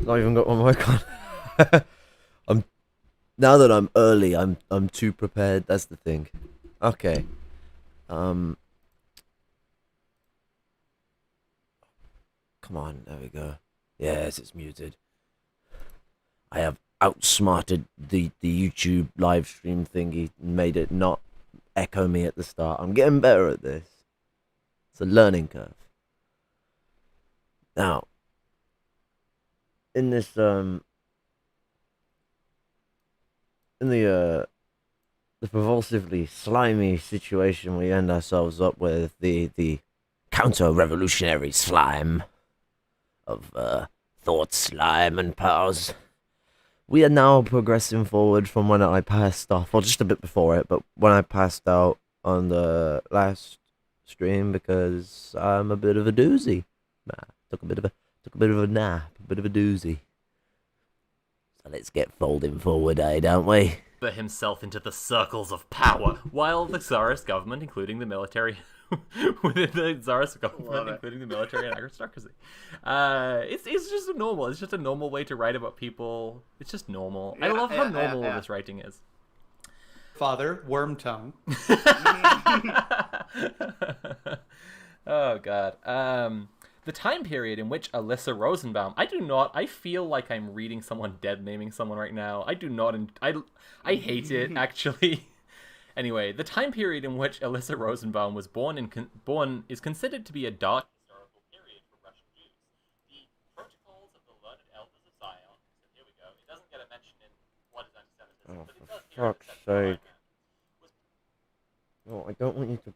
not even got one mic on. I'm now that I'm early. I'm too prepared. That's the thing. Okay. Um. Come on. There we go. Yes, it's muted. I have outsmarted the YouTube live stream thingy and made it not echo me at the start. I'm getting better at this. It's a learning curve. Now, in this in the pervulsively slimy situation we end ourselves up with, the counter-revolutionary slime of thought, slime, and powers. We are now progressing forward from when I passed off, or just a bit before it, but when I passed out on the last stream because I'm a bit of a doozy. Took a bit of a nap, a bit of a doozy. So let's get folding forward, don't we? Himself into the circles of power, while the Tsarist government, including the military, within the Tsarist government, including the military and aristocracy. It's just a normal way to write about people. It's just normal. I love how normal this writing is. Father, worm tongue. Oh god. The time period in which Alyssa Rosenbaum, I feel like I'm reading someone dead naming someone right now. I hate it, actually. Anyway, the time period in which Alyssa Rosenbaum was born is considered to be a dark historical period for Russian Jews. The Protocols of the Learned Elders of Zion, so here we go, it doesn't get a mention in What is Anti-Semitism, but it does here. For fuck's sake. No, I don't want you to...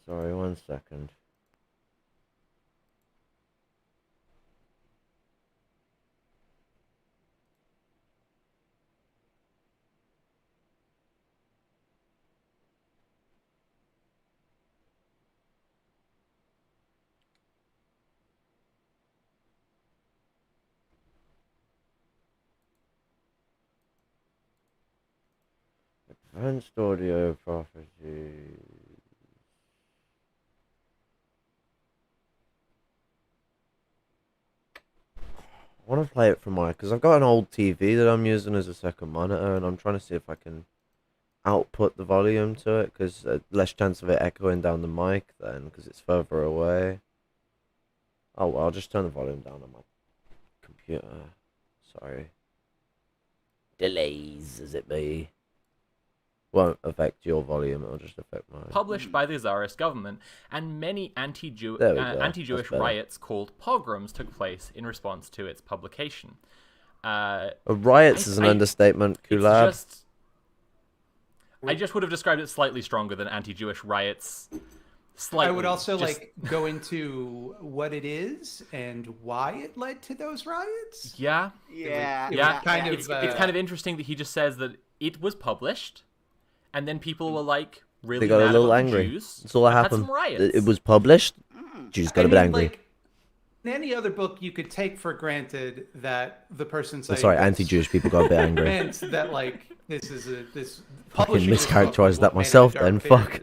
Sorry, 1 second. Advanced audio properties. I want to play it from because I've got an old TV that I'm using as a second monitor, and I'm trying to see if I can output the volume to it, because less chance of it echoing down the mic then, because it's further away. Oh well, I'll just turn the volume down on my computer. Sorry. Delays, as it be. Won't affect your volume, it'll just affect mine. Published by the Tsarist government, and many anti-Jewish riots called pogroms took place in response to its publication. Riots is an understatement, Kulab. I just would have described it slightly stronger than anti-Jewish riots. Slightly. I would also go into what it is and why it led to those riots. Yeah. It's kind of interesting that he just says that it was published. And then people were like really they got mad a little about angry. Jews. That's all that happened. It was published. Jews got a bit angry. Like, in any other book, you could take for granted that the person saying anti-Jewish people got a bit angry. Meant that like this fucking mischaracterized that myself. Then fuck.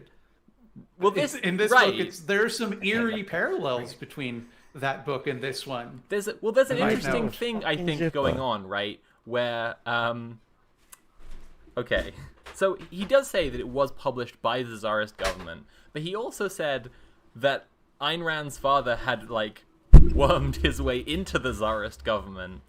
Well, in this book, there are some eerie parallels between that book and this one. There's an interesting thing I think going on, right? Where okay. So he does say that it was published by the Tsarist government, but he also said that Ayn Rand's father had like wormed his way into the Tsarist government.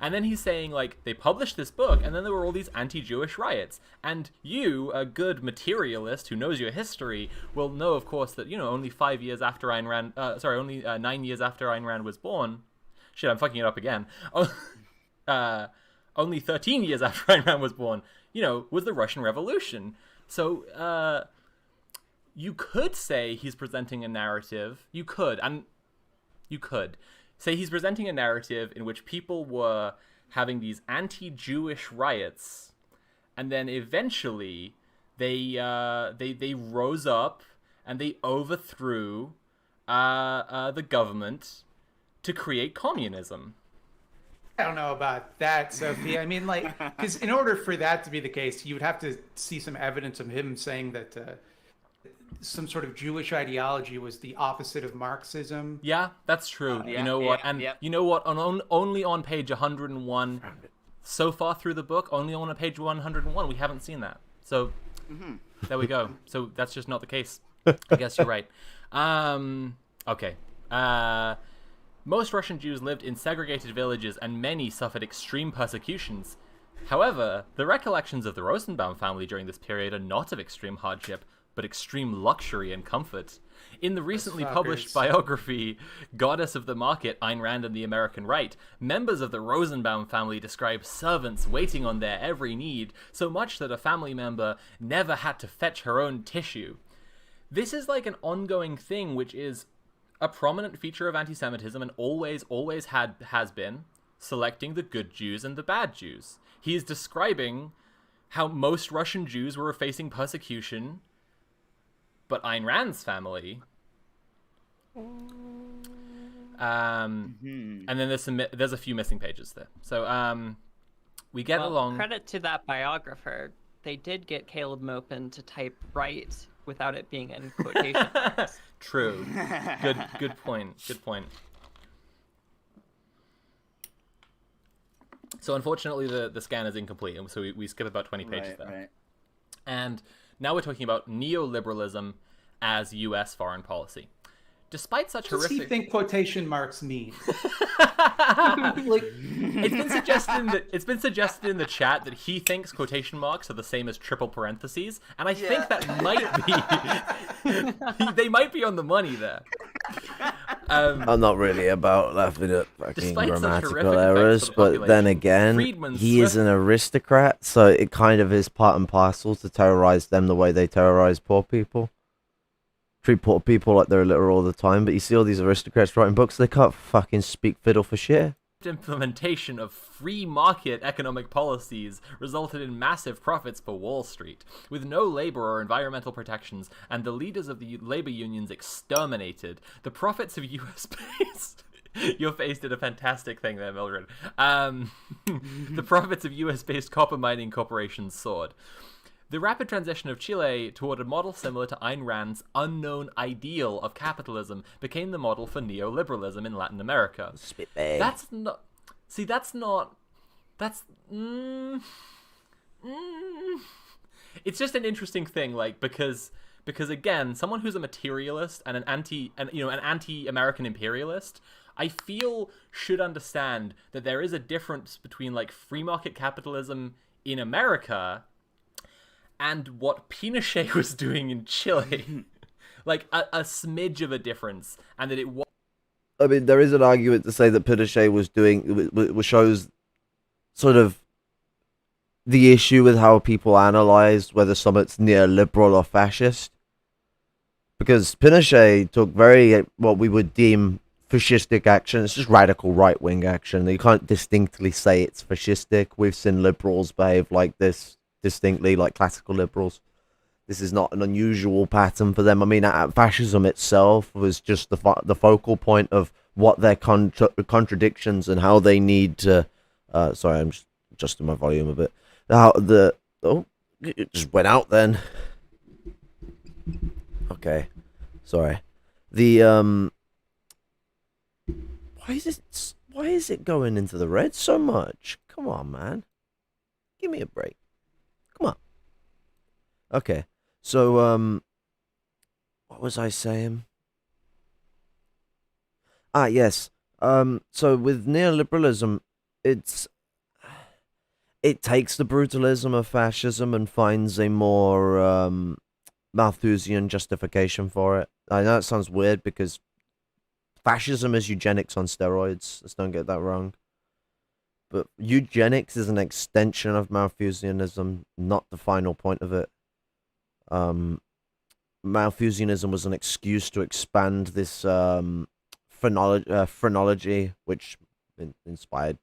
And then he's saying like they published this book and then there were all these anti-Jewish riots. And you, a good materialist who knows your history, will know of course that, only 5 years after Ayn Rand, only 9 years after Ayn Rand was born. Shit, I'm fucking it up again. Only 13 years after Ayn Rand was born, was the Russian Revolution. So, you could say he's presenting a narrative. You could say he's presenting a narrative in which people were having these anti-Jewish riots, and then eventually they rose up and they overthrew the government to create communism. I don't know about that, Sophie. I mean, because in order for that to be the case, you would have to see some evidence of him saying that some sort of Jewish ideology was the opposite of Marxism. Yeah, that's true. You know what? And you know what? Only on page 101, so far through the book, only on page 101, we haven't seen that. So there we go. So that's just not the case. I guess you're right. Okay. Most Russian Jews lived in segregated villages, and many suffered extreme persecutions. However, the recollections of the Rosenbaum family during this period are not of extreme hardship, but extreme luxury and comfort. In the recently published biography, Goddess of the Market, Ayn Rand and the American Right, members of the Rosenbaum family describe servants waiting on their every need, so much that a family member never had to fetch her own tissue. This is like an ongoing thing, which is a prominent feature of anti-Semitism and always has been selecting the good Jews and the bad Jews. He is describing how most Russian Jews were facing persecution, but Ayn Rand's family. And then there's a few missing pages there. So we get along. Credit to that biographer. They did get Caleb Maupin to type right without it being in quotation marks. True. Good point. Good point. So unfortunately, the scan is incomplete, and so we skip about 20 pages there. Right. And now we're talking about neoliberalism as U.S. foreign policy. Despite such horrific... What does he think quotation marks mean? It's been suggested in the chat that he thinks quotation marks are the same as triple parentheses, and I think that might be... they might be on the money there. I'm not really about laughing at fucking grammatical errors, but then again, he is an aristocrat, so it kind of is part and parcel to terrorize them the way they terrorize poor people. Treat poor people like they're illiterate all the time, but you see all these aristocrats writing books, they can't fucking speak fiddle for shit. Implementation of free market economic policies resulted in massive profits for Wall Street, with no labor or environmental protections, and the leaders of the labor unions exterminated. The profits of US-based... Your face did a fantastic thing there, Mildred. The profits of US-based copper mining corporations soared. The rapid transition of Chile toward a model similar to Ayn Rand's unknown ideal of capitalism became the model for neoliberalism in Latin America. That's not... See, that's not... That's... It's just an interesting thing, like, because again, someone who's a materialist and an anti-American imperialist, I feel should understand that there is a difference between, like, free market capitalism in America and what Pinochet was doing in Chile. Like, a smidge of a difference, and that it was... I mean, there is an argument to say that Pinochet was doing... which shows sort of the issue with how people analyze whether something's neoliberal or fascist. Because Pinochet took very, what we would deem fascistic action. It's just radical right-wing action. You can't distinctly say it's fascistic. We've seen liberals behave like this distinctly, like classical liberals. This is not an unusual pattern for them. I mean, fascism itself was just the focal point of what their contradictions and how they need to... sorry, I'm just adjusting my volume a bit. It just went out then. Okay, sorry. Why is it going into the red so much? Come on, man. Give me a break. Come on. Okay. So, what was I saying? Yes. So with neoliberalism, it takes the brutalism of fascism and finds a more Malthusian justification for it. I know it sounds weird because fascism is eugenics on steroids. Let's don't get that wrong. But eugenics is an extension of Malthusianism, not the final point of it. Malthusianism was an excuse to expand this phrenology, which inspired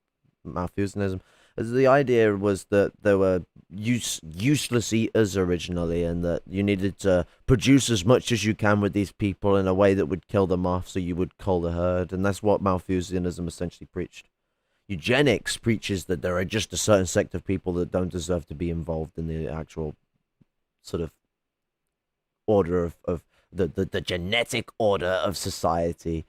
Malthusianism. The idea was that there were useless eaters originally, and that you needed to produce as much as you can with these people in a way that would kill them off, so you would cull the herd, and that's what Malthusianism essentially preached. Eugenics preaches that there are just a certain sect of people that don't deserve to be involved in the actual sort of order of the genetic order of society.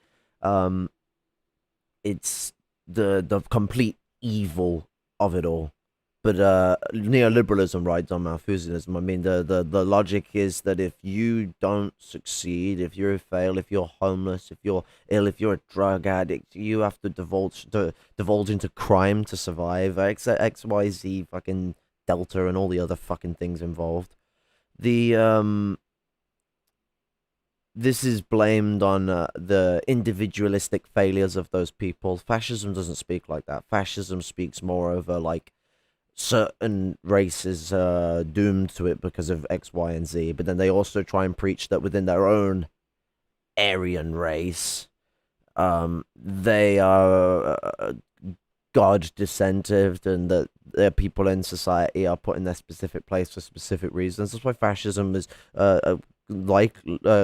It's the complete evil of it all. But neoliberalism rides on Malthusianism. I mean, the logic is that if you don't succeed, if you fail, if you're homeless, if you're ill, if you're a drug addict, you have to divulge into crime to survive. X, Y, Z, fucking Delta, and all the other fucking things involved. This is blamed on the individualistic failures of those people. Fascism doesn't speak like that. Fascism speaks more over like certain races doomed to it because of X, Y, and Z. But then they also try and preach that within their own Aryan race, they are God descended, and that their people in society are put in their specific place for specific reasons. That's why fascism is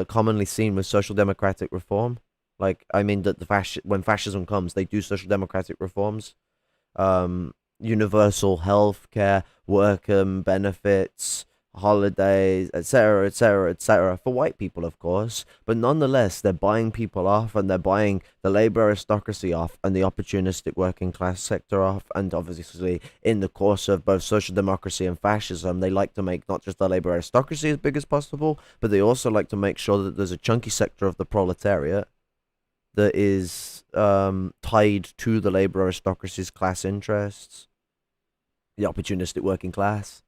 commonly seen with social democratic reform. Like, I mean that when fascism comes, they do social democratic reforms, universal health care, worker benefits, holidays, etc., etc., etc. For white people, of course, but nonetheless, they're buying people off, and they're buying the labor aristocracy off, and the opportunistic working class sector off. And obviously, in the course of both social democracy and fascism, they like to make not just the labor aristocracy as big as possible, but they also like to make sure that there's a chunky sector of the proletariat that is tied to the labor aristocracy's class interests, the opportunistic working class.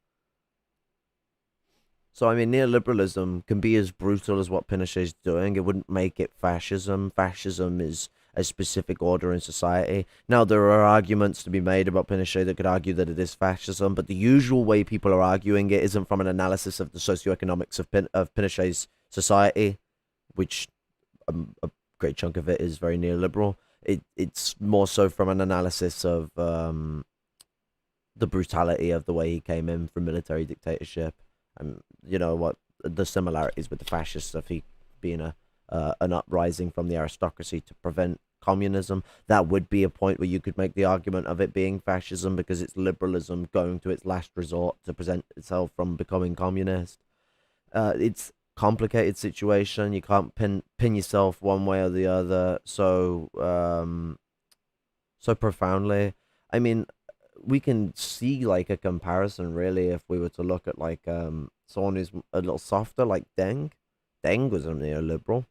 So, I mean, neoliberalism can be as brutal as what Pinochet's doing. It wouldn't make it fascism. Fascism is a specific order in society. Now, there are arguments to be made about Pinochet that could argue that it is fascism, but the usual way people are arguing it isn't from an analysis of the socioeconomics of Pinochet's society, which a great chunk of it is very neoliberal. It's more so from an analysis of the brutality of the way he came in from military dictatorship. And you know what the similarities with the fascist stuff, he being an uprising from the aristocracy to prevent communism. That would be a point where you could make the argument of it being fascism, because it's liberalism going to its last resort to prevent itself from becoming communist. It's complicated situation. You can't pin yourself one way or the other so profoundly. I mean, we can see like a comparison really if we were to look at like someone who's a little softer, like Deng. Deng was a neoliberal,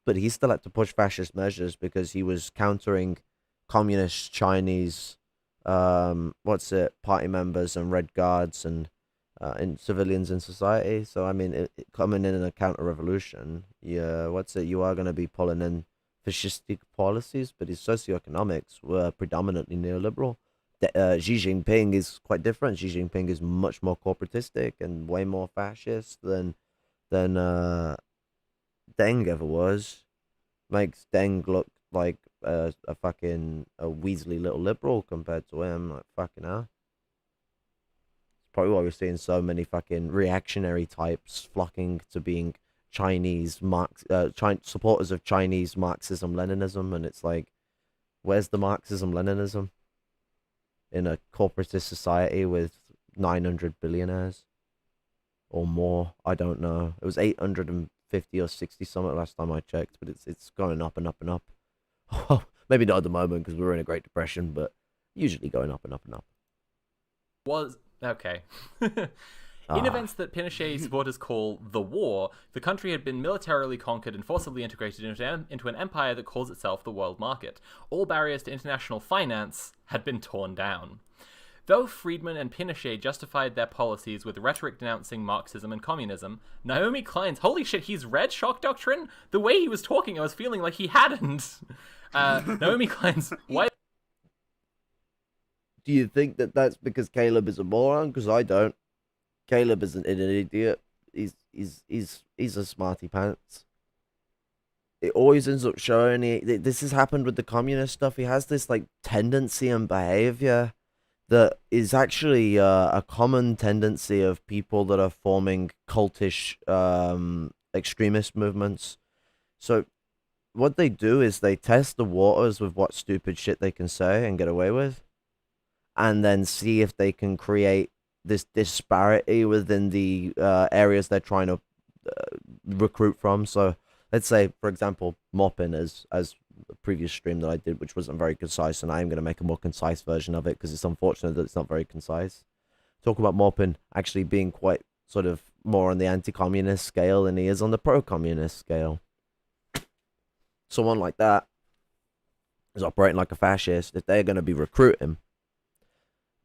but he still had to push fascist measures because he was countering communist Chinese party members and red guards and civilians in society. So I mean, coming in a counter revolution, you are going to be pulling in fascistic policies, but his socioeconomics were predominantly neoliberal. Xi Jinping is quite different. Xi Jinping is much more corporatistic and way more fascist than Deng ever was. Makes Deng look like a fucking weaselly little liberal compared to him. Like, fucking hell. It's probably why we're seeing so many fucking reactionary types flocking to being Chinese supporters of Chinese Marxism-Leninism, and it's like, where's the Marxism-Leninism in a corporatist society with 900 billionaires or more? I don't know. It was 850 or 60 something last time I checked, but it's going up and up and up. Maybe not at the moment because we're in a Great Depression, but usually going up and up and up. Was okay. In events that Pinochet supporters call the war, the country had been militarily conquered and forcibly integrated into an empire that calls itself the world market. All barriers to international finance had been torn down. Though Friedman and Pinochet justified their policies with rhetoric denouncing Marxism and communism, Naomi Klein's, holy shit, he's read Shock Doctrine? The way he was talking, I was feeling like he hadn't. Naomi Klein's... Why? Do you think that that's because Caleb is a moron? Because I don't. Caleb isn't an idiot. He's a smarty pants. It always ends up showing this has happened with the communist stuff. He has this like tendency and behavior that is actually a common tendency of people that are forming cultish extremist movements. So what they do is they test the waters with what stupid shit they can say and get away with, and then see if they can create this disparity within the areas they're trying to recruit from. So let's say, for example, Maupin, as the previous stream that I did, which wasn't very concise, and I am going to make a more concise version of it because it's unfortunate that it's not very concise. Talk about Maupin actually being quite sort of more on the anti-communist scale than he is on the pro-communist scale. Someone like that is operating like a fascist. If they're going to be recruiting,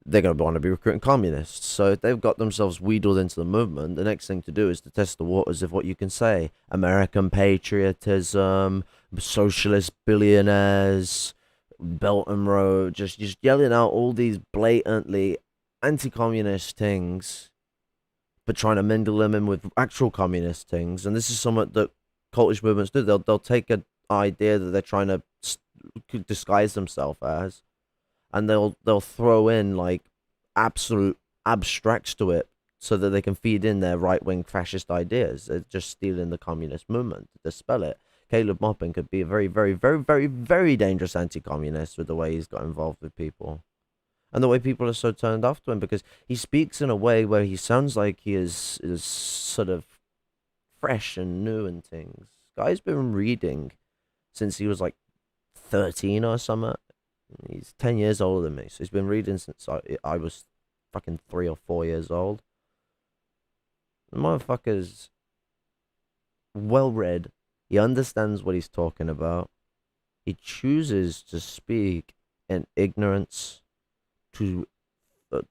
they're going to want to be recruiting communists. So if they've got themselves wheedled into the movement, the next thing to do is to test the waters of what you can say. American patriotism, socialist billionaires, Belt and Road, just yelling out all these blatantly anti-communist things, but trying to mingle them in with actual communist things. And this is something that cultish movements do. They'll take an idea that they're trying to disguise themselves as, and they'll throw in like absolute abstracts to it so that they can feed in their right-wing fascist ideas. They're just stealing the communist movement to dispel it. Caleb Maupin could be a very, very, very, very, very dangerous anti-communist with the way he's got involved with people. And the way people are so turned off to him, because he speaks in a way where he sounds like he is sort of fresh and new and things. Guy's been reading since he was like 13 or something. He's 10 years older than me, so he's been reading since I was fucking 3 or 4 years old. The motherfucker's well read. He understands what he's talking about. He chooses to speak in ignorance to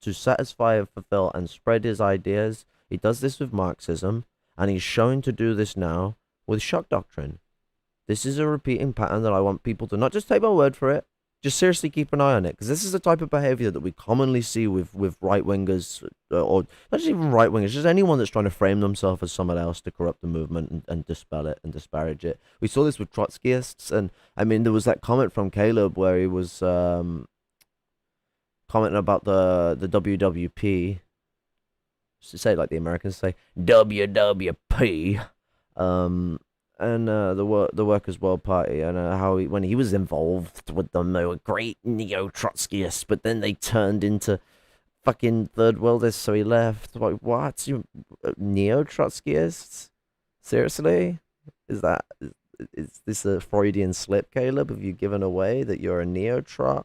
satisfy and fulfill and spread his ideas. He does this with Marxism, and he's shown to do this now with shock doctrine. This is a repeating pattern that I want people to not just take my word for it, just seriously keep an eye on it, because this is the type of behavior that we commonly see with right-wingers, or not just even right-wingers, just anyone that's trying to frame themselves as someone else to corrupt the movement and dispel it and disparage it. We saw this with Trotskyists, and I mean, there was that comment from Caleb where he was commenting about the WWP, to say like the Americans say, WWP, and the Workers' World Party, and how when he was involved with them, they were great neo-Trotskyists, but then they turned into fucking third worldists, so he left. Like, what? You neo-Trotskyists? Seriously? Is this a Freudian slip, Caleb? Have you given away that you're a neo-Trot?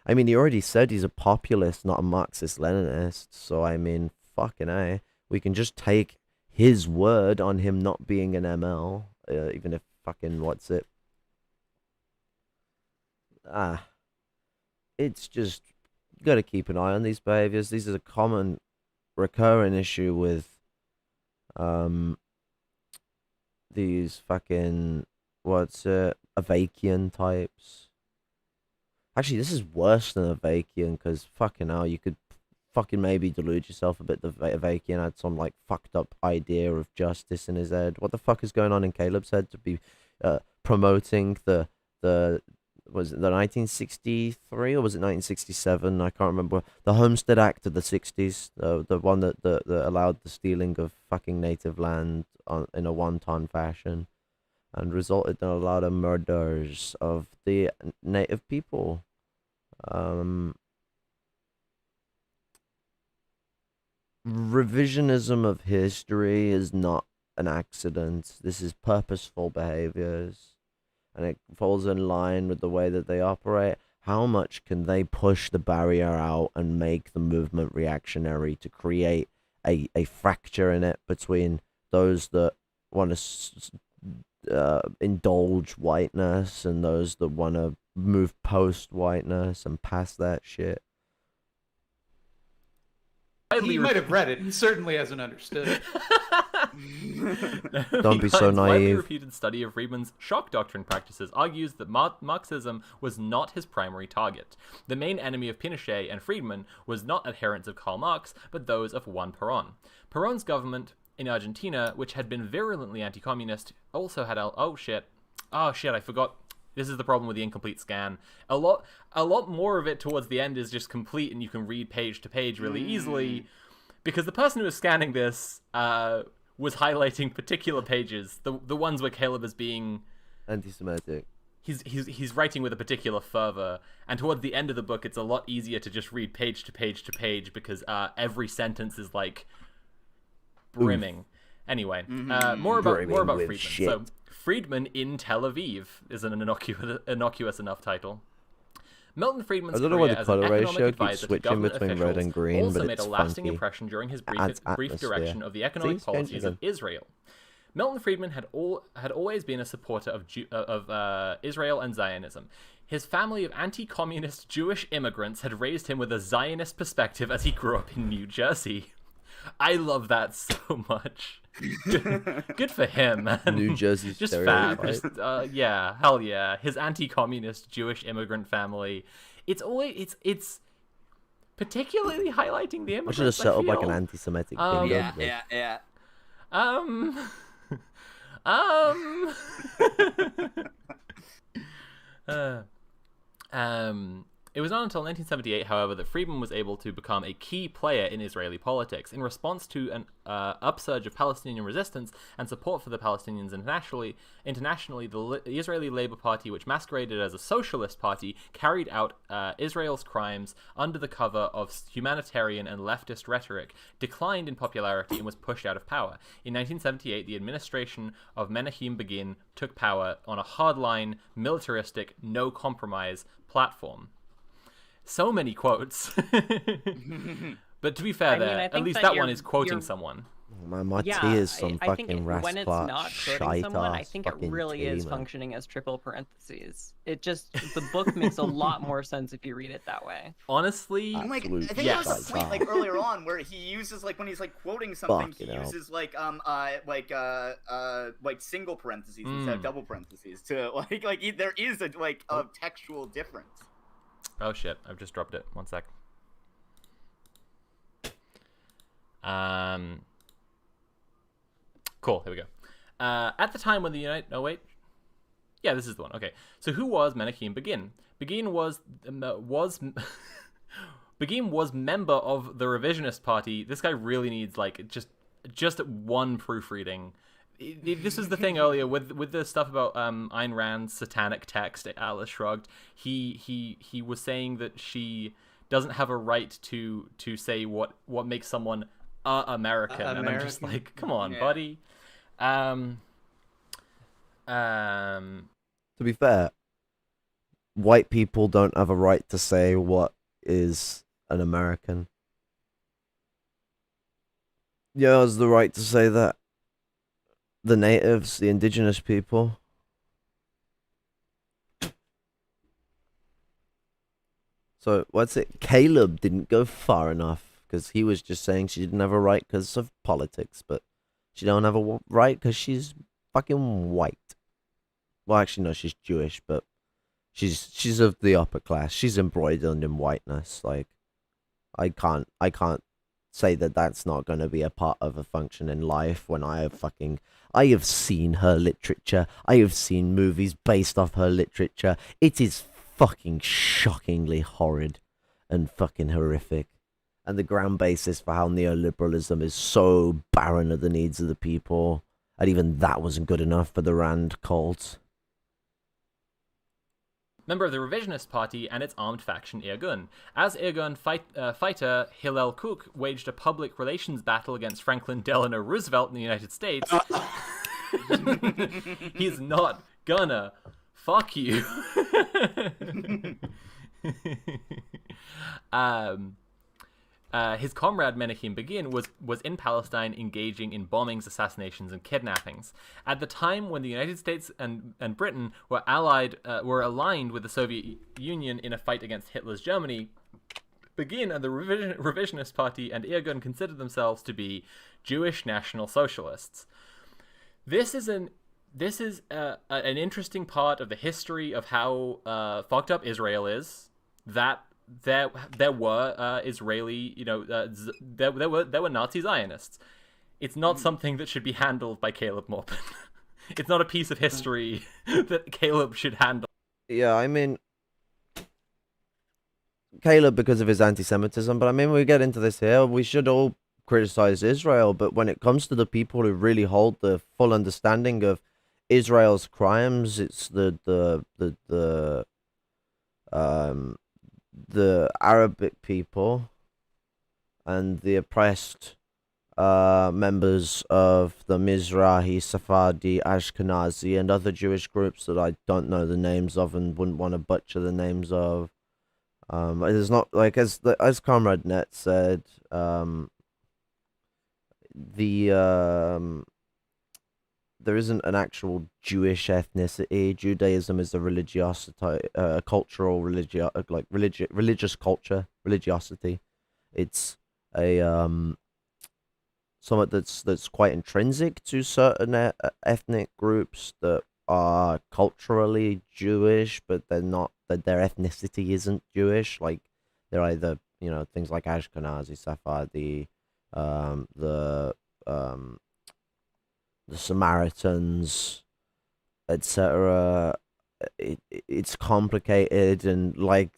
I mean, he already said he's a populist, not a Marxist-Leninist, so I mean, fucking A. We can just take his word on him not being an ML, even if fucking what's it? It's just, you gotta keep an eye on these behaviors. These are a common recurring issue with these fucking, what's it, Avakian types. Actually, this is worse than Avakian, because fucking hell, you could fucking maybe delude yourself a bit. The Avakian had some like fucked up idea of justice in his head. What the fuck is going on in Caleb's head to be promoting the was it the 1963 or was it 1967? I can't remember. The Homestead Act of the 60s, the one that allowed the stealing of fucking native land in a wanton fashion, and resulted in a lot of murders of the native people. Revisionism of history is not an accident. This is purposeful behaviors, and it falls in line with the way that they operate. How much can they push the barrier out and make the movement reactionary to create a fracture in it between those that want to indulge whiteness and those that want to move post-whiteness and past that shit? He might have read it. He certainly hasn't understood it. Don't be so naive. Widely repeated study of Friedman's shock doctrine practices argues that Marxism was not his primary target. The main enemy of Pinochet and Friedman was not adherents of Karl Marx, but those of Juan Perón. Perón's government in Argentina, which had been virulently anti-communist, also had oh shit, I forgot. This is the problem with the incomplete scan. A lot more of it towards the end is just complete, and you can read page to page really easily, because the person who was scanning this was highlighting particular pages, the ones where Caleb is being anti-Semitic. he's writing with a particular fervor, and towards the end of the book, it's a lot easier to just read page to page to page because every sentence is like brimming. Anyway, more about Friedman. Shit. So, Friedman in Tel Aviv is an innocuous enough title. Milton Friedman's I don't know why career the as an color economic ratio keeps advisor to switching government between red officials and green, also but made it's a lasting funky. impression during his Adds brief direction atmosphere. of the economic See, policies changing of Israel. Milton Friedman had always been a supporter of Israel and Zionism. His family of anti-communist Jewish immigrants had raised him with a Zionist perspective as he grew up in New Jersey. I love that so much. Good for him, man. New Jersey just stereotype. fab. Just, yeah, hell yeah. His anti-communist Jewish immigrant family. It's particularly highlighting the immigrants. I should have set up like an feel. anti-Semitic Yeah. It was not until 1978, however, that Friedman was able to become a key player in Israeli politics. In response to an upsurge of Palestinian resistance and support for the Palestinians internationally, the Israeli Labour Party, which masqueraded as a socialist party, carried out Israel's crimes under the cover of humanitarian and leftist rhetoric, declined in popularity, and was pushed out of power. In 1978, the administration of Menachem Begin took power on a hardline, militaristic, no-compromise platform. So many quotes. But to be fair, at least that one is quoting someone. My tea is some I think fucking when it's not quoting someone, I think it really is man. functioning as triple parentheses. The book makes a lot more sense if you read it that way. Honestly, I think yes. there was a point earlier on where he uses when he's quoting something, he uses single parentheses instead of double parentheses to there is a textual difference. Oh shit, I've just dropped it. One sec. Cool, here we go. At the time when the yeah, this is the one. Okay, so who was Menachem Begin? Begin was Begin was member of the revisionist party. This guy really needs just one proofreading. This was the thing earlier with the stuff about Ayn Rand's satanic text. Atlas Shrugged. He was saying that she doesn't have a right to say what makes someone American, and I'm just like, come on, buddy. To be fair, white people don't have a right to say what is an American. Yeah, has the right to say that. The natives, the indigenous people. So, what's it? Caleb didn't go far enough because he was just saying she didn't have a right because of politics, but she don't have a right because she's fucking white. Well, actually, no, she's Jewish, but she's of the upper class. She's embroidered in whiteness. Like, I can't say that that's not going to be a part of a function in life when I have seen her literature. I have seen movies based off her literature. It is fucking shockingly horrid and fucking horrific. And the ground basis for how neoliberalism is so barren of the needs of the people. And even that wasn't good enough for the Rand cult. Member of the revisionist party and its armed faction Irgun. As Irgun fighter Hillel Kook waged a public relations battle against Franklin Delano Roosevelt in the United States, he's not gonna fuck you. His comrade Menachem Begin was in Palestine engaging in bombings, assassinations, and kidnappings. At the time when the United States and Britain were aligned with the Soviet Union in a fight against Hitler's Germany, Begin and the Revisionist Party and Irgun considered themselves to be Jewish National Socialists. This is an interesting part of the history of how fucked up Israel is. That there were Israeli, there were Nazi Zionists. It's not something that should be handled by Caleb Maupin. It's not a piece of history that Caleb should handle. Yeah, I mean, Caleb because of his anti-Semitism, but I mean, we get into this here, we should all criticize Israel, but when it comes to the people who really hold the full understanding of Israel's crimes. It's um the Arabic people and the oppressed members of the Mizrahi, Sephardi, Ashkenazi, and other Jewish groups that I don't know the names of and wouldn't want to butcher the names of. It's not like as Comrade Net said. The There isn't an actual Jewish ethnicity. Judaism is a religiosity, cultural religious culture, religiosity. It's a something that's quite intrinsic to certain ethnic groups that are culturally Jewish, but they're not. That their ethnicity isn't Jewish. Like they're either things like Ashkenazi, Sephardi, um, the um, the Samaritans, etc. It's complicated, and like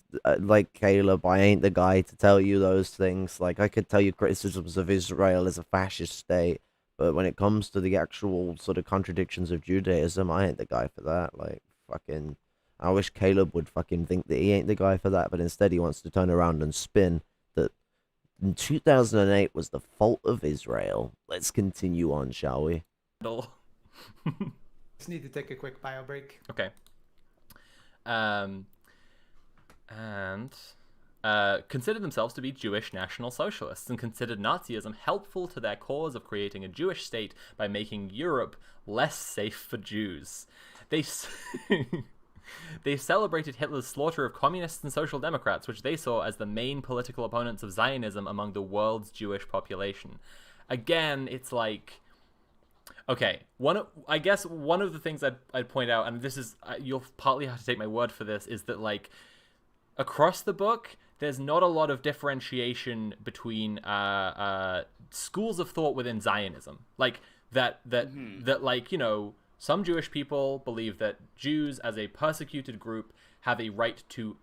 Caleb, I ain't the guy to tell you those things. Like I could tell you criticisms of Israel as a fascist state, but when it comes to the actual sort of contradictions of Judaism, I ain't the guy for that. Like fucking, I wish Caleb would fucking think that he ain't the guy for that, but instead he wants to turn around and spin that in 2008 was the fault of Israel. Let's continue on, shall we? Just need to take a quick bio break. Okay. And considered themselves to be Jewish National Socialists and considered Nazism helpful to their cause of creating a Jewish state by making Europe less safe for Jews. They celebrated Hitler's slaughter of communists and social democrats, which they saw as the main political opponents of Zionism among the world's Jewish population. Again, it's like... Okay, I guess one of the things I'd point out, and this is, you'll partly have to take my word for this, is that, like, across the book, there's not a lot of differentiation between schools of thought within Zionism. Like, that like, some Jewish people believe that Jews as a persecuted group have a right to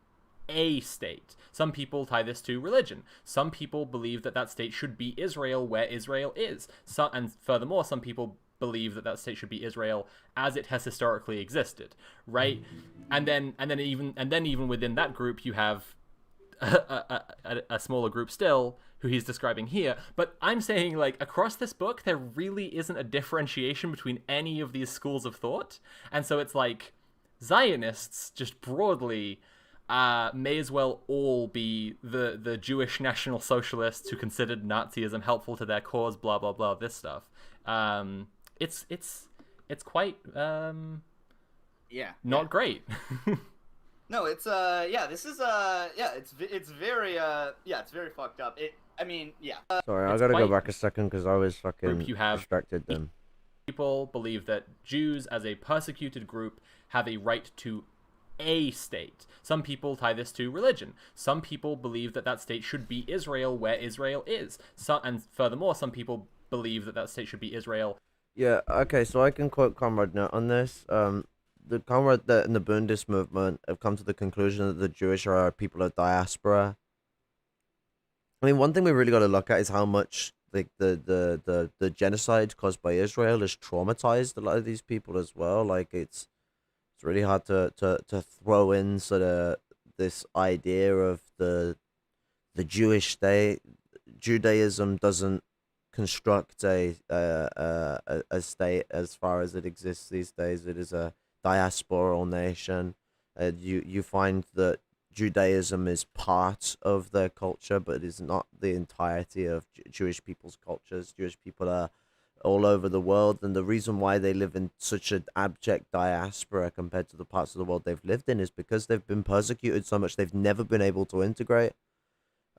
a state. Some people tie this to religion. Some people believe that that state should be Israel where Israel is. And furthermore, some people believe that that state should be Israel as it has historically existed, right? And then even within that group, you have a smaller group still who he's describing here. But I'm saying, like, across this book, there really isn't a differentiation between any of these schools of thought, and so it's like Zionists just broadly may as well all be the Jewish National Socialists who considered Nazism helpful to their cause, blah blah blah. This stuff. It's quite not great. No, it's this is it's very it's very fucked up. Sorry, I gotta go back a second because I was fucking distracted then. People believe that Jews as a persecuted group have a right to a state. Some people tie this to religion. Some people believe that that state should be Israel where Israel is. And furthermore, some people believe that that state should be Israel. Yeah, okay, so I can quote Comrade Nut on this. The Comrade that in the Bundist movement have come to the conclusion that the Jewish are people of diaspora. I mean, one thing we really got to look at is how much like the genocide caused by Israel has traumatized a lot of these people as well. Like it's really hard to throw in sort of this idea of the Jewish state. Judaism doesn't construct a state as far as it exists these days. It is a diasporal nation. You find that Judaism is part of their culture, but it is not the entirety of Jewish people's cultures. Jewish people are all over the world, and the reason why they live in such an abject diaspora compared to the parts of the world they've lived in is because they've been persecuted so much they've never been able to integrate.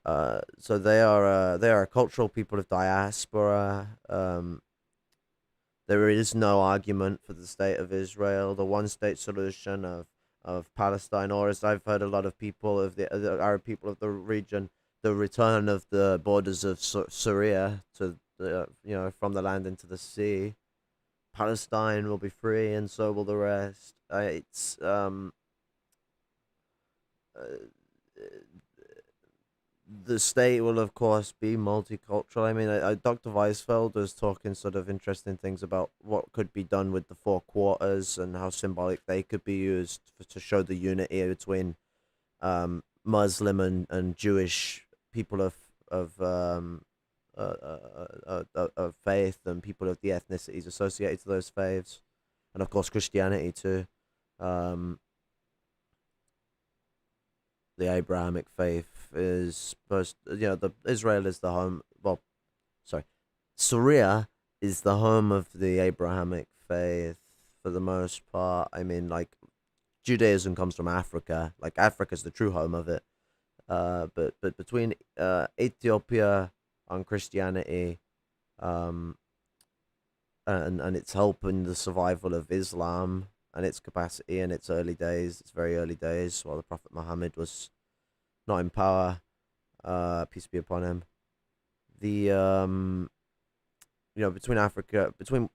So they are a cultural people of diaspora. There is no argument for the state of Israel, the one-state solution of Palestine, or as I've heard a lot of people of the Arab people of the region, the return of the borders of Syria to from the land into the sea. Palestine will be free, and so will the rest. the state will of course be multicultural. I mean, Dr. Weisfeld was talking sort of interesting things about what could be done with the four quarters and how symbolic they could be used to show the unity between Muslim and Jewish people of faith and people of the ethnicities associated to those faiths, and of course Christianity too. The Abrahamic faith is supposed, Israel is the home. Well, sorry, Syria is the home of the Abrahamic faith for the most part. I mean, like, Judaism comes from Africa. Like, Africa's the true home of it. But between Ethiopia and Christianity, and its help in the survival of Islam and its capacity in its early days, its very early days, while the Prophet Muhammad was not in power, peace be upon him. The between Africa, between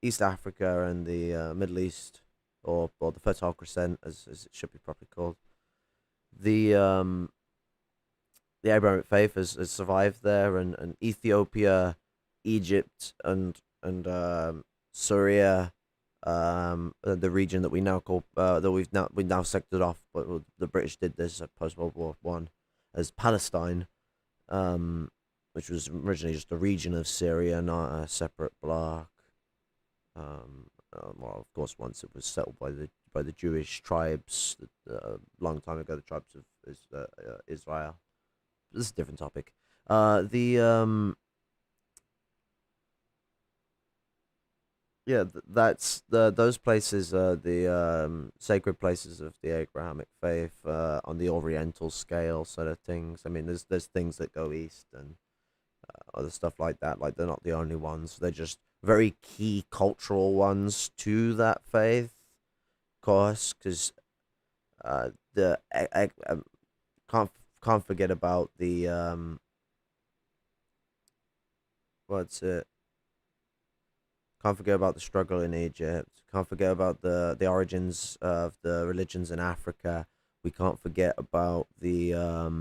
East Africa and the Middle East, or the Fertile Crescent, as it should be properly called, the Abrahamic faith has survived there, and Ethiopia, Egypt, and Syria, the region that we now call that we've now sectored off, but the British did this post World War One, as Palestine, which was originally just a region of Syria, not a separate block. Well, of course, once it was settled by the Jewish tribes, long time ago, the tribes of Israel. This is a different topic. That's those places are the sacred places of the Abrahamic faith on the Oriental scale sort of things. I mean, there's things that go east and other stuff like that. Like, they're not the only ones. They're just very key cultural ones to that faith, of course, because can't forget about the can't forget about the struggle in Egypt. Can't forget about the origins of the religions in Africa. We can't forget about the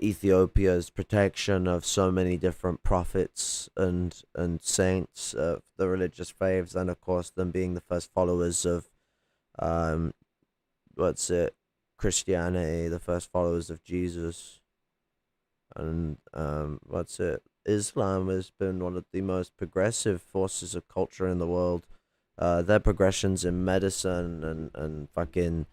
Ethiopia's protection of so many different prophets and saints of the religious faiths, and of course them being the first followers of Christianity, the first followers of Jesus, and Islam has been one of the most progressive forces of culture in the world. Their progressions in medicine and fucking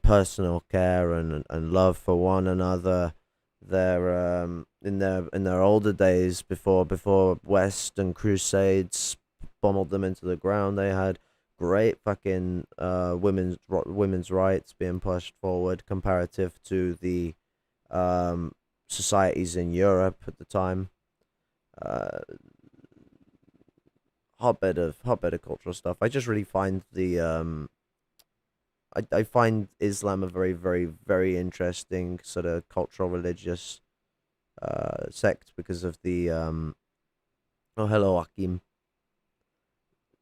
personal care and love for one another. Their in their older days, before Western crusades pummeled them into the ground, they had great fucking women's rights being pushed forward comparative to the societies in Europe at the time. Hotbed of cultural stuff. I just really find I find Islam a very, very, very interesting sort of cultural religious sect because of the oh, hello, Akim.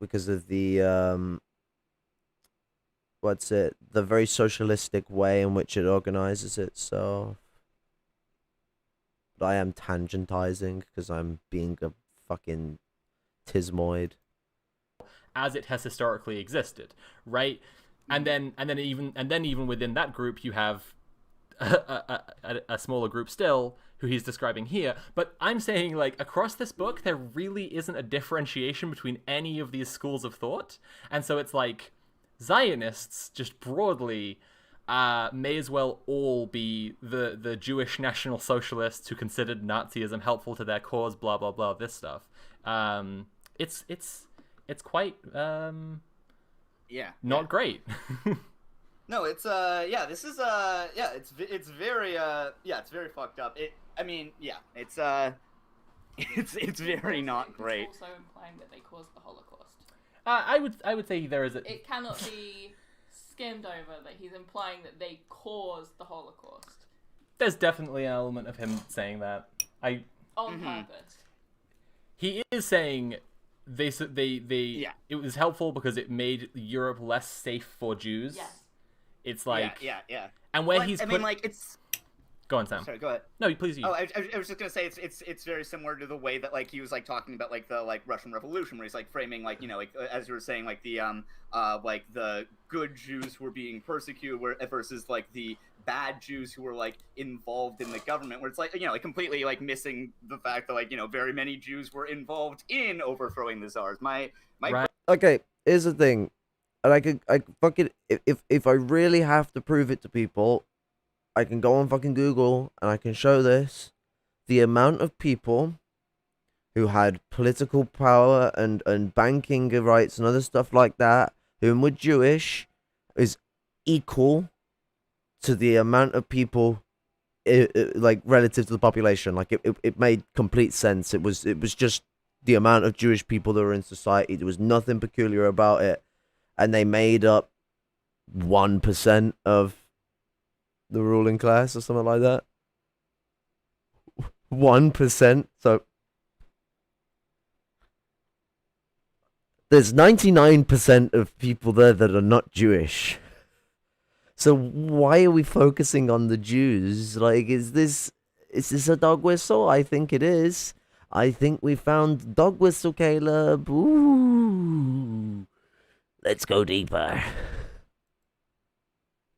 Because of the the very socialistic way in which it organizes itself. But I am tangentizing because I'm being a fucking tismoid. As it has historically existed, right? And then even within that group, you have a smaller group still, who he's describing here. But I'm saying, like, across this book, there really isn't a differentiation between any of these schools of thought. And so it's like Zionists, just broadly, may as well all be the Jewish National Socialists who considered Nazism helpful to their cause, blah, blah, blah, this stuff. It's quite not great. No, it's this is it's very it's very fucked up. It's very not great. It's also implying that they caused the Holocaust. I would say there is It cannot be skimmed over that he's implying that they caused the Holocaust. There's definitely an element of him saying that. On purpose. He is saying it was helpful because it made Europe less safe for Jews. Yes. It's like yeah. And where Well, he's I mean, like it's. Go on, Sam. Sorry, go ahead. No, please. You. Oh, I was just gonna say it's very similar to the way that like he was like talking about like the like Russian Revolution, where he's like framing like like as you were saying like the good Jews who were being persecuted versus like the bad Jews who were like involved in the government, where it's like like completely like missing the fact that like very many Jews were involved in overthrowing the czars. My Right. Okay, here's the thing, and I fucking if I really have to prove it to people, I can go on fucking Google and I can show this. The amount of people who had political power and banking rights and other stuff like that, who were Jewish, is equal to the amount of people, like relative to the population. Like it made complete sense. It was just the amount of Jewish people that were in society. There was nothing peculiar about it, and they made up 1% of the ruling class or something like that. 1%. So there's 99% of people there that are not Jewish. So why are we focusing on the Jews? Like, is this a dog whistle? I think it is. I think we found dog whistle, Caleb. Ooh. Let's go deeper.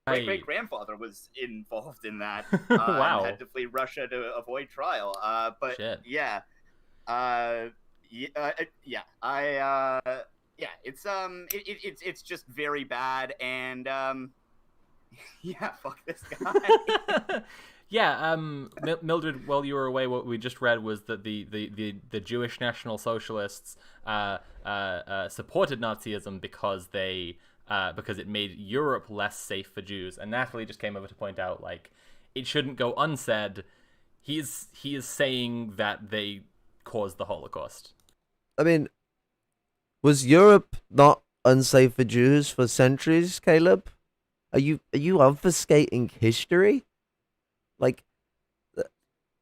My great-grandfather was involved in that. Wow. And had to flee Russia to avoid trial. But Shit. yeah, it's just very bad, and yeah, fuck this guy. Yeah, Mildred, while you were away, what we just read was that the Jewish National Socialists supported Nazism because it made Europe less safe for Jews. And Natalie just came over to point out, like, it shouldn't go unsaid. He is saying that they caused the Holocaust. I mean, was Europe not unsafe for Jews for centuries, Caleb? Are you obfuscating history? Like,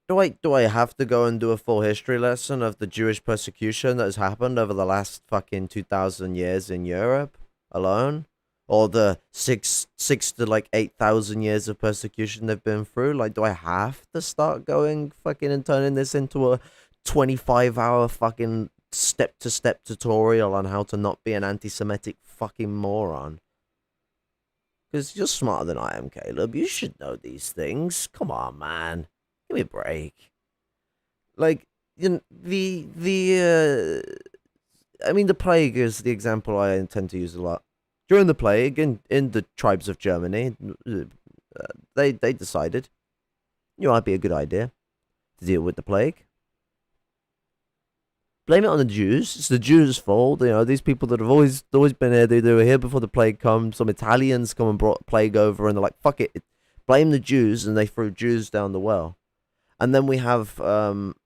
do I have to go and do a full history lesson of the Jewish persecution that has happened over the last fucking 2,000 years in Europe alone? Or the six to like 8,000 years of persecution they've been through? Like, do I have to start going fucking and turning this into a 25-hour fucking step-to-step tutorial on how to not be an anti-Semitic fucking moron? Because you're smarter than I am, Caleb. You should know these things. Come on, man. Give me a break. Like, I mean, the plague is the example I intend to use a lot. During the plague, in the tribes of Germany, they decided, it'd be a good idea to deal with the plague. Blame it on the Jews. It's the Jews' fault. These people that have always been here, they were here before the plague come. Some Italians come and brought plague over, and they're like, fuck it. Blame the Jews, and they threw Jews down the well. And then we have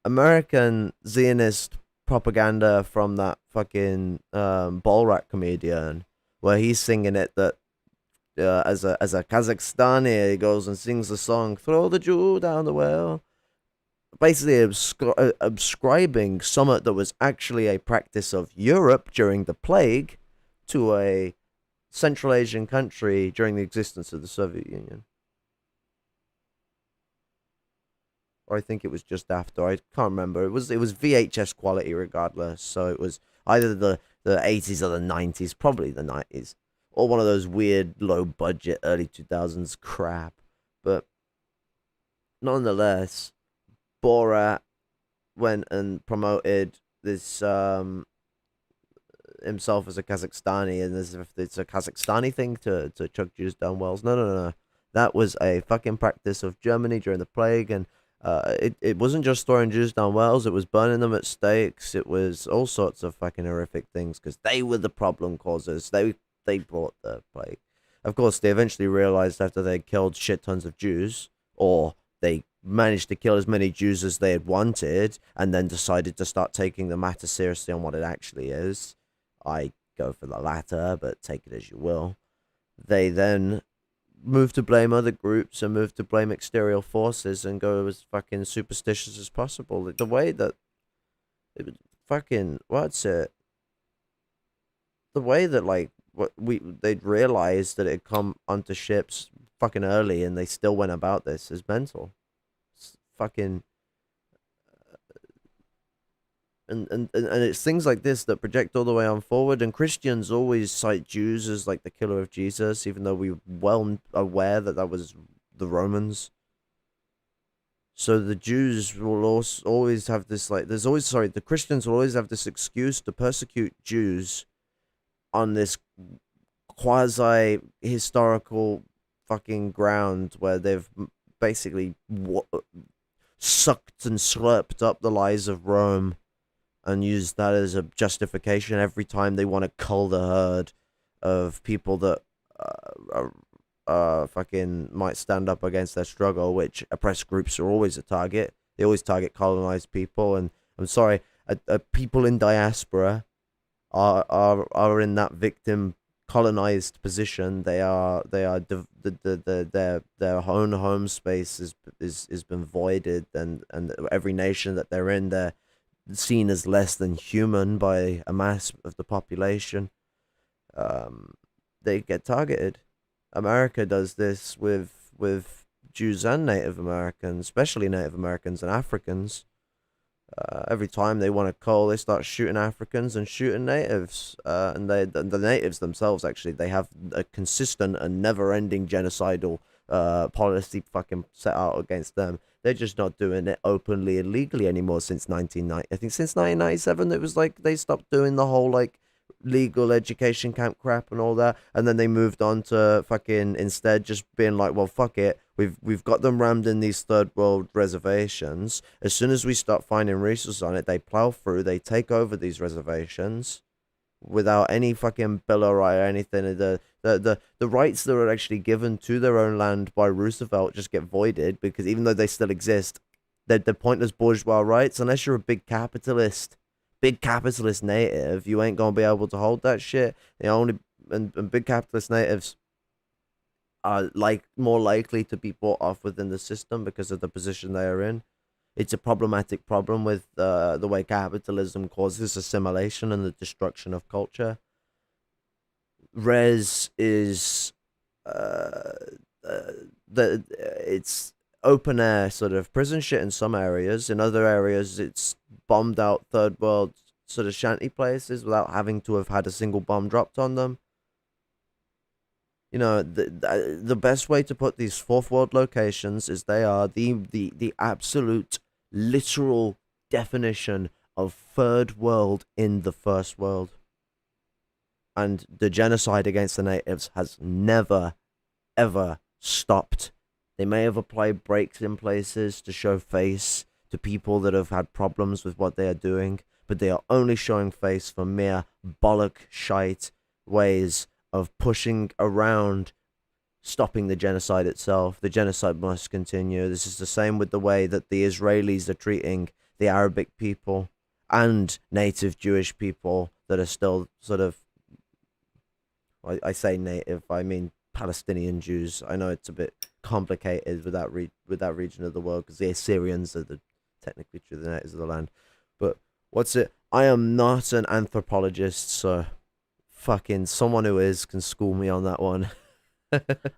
American Zionist propaganda from that fucking Bolrat comedian, where he's singing it that as a Kazakhstani, he goes and sings the song, throw the Jew down the well. Basically ascribing something that was actually a practice of Europe during the plague to a Central Asian country during the existence of the Soviet Union. Or I think it was just after. I can't remember. It was VHS quality regardless. So it was either the 80s or the 90s, probably the 90s, or one of those weird low budget early 2000s crap. But nonetheless, Borat went and promoted this himself as a Kazakhstani, and as if it's a Kazakhstani thing to chuck Jews down wells. No. That was a fucking practice of Germany during the plague, and it wasn't just throwing Jews down wells, it was burning them at stakes, it was all sorts of fucking horrific things, because they were the problem causers. They brought the plague. Of course, they eventually realized after they killed shit tons of Jews, or they managed to kill as many Jews as they had wanted, and then decided to start taking the matter seriously on what it actually is. I go for the latter, but take it as you will. They then move to blame other groups and move to blame exterior forces and go as fucking superstitious as possible. The way that the way that like they'd realized that it'd come onto ships fucking early, and they still went about this is mental. It's fucking. And it's things like this that project all the way on forward. And Christians always cite Jews as like the killer of Jesus, even though we're well aware that that was the Romans. So the Jews will also always have this like the Christians will always have this excuse to persecute Jews on this quasi historical fucking ground where they've basically sucked and slurped up the lies of Rome and use that as a justification every time they want to cull the herd of people that fucking might stand up against their struggle, which oppressed groups are always a target. They always target colonized people, and I'm sorry, people in diaspora are in that victim colonized position. Their own home space is been voided, and every nation that they're in, they're seen as less than human by a mass of the population. They get targeted. America does this with Jews and Native Americans, especially Native Americans and Africans. Every time they want to cull, they start shooting Africans and shooting natives. And the natives themselves, actually, they have a consistent and never-ending genocidal policy fucking set out against them. They're just not doing it openly and legally anymore since 1990. I think since 1997, it was like they stopped doing the whole like legal education camp crap and all that, and then they moved on to fucking instead just being like, well, fuck it, we've got them rammed in these third world reservations. As soon as we start finding resources on it, they plow through, they take over these reservations without any fucking bill of right or anything. The rights that are actually given to their own land by Roosevelt just get voided, because even though they still exist, they're pointless bourgeois rights. Unless you're a big capitalist native, you ain't gonna be able to hold that shit. And big capitalist natives are more likely to be bought off within the system because of the position they are in. It's a problematic problem with the way capitalism causes assimilation and the destruction of culture. Res is it's open air sort of prison shit in some areas. In other areas, it's bombed out third world sort of shanty places without having to have had a single bomb dropped on them. You know, the best way to put these fourth world locations is they are the absolute literal definition of third world in the first world. And the genocide against the natives has never, ever stopped. They may have applied brakes in places to show face to people that have had problems with what they are doing, but they are only showing face for mere bollock shite ways of pushing around stopping the genocide itself. The genocide must continue. This is the same with the way that the Israelis are treating the Arabic people and native Jewish people that are still sort of, I say native, I mean Palestinian Jews. I know it's a bit complicated with that region of the world, because the Assyrians are technically the natives of the land. But I am not an anthropologist, so fucking someone who is can school me on that one.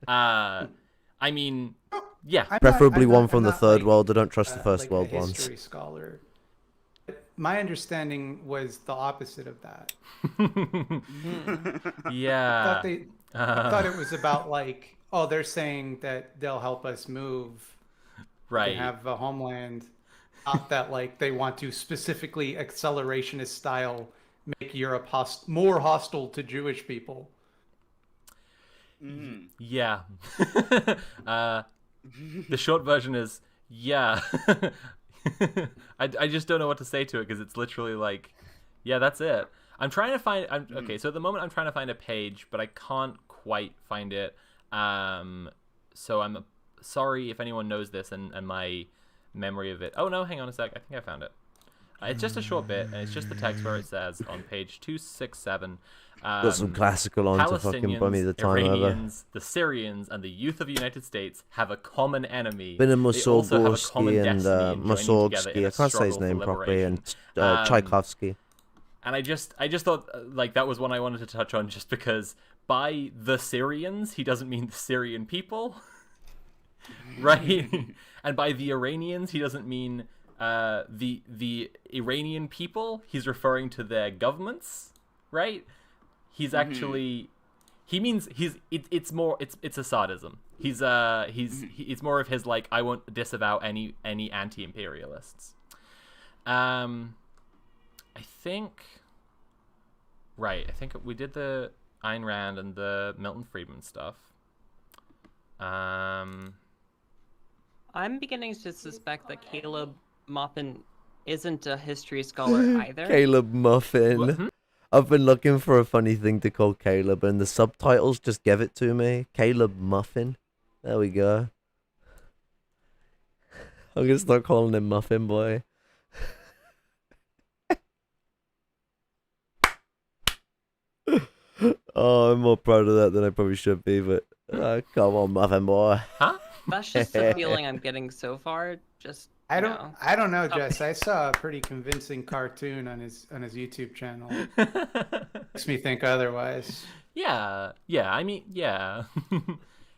I mean, yeah. Preferably one from the third world. I don't trust the first world a ones. History scholar. My understanding was the opposite of that. Yeah. I thought it was about like, oh, they're saying that they'll help us move, right, and have a homeland. Not that like they want to specifically accelerationist style make Europe more hostile to Jewish people. Yeah. The short version is yeah. I just don't know what to say to it, because it's literally like, yeah, that's it. I'm trying to find. Okay, so at the moment I'm trying to find a page, but I can't quite find it. So I'm sorry if anyone knows this and my memory of it. Oh no, hang on a sec. I think I found it. It's just a short bit, and it's just the text where it says on page 267. Got some classical on to fucking bummy the time Iranians, the Syrians, and the youth of the United States have a common enemy. Been in They also have a common Mussorgsky and destiny in joining together in Mussorgsky, a I can't say his struggle name for properly, and liberation. Tchaikovsky. And I just thought like that was one I wanted to touch on, just because by the Syrians he doesn't mean the Syrian people, right? And by the Iranians he doesn't mean the Iranian people. He's referring to their governments, right? He's actually it's a sadism. It's more of his like, I won't disavow any anti-imperialists. I think we did the Ayn Rand and the Milton Friedman stuff. I'm beginning to suspect that Caleb Maupin isn't a history scholar either. Caleb Muffin. What? I've been looking for a funny thing to call Caleb, and the subtitles just give it to me. Caleb Muffin. There we go. I'm gonna start calling him Muffin Boy. Oh, I'm more proud of that than I probably should be, but come on, Muffin Boy. Huh? That's just the feeling I'm getting so far. Just I you know. don't know, Jess. I saw a pretty convincing cartoon on his YouTube channel. Makes me think otherwise. Yeah. I mean, yeah.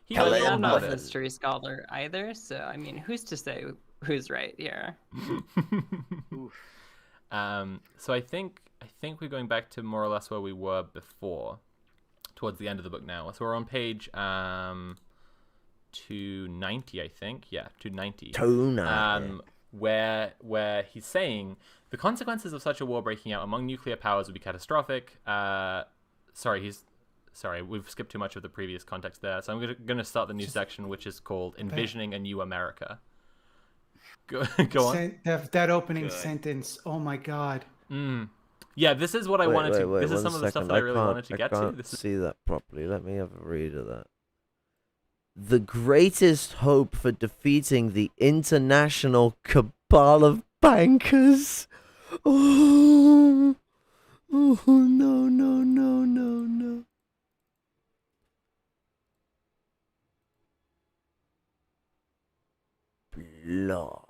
He Caleb was I'm on not a about it. history scholar either, so I mean, who's to say who's right here? So I think we're going back to more or less where we were before, towards the end of the book now. So we're on page 290, I think. Yeah, 290. 290. Where he's saying the consequences of such a war breaking out among nuclear powers would be catastrophic. Sorry, we've skipped too much of the previous context there. So I'm going to start the new section, which is called Envisioning a New America. Go on. That opening sentence. Oh my God. Yeah, this is what I wanted to. Wait, this is some of the stuff that I really wanted to get to. I can't This is see that properly. Let me have a read of that. The greatest hope for defeating the international cabal of bankers. Oh, no. Block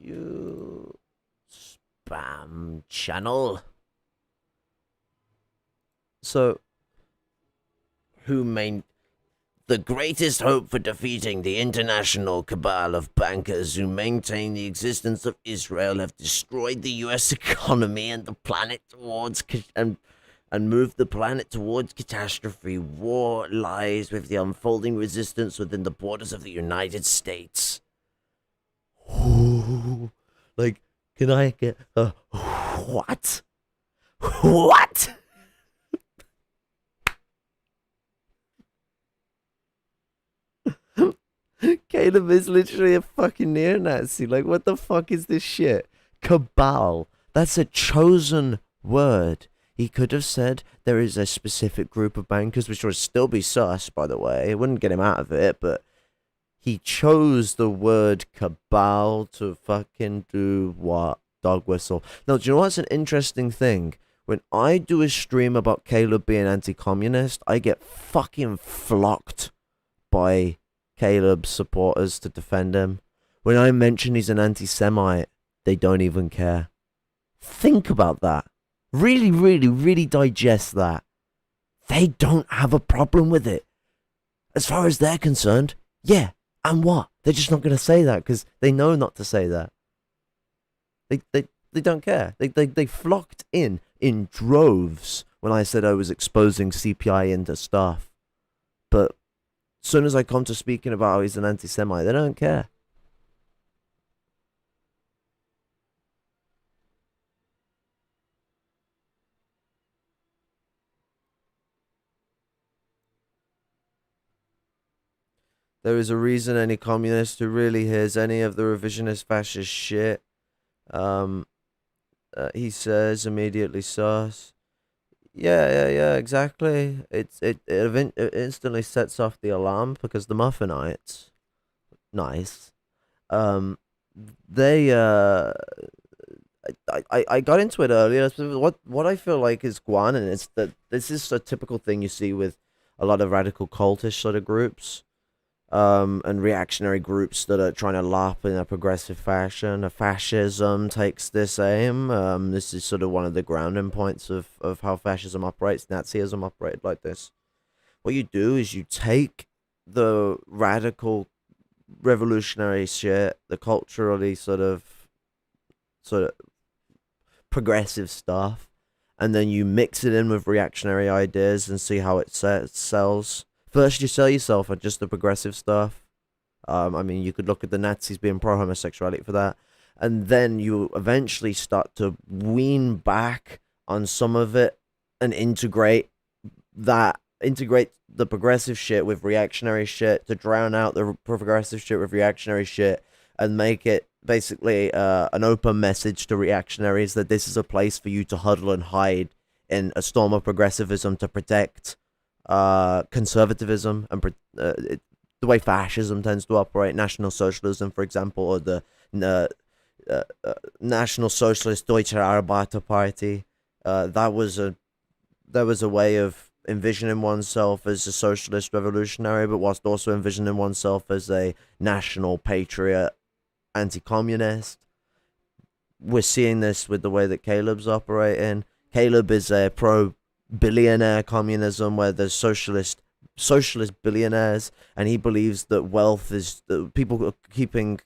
you spam channel. So, the greatest hope for defeating the international cabal of bankers who maintain the existence of Israel have destroyed the U.S. economy and the planet towards and moved the planet towards catastrophe. War lies with the unfolding resistance within the borders of the United States. Ooh, like, can I get a what? What? Caleb is literally a fucking neo-Nazi. Like, what the fuck is this shit? Cabal. That's a chosen word. He could have said there is a specific group of bankers, which would still be sus, by the way. It wouldn't get him out of it, but he chose the word cabal to fucking do what? Dog whistle. Now, do you know what's an interesting thing? When I do a stream about Caleb being anti-communist, I get fucking flocked by Caleb's supporters to defend him. When I mention he's an anti-Semite, they don't even care. Think about that. Really, really, really digest that. They don't have a problem with it. As far as they're concerned, yeah, and what? They're just not going to say that because they know not to say that. They don't care. They flocked in droves when I said I was exposing CPI into stuff. But as soon as I come to speaking about how he's an anti-Semite, they don't care. There is a reason any communist who really hears any of the revisionist fascist shit, he says immediately sus. Yeah, exactly. It instantly sets off the alarm because the Muffinites, nice. They I got into it earlier. What I feel like is Guan, and it's that this is a typical thing you see with a lot of radical cultish sort of groups. and reactionary groups that are trying to lap in a progressive fashion. Fascism takes this aim. This is sort of one of the grounding points of how fascism operates. Nazism operated like this. What you do is you take the radical revolutionary shit, the culturally sort of progressive stuff, and then you mix it in with reactionary ideas and see how it sells. First, you sell yourself on just the progressive stuff. I mean, you could look at the Nazis being pro-homosexuality for that. And then you eventually start to wean back on some of it and integrate the progressive shit with reactionary shit to drown out the progressive shit with reactionary shit and make it basically an open message to reactionaries that this is a place for you to huddle and hide in a storm of progressivism to protect conservatism and the way fascism tends to operate. National socialism, for example, or the National Socialist Deutsche Arbeiter Party. That was a way of envisioning oneself as a socialist revolutionary, but whilst also envisioning oneself as a national patriot, anti-communist. We're seeing this with the way that Caleb's operating. Caleb is a pro-billionaire communism where there's socialist billionaires, and he believes that wealth is people keeping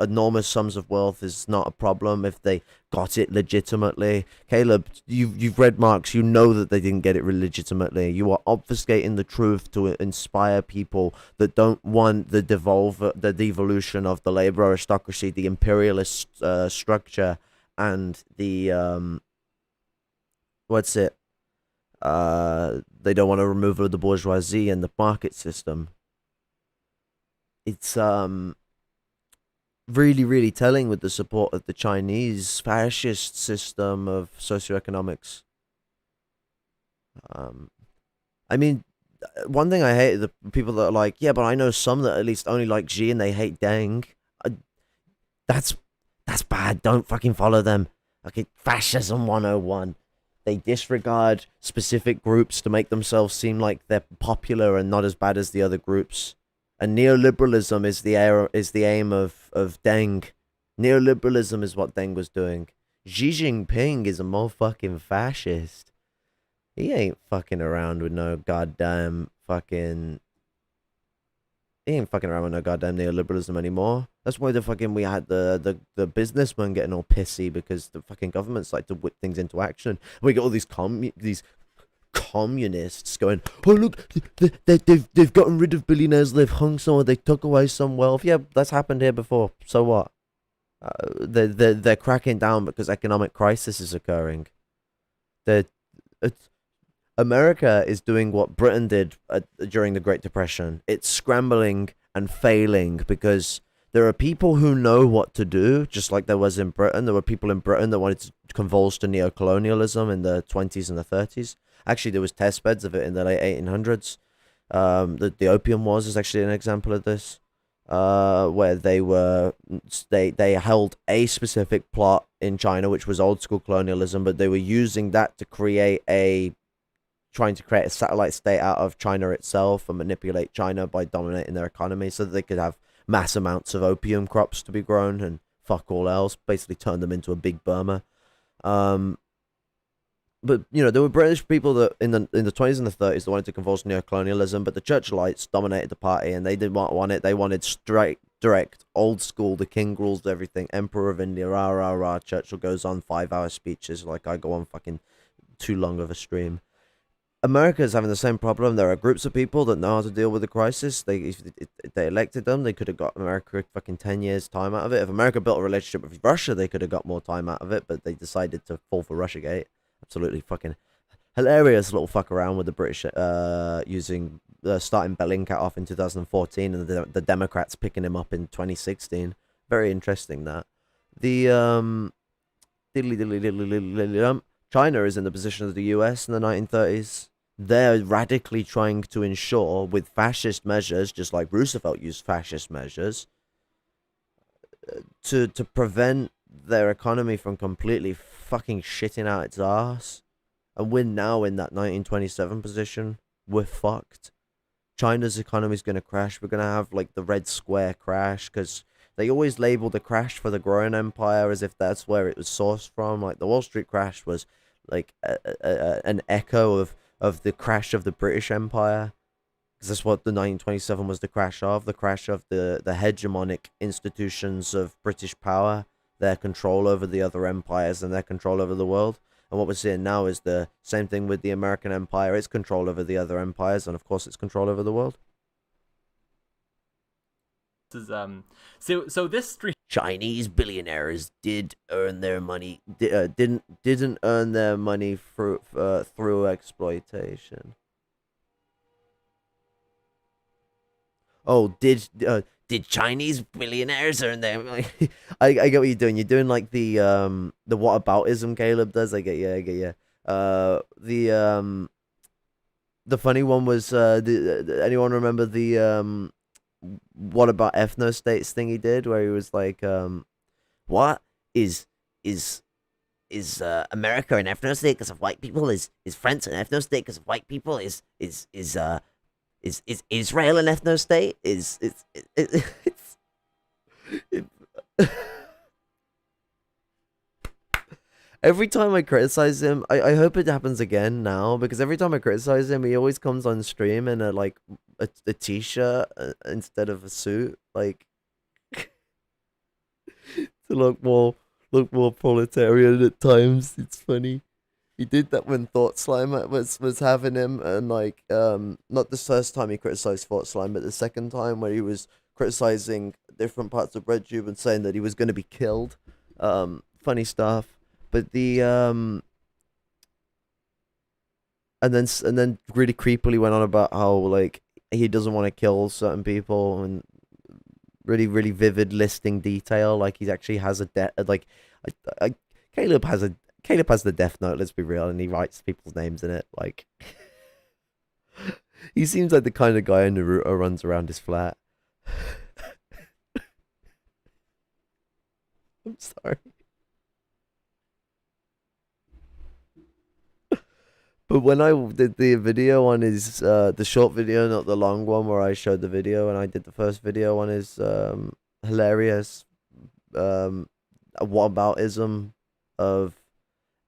enormous sums of wealth is not a problem if they got it legitimately. Caleb, you've read Marx, you know that they didn't get it legitimately. You are obfuscating the truth to inspire people that don't want the devolution of the labor aristocracy, the imperialist structure, and the they don't want to remove the bourgeoisie and the market system. It's really, really telling with the support of the Chinese fascist system of socioeconomics. I mean, one thing I hate the people that are like, yeah, but I know some that at least only like Xi and they hate Deng. That's bad. Don't fucking follow them. Okay, fascism 101. They disregard specific groups to make themselves seem like they're popular and not as bad as the other groups. And neoliberalism is the aim of Deng. Neoliberalism is what Deng was doing. Xi Jinping is a motherfucking fascist. He ain't fucking around with no goddamn fucking... He ain't fucking around with no goddamn neoliberalism anymore. That's why we had the businessmen getting all pissy because the fucking governments like to whip things into action. We got all these communists going, oh look, they've gotten rid of billionaires, they've hung someone, they took away some wealth. Yeah, that's happened here before. So what? They're cracking down because economic crisis is occurring. America is doing what Britain did during the Great Depression. It's scrambling and failing because there are people who know what to do, just like there was in Britain. There were people in Britain that wanted to convulse to neocolonialism in the 20s and the 30s. Actually, there was test beds of it in the late 1800s. The Opium Wars is actually an example of this, where they held a specific plot in China, which was old school colonialism, but they were using that to trying to create a satellite state out of China itself and manipulate China by dominating their economy so that they could have mass amounts of opium crops to be grown and fuck all else, basically turn them into a big Burma. But, you know, there were British people that in the 20s and the 30s that wanted to convulse neocolonialism, but the Churchillites dominated the party and they didn't want it. They wanted straight, direct, old school, the king rules everything, Emperor of India, rah, rah, rah. Churchill goes on 5-hour speeches like I go on fucking too long of a stream. America is having the same problem. There are groups of people that know how to deal with the crisis. If they elected them, they could have got America fucking 10 years time out of it. If America built a relationship with Russia, they could have got more time out of it, but they decided to fall for Russiagate. Absolutely fucking hilarious little fuck around with the British starting Bellingcat off in 2014 and the Democrats picking him up in 2016. Very interesting that. China is in the position of the US in the 1930s. They're radically trying to ensure, with fascist measures, just like Roosevelt used fascist measures, to prevent their economy from completely fucking shitting out its ass. And we're now in that 1927 position. We're fucked. China's economy is going to crash. We're going to have like the Red Square crash, because they always label the crash for the growing empire as if that's where it was sourced from. Like the Wall Street crash was like an echo of the crash of the British Empire, because that's what the 1927 was the crash of the hegemonic institutions of British power, their control over the other empires and their control over the world. And what we're seeing now is the same thing with the American empire. Its control over the other empires, and of course its control over the world. This is so this stream. Chinese billionaires did earn their money. Didn't earn their money through exploitation. Oh, did Chinese billionaires earn their money? I get what you're doing. You're doing like the whataboutism Caleb does. I get you. The funny one was anyone remember the what about ethno-states thing he did, where he was like, what is America an ethno-state because of white people? Is France an ethno-state because of white people? Is Israel an ethno-state? Every time I criticize him, I hope it happens again now, because every time I criticize him, he always comes on stream in a t-shirt instead of a suit, like to look more proletarian at times. It's funny. He did that when Thought Slime was having him, and like not the first time he criticized Thought Slime, but the second time where he was criticizing different parts of RedTube and saying that he was going to be killed. Funny stuff. But the and then really creepily went on about how like he doesn't want to kill certain people, and really vivid listing detail, like he actually has a Caleb has the Death Note, let's be real, and he writes people's names in it. Like he seems like the kind of guy in Naruto runs around his flat. I'm sorry. But when I did the video on his, the short video, not the long one where I showed the video, and I did the first video on his hilarious whataboutism of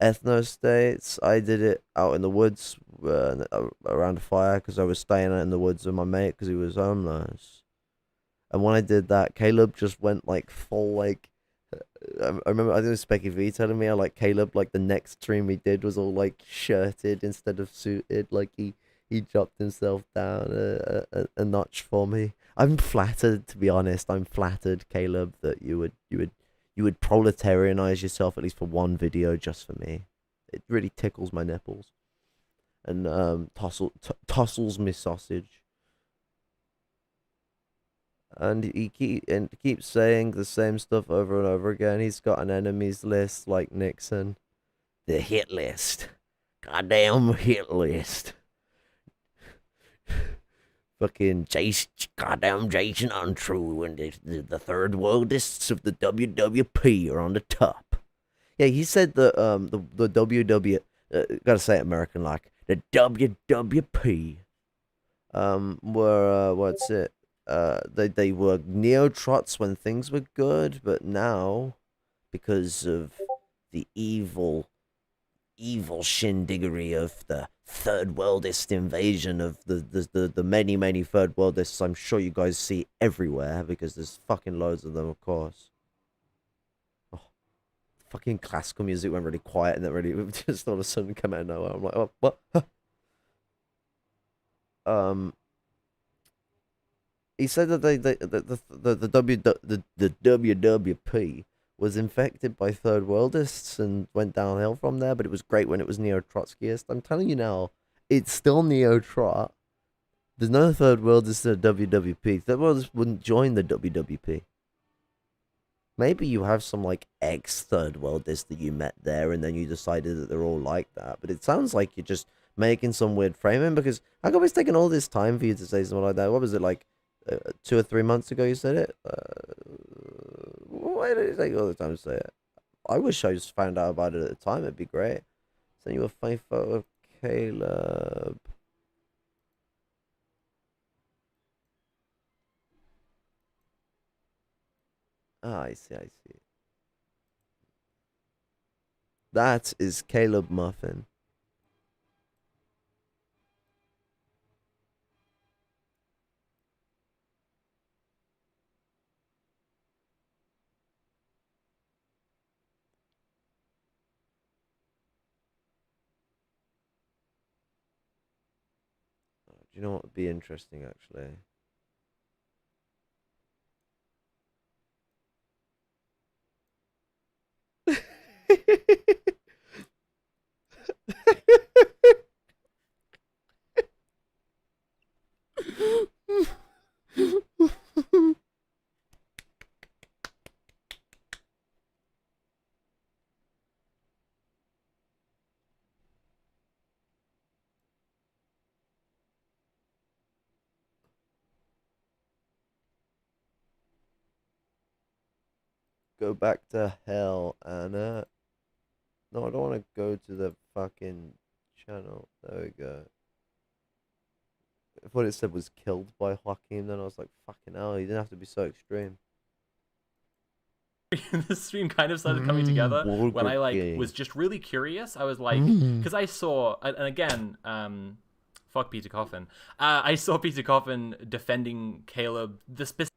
ethno-states, I did it out in the woods around a fire, because I was staying out in the woods with my mate because he was homeless. And when I did that, Caleb just went like full like. I remember, I think it was Specky V telling me, like Caleb, like the next stream he did was all like shirted instead of suited. Like he dropped himself down a notch for me. I'm flattered, to be honest. I'm flattered, Caleb, that you would proletarianize yourself at least for one video just for me. It really tickles my nipples and tossles me sausage. And he keeps saying the same stuff over and over again. He's got an enemies list like Nixon. The hit list. Goddamn hit list. Fucking goddamn Jason Untrue and the third worldists of the WWP are on the top. Yeah, he said the WW, gotta say it American like, the WWP were what's it? They were neo-trots when things were good, but now, because of the evil shindiggery of the third worldist invasion of the many third worldists, I'm sure you guys see everywhere, because there's fucking loads of them, of course. Oh, fucking classical music went really quiet, and then really just all of a sudden came out of nowhere. I'm like, oh, what? He said that the WWP was infected by third worldists and went downhill from there, but it was great when it was neo-Trotskyist. I'm telling you now, it's still neo-Trot. There's no third worldists in the WWP. Third worldists wouldn't join the WWP. Maybe you have some like ex-third worldists that you met there, and then you decided that they're all like that. But it sounds like you're just making some weird framing, because how come it's taken all this time for you to say something like that? What was it, like 2 or 3 months ago you said it? Why did it take all the time to say it? I wish I just found out about it at the time. It'd be great. Send you a funny photo of Caleb. Ah, I see, I see. That is Caleb Muffin. Do you know what would be interesting, actually? Go back to hell, Anna. No, I don't want to go to the fucking channel. There we go. I thought it said was killed by Joaquin, then I was like, fucking hell, he didn't have to be so extreme. The stream kind of started coming together when I Burger was just really curious. I was like, because I saw, and again, fuck Peter Coffin. I saw Peter Coffin defending Caleb the specific.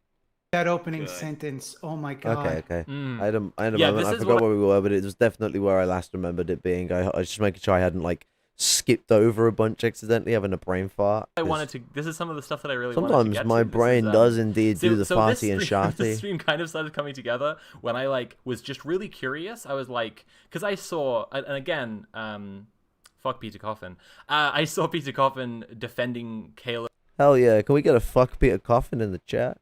That opening sentence. Oh my god. Okay. I had a Yeah, moment. this I is forgot what where we were, but it was definitely where I last remembered it being. I was just making sure I hadn't like skipped over a bunch accidentally, having a brain fart. I wanted to. This is some of the stuff that I really wanted to Sometimes get my to. brain does indeed do the farty and This sharty. stream kind of started coming together when I like was just really curious. I was like, because I saw, and again, fuck Peter Coffin. I saw Peter Coffin defending Caleb. Hell yeah! Can we get a fuck Peter Coffin in the chat?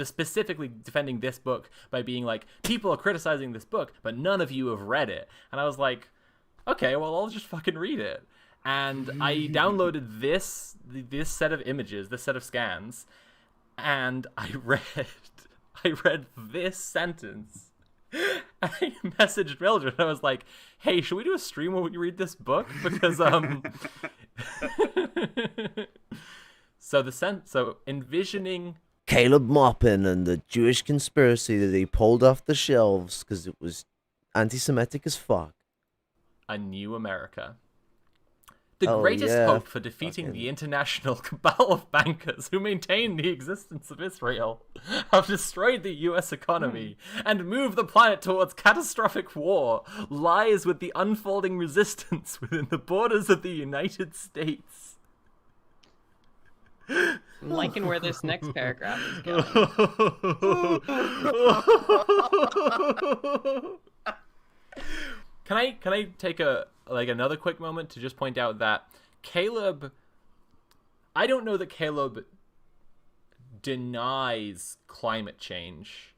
Specifically defending this book by being like, people are criticizing this book, but none of you have read it. And I was like, okay, well, I'll just fucking read it. And I downloaded this set of images, this set of scans, and I read this sentence. I messaged Mildred and I was like, hey, should we do a stream where we read this book? Because so envisioning Caleb Maupin and the Jewish conspiracy that he pulled off the shelves because it was anti-Semitic as fuck. a new America. The Oh, greatest yeah. hope for defeating the international cabal of bankers who maintain the existence of Israel, have destroyed the US economy, and moved the planet towards catastrophic war, lies with the unfolding resistance within the borders of the United States. I'm liking where this next paragraph is going. Can I take another quick moment to just point out that Caleb, I don't know that Caleb denies climate change,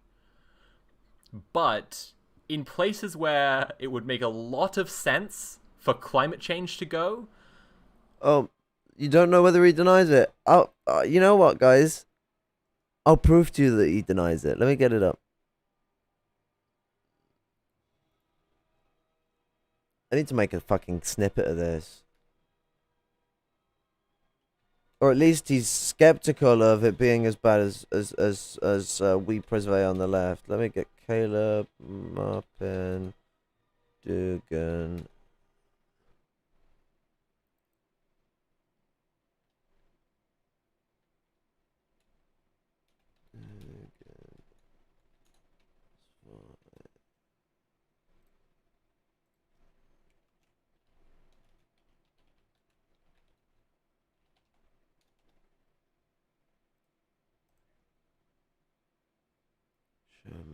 but in places where it would make a lot of sense for climate change to go. Oh, you don't know whether he denies it. Oh, you know what, guys? I'll prove to you that he denies it. Let me get it up. I need to make a fucking snippet of this. Or at least he's skeptical of it being as bad as we Presvey on the left. Let me get Caleb, Maupin, Dugan.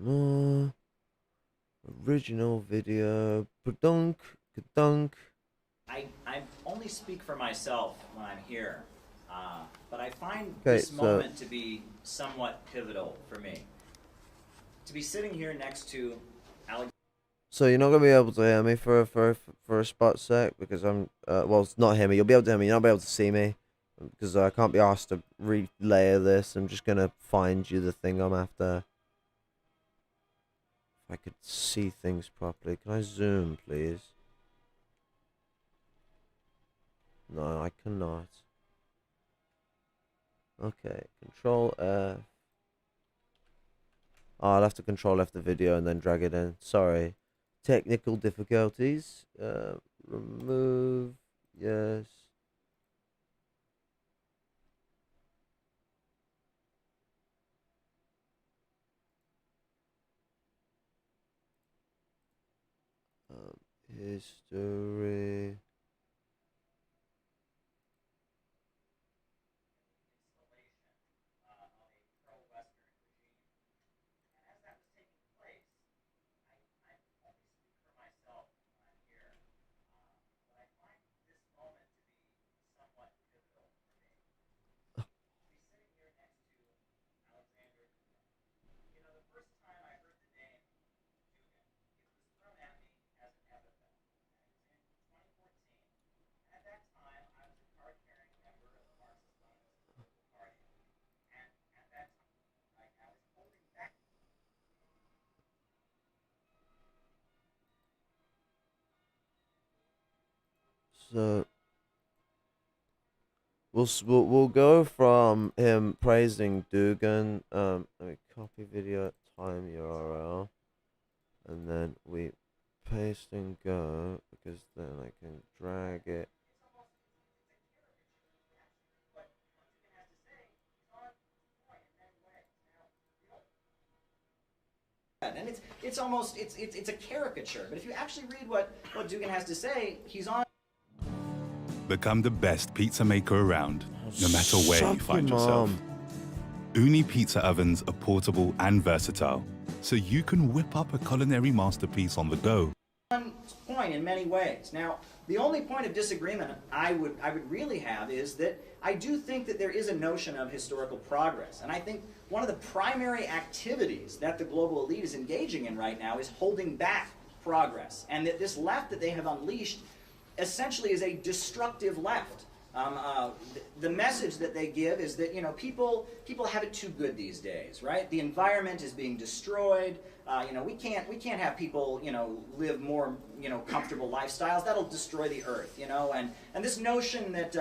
More original video. Badunk, kadunk. I only speak for myself when I'm here, but I find Okay, this moment to be somewhat pivotal for me. To be sitting here next to Alex. So you're not gonna be able to hear me for a spot sec because I'm well, it's not hear me. You'll be able to hear me. You're not be able to see me because I can't be asked to relay this. I'm just gonna find you the thing I'm after. If I could see things properly, can I zoom, please? No, I cannot. Okay, Control F. Oh, I'll have to control F the video and then drag it in. Sorry. Technical difficulties. Remove. Yes. History. So we'll go from him praising Dugan. Let me copy video time URL, and then we paste and go, because then I can drag it. And it's almost it's a caricature. But if you actually read what Dugan has to say, he's on. Become the best pizza maker around, no matter where Suck you your find yourself. mom. Uni pizza ovens are portable and versatile, so you can whip up a culinary masterpiece on the go. Point in many ways. Now, the only point of disagreement I would really have is that I do think that there is a notion of historical progress, and I think one of the primary activities that the global elite is engaging in right now is holding back progress, and that this left that they have unleashed essentially is a destructive left. The message that they give is that people have it too good these days, right? The environment is being destroyed. We can't have people live more comfortable lifestyles. That'll destroy the earth, and this notion that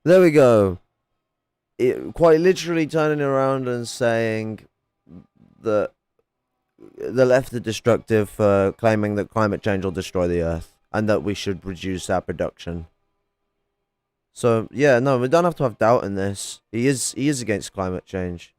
There we go. Quite literally turning around and saying that the left are destructive for claiming that climate change will destroy the earth and that we should reduce our production. So yeah, no, we don't have to have doubt in this. He is against climate change.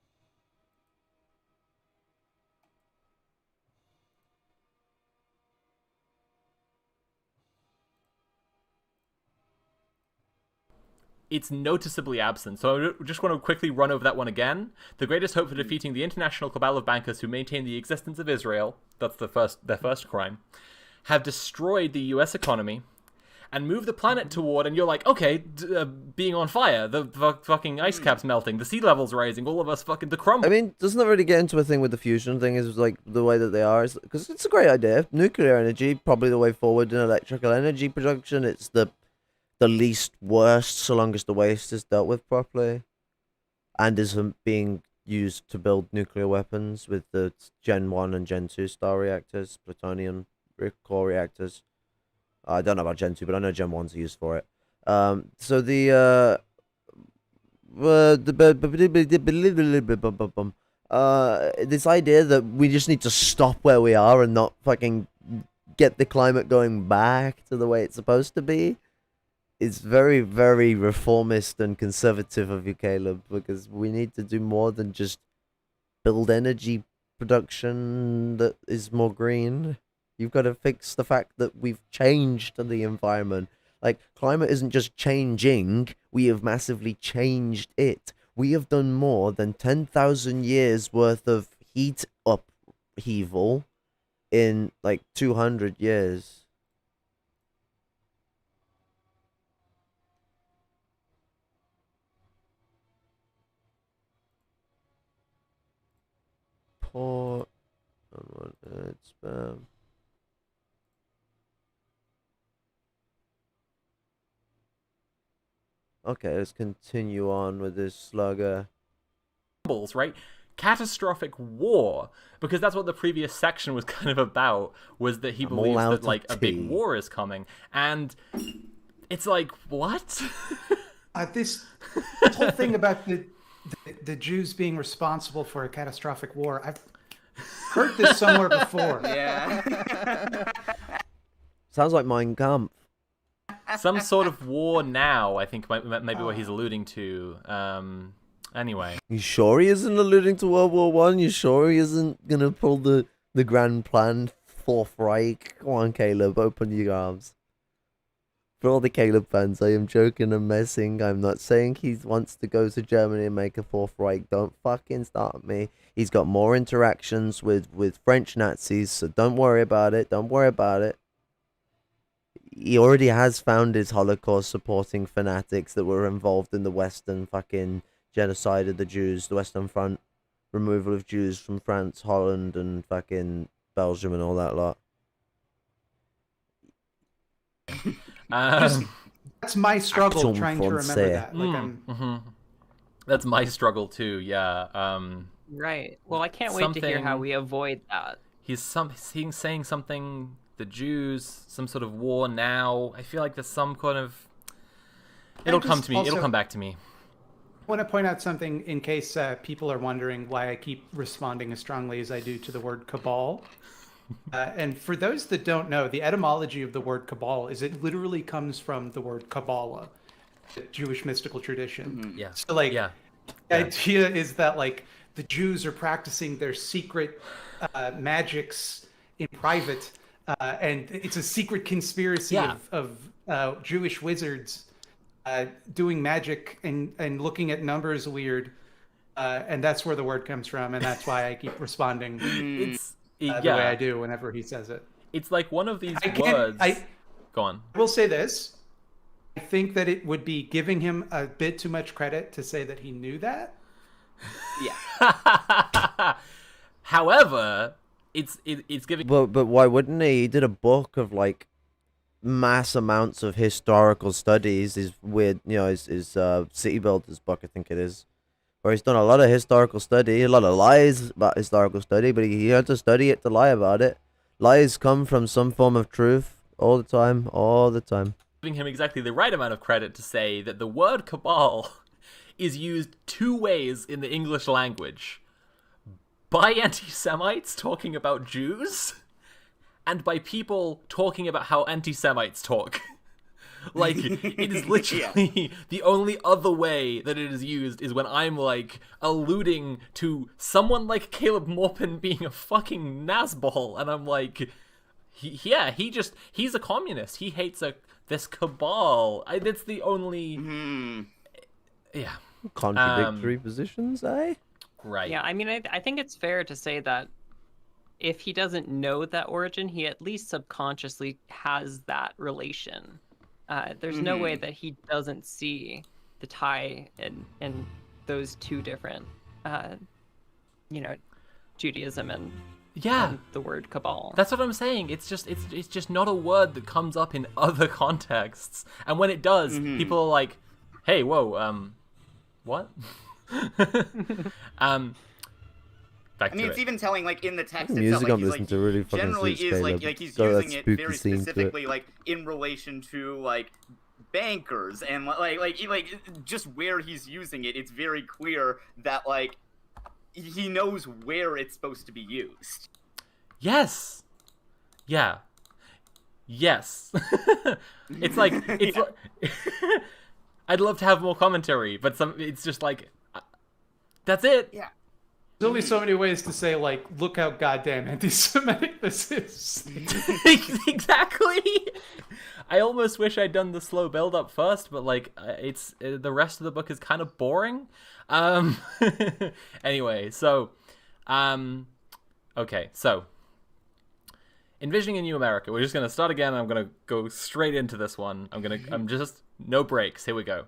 It's noticeably absent. So I just want to quickly run over that one again. The greatest hope for defeating the international cabal of bankers who maintain the existence of Israel, that's their first crime, have destroyed the US economy and moved the planet toward, and you're like, okay, being on fire, the fucking ice caps melting, the sea levels rising, all of us fucking, the crumble. I mean, doesn't that really get into a thing with the fusion thing, is like the way that they are, because it's a great idea. Nuclear energy, probably the way forward in electrical energy production. It's the least worst, so long as the waste is dealt with properly, and is being used to build nuclear weapons with the Gen 1 and Gen 2 star reactors, plutonium core reactors. I don't know about Gen 2, but I know Gen 1's used for it. So this idea that we just need to stop where we are and not fucking get the climate going back to the way it's supposed to be, it's very, very reformist and conservative of you, Caleb, because we need to do more than just build energy production that is more green. You've got to fix the fact that we've changed the environment. Like, climate isn't just changing, we have massively changed it. We have done more than 10,000 years worth of heat upheaval in, like, 200 years. Port, spam. Okay, let's continue on with this slugger. Right? Catastrophic war, because that's what the previous section was kind of about, was that he believes that like a big war is coming, and it's like, what? This whole thing about the Jews being responsible for a catastrophic war, heard this somewhere before. Yeah. Sounds like Mein Kampf. Some sort of war now, I think, maybe what he's alluding to. Anyway. You sure he isn't alluding to World War One? You sure he isn't gonna pull the grand plan, Fourth Reich? Come on, Caleb, open your arms. For all the Caleb fans, I am joking and messing. I'm not saying he wants to go to Germany and make a Fourth Reich. Don't fucking start me. He's got more interactions with French Nazis, so don't worry about it. Don't worry about it. He already has found his Holocaust supporting fanatics that were involved in the Western fucking genocide of the Jews, the Western Front, removal of Jews from France, Holland, and fucking Belgium and all that lot. That's my struggle Action trying to remember Francais. that. Like That's my struggle too, yeah. Right. Well, I can't wait to hear how something- we avoid that. He's saying something, the Jews, some sort of war now. I feel like there's some kind of... It'll come to me. It'll come back to me. I want to point out something in case people are wondering why I keep responding as strongly as I do to the word cabal. And for those that don't know, the etymology of the word cabal is it literally comes from the word Kabbalah, the Jewish mystical tradition. Yeah. So like, Yeah. the idea is that like the Jews are practicing their secret magics in private, and it's a secret conspiracy of Jewish wizards doing magic and looking at numbers weird, and that's where the word comes from, and that's why I keep responding the way I do whenever he says it. It's like one of these words. Go on. I will say this. I think that it would be giving him a bit too much credit to say that he knew that. Yeah. However, it's giving... But why wouldn't he? He did a book of like mass amounts of historical studies. His weird, his City Builders book, I think it is, where he's done a lot of historical study, a lot of lies about historical study, but he had to study it to lie about it. Lies come from some form of truth all the time, Giving him exactly the right amount of credit to say that the word cabal is used two ways in the English language. By anti-Semites talking about Jews, and by people talking about how anti-Semites talk. Like, it is literally the only other way that it is used is when I'm, like, alluding to someone like Caleb Maupin being a fucking nazball, and I'm like, he's a communist. He hates this cabal. It's the only... Yeah. Contradictory positions, eh? Right. Yeah, I mean, I think it's fair to say that if he doesn't know that origin, he at least subconsciously has that relation. There's no way that he doesn't see the tie in those two different, Judaism and the word cabal. That's what I'm saying. It's just not a word that comes up in other contexts. And when it does, people are like, "Hey, whoa, what?" Back I mean, to it's it. even telling, like, in the text Music itself, I'm listening to really fucking generally suits is, Caleb. like he's Got that using it spooky very scene to it. specifically, like, in relation to, like, bankers, and, like, just where he's using it, it's very clear that, like, he knows where it's supposed to be used. Yes. Yeah. Yes. It's like I'd love to have more commentary, but it's just like that's it. Yeah. There's only so many ways to say, like, look how goddamn anti-Semitic this is. Exactly. I almost wish I'd done the slow build up first, but like it's the rest of the book is kind of boring. Anyway, so okay, so envisioning a new America. We're just gonna start again. I'm gonna go straight into this one. I'm just no breaks. Here we go.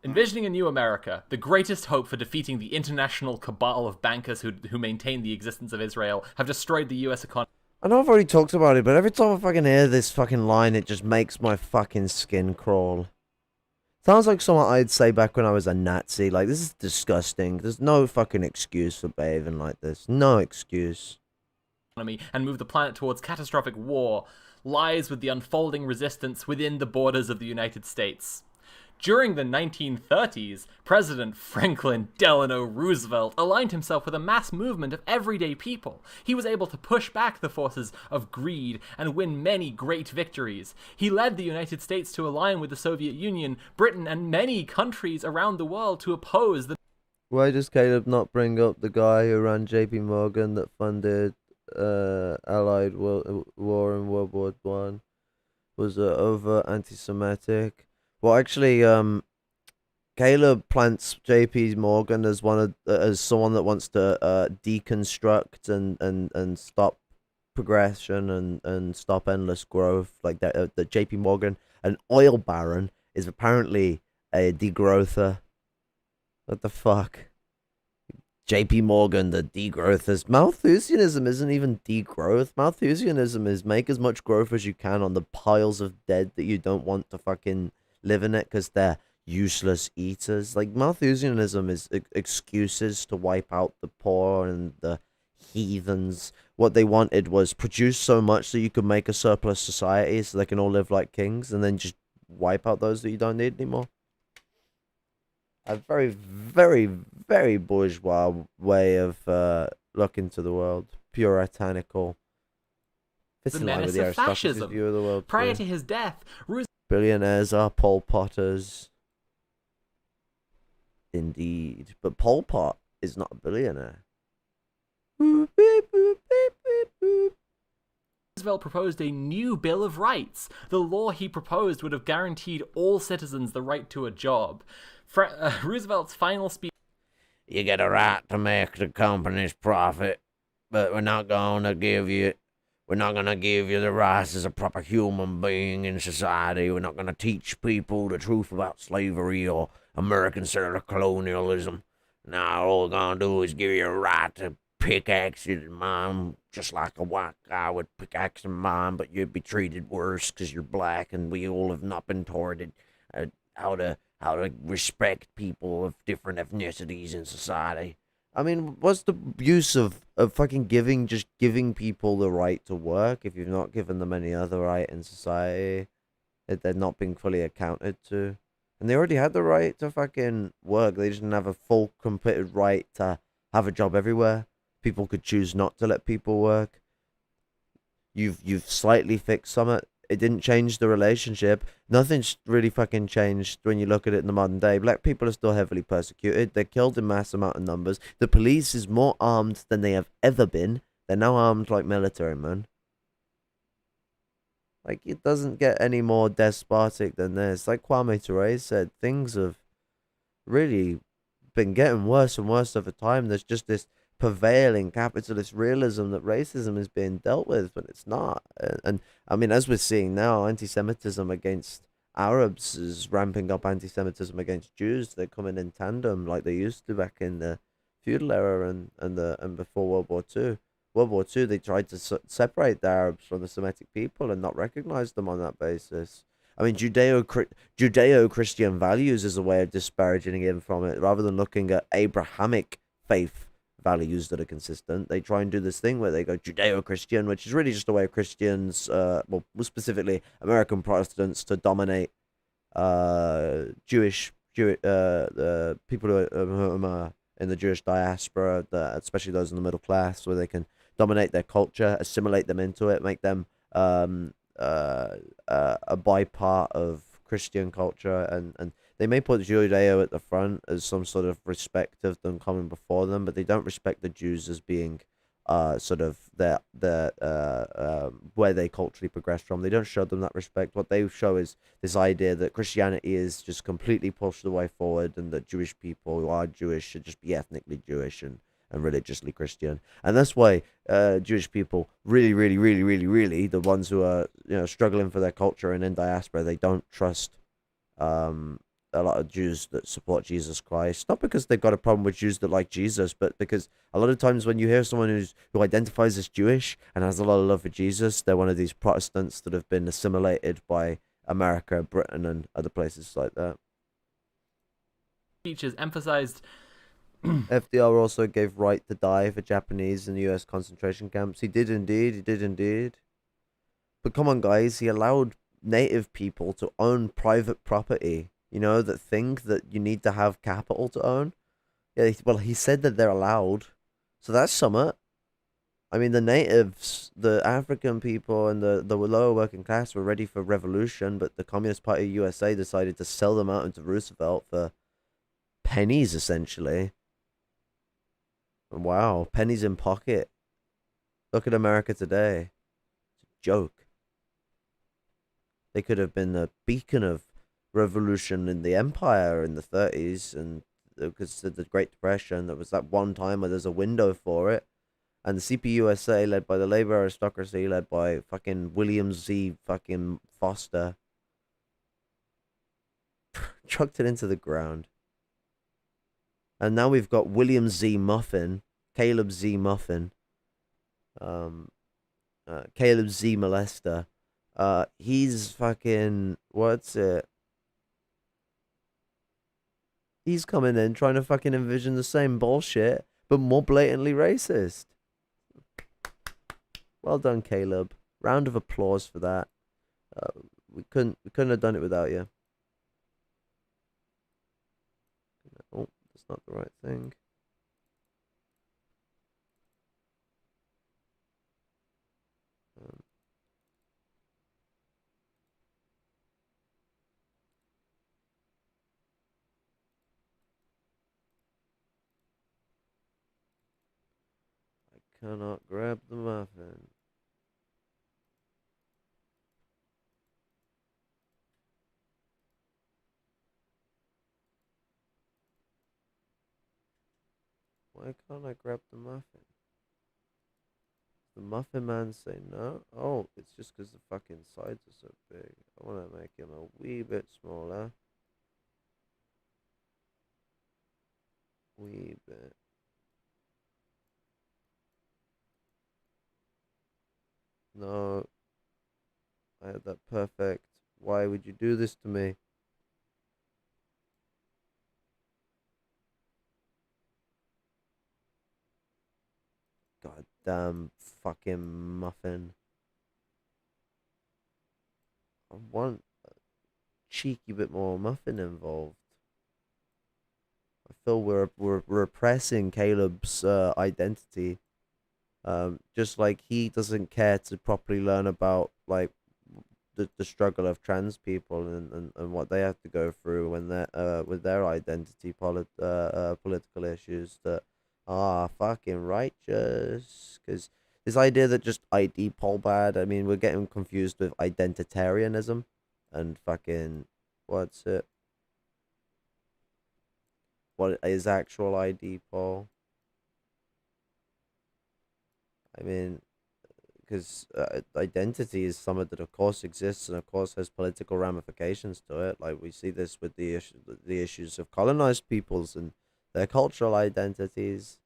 Envisioning a new America, the greatest hope for defeating the international cabal of bankers who maintain the existence of Israel have destroyed the U.S. economy. I know I've already talked about it, but every time I fucking hear this fucking line, it just makes my fucking skin crawl. Sounds like something I'd say back when I was a Nazi. Like, this is disgusting. There's no fucking excuse for behaving like this. No excuse. And move the planet towards catastrophic war lies with the unfolding resistance within the borders of the United States. During the 1930s, President Franklin Delano Roosevelt aligned himself with a mass movement of everyday people. He was able to push back the forces of greed and win many great victories. He led the United States to align with the Soviet Union, Britain, and many countries around the world to oppose the... Why does Caleb not bring up the guy who ran J.P. Morgan that funded Allied war in World War One? Was over anti-Semitic? Well, actually, Caleb plants J.P. Morgan as as someone that wants to deconstruct and stop progression and stop endless growth. Like that, the J.P. Morgan, an oil baron, is apparently a degrowther. What the fuck? J.P. Morgan, the degrowthers. Malthusianism isn't even degrowth. Malthusianism is make as much growth as you can on the piles of dead that you don't want to fucking live in it because they're useless eaters. Like, Malthusianism is excuses to wipe out the poor and the heathens. What they wanted was produce so much so you could make a surplus society so they can all live like kings and then just wipe out those that you don't need anymore. A very, very, very bourgeois way of looking to the world. Puritanical. Fits the in line menace with the of aristocracy's fascism. view of the world. Prior too. to his death, Billionaires are Pol Potters. Indeed. But Pol Pot is not a billionaire. Boop, beep, boop, beep, beep, boop. Roosevelt proposed a new Bill of Rights. The law he proposed would have guaranteed all citizens the right to a job. Roosevelt's final speech... You get a right to make the company's profit, but we're not going to give you the rights as a proper human being in society. We're not going to teach people the truth about slavery or American style of colonialism. Now all we're going to do is give you a right to pickaxe your mom, just like a white guy would pickaxe a mom, but you'd be treated worse because you're black, and we all have not been taught how to respect people of different ethnicities in society. I mean, what's the use of fucking giving people the right to work if you've not given them any other right in society that they're not being fully accounted to? And they already had the right to fucking work. They just didn't have a full, completed right to have a job everywhere. People could choose not to let people work. You've slightly fixed some. It didn't change the relationship. Nothing's really fucking changed when you look at it in the modern day. Black people are still heavily persecuted. They're killed in mass amount of numbers. The police is more armed than they have ever been. They're now armed like military men. Like, it doesn't get any more despotic than this. Like Kwame Ture said, things have really been getting worse and worse over time. There's just this prevailing capitalist realism that racism is being dealt with, but it's not. And I mean, as we're seeing now, anti-Semitism against Arabs is ramping up. Anti-Semitism against Jews, they're coming in tandem like they used to back in the feudal era and before World War II. World War II, they tried to separate the Arabs from the Semitic people and not recognize them on that basis. I mean, Judeo-Christian values is a way of disparaging him from it, rather than looking at Abrahamic faith values that are consistent. They try and do this thing where they go Judeo-Christian, which is really just a way of Christians, well, specifically American Protestants, to dominate Jewish people who are in the Jewish diaspora, especially those in the middle class, where they can dominate their culture, assimilate them into it, make them a by-part of Christian culture, and they may put Judeo at the front as some sort of respect of them coming before them, but they don't respect the Jews as being sort of where they culturally progress from. They don't show them that respect. What they show is this idea that Christianity is just completely pushed the way forward, and that Jewish people who are Jewish should just be ethnically Jewish and religiously Christian. And that's why Jewish people really, the ones who are struggling for their culture and in diaspora, they don't trust a lot of Jews that support Jesus Christ. Not because they've got a problem with Jews that like Jesus, but because a lot of times when you hear someone who identifies as Jewish and has a lot of love for Jesus, they're one of these Protestants that have been assimilated by America, Britain, and other places like that. Speeches emphasized... FDR also gave right to die for Japanese in the US concentration camps. He did indeed. But come on, guys, he allowed native people to own private property you know, that think that you need to have capital to own. Yeah, well, he said that they're allowed, so that's somewhat. I mean, the natives, the African people, and the lower working class were ready for revolution, but the Communist Party of USA decided to sell them out into Roosevelt for pennies, essentially. Wow, pennies in pocket. Look at America today. It's a joke. They could have been the beacon of revolution in the empire in the 30s, and because of the Great Depression, there was that one time where there's a window for it. And the CPUSA, led by the labor aristocracy, led by fucking William Z. fucking Foster, chucked it into the ground. And now we've got William Z. Muffin, Caleb Z. Muffin, Caleb Z. Molester. He's fucking, what's it? He's coming in trying to fucking envision the same bullshit, but more blatantly racist. Well done, Caleb. Round of applause for that. We couldn't have done it without you. Oh, that's not the right thing. I cannot grab the muffin. Why can't I grab the muffin? The Muffin Man say no? Oh, it's just because the fucking sides are so big. I want to make him a wee bit smaller. Wee bit. No. I had that perfect. Why would you do this to me? Goddamn fucking muffin. I want a cheeky bit more muffin involved. I feel we're repressing Caleb's identity. Just like he doesn't care to properly learn about like the struggle of trans people and what they have to go through when they're with their identity political issues that are fucking righteous. Because this idea that just ID poll bad, I mean, we're getting confused with identitarianism and fucking what's it? What is actual ID poll? I mean, because identity is something that of course exists and of course has political ramifications to it. Like we see this with the issues of colonized peoples and their cultural identities.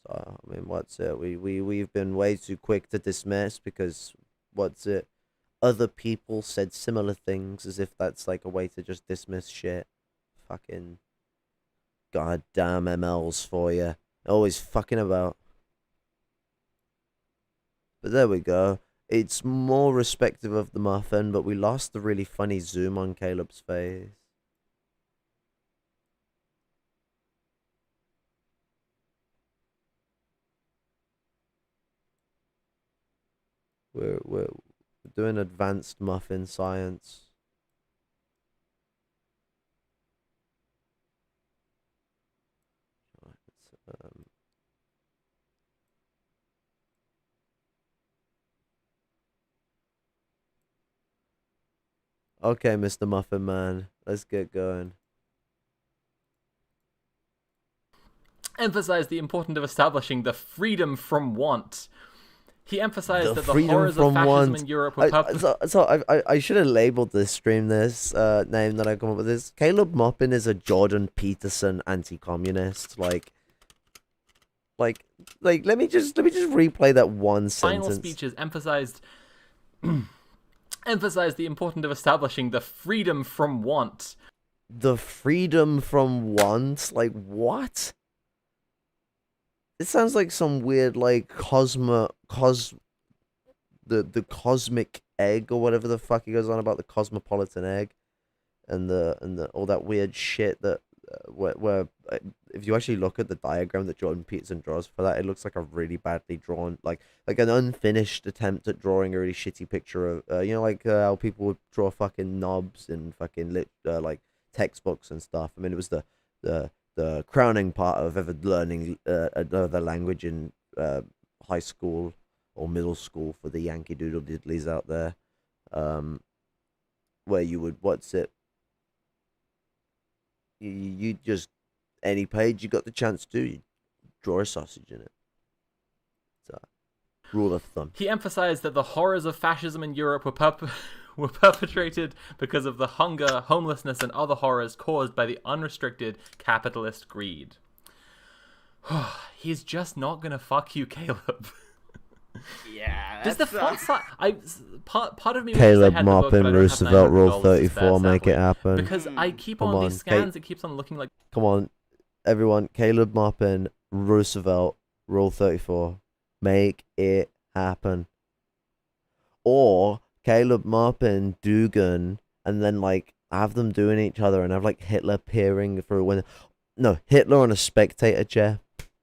So I mean, what's it? We've been way too quick to dismiss because what's it? Other people said similar things as if that's like a way to just dismiss shit. Fucking goddamn MLs for you. Always fucking about. But there we go. It's more respective of the muffin, but we lost the really funny zoom on Caleb's face. We're doing advanced muffin science. Okay, Mr. Muffin Man, let's get going. Emphasized the importance of establishing the freedom from want. He emphasized that the freedom horrors of from fascism want. in Europe were I should have labeled this stream this name that I come up with this. Caleb Maupin is a Jordan Peterson anti-communist. Like let me just replay that one sentence. Final speeches emphasized the importance of establishing the freedom from want. The freedom from want? Like what? It sounds like some weird like the cosmic egg or whatever the fuck he goes on about, the cosmopolitan egg. and the all that weird shit that where if you actually look at the diagram that Jordan Peterson draws for that, it looks like a really badly drawn, like an unfinished attempt at drawing a really shitty picture of how people would draw fucking knobs and fucking like textbooks and stuff. I mean, it was the crowning part of ever learning another language in high school or middle school for the Yankee Doodle Diddlies out there, where you would you just any page you got the chance to you draw a sausage in it. So, rule of thumb. He emphasized that the horrors of fascism in Europe were perpetrated because of the hunger, homelessness, and other horrors caused by the unrestricted capitalist greed. He's just not gonna fuck you, Caleb. Yeah. Does the font size? Part of me Caleb wishes I had the book, but I Maupin, don't have Roosevelt, Rule $900 to 34, spare, make it sadly. happen. Because I keep Come on these on, scans, it keeps on looking like. Come on, everyone. Caleb Maupin, Roosevelt, Rule 34, make it happen. Or Caleb Maupin, Dugan, and then like have them doing each other and have like Hitler peering through a window. No, Hitler on a spectator chair.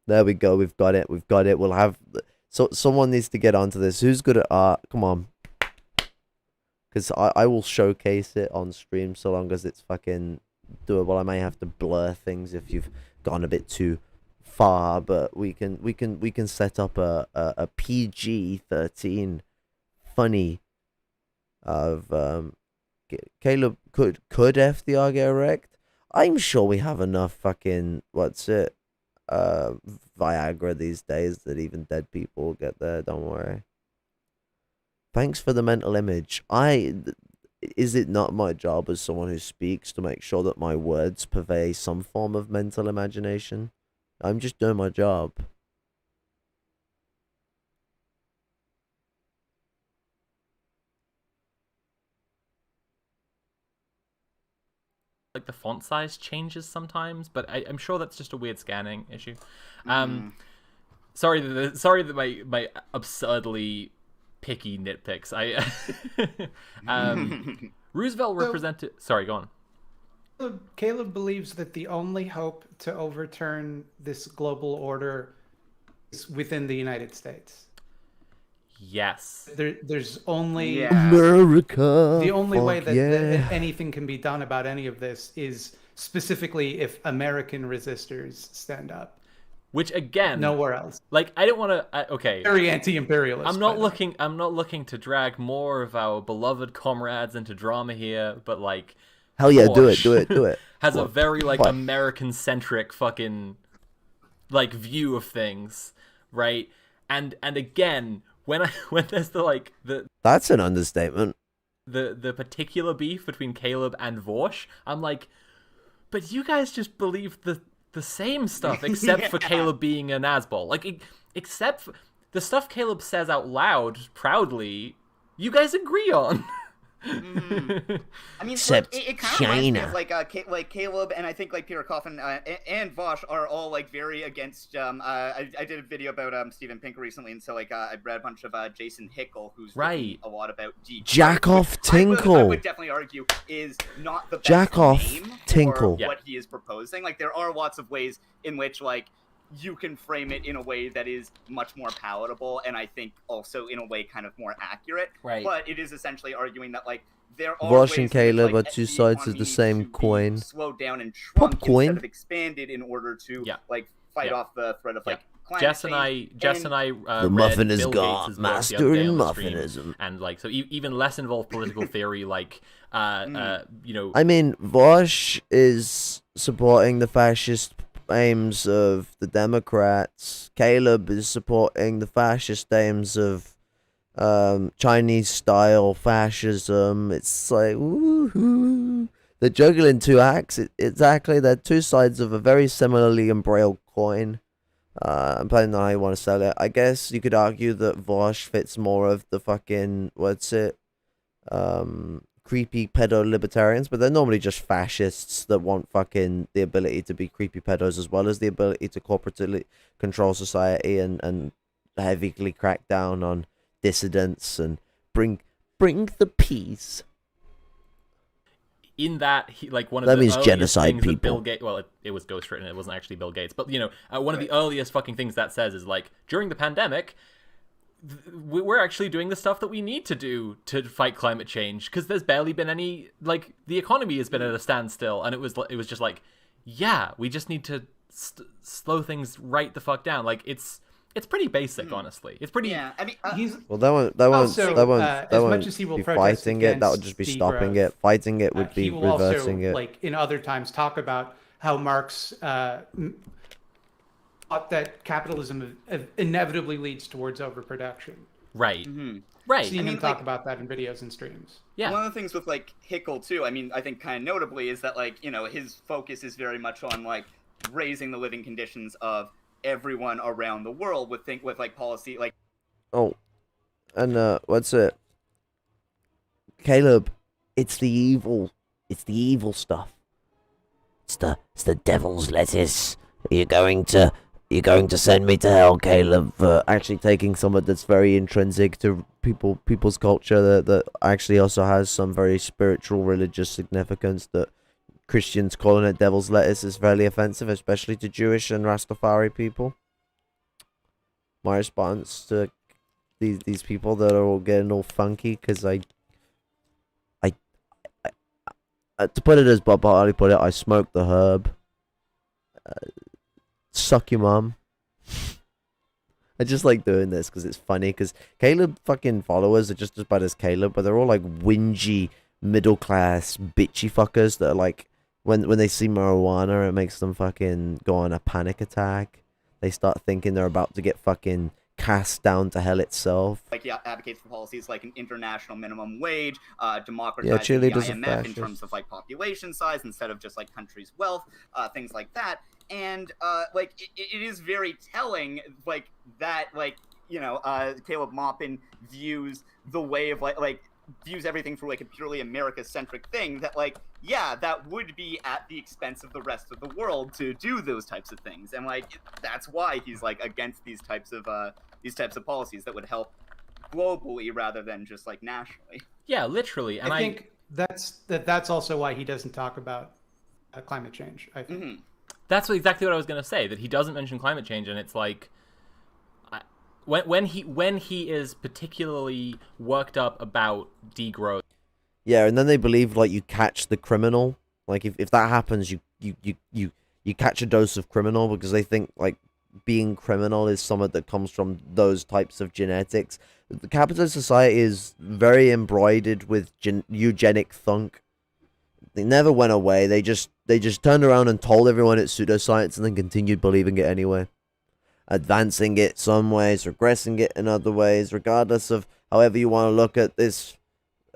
There we go. We've got it. We'll have. So someone needs to get onto this. Who's good at art? Come on. Because I will showcase it on stream so long as it's fucking doable. I may have to blur things if you've gone a bit too far, but we can set up a PG-13 funny of Caleb could FDR get erect? I'm sure we have enough fucking Viagra these days that even dead people get there. Don't worry. Thanks for the mental image. Is it not my job as someone who speaks to make sure that my words purvey some form of mental imagination? I'm just doing my job. Like the font size changes sometimes, but I'm sure that's just a weird scanning issue. Sorry that my absurdly picky nitpicks. Roosevelt represented. Sorry, go on. Caleb believes that the only hope to overturn this global order is within the United States. Yes. There's only America. the only way that yeah. anything can be done about any of this is specifically if American resistors stand up. Which again, nowhere else. Like I don't want to. Okay. Very anti-imperialist. I'm not looking to drag more of our beloved comrades into drama here, but like. Hell yeah, Bosch do it. Has a very like American-centric fucking like view of things, right? And again, when there's the that's an understatement. The particular beef between Caleb and Vorsh, I'm like, but you guys just believe the same stuff, except for Caleb being an asshole. Like, except for the stuff Caleb says out loud proudly, you guys agree on. I mean, except it kind of reminds me of like Caleb and I think like Peter Coffin and Vosh are all like very against. I did a video about Steven Pinker recently, and so like I read a bunch of Jason Hickel, who's written a lot about Jack off Tinkle. I would definitely argue is not the best Jack off name Tinkle. for what he is proposing. Like there are lots of ways in which like you can frame it in a way that is much more palatable, and I think also in a way kind of more accurate. Right. But it is essentially arguing that like there are Vosh and ways Caleb in which, are two sides of the same coin. Slowed down and shrunk Popcoin. instead of expanded in order to like fight off the threat of like climate Jess change. and I the muffin read is Bill gone, Gates's book the other master day in on the stream, muffinism, and like so even less involved political theory, like you know. I mean, Vosh is supporting the fascist aims of the Democrats. Caleb is supporting the fascist aims of Chinese-style fascism. It's like, woohoo. They're juggling two acts. Exactly, they're two sides of a very similarly embroiled coin. Depending on how you want to sell it. I guess you could argue that Vosh fits more of the fucking, creepy pedo-libertarians, but they're normally just fascists that want fucking the ability to be creepy pedos as well as the ability to corporately control society and heavily crack down on dissidents and bring the peace. in that, like one of That the means earliest genocide things that Bill people. Gates, well, it was ghostwritten, it wasn't actually Bill Gates, but one of the earliest fucking things that says is like, during the pandemic, we're actually doing the stuff that we need to do to fight climate change, because there's barely been any, like, the economy has been at a standstill, and it was just like, yeah, we just need to slow things right the fuck down. Like, it's pretty basic, honestly. It's pretty. Yeah, I mean, He's Well, that as won't much as he will be protest fighting it. That would against just be degrowth, stopping it. Fighting it would he be will reversing also, it. like in other times, talk about how Marx thought that capitalism inevitably leads towards overproduction. Right. mm-hmm. Right. Seen him mean, talk like- about that in videos and streams. Yeah. One of the things with like Hickel too, I mean, I think kind of notably is that like, his focus is very much on like raising the living conditions of everyone around the world with like policy like. Oh, and what's it? Caleb, it's the evil stuff. It's the devil's lettuce. You're going to send me to hell, Caleb, for actually taking something that's very intrinsic to people's culture that actually also has some very spiritual, religious significance. That Christians calling it devil's lettuce is fairly offensive, especially to Jewish and Rastafari people. My response to these people that are all getting all funky, because I to put it as Bob Hartley put it, I smoked the herb. Suck your mum. I just like doing this because it's funny, because Caleb fucking followers are just as bad as Caleb, but they're all like whingy, middle class, bitchy fuckers that are like, when they see marijuana, it makes them fucking go on a panic attack. They start thinking they're about to get fucking cast down to hell itself. Like he advocates for policies like an international minimum wage, democratizing the cheerleaders are IMF in fascists. terms of like population size instead of just like countries' wealth, things like that. And like it is very telling, like that, like Caleb Maupin views the way of like views everything through like a purely America-centric thing. That like, yeah, that would be at the expense of the rest of the world to do those types of things, and like that's why he's like against these types of policies that would help globally rather than just like nationally. Yeah, literally. And I think that's also why he doesn't talk about climate change. I think. Mm-hmm. That's exactly what I was going to say, that he doesn't mention climate change, and it's like, when he is particularly worked up about degrowth. Yeah, and then they believe like you catch the criminal. Like if that happens, you catch a dose of criminal, because they think like being criminal is something that comes from those types of genetics. The capitalist society is very embroidered with eugenic thunk. They never went away. They just turned around and told everyone it's pseudoscience, and then continued believing it anyway. Advancing it some ways, regressing it in other ways, regardless of however you want to look at this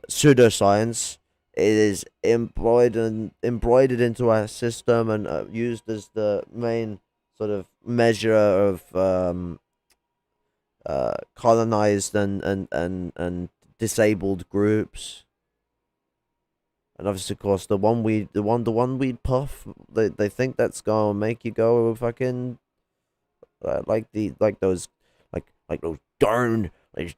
pseudoscience, it is embroidered into our system and used as the main sort of measure of colonized and disabled groups. And obviously, of course, the one weed puff, they think that's gonna make you go fucking like those darn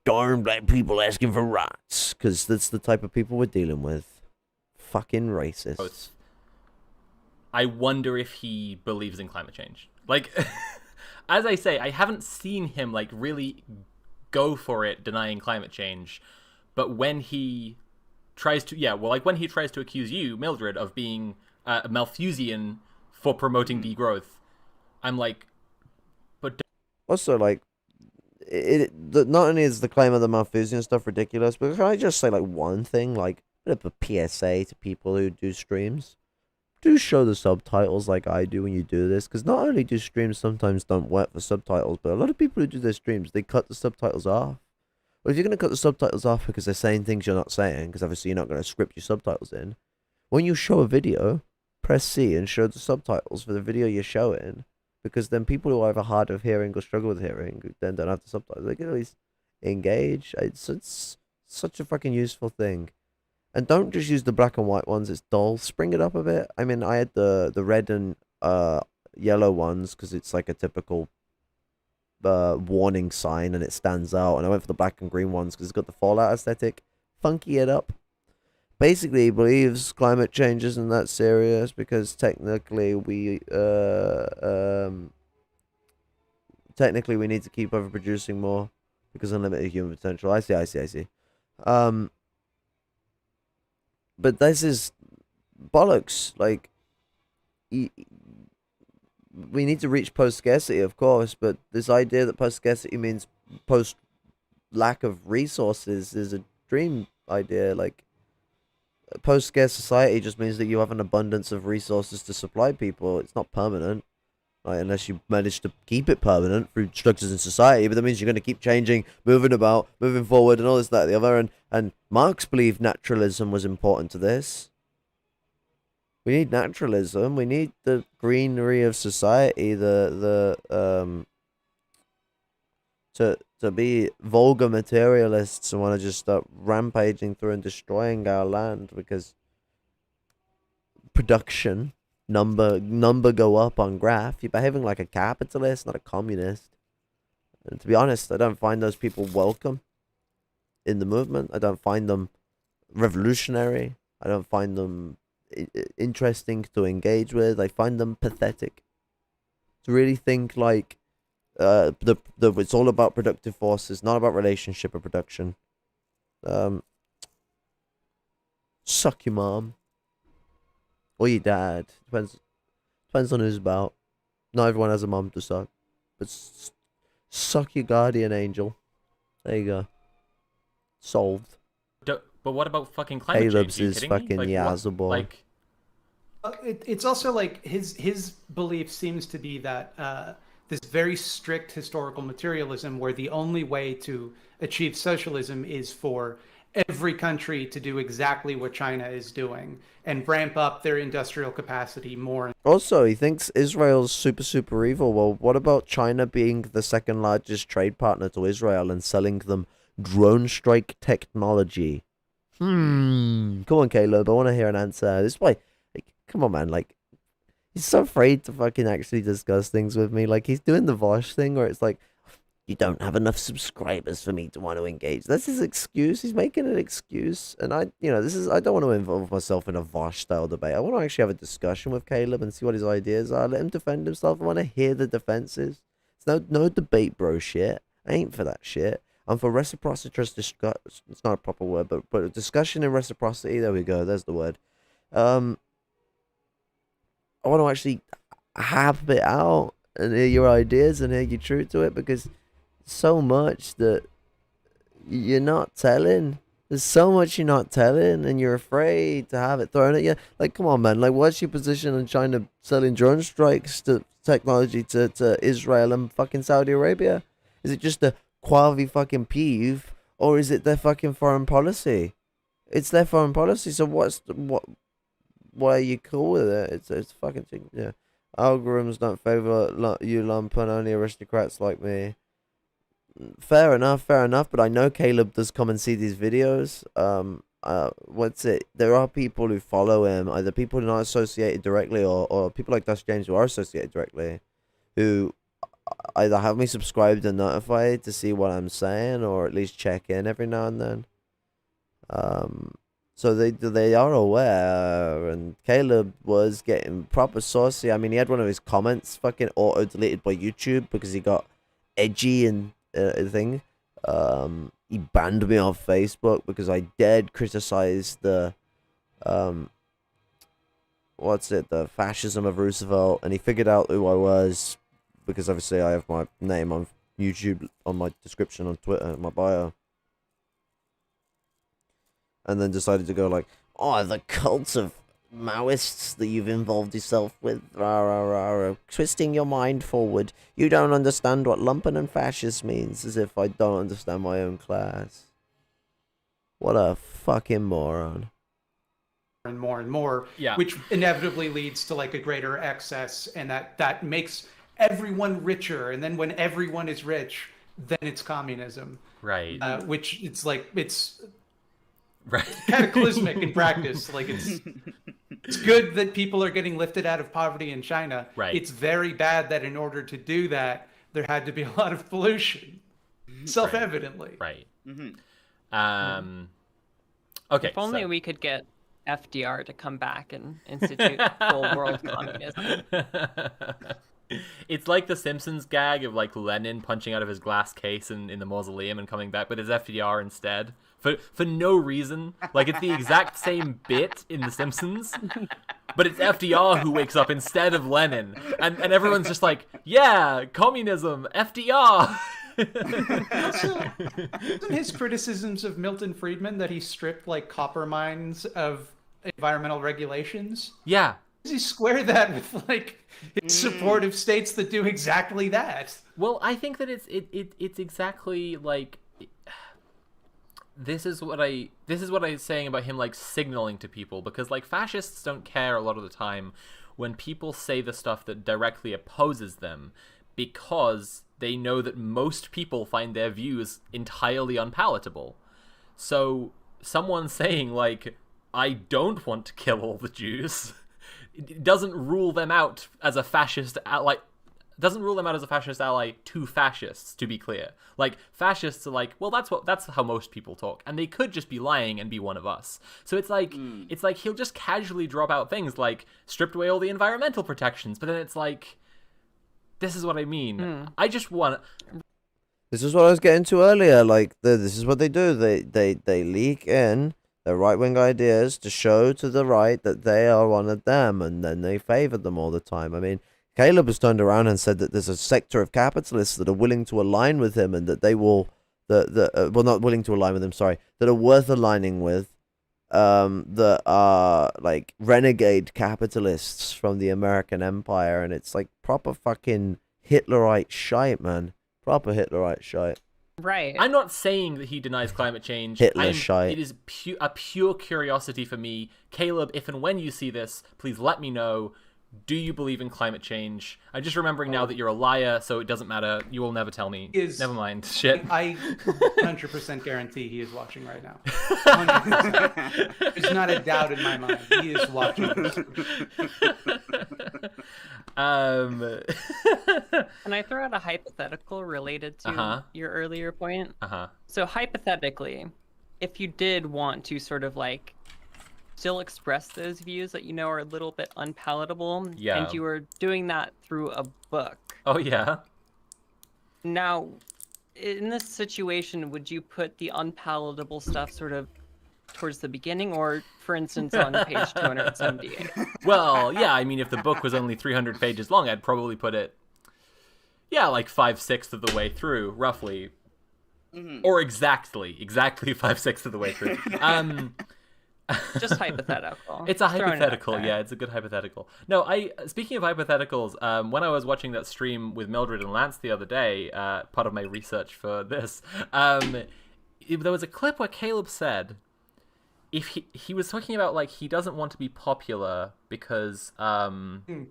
black people asking for rights, because that's the type of people we're dealing with. Fucking racist. I wonder if he believes in climate change. Like, as I say, I haven't seen him like really go for it denying climate change, but when he tries to, when he tries to accuse you, Mildred, of being a Malthusian for promoting degrowth, I'm like, but also, like, not only is the claim of the Malthusian stuff ridiculous, but can I just say like one thing, like a bit of a PSA to people who do streams? Do show the subtitles like I do when you do this, because not only do streams sometimes don't work for subtitles, but a lot of people who do their streams, they cut the subtitles off. Well, if you're going to cut the subtitles off because they're saying things you're not saying, because obviously you're not going to script your subtitles in, when you show a video, press C and show the subtitles for the video you're showing, because then people who are either hard of hearing or struggle with hearing then don't have the subtitles. They can at least engage. It's such a fucking useful thing. And don't just use the black and white ones, it's dull. Spring it up a bit. I mean, I had the red and yellow ones because it's like a typical warning sign and it stands out. And I went for the black and green ones because it's got the Fallout aesthetic. Funky it up. basically he believes climate change isn't that serious because technically we need to keep overproducing more because unlimited human potential. I see. But this is bollocks. Like, we need to reach post scarcity, of course, but this idea that post scarcity means post lack of resources is a dream idea. Like, post scarce society just means that you have an abundance of resources to supply people. It's not permanent. Like, unless you manage to keep it permanent through structures in society, but that means you're going to keep changing, moving about, moving forward, and all this, that, the other. And Marx believed naturalism was important to this. We need naturalism. We need the greenery of society. To be vulgar materialists and want to just start rampaging through and destroying our land because production. Number go up on graph. You're behaving like a capitalist, not a communist. And to be honest, I don't find those people welcome in the movement. I don't find them revolutionary. I don't find them interesting to engage with. I find them pathetic. To really think like it's all about productive forces, not about relationship or production. Suck your mom. Or your dad. Depends on who's about. Not everyone has a mom to suck. But suck your guardian angel. There you go. Solved. But what about fucking climate Caleb's change? Are you is kidding me? fucking Like, Yazoo boy. Like, It's also like his belief seems to be that this very strict historical materialism, where the only way to achieve socialism is for every country to do exactly what China is doing and ramp up their industrial capacity more. Also, he thinks Israel's super evil. Well, what about China being the second largest trade partner to Israel and selling them drone strike technology? Come on, Caleb. I want to hear an answer. This is why, like, come on, man. Like, he's so afraid to fucking actually discuss things with me. Like, he's doing the Vosh thing where it's like, you don't have enough subscribers for me to want to engage. That's his excuse. He's making an excuse. And I don't want to involve myself in a Vosh style debate. I want to actually have a discussion with Caleb and see what his ideas are. Let him defend himself. I want to hear the defenses. It's no debate bro shit. I ain't for that shit. I'm for reciprocitous discuss. It's not a proper word, but discussion and reciprocity. There we go. There's the word. I want to actually have it out and hear your ideas and hear you true to it, because so much that you're not telling. There's so much you're not telling, and you're afraid to have it thrown at you. Like, come on, man. Like, what's your position on China selling drone strikes to technology to Israel and fucking Saudi Arabia? Is it just a quasi fucking peeve, or is it their fucking foreign policy? It's their foreign policy. So what? Why are you cool with it? It's fucking thing. Yeah. Algorithms don't favor you, Lumpen. Only aristocrats like me. Fair enough, but I know Caleb does come and see these videos. There are people who follow him, either people who are not associated directly or people like Dust James who are associated directly, who either have me subscribed and notified to see what I'm saying, or at least check in every now and then. So they are aware, and Caleb was getting proper saucy. I mean, he had one of his comments fucking auto-deleted by YouTube because he got edgy and thing. He banned me off Facebook because I dared criticize the the fascism of Roosevelt, and he figured out who I was because obviously I have my name on YouTube, on my description on Twitter, my bio, and then decided to go like, oh, the cult of Maoists that you've involved yourself with, twisting your mind forward. You don't understand what lumpen and fascist means, as if I don't understand my own class. What a fucking moron. And more, yeah. Which inevitably leads to like a greater excess, and that makes everyone richer, and then when everyone is rich, then it's communism, right? Which it's like it's right. cataclysmic in practice. Like it's good that people are getting lifted out of poverty in China. Right. It's very bad that in order to do that, there had to be a lot of pollution, self-evidently. Right. Mm-hmm. Okay. If only so- we could get FDR to come back and institute full world communism. It's like the Simpsons gag of like Lenin punching out of his glass case in the mausoleum and coming back, but it's FDR instead for no reason. Like it's the exact same bit in the Simpsons, but it's FDR who wakes up instead of Lenin, and everyone's just like, yeah, communism, FDR. Wasn't his criticisms of Milton Friedman that he stripped like copper mines of environmental regulations? Yeah. Does he square that with like his support of states that do exactly that? Well, I think that it's exactly like this is what I was saying about him like signaling to people, because like fascists don't care a lot of the time when people say the stuff that directly opposes them, because they know that most people find their views entirely unpalatable. So someone saying like, I don't want to kill all the Jews, it doesn't rule them out as a fascist ally. Doesn't rule them out as a fascist ally to fascists, to be clear. Like, fascists are like, well, that's how most people talk, and they could just be lying and be one of us. So it's like he'll just casually drop out things like stripped away all the environmental protections, but then it's like, this is what I mean. I just want. This is what I was getting to earlier. Like, this is what they do. They leak in their right-wing ideas to show to the right that they are one of them, and then they favor them all the time. I mean, Caleb has turned around and said that there's a sector of capitalists that are willing to align with him, and that they will, well, not willing to align with him, sorry, that are worth aligning with, that are like renegade capitalists from the American empire, and it's like proper fucking Hitlerite shite, man. Proper Hitlerite shite. Right. I'm not saying that he denies climate change. Hitler shite. It is a pure curiosity for me. Caleb, if and when you see this, please let me know. Do you believe in climate change? I'm just remembering now that you're a liar, so it doesn't matter. You will never tell me. Never mind. Shit. I 100% guarantee he is watching right now. 100%. There's not a doubt in my mind. He is watching this. Can I throw out a hypothetical related to your earlier point? Uh-huh. So hypothetically, if you did want to sort of like still express those views that you know are a little bit unpalatable, and you were doing that through a book. Oh, yeah? Now, in this situation, would you put the unpalatable stuff sort of towards the beginning, or, for instance, on page 278? Well, yeah, I mean, if the book was only 300 pages long, I'd probably put it, like 5/6 of the way through, roughly. Or exactly 5/6 of the way through. Just hypothetical. It's a hypothetical, yeah, it's a good hypothetical. No, speaking of hypotheticals, when I was watching that stream with Mildred and Lance the other day, part of my research for this, there was a clip where Caleb said, if he was talking about, like, he doesn't want to be popular because, something.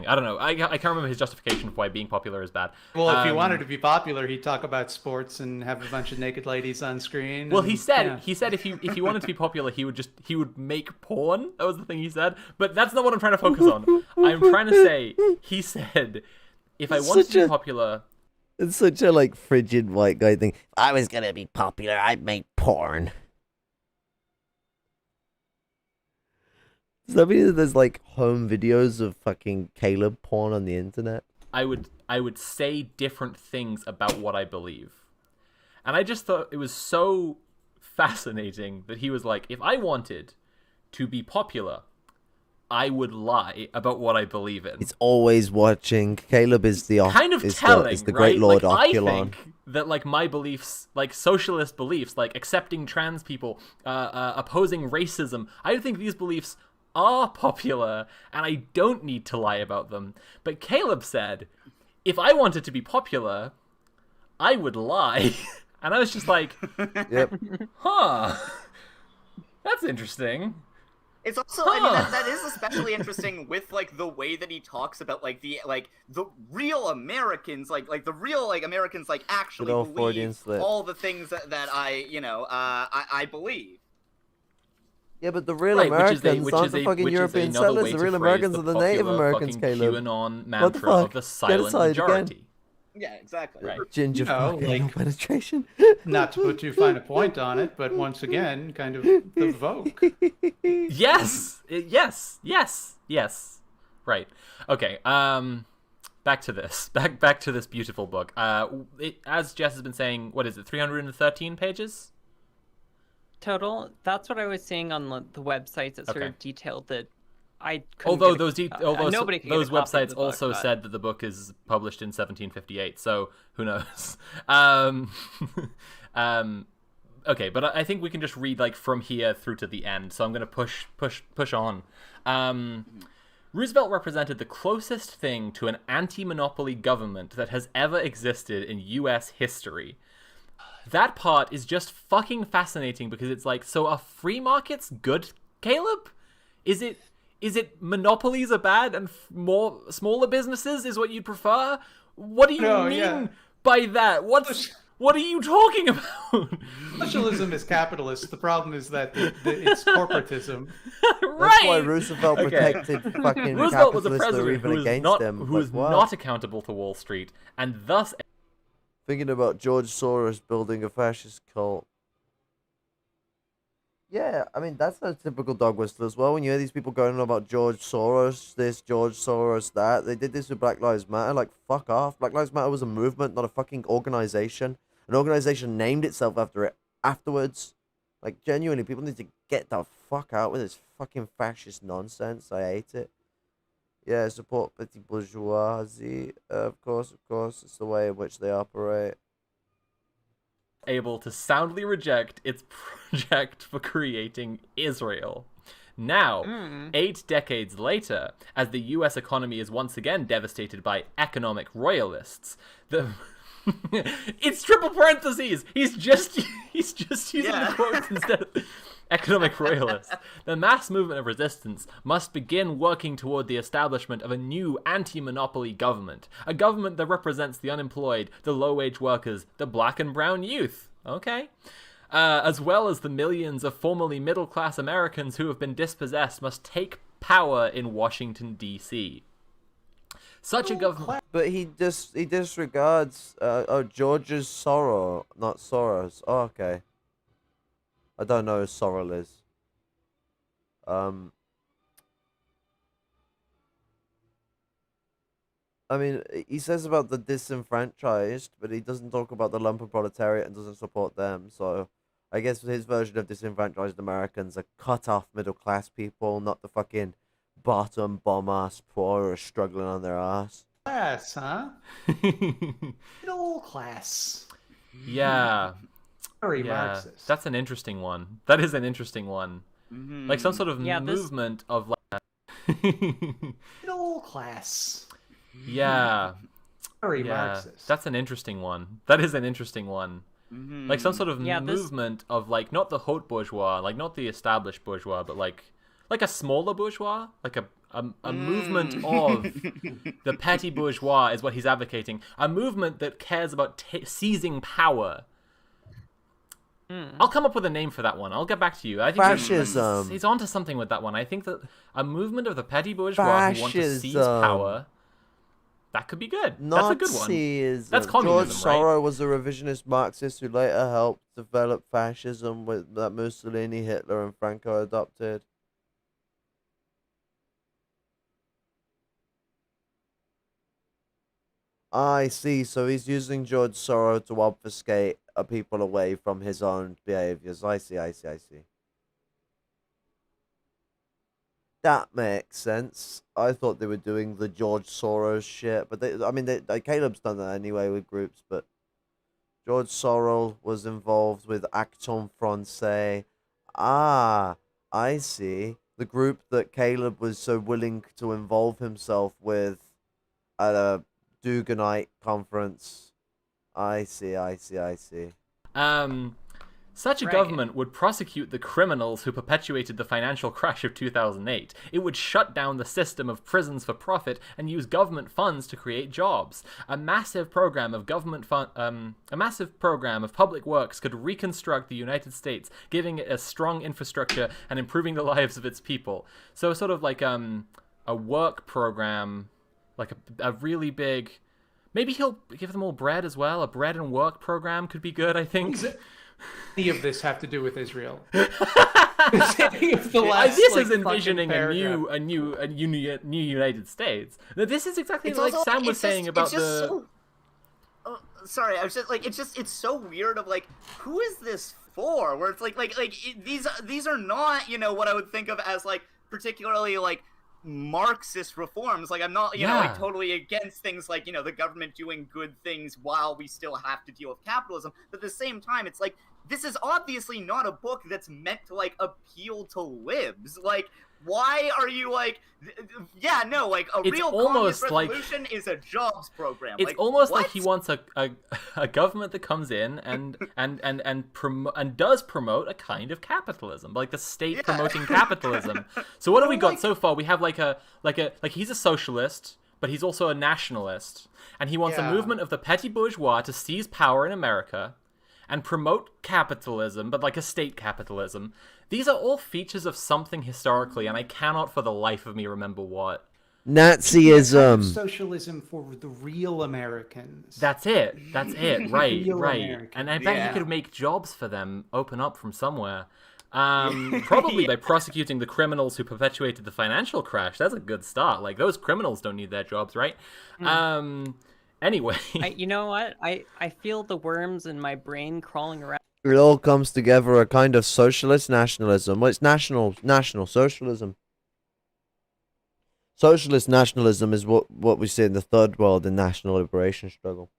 I don't know. I can't remember his justification for why being popular is bad. Well, if he wanted to be popular, he'd talk about sports and have a bunch of naked ladies on screen. Well, he said if he wanted to be popular, he would make porn. That was the thing he said. But that's not what I'm trying to focus on. I'm trying to say, he said, if I wanted to be popular... It's such a, like, frigid white guy thing. If I was gonna be popular, I'd make porn. Does that mean that there's, like, home videos of fucking Caleb porn on the internet? I would say different things about what I believe. And I just thought it was so fascinating that he was like, if I wanted to be popular, I would lie about what I believe in. It's always watching. Caleb is the kind of telling, is the right? great Lord like, Oculon. I think that, like, my beliefs, like socialist beliefs, like accepting trans people, opposing racism, I think these beliefs are popular, and I don't need to lie about them. But Caleb said, if I wanted to be popular, I would lie. And I was just like, Yep. huh, that's interesting. It's also, I mean, that is especially interesting with, like, the way that he talks about, like, the real Americans, like the real, like, Americans, like, actually Good old Freudian believe slip. all the things that I believe. Yeah, but the real Right, Americans aren't the fucking European settlers. The real Americans are the Native Americans, Caleb. QAnon What the mantra fuck? of the Get silent aside majority. again. Yeah, exactly. Right. Ginger fucking anal like, penetration. not to put too fine a point on it, but once again, kind of the Vogue. Yes. Yes. Right. Okay. Back to this. Back to this beautiful book. As Jess has been saying, what is it? 313 pages. Total. That's what I was seeing on the websites that sort Okay. of detailed that. I couldn't Although get nobody could get those a copy of websites the book, also but- said that the book is published in 1758, so who knows? Okay, but I think we can just read like from here through to the end. So I'm gonna push on. Roosevelt represented the closest thing to an anti-monopoly government that has ever existed in U.S. history. That part is just fucking fascinating because it's like, so are free markets good, Caleb? Is it monopolies are bad and more smaller businesses is what you prefer? What do you mean by that? What are you talking about? Socialism is capitalist. The problem is that it's corporatism. Right. That's why Roosevelt protected fucking Roosevelt was a capitalists that were president even who was against not them. who was Like, what? not accountable to Wall Street, and thus Thinking about George Soros building a fascist cult. Yeah, I mean, that's a typical dog whistle as well. When you hear these people going on about George Soros this, George Soros that. They did this with Black Lives Matter. Like, fuck off. Black Lives Matter was a movement, not a fucking organization. An organization named itself after it afterwards. Like, genuinely, people need to get the fuck out with this fucking fascist nonsense. I hate it. Yeah, support petty bourgeoisie. Of course. It's the way in which they operate. able to soundly reject its project for creating Israel. Now, 8 decades later, as the US economy is once again devastated by economic royalists, it's triple parentheses. He's just using the quotes instead of economic royalists. The mass movement of resistance must begin working toward the establishment of a new anti-monopoly government, a government that represents the unemployed, the low-wage workers, the black and brown youth. Okay. As well as the millions of formerly middle-class Americans who have been dispossessed must take power in Washington, D.C. Such a government... But he disregards George's sorrow, not Soros. Oh, okay. I don't know who Sorrel is. I mean, he says about the disenfranchised, but he doesn't talk about the lumpen proletariat and doesn't support them. So I guess his version of disenfranchised Americans are cut-off middle-class people, not the fucking bottom bomb-ass poor who are struggling on their ass. Class, huh? Middle class. Yeah. Very Marxist. That's an interesting one. That is an interesting one. Like some sort of movement of like... Middle class. Yeah. Very Marxist. That's an interesting one. That is an interesting one. Like some sort of movement of like not the haute bourgeois, like not the established bourgeois, but like a smaller bourgeois, like a movement of the petty bourgeois is what he's advocating. A movement that cares about seizing power. I'll come up with a name for that one. I'll get back to you. I think Fascism. he's onto something with that one. I think that a movement of the petty bourgeois who want to seize power. That could be good. That's a good one. Nazism. That's communism, George right? Soros was a revisionist Marxist who later helped develop fascism that Mussolini, Hitler, and Franco adopted. I see. So he's using George Soros to obfuscate people away from his own behaviors. I see. That makes sense. I thought they were doing the George Soros shit, but Caleb's done that anyway with groups, but George Soros was involved with Action Francais. Ah, I see. The group that Caleb was so willing to involve himself with at a Duganite conference. I see. Such a government would prosecute the criminals who perpetuated the financial crash of 2008. It would shut down the system of prisons for profit and use government funds to create jobs. A massive program of public works could reconstruct the United States, giving it a strong infrastructure and improving the lives of its people. So sort of like a work program, like a really big Maybe he'll give them all bread as well. A bread and work program could be good, I think. Any of this have to do with Israel? This is envisioning a new United States. Now, this is exactly It's like also- Sam was it's saying just- about it's just the. so- sorry, I was just like, it's so weird of like, who is this for? Where it's these are not, you know, what I would think of as like particularly like Marxist reforms. Like, I'm not, you know, like totally against things like, you know, the government doing good things while we still have to deal with capitalism. But at the same time, it's like, this is obviously not a book that's meant to like appeal to libs. Like, why are you like, yeah, no, like a It's real almost communist like- revolution is a jobs program. It's like, almost what? like he wants a government that comes in and does promote a kind of capitalism, like the state promoting capitalism. So what have we got so far? We have like he's a socialist, but he's also a nationalist, and he wants a movement of the petty bourgeois to seize power in America and promote capitalism, but like a state capitalism. These are all features of something historically, and I cannot for the life of me remember what. Nazism. Socialism for the real Americans. That's it. Right, Real right. American. And I bet he could make jobs for them open up from somewhere. Probably by prosecuting the criminals who perpetuated the financial crash. That's a good start. Like, those criminals don't need their jobs, right? Anyway. You know what? I feel the worms in my brain crawling around. It all comes together, a kind of socialist nationalism. Well, it's national socialism. Socialist nationalism is what we see in the third world, in national liberation struggle.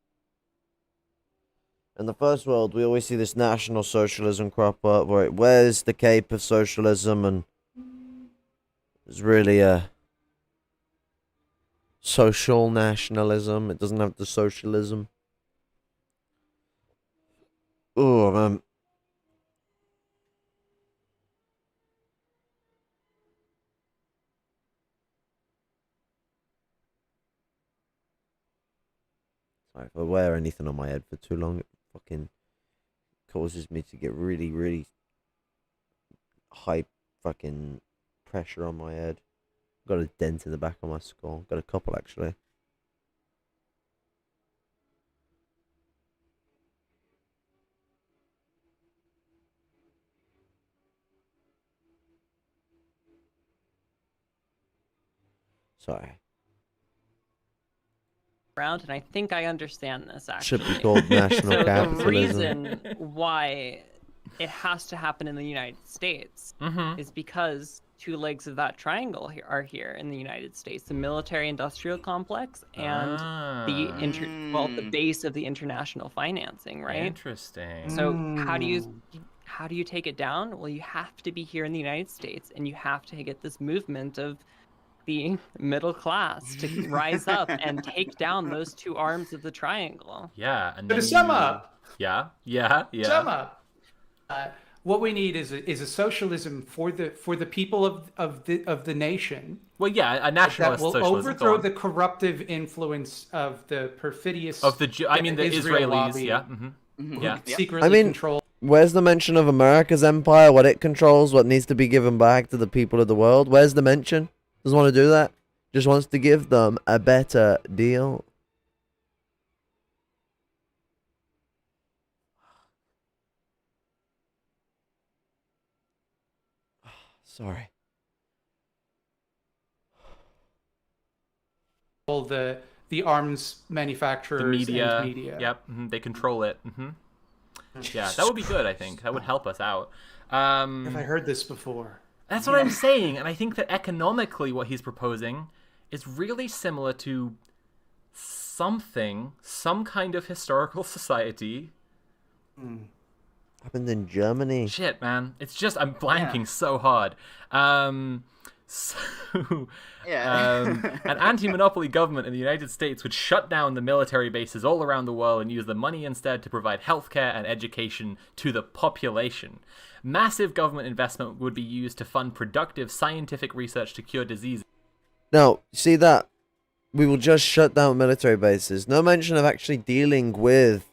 In the first world, we always see this national socialism crop up, where it wears the cape of socialism and is really a social nationalism. It doesn't have the socialism. Oh, man. Sorry, if I wear anything on my head for too long, it fucking causes me to get really, really high fucking pressure on my head. Got a dent in the back of my skull. Got a couple, actually. Sorry. And I think I understand this actually. Should be called national So the capitalism. reason why it has to happen in the United States is because two legs of that triangle are here in the United States: the military-industrial complex and the base of the international financing, right? Interesting. So how do you take it down? Well, you have to be here in the United States, and you have to get this movement of the middle class to rise up and take down those two arms of the triangle. Yeah, and But then to sum up, yeah. sum up, what we need is a socialism for the people of the nation. Well, yeah, a That nationalist will socialism. overthrow the corruptive influence of the perfidious of the Israel Israelis. lobby, Yeah. who Yeah. secretly I mean, control. Where's the mention of America's empire, what it controls, what needs to be given back to the people of the world? Where's the mention? Doesn't want to do that. Just wants to give them a better deal. Sorry. The arms manufacturers The media. and media. Yep. They control it. Yeah, that would be good, I think. That would help us out. Have I heard this before? That's what I'm saying, and I think that economically what he's proposing is really similar to some kind of historical society. Happened in Germany. Shit, man. It's just, I'm blanking so hard. An anti-monopoly government in the United States would shut down the military bases all around the world and use the money instead to provide healthcare and education to the population. Massive government investment would be used to fund productive scientific research to cure diseases. Now, see that? We will just shut down military bases. No mention of actually dealing with,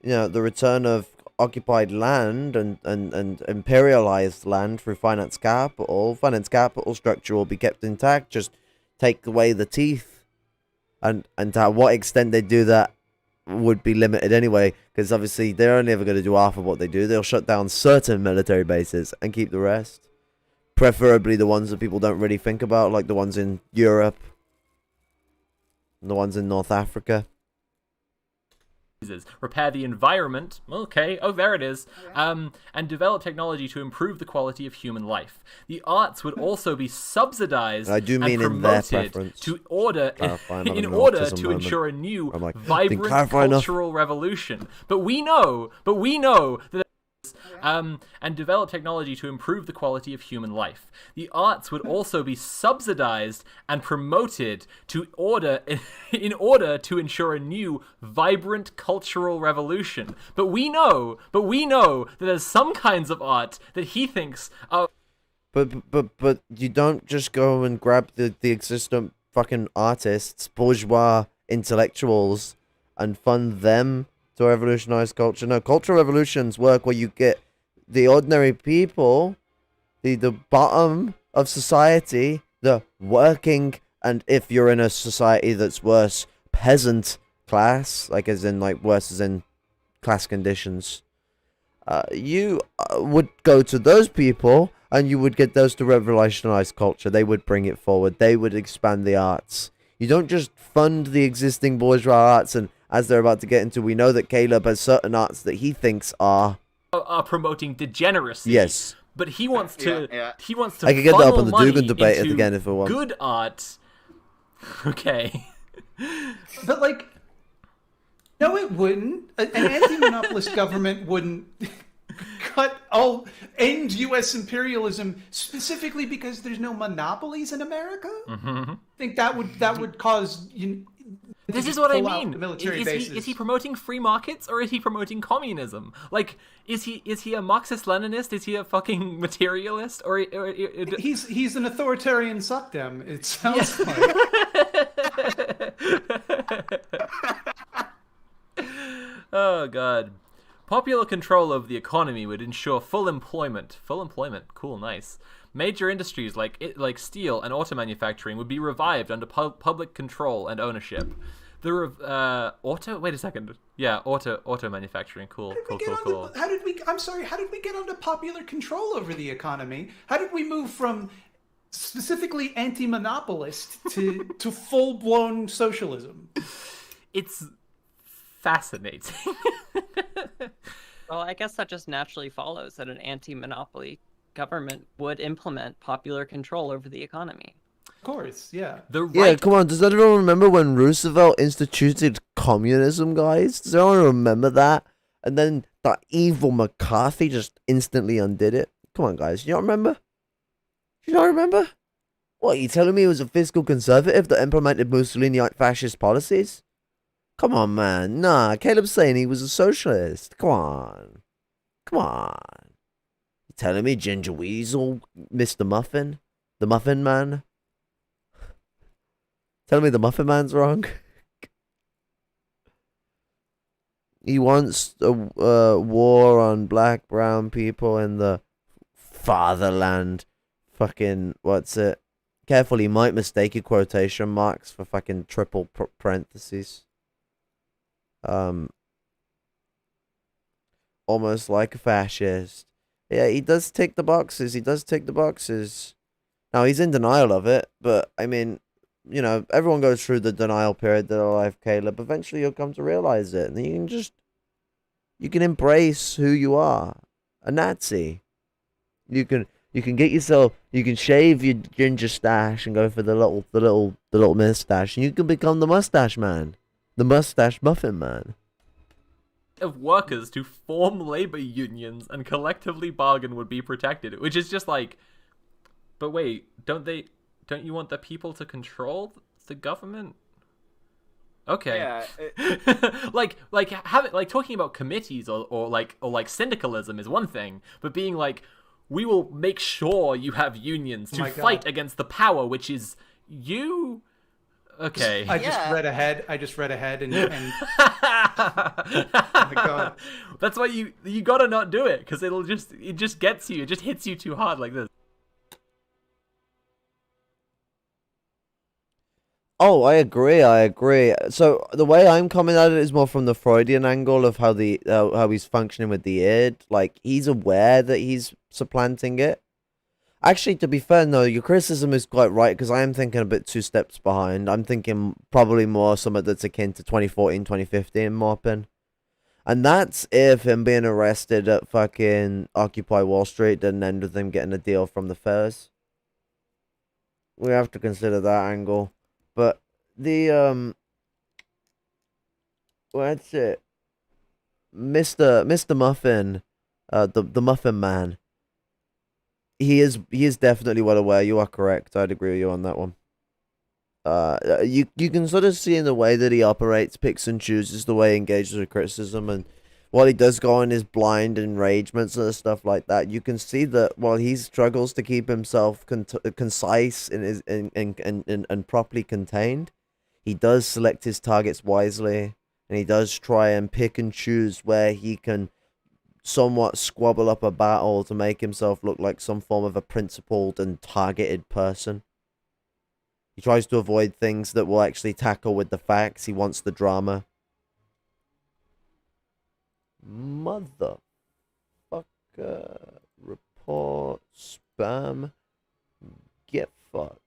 the return of occupied land and imperialized land through finance capital. Finance capital structure will be kept intact. Just take away the teeth. and to what extent they do that would be limited anyway, because obviously they're only ever going to do half of what they do. They'll shut down certain military bases and keep the rest, preferably the ones that people don't really think about, like the ones in Europe and the ones in North Africa. Repair the environment, okay, oh there it is, and develop technology to improve the quality of human life. The arts would also be subsidized I do mean and in their promoted preference. in order autism to moment. ensure a new I'm like, didn't vibrant clarify enough. cultural revolution. But we know that and develop technology to improve the quality of human life. The arts would also be subsidized and promoted in order to ensure a new, vibrant cultural revolution. But we know that there's some kinds of art that he thinks are... But you don't just go and grab the existing fucking artists, bourgeois intellectuals, and fund them to revolutionize culture. No, cultural revolutions work where you get the ordinary people, the bottom of society, the working, and if you're in a society that's worse, peasant class, like as in like worse as in class conditions, you would go to those people and you would get those to revolutionize culture. They would bring it forward. They would expand the arts. You don't just fund the existing bourgeois arts, and as they're about to get into, we know that Caleb has certain arts that he thinks are promoting degeneracy. Yes. But he wants to he wants to I could get that up funnel on the money Dugan debate into again if I want. good art. Okay. But like, no, it wouldn't. An anti-monopolist government wouldn't end U.S. imperialism specifically because there's no monopolies in America. Mm-hmm. I think that would cause This is what I mean. Is he promoting free markets or is he promoting communism? Like, is he a Marxist-Leninist? Is he a fucking materialist? Or he's an authoritarian suckdem. It sounds like. Oh god. Popular control of the economy would ensure full employment. Full employment, cool, nice. Major industries like steel and auto manufacturing would be revived under public control and ownership. Auto? Wait a second. Yeah, auto manufacturing. Cool. How did we get under popular control over the economy? How did we move from specifically anti-monopolist to full-blown socialism? It's fascinating. Well, I guess that just naturally follows that an anti-monopoly government would implement popular control over the economy. Of course, yeah. Yeah, come on. Does anyone remember when Roosevelt instituted communism, guys? Does anyone remember that? And then that evil McCarthy just instantly undid it? Come on, guys. You don't remember? You don't remember? What, are you telling me he was a fiscal conservative that implemented Mussolini-like fascist policies? Come on, man. Nah, Caleb's saying he was a socialist. Come on. Come on. You telling me Ginger Weasel, Mr. Muffin? The Muffin Man? Telling me the Muffin Man's wrong? He wants a war on black, brown people in the fatherland. Fucking, what's it? Careful, he might mistake your quotation marks for fucking triple parentheses. Almost like a fascist. Yeah, he does tick the boxes. Now, he's in denial of it, but, I mean, you know, everyone goes through the denial period of their life, Caleb. Eventually, you'll come to realize it, and then you can embrace who you are. A Nazi. You can get yourself, you can shave your ginger stash and go for the little mustache, and you can become the mustache man. The mustache muffin man. Of workers to form labor unions and collectively bargain would be protected, which is just like, but wait, don't you want the people to control the government? Okay. Yeah. like talking about committees or syndicalism is one thing, but being like, we will make sure you have unions to fight against the power, which is you. Okay. I just read ahead and oh my God. That's why you gotta not do it, because it just gets you, it just hits you too hard like this. Oh, I agree. So the way I'm coming at it is more from the Freudian angle of how he's functioning with the id. Like, he's aware that he's supplanting it. Actually, to be fair, no, your criticism is quite right, because I am thinking a bit 2 steps behind. I'm thinking probably more something that's akin to 2014, 2015 Maupin. And that's if him being arrested at fucking Occupy Wall Street didn't end with him getting a deal from the feds. We have to consider that angle. But the what's it? Mr. Muffin, the Muffin Man. He is definitely well aware. You are correct. I'd agree with you on that one. You can sort of see in the way that he operates, picks and chooses the way he engages with criticism, and while he does go on his blind enragements and stuff like that, you can see that while he struggles to keep himself concise and properly contained, he does select his targets wisely, and he does try and pick and choose where he can somewhat squabble up a battle to make himself look like some form of a principled and targeted person. He tries to avoid things that will actually tackle with the facts. He wants the drama. Motherfucker. Report. Spam. Get fucked.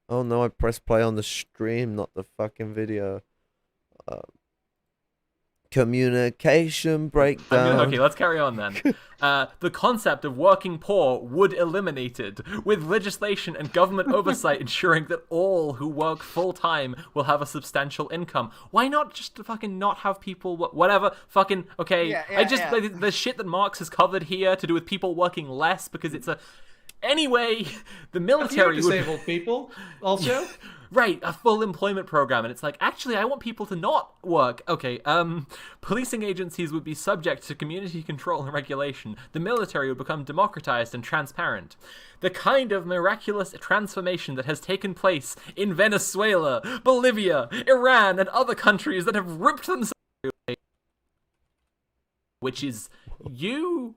Oh no, I pressed play on the stream, not the fucking video. Communication breakdown. Okay, let's carry on then. The concept of working poor would eliminated, with legislation and government oversight ensuring that all who work full-time will have a substantial income. Why not just fucking not have people, whatever, fucking, okay, the shit that Marx has covered here to do with people working less because it's a... Anyway, the military disabled people also. Right, a full employment program, and it's like, actually, I want people to not work. Okay, policing agencies would be subject to community control and regulation. The military would become democratized and transparent. The kind of miraculous transformation that has taken place in Venezuela, Bolivia, Iran, and other countries that have ripped themselves, which is you.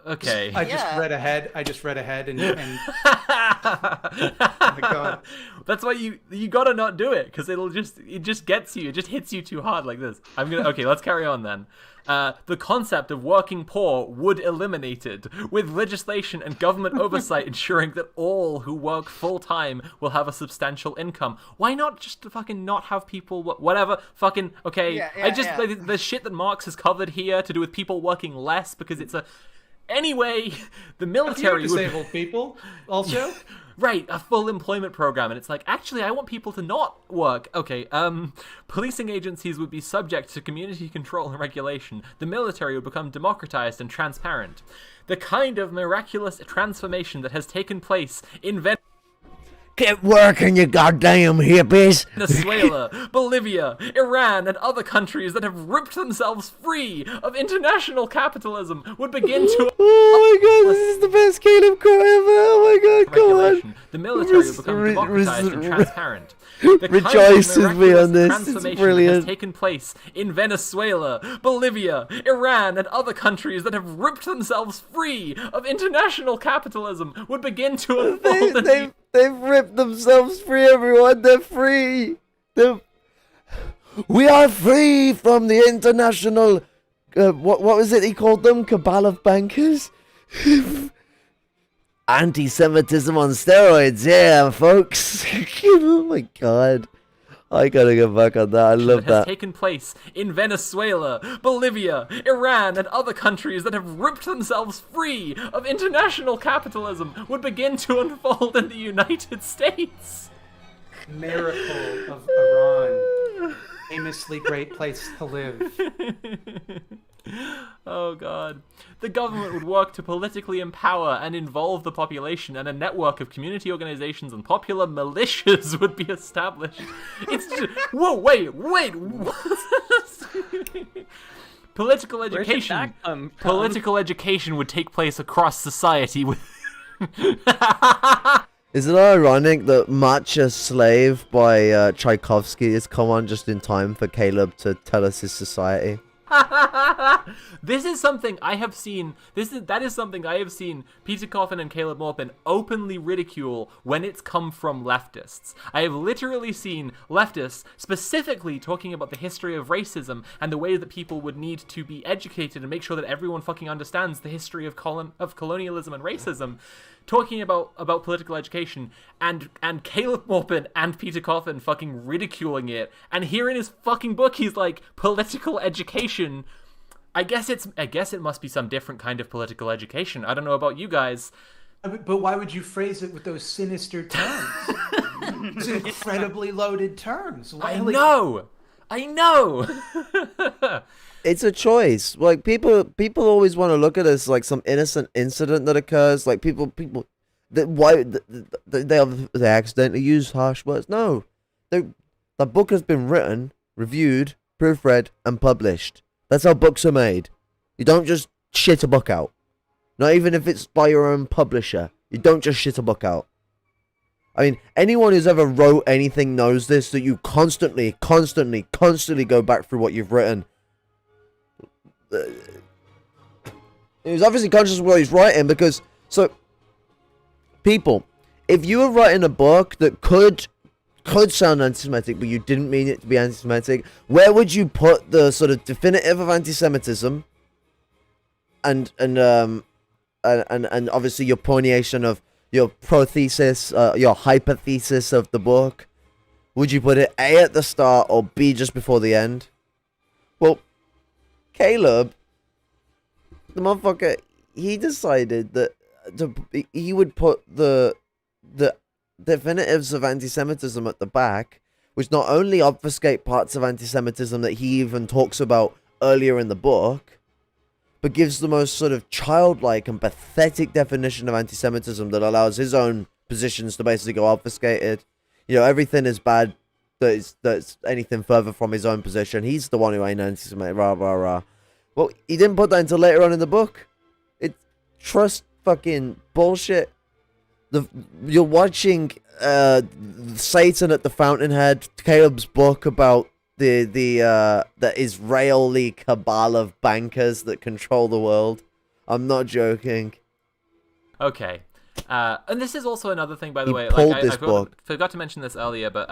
Okay. I just read ahead and oh my God. That's why you gotta not do it, because it just gets you, it just hits you too hard like this. Okay, let's carry on then. The concept of working poor would eliminated, with legislation and government oversight ensuring that all who work full-time will have a substantial income. Why not just fucking not have people, whatever, fucking, okay, the shit that Marx has covered here to do with people working less because it's a... Anyway, the military disabled people also. Right, a full employment program, and it's like, actually, I want people to not work. Okay, policing agencies would be subject to community control and regulation. The military would become democratized and transparent. The kind of miraculous transformation that has taken place in Get working, you goddamn hippies! Venezuela, Bolivia, Iran, and other countries that have ripped themselves free of international capitalism would begin to... Oh my God, this is the best Caleb quote ever! Oh my God, come on! The military will become democratized and transparent. Rejoice with me on this, it's brilliant. Has taken place in Venezuela, Bolivia, Iran, and other countries that have ripped themselves free of international capitalism would begin to unfold. They've ripped themselves free, everyone. They're free. We are free from the international... what was it he called them? Cabal of bankers? Anti-Semitism on steroids, yeah, folks. Oh my God. I gotta get back on that. I love that. Has taken place in Venezuela, Bolivia, Iran, and other countries that have ripped themselves free of international capitalism would begin to unfold in the United States. Miracle of Iran. Famously great place to live. Oh God. The government would work to politically empower and involve the population, and a network of community organizations and popular militias would be established. It's just... Whoa, wait. Political education. Political education would take place across society with... Isn't it ironic that Matcha Slave by Tchaikovsky has come on just in time for Caleb to tell us his society? This is something I have seen. That is something I have seen Peter Coffin and Caleb Maupin openly ridicule when it's come from leftists. I have literally seen leftists specifically talking about the history of racism and the way that people would need to be educated and make sure that everyone fucking understands the history of colonialism and racism, talking about political education, and Caleb Maupin and Peter Coffin fucking ridiculing it. And here in his fucking book, he's like, political education. I guess it must be some different kind of political education. I don't know about you guys. But why would you phrase it with those sinister terms? Those incredibly loaded terms. Why, I know. It's a choice. Like people always want to look at it as like some innocent incident that occurs. Like people they accidentally use harsh words. No, the book has been written, reviewed, proofread, and published. That's how books are made. You don't just shit a book out. Not even if it's by your own publisher. You don't just shit a book out. I mean, anyone who's ever wrote anything knows this, that you constantly go back through what you've written. He was obviously conscious of what he's writing, because, so, people, if you were writing a book that could sound anti-Semitic, but you didn't mean it to be anti-Semitic, where would you put the sort of definitive of anti-Semitism, and obviously your pointation of your prothesis, your hypothesis of the book? Would you put it A at the start or B just before the end? Well, Caleb, the motherfucker, he decided that he would put the definitives of anti-Semitism at the back, which not only obfuscate parts of anti-Semitism that he even talks about earlier in the book, but gives the most sort of childlike and pathetic definition of anti-Semitism that allows his own positions to basically go obfuscated. You know, everything is bad that's anything further from his own position. He's the one who ain't anti-Semitic, rah, rah, rah. Well, he didn't put that until later on in the book. It's trust fucking bullshit. You're watching Satan at the Fountainhead, Caleb's book about the Israeli cabal of bankers that control the world. I'm not joking. Okay. And this is also another thing, by the way. Pulled Like, this I book. forgot to mention this earlier, but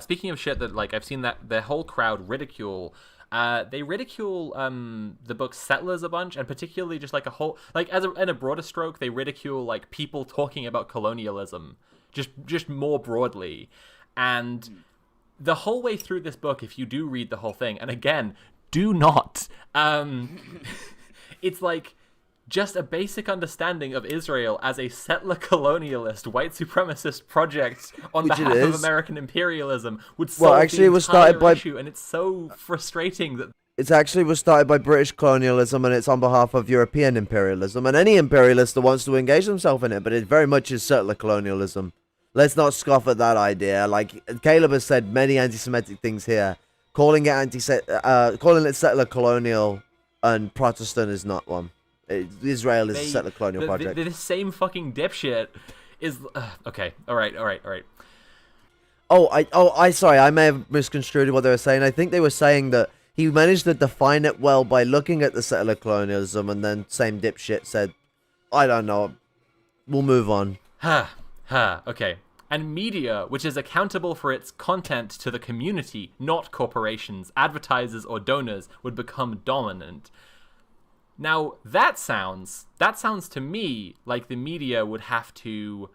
speaking of shit that like I've seen that the whole crowd ridicule. They ridicule the book Settlers a bunch, and particularly just like a whole, like in a broader stroke, they ridicule like people talking about colonialism, just more broadly. And the whole way through this book, if you do read the whole thing, and again, do not, it's like just a basic understanding of Israel as a settler colonialist, white supremacist project on Which it behalf of is. American imperialism would solve actually, the it was started entire by- issue, and it's so frustrating that It actually was started by British colonialism, and it's on behalf of European imperialism, and any imperialist that wants to engage themselves in it, but it very much is settler colonialism. Let's not scoff at that idea. Like, Caleb has said many anti-Semitic things here. Calling it settler colonial and Protestant is not one. Israel is a settler colonial project. The same fucking dipshit is... okay, alright. Sorry, I may have misconstrued what they were saying. I think they were saying that he managed to define it well by looking at the settler colonialism, and then same dipshit said, I don't know, we'll move on. Okay. And media, which is accountable for its content to the community, not corporations, advertisers, or donors, would become dominant. Now, that sounds to me like the media would have to,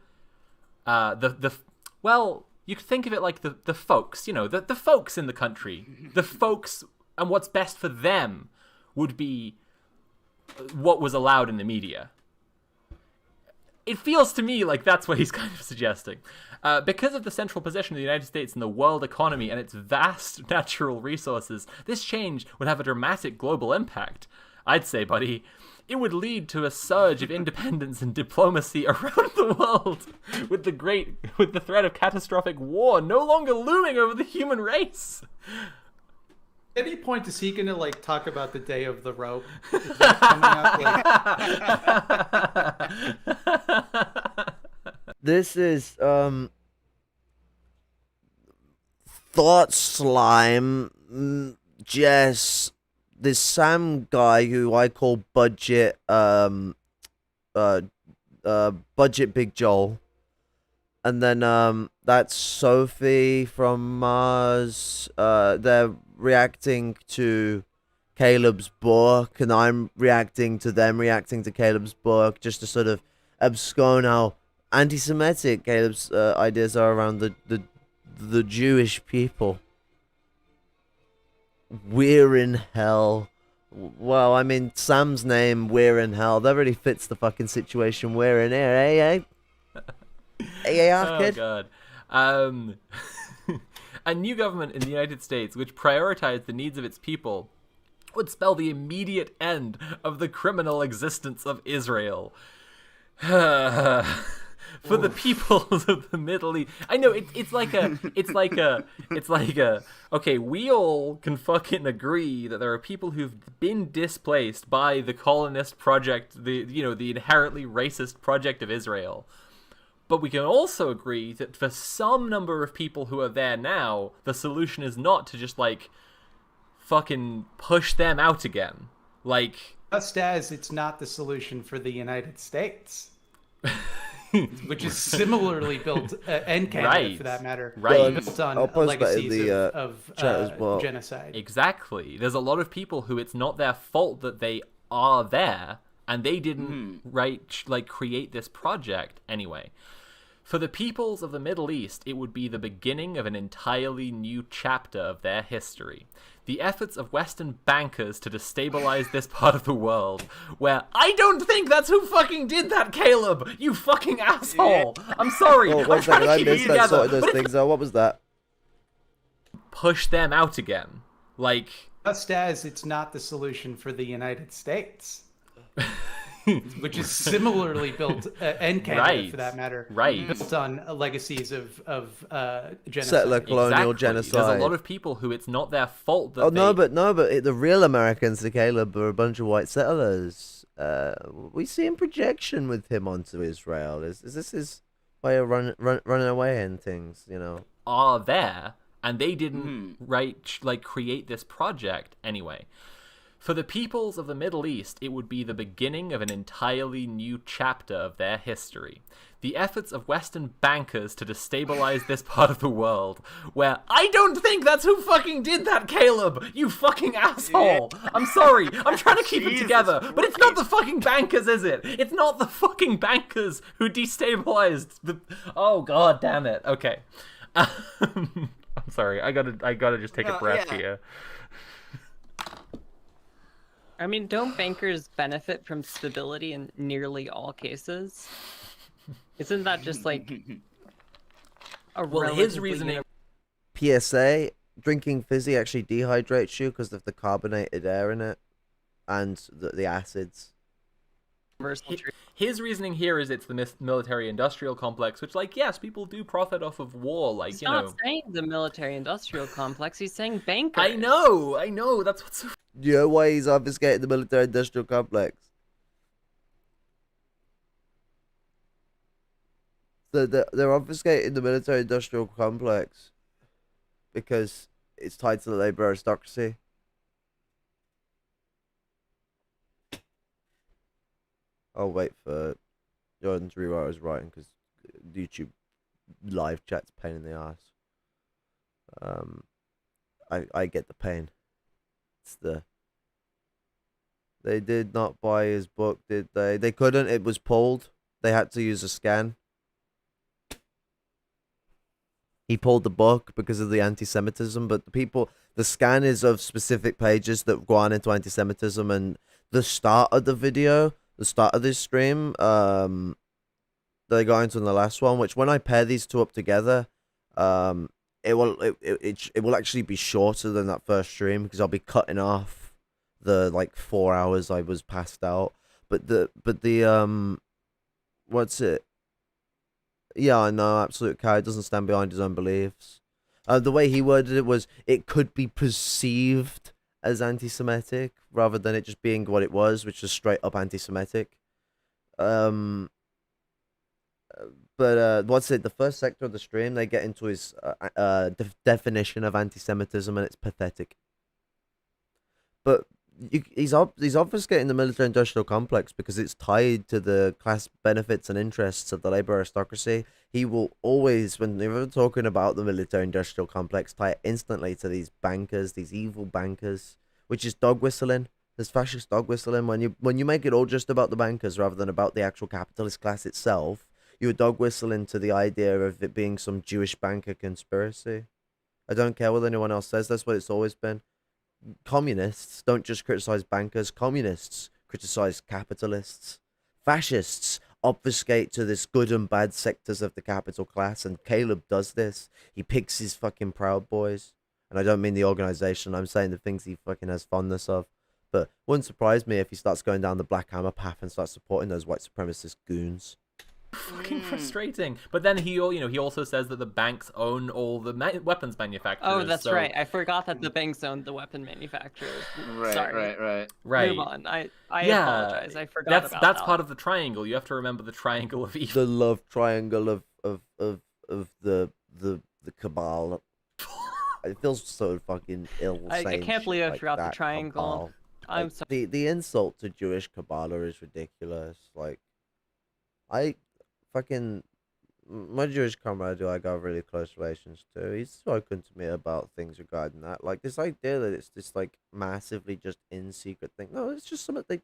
well, you could think of it like the folks, you know, the folks in the country, the folks, and what's best for them would be what was allowed in the media. It feels to me like that's what he's kind of suggesting. Because of the central position of the United States in the world economy and its vast natural resources, this change would have a dramatic global impact. I'd say, buddy, it would lead to a surge of independence and diplomacy around the world, with the threat of catastrophic war no longer looming over the human race. At any point is he gonna like talk about the day of the rope? Is that coming up? Like... This is Thought Slime, Jess, this Sam guy who I call Budget Budget Big Joel. And then that's Sophie from Mars. They're reacting to Caleb's book, and I'm reacting to them reacting to Caleb's book, just to sort of abscond how anti-Semitic Caleb's ideas are around the Jewish people. We're in hell. Well, I mean, Sam's name, We're in Hell, that really fits the fucking situation we're in here, eh? Oh god. A new government in the United States which prioritized the needs of its people would spell the immediate end of the criminal existence of Israel. For the peoples of the Middle East. I know it's like a okay, we all can fucking agree that there are people who've been displaced by the colonist project, the inherently racist project of Israel. But we can also agree that for some number of people who are there now, the solution is not to just, like, fucking push them out again. Like... Just as it's not the solution for the United States. Which is similarly built, and Canada for that matter, built on legacies of genocide. Exactly. There's a lot of people who it's not their fault that they are there, and they didn't create this project anyway. For the peoples of the Middle East, it would be the beginning of an entirely new chapter of their history. The efforts of Western bankers to destabilize this part of the world, where I don't think that's who fucking did that, Caleb! You fucking asshole! I'm sorry, I'm trying to keep it together. What was that? Push them out again. Like... Just as it's not the solution for the United States. Which is similarly built, and Canada for that matter, built on legacies of genocide. Settler colonial genocide. There's a lot of people who it's not their fault that no, but the real Americans to Caleb are a bunch of white settlers. We see in projection with him onto Israel. Is this his way of running away and things, you know? Are there, and they didn't create this project anyway. For the peoples of the Middle East, it would be the beginning of an entirely new chapter of their history. The efforts of Western bankers to destabilize this part of the world, where I don't think that's who fucking did that, Caleb! You fucking asshole! I'm sorry, I'm trying to keep it together, but it's not the fucking bankers, is it? It's not the fucking bankers who destabilized the... Oh, god damn it. Okay. I'm sorry, I gotta just take a breath here. I mean, don't bankers benefit from stability in nearly all cases? Isn't that just like a his reasoning? PSA: drinking fizzy actually dehydrates you because of the carbonated air in it and the acids. His reasoning here is it's the military-industrial complex, which, like, yes, people do profit off of war, like, he's not saying the military-industrial complex, he's saying bankers. I know, that's what's so... You know why he's obfuscating the military-industrial complex? They're obfuscating the military-industrial complex because it's tied to the labor aristocracy. I'll wait for Jordan to read what I was writing because YouTube live chat's a pain in the ass. I get the pain. It's they did not buy his book, did they? They couldn't. It was pulled. They had to use a scan. He pulled the book because of the anti-Semitism, but the scan is of specific pages that go on into anti-Semitism, and the start of the video, the start of this stream, they go into the last one, which when I pair these two up together, it will actually be shorter than that first stream because I'll be cutting off the like 4 hours I was passed out. But the what's it? Yeah, I know, absolute coward doesn't stand behind his own beliefs. The way he worded it was, it could be perceived as anti-Semitic rather than it just being what it was, which was straight up anti-Semitic. But what's it? The first sector of the stream, they get into his definition of anti-Semitism, and it's pathetic. But he's obfuscating the military-industrial complex because it's tied to the class benefits and interests of the labor aristocracy. He will always, when they're talking about the military-industrial complex, tie it instantly to these bankers, these evil bankers, which is dog whistling. There's fascist dog whistling when you make it all just about the bankers rather than about the actual capitalist class itself. You're dog whistling to the idea of it being some Jewish banker conspiracy. I don't care what anyone else says. That's what it's always been. Communists don't just criticize bankers. Communists criticize capitalists. Fascists obfuscate to this good and bad sectors of the capital class, and Caleb does this. He picks his fucking Proud Boys, and I don't mean the organization. I'm saying the things he fucking has fondness of. But wouldn't surprise me if he starts going down the Black Hammer path and starts supporting those white supremacist goons. Fucking frustrating. But then he also says that the banks own all the weapons manufacturers. Oh, that's so... right. I forgot that the banks owned the weapon manufacturers. Sorry. Right. Move on. I apologize. I forgot about that's that. part of the triangle. You have to remember the triangle of evil. The love triangle of the cabal. It feels so fucking ill. I can't believe I forgot the triangle. Cabal. I'm sorry. The insult to Jewish Kabbalah is ridiculous. Like, my Jewish comrade who I got really close relations to, he's spoken to me about things regarding that. Like, this idea that it's this, like, massively just in secret thing. No, it's just something they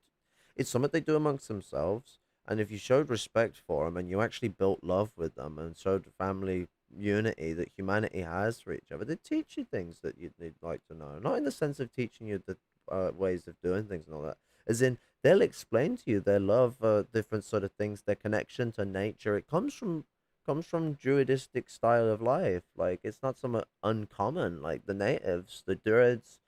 do amongst themselves. And if you showed respect for them and you actually built love with them and showed the family unity that humanity has for each other, they teach you things that you'd like to know. Not in the sense of teaching you the ways of doing things and all that. As in, they'll explain to you their love, different sort of things, their connection to nature. It comes from Druidistic style of life. Like, it's not somewhat uncommon. Like the natives, the Druids,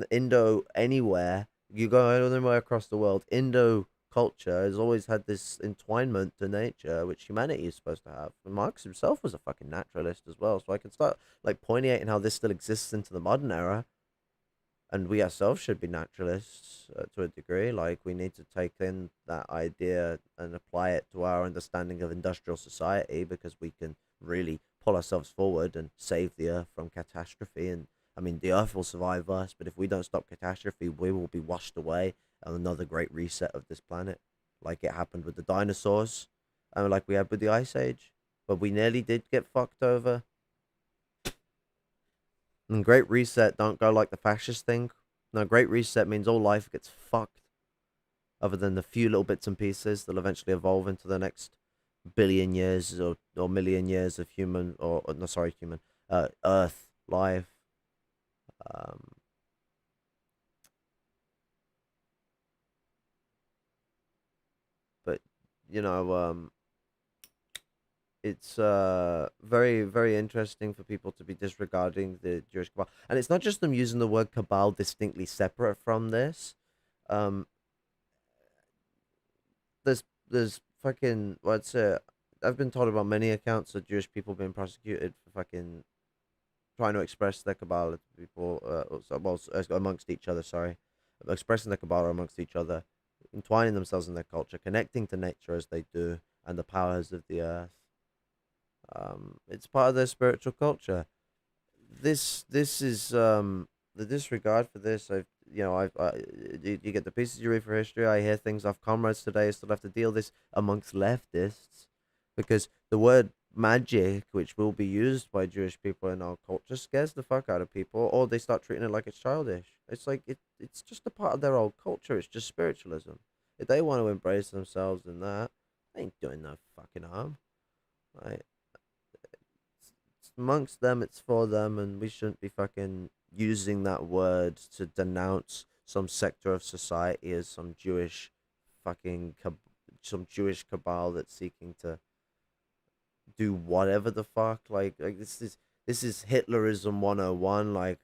Indo anywhere. You go anywhere across the world, Indo culture has always had this entwinement to nature, which humanity is supposed to have. And Marx himself was a fucking naturalist as well, so I can start like pointing how this still exists into the modern era. And we ourselves should be naturalists to a degree. Like, we need to take in that idea and apply it to our understanding of industrial society, because we can really pull ourselves forward and save the earth from catastrophe. And I mean, the earth will survive us, but if we don't stop catastrophe, we will be washed away on another great reset of this planet, like it happened with the dinosaurs, and like we had with the Ice Age. But we nearly did get fucked over. And Great Reset don't go like the fascist thing. No, Great Reset means all life gets fucked, other than the few little bits and pieces that'll eventually evolve into the next billion years or million years of Earth life. But it's very, very interesting for people to be disregarding the Jewish cabal, and it's not just them using the word cabal distinctly separate from this. There's fucking I've been told about many accounts of Jewish people being prosecuted for fucking trying to express their Kabbalah to people, amongst each other, expressing their Kabbalah amongst each other, entwining themselves in their culture, connecting to nature as they do, and the powers of the earth. It's part of their spiritual culture. This is the disregard for this. You get the pieces you read for history. I hear things off comrades today. I still have to deal this amongst leftists, because the word magic, which will be used by Jewish people in our culture, scares the fuck out of people, or they start treating it like it's childish. It's like it's just a part of their old culture. It's just spiritualism. If they want to embrace themselves in that, they ain't doing no fucking harm. Right? It's amongst them, it's for them, and we shouldn't be fucking using that word to denounce some sector of society as some Jewish cabal that's seeking to do whatever the fuck. Like this is Hitlerism 101. Like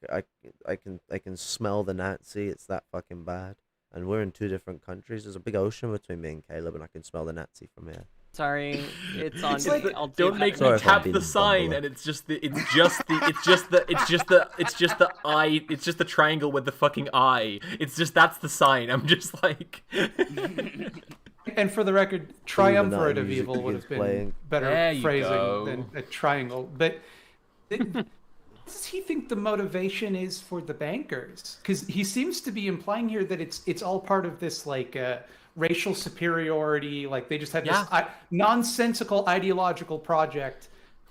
I can smell the Nazi. It's that fucking bad. And we're in two different countries. There's a big ocean between me and Caleb, and I can smell the Nazi from here. Sorry, it's on. It's like, I'll don't make me tap the sign, and it's just the triangle with the fucking eye. That's the sign. I'm just like. And for the record, triumvirate of evil would have been better phrasing than a triangle. But does he think the motivation is for the bankers? Because he seems to be implying here that it's all part of this like racial superiority. Like they just have this nonsensical ideological project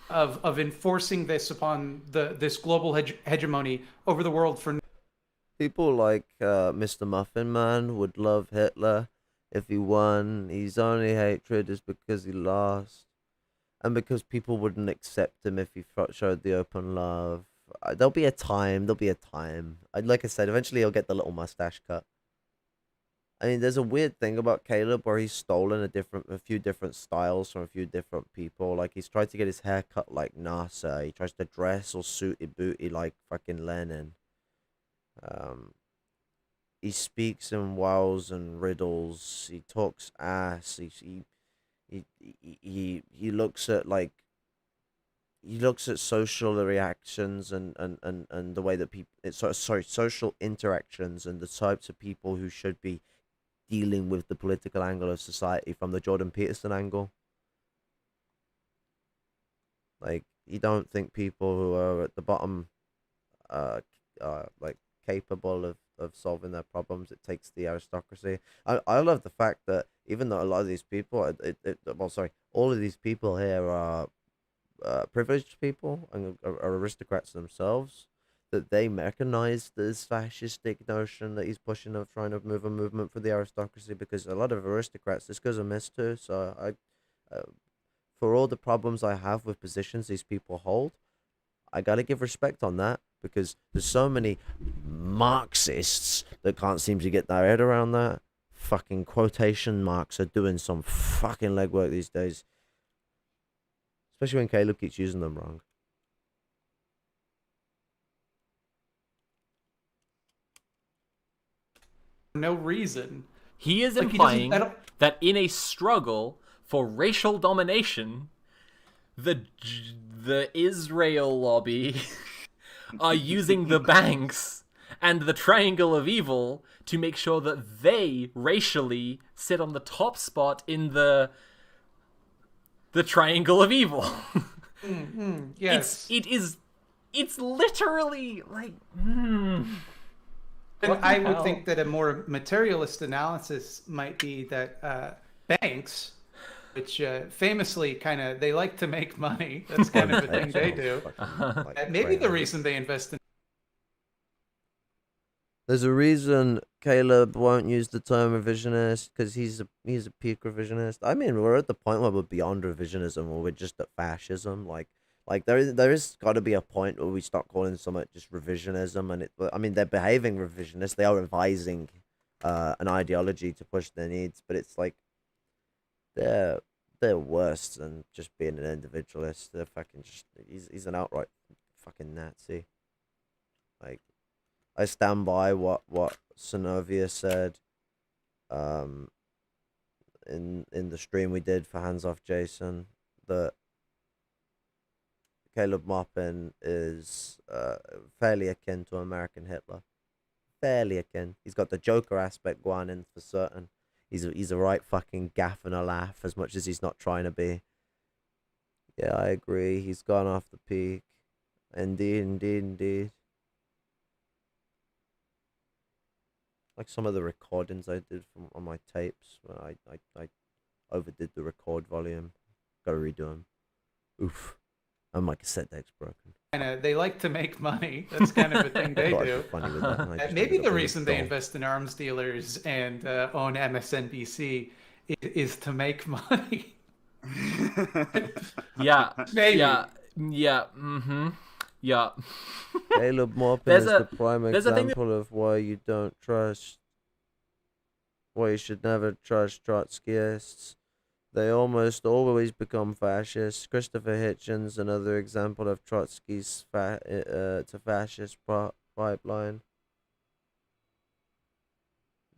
of enforcing this upon this global hegemony over the world for. People like Mr. Muffin Man would love Hitler if he won. His only hatred is because he lost, and because people wouldn't accept him if he showed the open love. There'll be a time. There'll be a time. Like I said, eventually he'll get the little mustache cut. I mean, there's a weird thing about Caleb where he's stolen a few different styles from a few different people. Like he's tried to get his hair cut like NASA. He tries to dress or suity booty like fucking Lenin. He speaks in wows and riddles. He talks ass. He looks at social reactions and the way that people social interactions and the types of people who should be dealing with the political angle of society from the Jordan Peterson angle. Like you don't think people who are at the bottom like capable of solving their problems. It takes the aristocracy. I love the fact that even though a lot of these people all of these people here are privileged people and are aristocrats themselves, that they recognize this fascistic notion that he's pushing of trying to move a movement for the aristocracy, because a lot of aristocrats this goes amiss to. So for all the problems I have with positions these people hold, I gotta give respect on that, because there's so many Marxists that can't seem to get their head around that. Fucking quotation marks are doing some fucking legwork these days. Especially when Caleb keeps using them wrong. No reason. He is Like, implying that in a struggle for racial domination, the Israel lobby are using the banks and the Triangle of Evil to make sure that they racially sit on the top spot in the Triangle of Evil. Yes. It's literally like. And I would think that a more materialist analysis might be that banks, which famously they like to make money. That's kind of a thing they do. Maybe the reason they invest in. There's a reason Caleb won't use the term revisionist, because he's a peak revisionist. I mean, we're at the point where we're beyond revisionism, where we're just at fascism. Like there is got to be a point where we start calling something just revisionism, and they're behaving revisionist. They are revising an ideology to push their needs, but it's like they're worse than just being an individualist. They're fucking he's an outright fucking Nazi. Like, I stand by what Synovia said in the stream we did for Hands Off Jason, that Caleb Maupin is fairly akin to American Hitler. Fairly akin. He's got the Joker aspect going in for certain. He's a right fucking gaff and a laugh, as much as he's not trying to be. Yeah, I agree. He's gone off the peak. Indeed. Like some of the recordings I did on my tapes, when I overdid the record volume. Gotta redo them. Oof. And my cassette deck's broken. They like to make money. That's kind of a thing they do. Funny with that. Maybe the reason they invest in arms dealers and own MSNBC is to make money. Yeah. Maybe. Yeah. Mm-hmm. Yeah. Caleb Maupin is the prime example of why you should never trust Trotskyists. They almost always become fascists. Christopher Hitchens, another example of Trotsky's to fascist pipeline.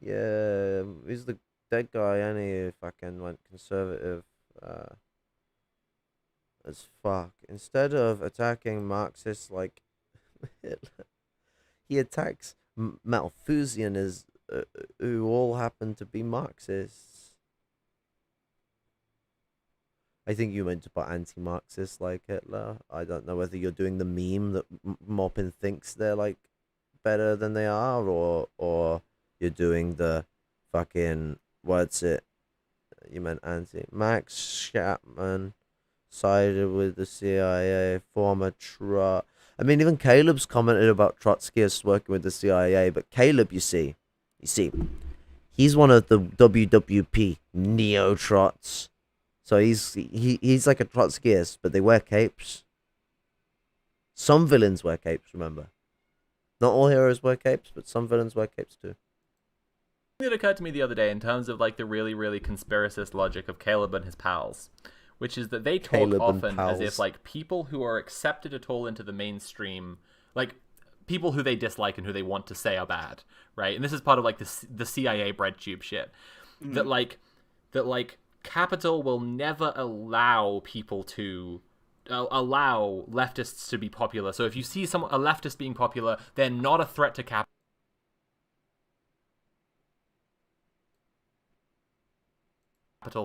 Yeah, he's the dead guy, and he fucking went conservative as fuck. Instead of attacking Marxists like Hitler, he attacks Malthusians who all happen to be Marxists. I think you meant to put anti-Marxist like Hitler. I don't know whether you're doing the meme that Maupin thinks they're like better than they are, or you're doing the fucking what's it? You meant anti Max Chapman sided with the CIA, former Trot. I mean, even Caleb's commented about Trotskyists working with the CIA, but Caleb, you see, he's one of the WWP neo-Trots. So he's like a Trotskyist, but they wear capes. Some villains wear capes, remember. Not all heroes wear capes, but some villains wear capes too. It occurred to me the other day in terms of like the really, really conspiracist logic of Caleb and his pals, which is that they talk Caleb and often as pals. if like people who are accepted at all into the mainstream, like people who they dislike and who they want to say are bad, right? And this is part of like the CIA bread tube shit. That like Capital will never allow people to allow leftists to be popular. So if you see a leftist being popular, they're not a threat to capital.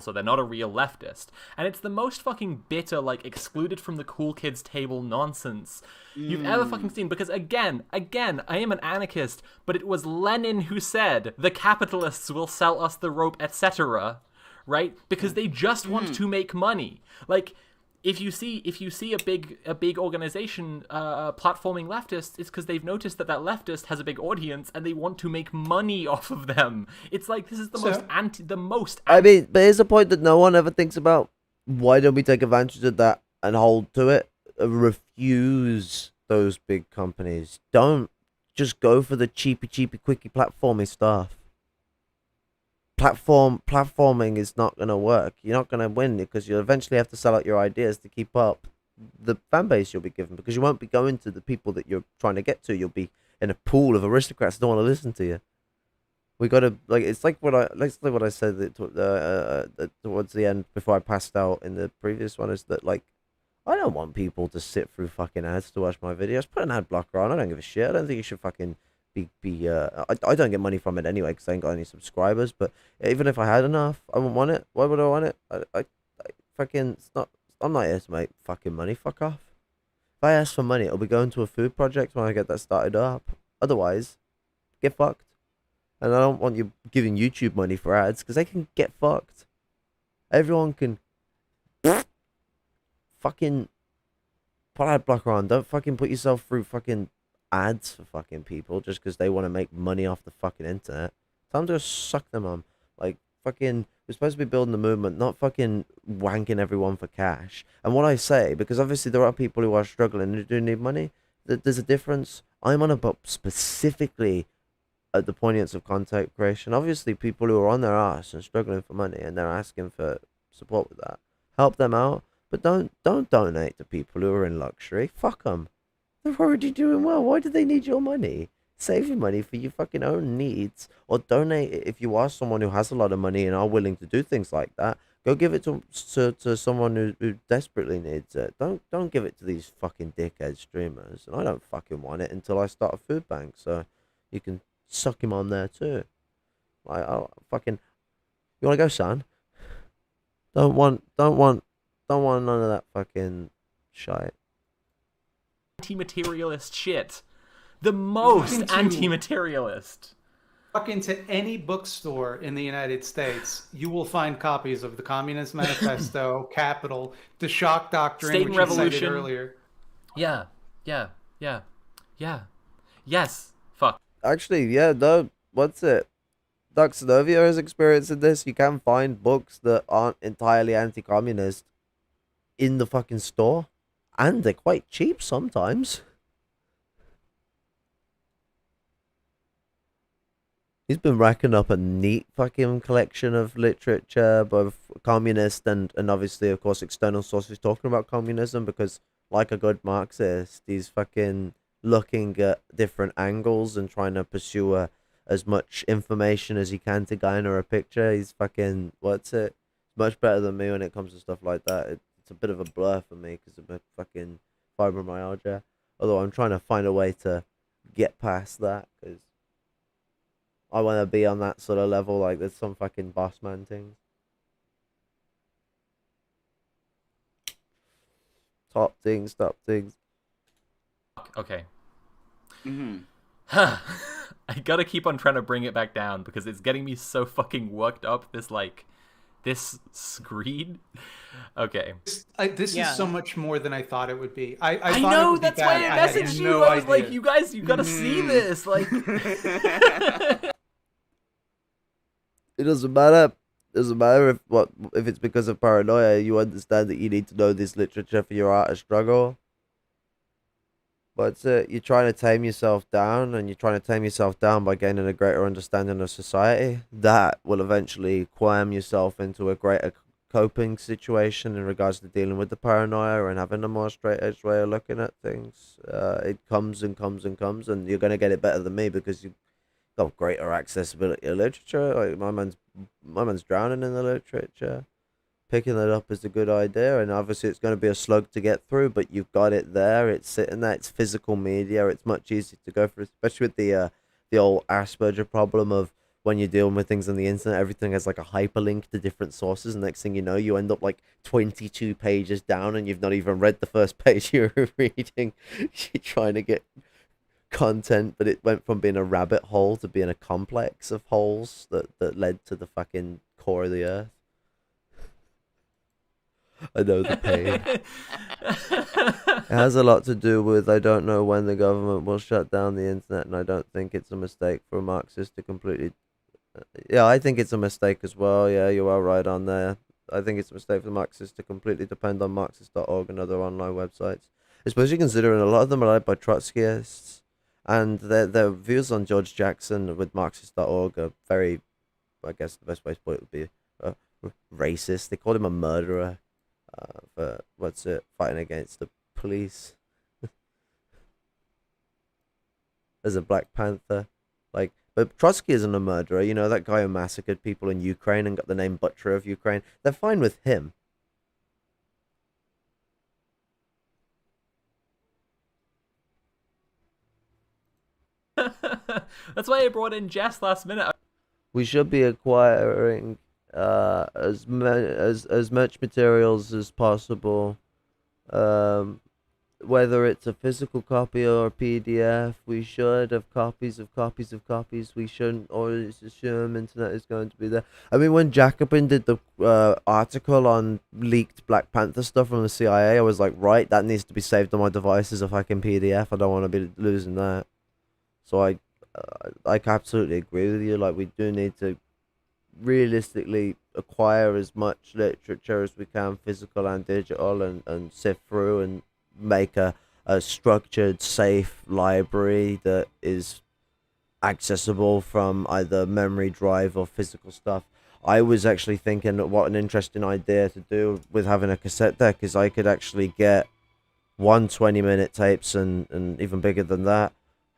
So they're not a real leftist. And it's the most fucking bitter, like, excluded from the cool kids table nonsense you've ever fucking seen. Because again, I am an anarchist, but it was Lenin who said, the capitalists will sell us the rope, etc., right? Because they just want to make money. Like, if you see a big organization platforming leftists, it's because they've noticed that leftist has a big audience and they want to make money off of them. It's like this is the most. I mean, but here's a point that no one ever thinks about. Why don't we take advantage of that and hold to it? Refuse those big companies. Don't just go for the cheapy, quickie platformy stuff. Platforming is not going to work. You're not going to win because you'll eventually have to sell out your ideas to keep up the fan base you'll be given, because you won't be going to the people that you're trying to get to. You'll be in a pool of aristocrats that don't want to listen to you. We got to, like, it's like what I said that towards the end before I passed out in the previous one, is that, like, I don't want people to sit through fucking ads to watch my videos. Put an ad blocker on. I don't give a shit. I don't think you should fucking I don't get money from it anyway because I ain't got any subscribers, but even if I had enough, I wouldn't want it. Why would I want it? I fucking, I'm not here to make fucking money. Fuck off. If I ask for money, it'll be going to a food project when I get that started up. Otherwise, get fucked. And I don't want you giving YouTube money for ads because they can get fucked. Everyone can fucking put ad blocker on. Don't fucking put yourself through fucking ads for fucking people just because they want to make money off the fucking internet. Tell them to suck them on. Like, fucking, we're supposed to be building the movement, not fucking wanking everyone for cash. And what I say, because obviously there are people who are struggling and do need money, there's a difference. I'm on about specifically at the poignance of content creation. Obviously people who are on their ass and struggling for money and they're asking for support with that, help them out, but don't donate to people who are in luxury. Fuck them. They're already doing well. Why do they need your money? Save your money for your fucking own needs, or donate it if you are someone who has a lot of money and are willing to do things like that. Go give it to someone who desperately needs it. Don't give it to these fucking dickhead streamers. And I don't fucking want it until I start a food bank, so you can suck him on there too. Like, I'll fucking, you wanna go, son? Don't want none of that fucking shite. Anti-materialist shit. The most anti-materialist. Walk into any bookstore in the United States, you will find copies of the Communist Manifesto, Capital, the Shock Doctrine, State which and you cited Revolution. earlier. Yeah. Yes. Fuck. Actually, yeah, no, what's it? Duxnovia has experienced this. You can find books that aren't entirely anti-communist in the fucking store. And they're quite cheap sometimes. He's been racking up a neat fucking collection of literature, both communist and obviously, of course, external sources talking about communism, because like a good Marxist, he's fucking looking at different angles and trying to pursue as much information as he can to garner a picture. He's fucking, much better than me when it comes to stuff like that. It's a bit of a blur for me because of my fucking fibromyalgia. Although I'm trying to find a way to get past that because I want to be on that sort of level. Like, there's some fucking boss man things. Top things. Okay. Mm-hmm. I gotta keep on trying to bring it back down because it's getting me so fucking worked up. This screed. Okay. This is so much more than I thought it would be. I I thought it know, would be that's why bad. I had messaged you. no I was idea. like, you guys, you gotta see this. Like, It doesn't matter. Doesn't matter if it's because of paranoia. You understand that you need to know this literature for your art of struggle. But you're trying to tame yourself down, and you're trying to tame yourself down by gaining a greater understanding of society. That will eventually quam yourself into a greater coping situation in regards to dealing with the paranoia and having a more straight-edged way of looking at things. It comes and comes and comes, and you're going to get it better than me because you've got greater accessibility to literature. Like my man's drowning in the literature. Picking it up is a good idea, and obviously it's going to be a slug to get through, but you've got it there. It's sitting there. It's physical media. It's much easier to go for, especially with the old Asperger problem of when you're dealing with things on the internet, everything has like a hyperlink to different sources, and next thing you know, you end up like 22 pages down, and you've not even read the first page you were reading. You're trying to get content, but it went from being a rabbit hole to being a complex of holes that led to the fucking core of the earth. I know the pain. It has a lot to do with I don't know when the government will shut down the internet, and I don't think it's a mistake for a Marxist to completely... Yeah, I think it's a mistake as well. Yeah, you are right on there. I think it's a mistake for the Marxists to completely depend on Marxist.org and other online websites, especially considering a lot of them are led by Trotskyists, and their views on George Jackson with Marxist.org are very, I guess the best way to put it would be racist. They called him a murderer. For fighting against the police as a Black Panther, but Trotsky isn't a murderer. You know, that guy who massacred people in Ukraine and got the name Butcher of Ukraine. They're fine with him. That's why I brought in Jess last minute. We should be acquiring as much materials as possible, whether it's a physical copy or a PDF. We should have copies of copies of copies. We shouldn't always assume internet is going to be there. I mean, when Jacobin did the article on leaked Black Panther stuff from the CIA, I was like, right, that needs to be saved on my device as a fucking PDF. I don't want to be losing that. So I absolutely agree with you. Like, we do need to realistically acquire as much literature as we can, physical and digital, and sift through and make a structured, safe library that is accessible from either memory drive or physical stuff. I was actually thinking that what an interesting idea to do with having a cassette deck is I could actually get 120-minute tapes and even bigger than that,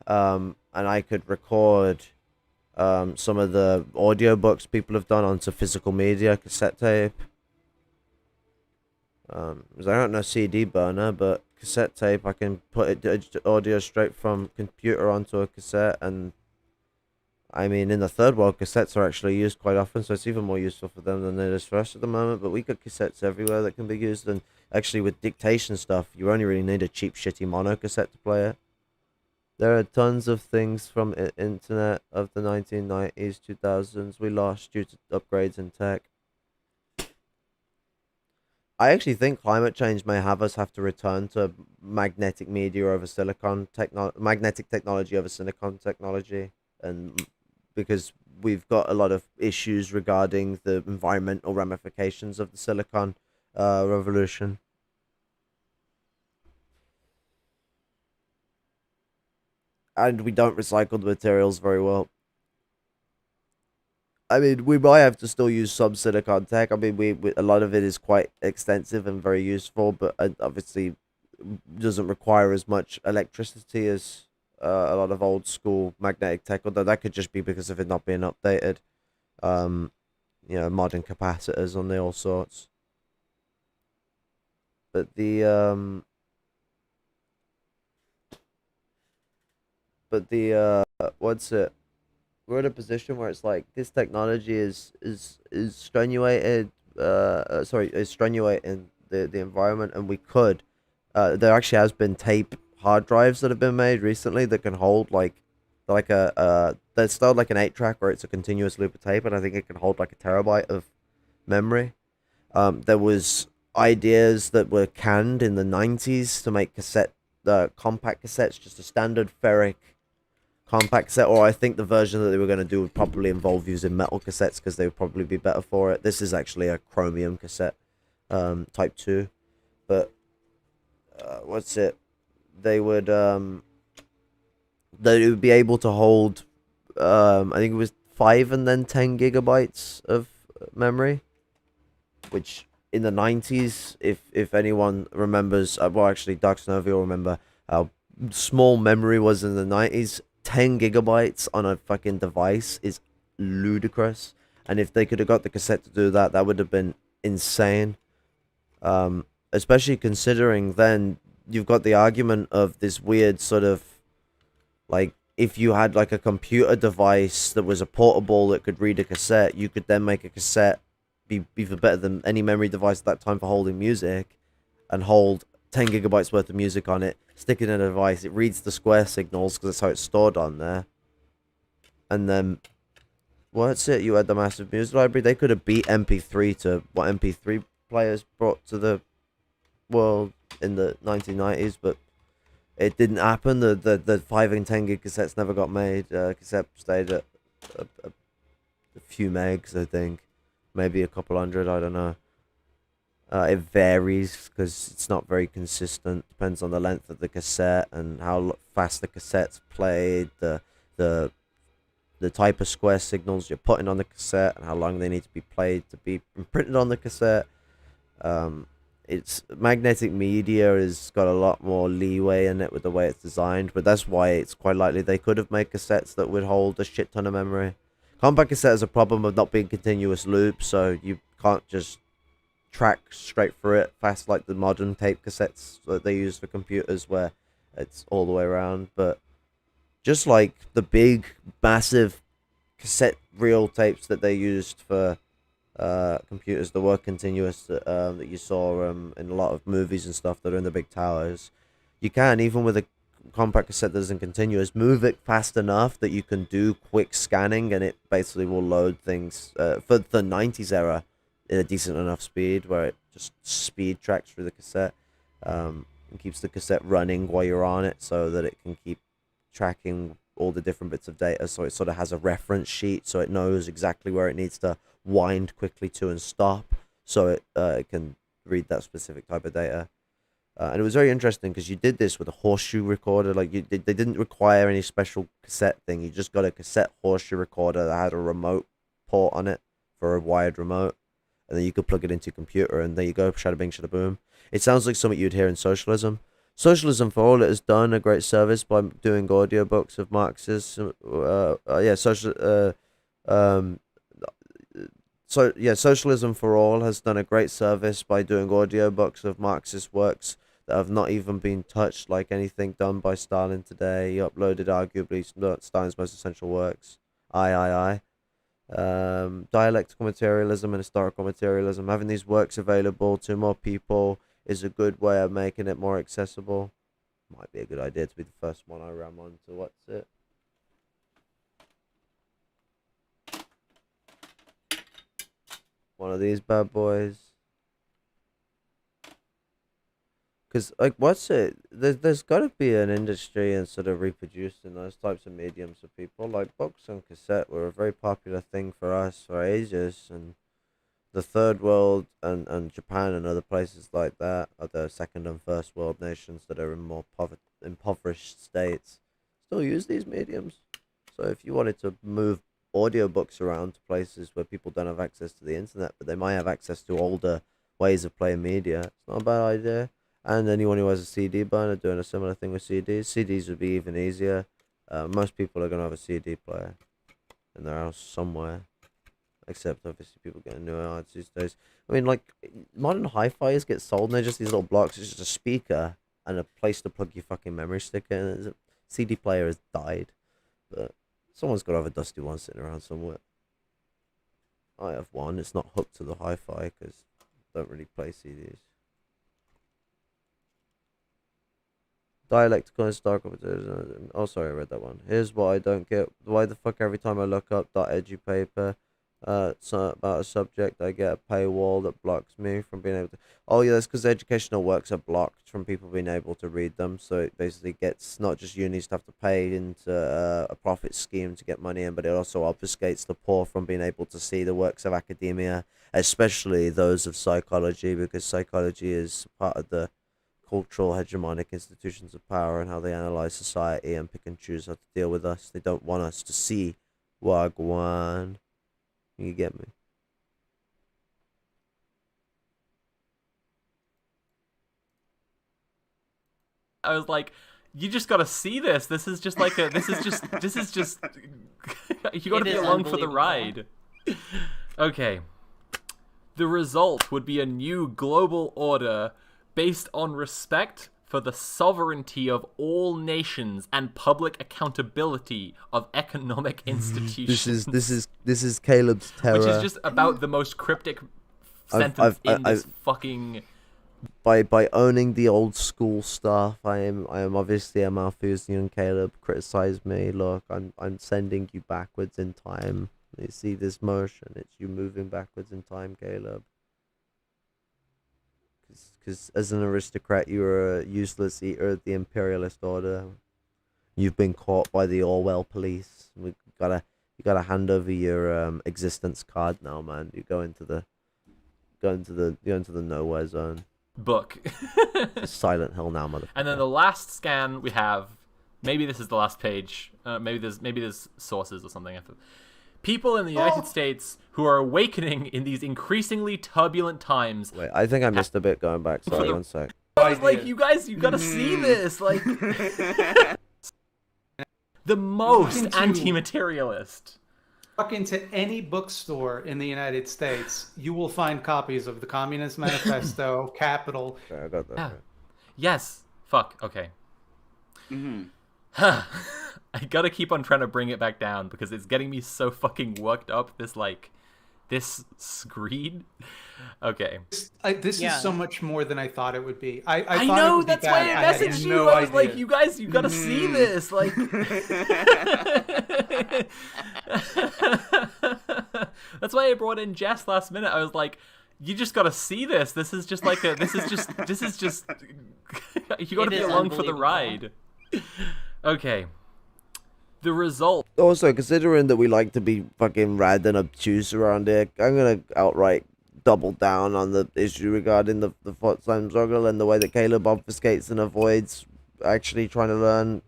and I could record some of the audiobooks people have done onto physical media, cassette tape. Because I don't know CD burner, but cassette tape, I can put audio straight from computer onto a cassette, and I mean, in the third world, cassettes are actually used quite often, so it's even more useful for them than it is for us at the moment. But we got cassettes everywhere that can be used, and actually with dictation stuff, you only really need a cheap, shitty mono cassette to play it. There are tons of things from internet of the 1990s, 2000s we lost due to upgrades in tech. I actually think climate change may have us have to return to magnetic media over magnetic technology over silicon technology, and because we've got a lot of issues regarding the environmental ramifications of the silicon revolution. And we don't recycle the materials very well. I mean, we might have to still use some silicon tech. I mean, we a lot of it is quite extensive and very useful, but obviously doesn't require as much electricity as a lot of old school magnetic tech. Although that could just be because of it not being updated. You know, modern capacitors on the all sorts. But the what's it? We're in a position where it's like this technology is strenuated. Is strenuating the environment, and we could there actually has been tape hard drives that have been made recently that can hold like they're still like an 8-track where it's a continuous loop of tape, and I think it can hold like a terabyte of memory. There was ideas that were canned in the 90s to make compact cassettes, just a standard ferric compact cassette, or I think the version that they were going to do would probably involve using metal cassettes because they would probably be better for it. This is actually a chromium cassette, type 2, but what's it? They would be able to hold I think it was 5 and then 10 gigabytes of memory, which in the 90s, if anyone remembers, well, actually Dark Snowy will remember how small memory was in the 90s. 10 gigabytes on a fucking device is ludicrous, and if they could have got the cassette to do that, that would have been insane. Especially considering then you've got the argument of this weird sort of like, if you had like a computer device that was a portable that could read a cassette, you could then make a cassette be even better than any memory device at that time for holding music, and hold 10 gigabytes worth of music on it, stick it in a device, it reads the square signals because that's how it's stored on there, and then what's it? You had the massive music library. They could have beat MP3 to what MP3 players brought to the world in the 1990s, but it didn't happen. The 5 and 10 gig cassettes never got made. Cassette stayed at a few megs, I think. Maybe a couple hundred, I don't know. It varies because it's not very consistent. Depends on the length of the cassette and how fast the cassette's played, the type of square signals you're putting on the cassette, and how long they need to be played to be printed on the cassette. It's magnetic media has got a lot more leeway in it with the way it's designed, but that's why it's quite likely they could have made cassettes that would hold a shit ton of memory. Compact cassette has a problem of not being continuous loop, so you can't just track straight through it fast like the modern tape cassettes that they use for computers where it's all the way around. But just like the big massive cassette reel tapes that they used for computers that were continuous, that you saw in a lot of movies and stuff that are in the big towers, you can, even with a compact cassette that isn't continuous, move it fast enough that you can do quick scanning, and it basically will load things for the 90s era at a decent enough speed where it just speed tracks through the cassette, and keeps the cassette running while you're on it, so that it can keep tracking all the different bits of data, so it sort of has a reference sheet, so it knows exactly where it needs to wind quickly to and stop, so it can read that specific type of data. And it was very interesting because you did this with a horseshoe recorder. Like, they didn't require any special cassette thing. You just got a cassette horseshoe recorder that had a remote port on it for a wired remote, and then you could plug it into your computer, and there you go, shada bing, shada boom. It sounds like something you'd hear in socialism. Socialism for All, it has done a great service by doing audiobooks of Marx's Socialism for All has done a great service by doing audiobooks of Marxist works that have not even been touched, like anything done by Stalin today. He uploaded arguably Stalin's most essential works. Dialectical materialism and historical materialism. Having these works available to more people is a good way of making it more accessible. Might be a good idea to be the first one I ram on to what's it. One of these bad boys. Because, like, what's it? There's got to be an industry in sort of reproducing those types of mediums for people. Like, books on cassette were a very popular thing for us for ages, and the third world and Japan and other places like that, other second and first world nations that are in more impoverished states, still use these mediums. So if you wanted to move audiobooks around to places where people don't have access to the internet, but they might have access to older ways of playing media, it's not a bad idea. And anyone who has a CD burner doing a similar thing with CDs. CDs would be even easier. Most people are going to have a CD player in their house somewhere. Except, obviously, people getting new iPods these days. I mean, like, modern hi-fis get sold, and they're just these little blocks. It's just a speaker and a place to plug your fucking memory stick in. A CD player has died. But someone's got to have a dusty one sitting around somewhere. I have one. It's not hooked to the hi-fi because I don't really play CDs. dialectical and historical. Oh, sorry, I read that one. Here's what I don't get. Why the fuck every time I look up .edupaper, about a subject, I get a paywall that blocks me from being able to... Oh, yeah, that's because educational works are blocked from people being able to read them. So it basically gets not just unis to have to pay into a profit scheme to get money in, but it also obfuscates the poor from being able to see the works of academia, especially those of psychology, because psychology is part of the cultural hegemonic institutions of power and how they analyze society and pick and choose how to deal with us. They don't want us to see Wagwan. You get me? I was like, you just gotta see this. This is just like a. This is just. You gotta It be is along for the unbelievable. ride. Okay. The result would be a new global order based on respect for the sovereignty of all nations and public accountability of economic institutions. This is Caleb's terror. Which is just about the most cryptic sentence in this fucking. By owning the old school stuff, I am obviously a Malthusian. Caleb, criticize me. Look, I'm sending you backwards in time. You see this motion? It's you moving backwards in time, Caleb. Because as an aristocrat, you're a useless eater of the imperialist order. You've been caught by the Orwell police. You gotta hand over your existence card now, man. You go into the nowhere zone. Book. It's Silent Hill now, motherfucker. And then the last scan we have, maybe this is the last page. Maybe there's sources or something. People in the United States who are awakening in these increasingly turbulent times. Wait, I think I missed a bit going back. Sorry, one sec. I was like, you guys, you gotta see this. Like, the most anti-materialist. Walk into any bookstore in the United States, you will find copies of the Communist Manifesto, Capital. Okay, I got that. Yeah. Right. Yes. Fuck. Okay. I gotta keep on trying to bring it back down because it's getting me so fucking worked up. This screed. Okay. This is so much more than I thought it would be. I thought it know, would be that's why bad. I had messaged you. no I was idea. like, you guys, you gotta see this. Like, that's why I brought in Jess last minute. I was like, you just gotta see this. This is just you gotta be is along for the unbelievable. ride. Okay. The result. Also, considering that we like to be fucking rad and obtuse around here, I'm gonna outright double down on the issue regarding the Pforzheim struggle and the way that Caleb obfuscates and avoids actually trying to learn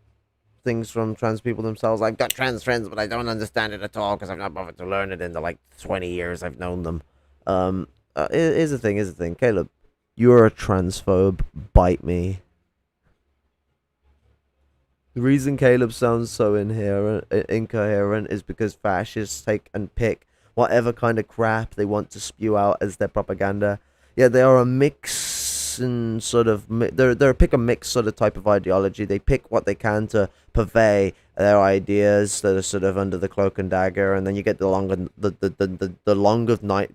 things from trans people themselves. I've got trans friends, but I don't understand it at all because I've not bothered to learn it in the like 20 years I've known them. Here's the thing, Caleb, you're a transphobe. Bite me. The reason Caleb sounds so incoherent is because fascists take and pick whatever kind of crap they want to spew out as their propaganda. Yeah, they are a mix and sort of they're a pick and mix sort of type of ideology. They pick what they can to purvey their ideas that are sort of under the cloak and dagger, and then you get the long of night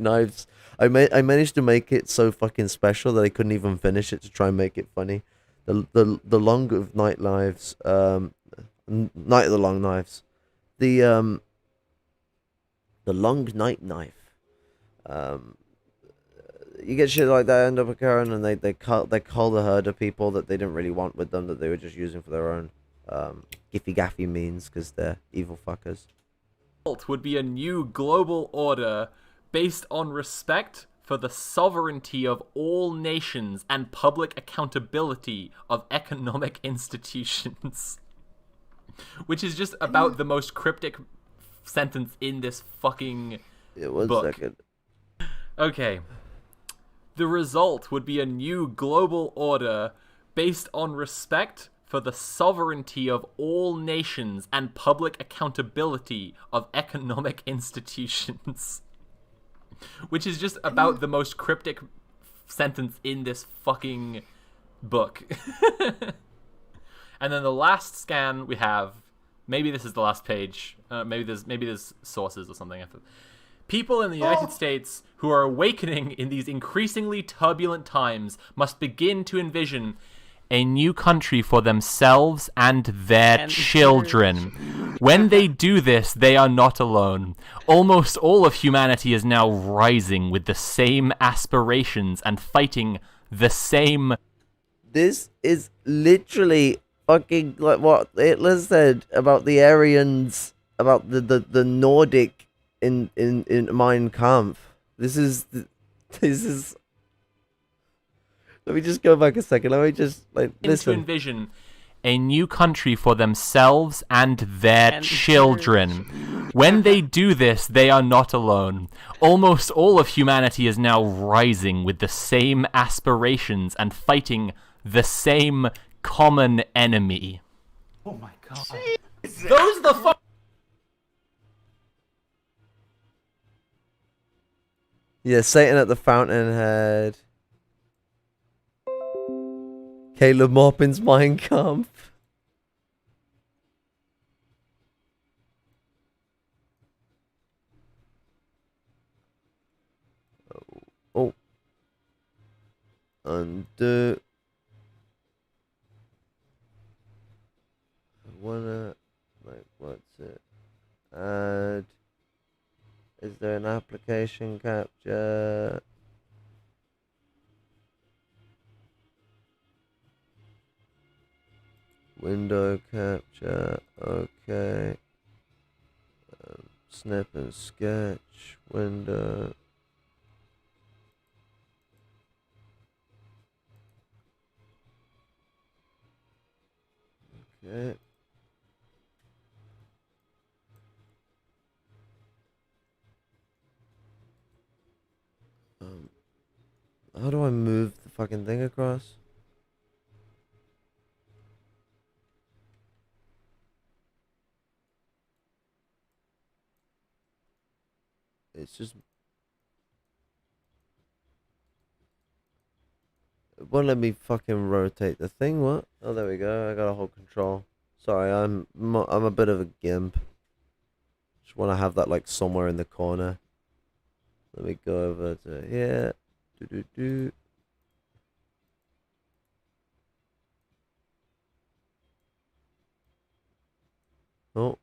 knives. I managed to make it so fucking special that I couldn't even finish it to try and make it funny. The long of night lives, night of the long knives, the long night knife. You get shit like that end up occurring, and they cull the herd of people that they didn't really want with them, that they were just using for their own giffy gaffy means because they're evil fuckers. Would be a new global order based on respect for the sovereignty of all nations and public accountability of economic institutions. Which is just about the most cryptic sentence in this fucking book. Second. Okay. The result would be a new global order based on respect for the sovereignty of all nations and public accountability of economic institutions. Which is just about the most cryptic sentence in this fucking book. And then the last scan we have, maybe this is the last page. Maybe there's sources or something. People in the United States who are awakening in these increasingly turbulent times must begin to envision a new country for themselves and their children. When they do this, they are not alone. Almost all of humanity is now rising with the same aspirations and fighting the same... This is literally fucking like what Hitler said about the Aryans, about the Nordic in Mein Kampf. This is... Let me just go back a second. Let me just listen. To envision a new country for themselves and their children. When they do this, they are not alone. Almost all of humanity is now rising with the same aspirations and fighting the same common enemy. Oh my god. Those the fuck. Yeah, Satan at the Fountainhead. Caleb Maupin's Mein Kampf. Oh. Undo. I wanna, what's it? Add. Is there an application capture? Window capture, okay. Snip and sketch, window. Okay. How do I move the fucking thing across? It's just... It won't let me fucking rotate the thing, what? Oh, there we go, I got a hold control. Sorry, I'm a bit of a gimp. Just want to have that like somewhere in the corner. Let me go over to here. Do. Oh.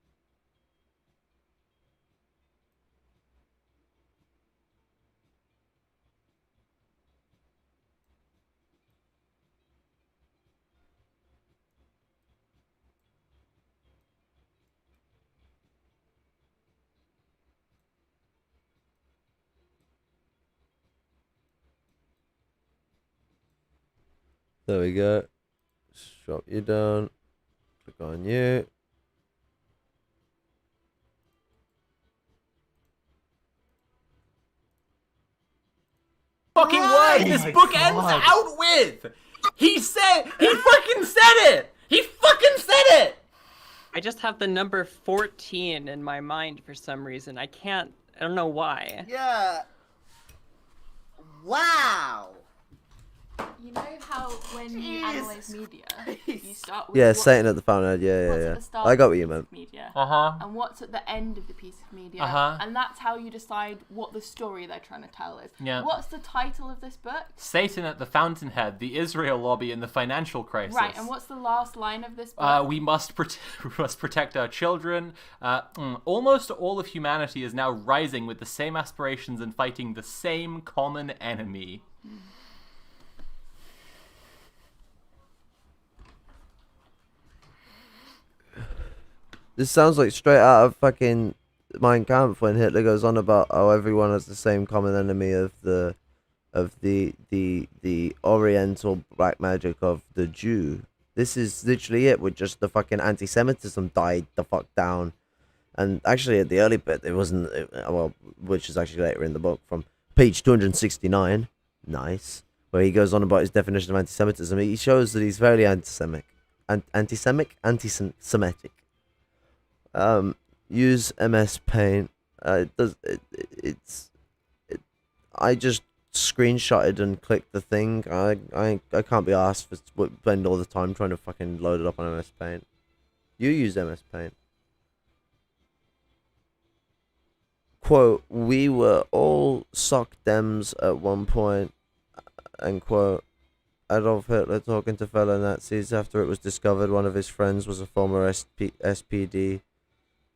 There we go. Drop you down. Click on you. Fucking word this book ends out with. He fucking said it. He fucking said it. I just have the number 14 in my mind for some reason. I don't know why. Yeah. Wow. You know how when you analyze media, you start with Yeah, what's Satan at the Fountainhead. what's Yeah. at the start I got of what the you piece meant. of media, Uh-huh. and what's at the end of the piece of media, Uh-huh. and that's how you decide what the story they're trying to tell is. Yeah. What's the title of this book? Satan at the Fountainhead, the Israel lobby in the financial crisis. Right, and what's the last line of this book? We must protect our children. Almost all of humanity is now rising with the same aspirations and fighting the same common enemy. This sounds like straight out of fucking Mein Kampf when Hitler goes on about how everyone has the same common enemy of the Oriental black magic of the Jew. This is literally it, with just the fucking anti-Semitism died the fuck down. And actually, at the early bit, it wasn't, well, which is actually later in the book, from page 269, nice, where he goes on about his definition of anti-Semitism. He shows that he's very anti-Semitic. Anti-Semitic. Use MS Paint. I just screenshotted and clicked the thing. I can't be asked to spend all the time trying to fucking load it up on MS Paint. You use MS Paint. quote, "We were all sock dems at one point," end quote. Adolf Hitler talking to fellow Nazis after it was discovered one of his friends was a former SPD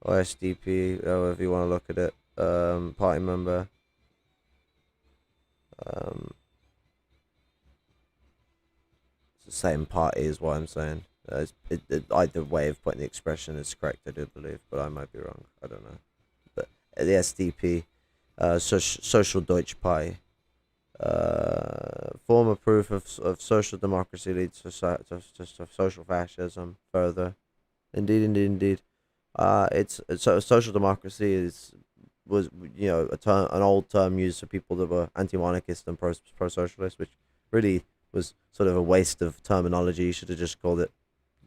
or SDP, however you want to look at it, party member. It's the same party is what I'm saying. Either way of putting the expression is correct, I do believe, but I might be wrong. I don't know. But the SDP, Social Deutsche Party, former proof of social democracy leads to social fascism. Further, indeed. Social democracy was an old term used for people that were anti-monarchist and pro-socialist, which really was sort of a waste of terminology. You should have just called it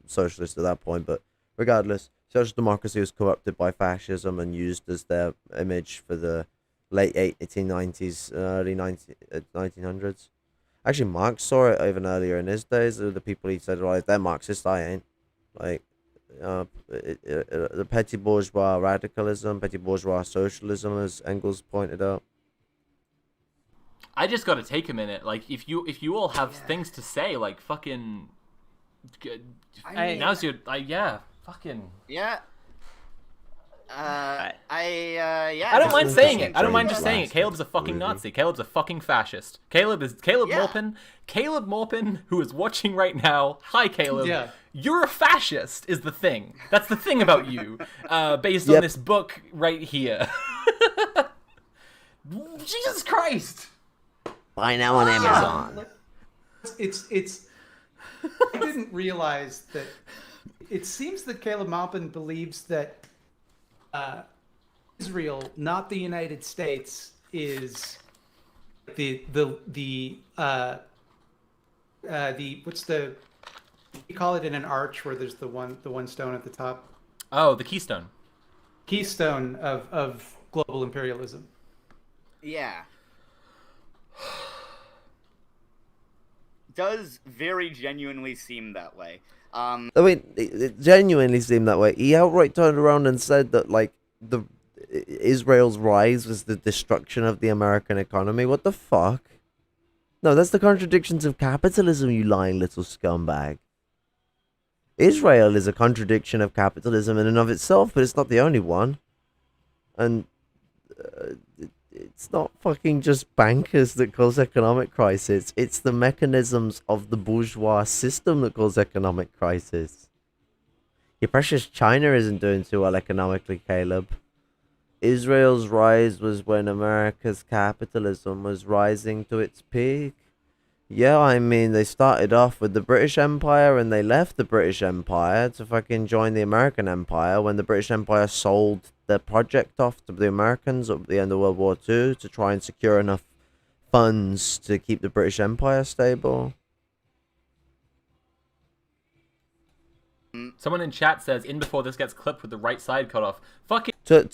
socialist at that point. But regardless, social democracy was corrupted by fascism and used as their image for the late 1890s, early 1900s. Actually, Marx saw it even earlier in his days. The people he said, "Well, if they're Marxist, I ain't." Like, the petty bourgeois radicalism, petty bourgeois socialism, as Engels pointed out. I just gotta take a minute. Like, if you all have things to say, like, fucking, now's your, fucking. Yeah. I don't mind saying it. I don't mind just saying it. Caleb's a fucking Nazi. Caleb's a fucking fascist. Caleb Maupin. Caleb Maupin, who is watching right now. Hi, Caleb. Yeah. You're a fascist, is the thing. That's the thing about you, based on this book right here. Jesus Christ. Buy now on Amazon. It's. I didn't realize that. It seems that Caleb Maupin believes that Israel, not the United States, is the what's the, you call it in an arch where there's the one stone at the top. Oh, the keystone. Keystone of global imperialism. Yeah. Does very genuinely seem that way. I mean, it genuinely seemed that way. He outright turned around and said that, like, Israel's rise was the destruction of the American economy. What the fuck? No, that's the contradictions of capitalism, you lying little scumbag. Israel is a contradiction of capitalism in and of itself, but it's not the only one. And it's not fucking just bankers that cause economic crisis. It's the mechanisms of the bourgeois system that cause economic crisis. Your precious China isn't doing too well economically, Caleb. Israel's rise was when America's capitalism was rising to its peak. Yeah, I mean, they started off with the British Empire and they left the British Empire to fucking join the American Empire when the British Empire sold their project off to the Americans at the end of World War II to try and secure enough funds to keep the British Empire stable. Someone in chat says, in before this gets clipped with the right side cut off. Fucking. Like,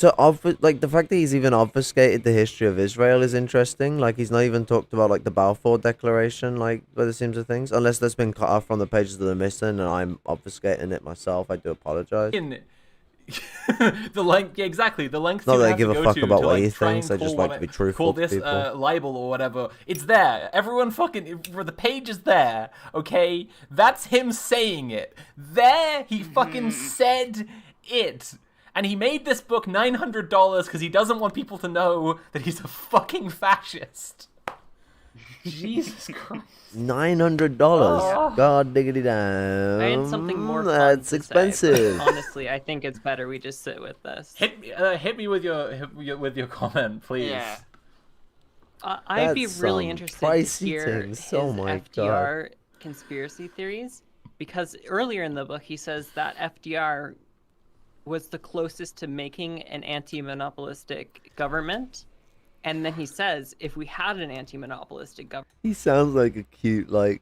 the fact that he's even obfuscated the history of Israel is interesting. Like, he's not even talked about, like, the Balfour Declaration, like, by the seems of things. Unless that's been cut off from the pages that are missing, and I'm obfuscating it myself. I do apologize. The length, yeah, exactly. The length. Not you that I have give to a go fuck to about to, what like, he try thinks. and I just call like to be truthful call to this people. libel or whatever. It's there. Everyone fucking. The page is there. Okay, that's him saying it. There, he fucking said it. And he made this book $900 because he doesn't want people to know that he's a fucking fascist. Jesus Christ. $900. Oh. God diggity damn. I had something more fun That's to expensive. say, but honestly, I think it's better we just sit with this. Hit me with your comment, please. Yeah. I'd be That's really some interested to pricey hear things. his Oh my FDR conspiracy theories, because earlier in the book he says that FDR was the closest to making an anti-monopolistic government, and then he says if we had an anti-monopolistic government, He sounds like a cute, like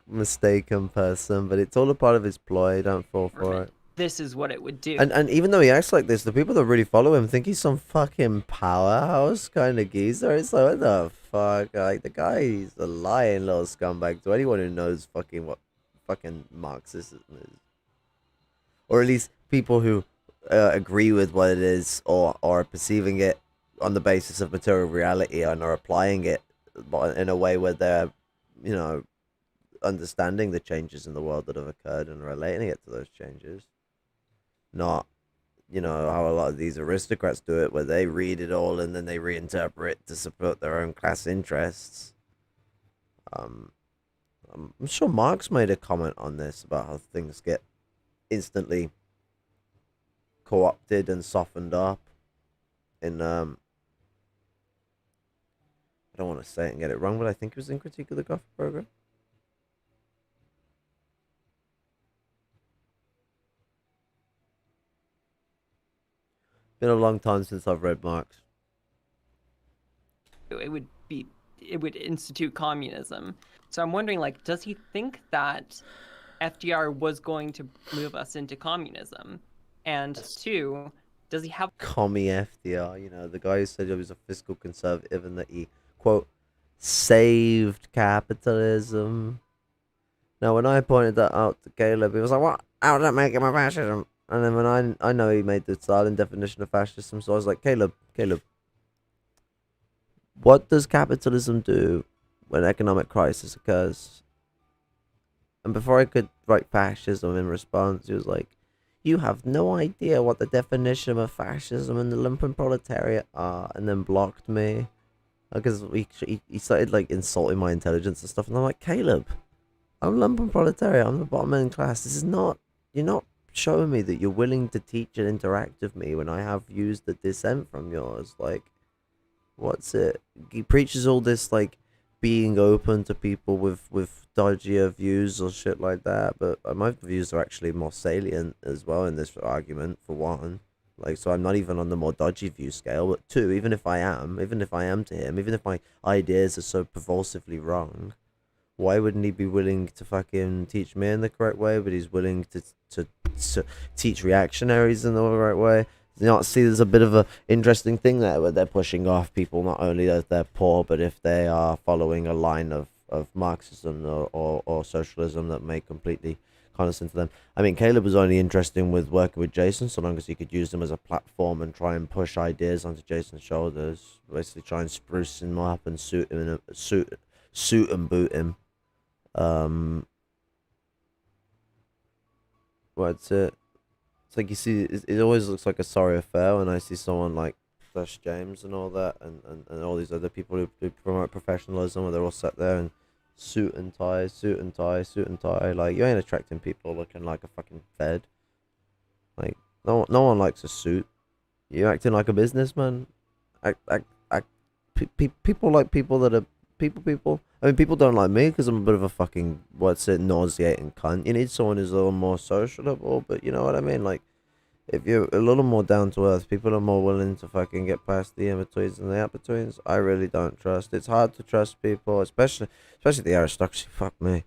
mistaken person, but it's all a part of his ploy. Don't fall for it. this is what it would do. And even though he acts like this, the people that really follow him think he's some fucking powerhouse kind of geezer. It's like, what the fuck? Like, the guy, he's a lying little scumbag to anyone who knows fucking what fucking Marxism is. Or at least people who agree with what it is or are perceiving it on the basis of material reality and are applying it in a way where they're, you know, understanding the changes in the world that have occurred and relating it to those changes. Not, you know, how a lot of these aristocrats do it, where they read it all and then they reinterpret it to support their own class interests. I'm sure Marx made a comment on this about how things get instantly co-opted and softened up in I don't want to say it and get it wrong, but I think it was in Critique of the Gothic Program. Been a long time since I've read Marx. It would institute communism. So I'm wondering, like, does he think that FDR was going to move us into communism? And two, does he have Commie FDR, you know, the guy who said he was a fiscal conservative and that he, quote, saved capitalism. Now, when I pointed that out to Caleb, he was like, what? How does that make him a fascism? And then when I know he made the Stalin definition of fascism, so I was like, Caleb, what does capitalism do when economic crisis occurs? And before I could write fascism in response, he was like, you have no idea what the definition of fascism and the lumpen proletariat are, and then blocked me. Because he started like insulting my intelligence and stuff, and I'm like, Caleb, I'm lumpen proletariat, I'm the bottom end class. This is not, you're not showing me that you're willing to teach and interact with me when I have views that dissent from yours. Like, what's it? He preaches all this like being open to people with dodgier views or shit like that, but my views are actually more salient as well in this argument, for one. Like, so I'm not even on the more dodgy view scale, but two, even if I am to him, even if my ideas are so pervasively wrong, why wouldn't he be willing to fucking teach me in the correct way, but he's willing to teach reactionaries in the right way? You know, see, there's a bit of a interesting thing there where they're pushing off people not only if they're poor, but if they are following a line of Marxism or socialism that may completely condescend to them. I mean, Caleb was only interested with working with Jason so long as he could use them as a platform and try and push ideas onto Jason's shoulders. Basically try and spruce him up and suit and boot him. What's it? It's like, you see, it always looks like a sorry affair when I see someone like Flash James and all that, and all these other people who promote professionalism, where they're all sat there in suit and tie. Like, you ain't attracting people looking like a fucking Fed. Like, no one likes a suit. You acting like a businessman. People like people that are people. I mean, people don't like me because I'm a bit of a fucking, nauseating cunt. You need someone who's a little more sociable, but you know what I mean? Like, if you're a little more down to earth, people are more willing to fucking get past the in-betweens and the out-betweens. I really don't trust. It's hard to trust people, especially the aristocracy. Fuck me.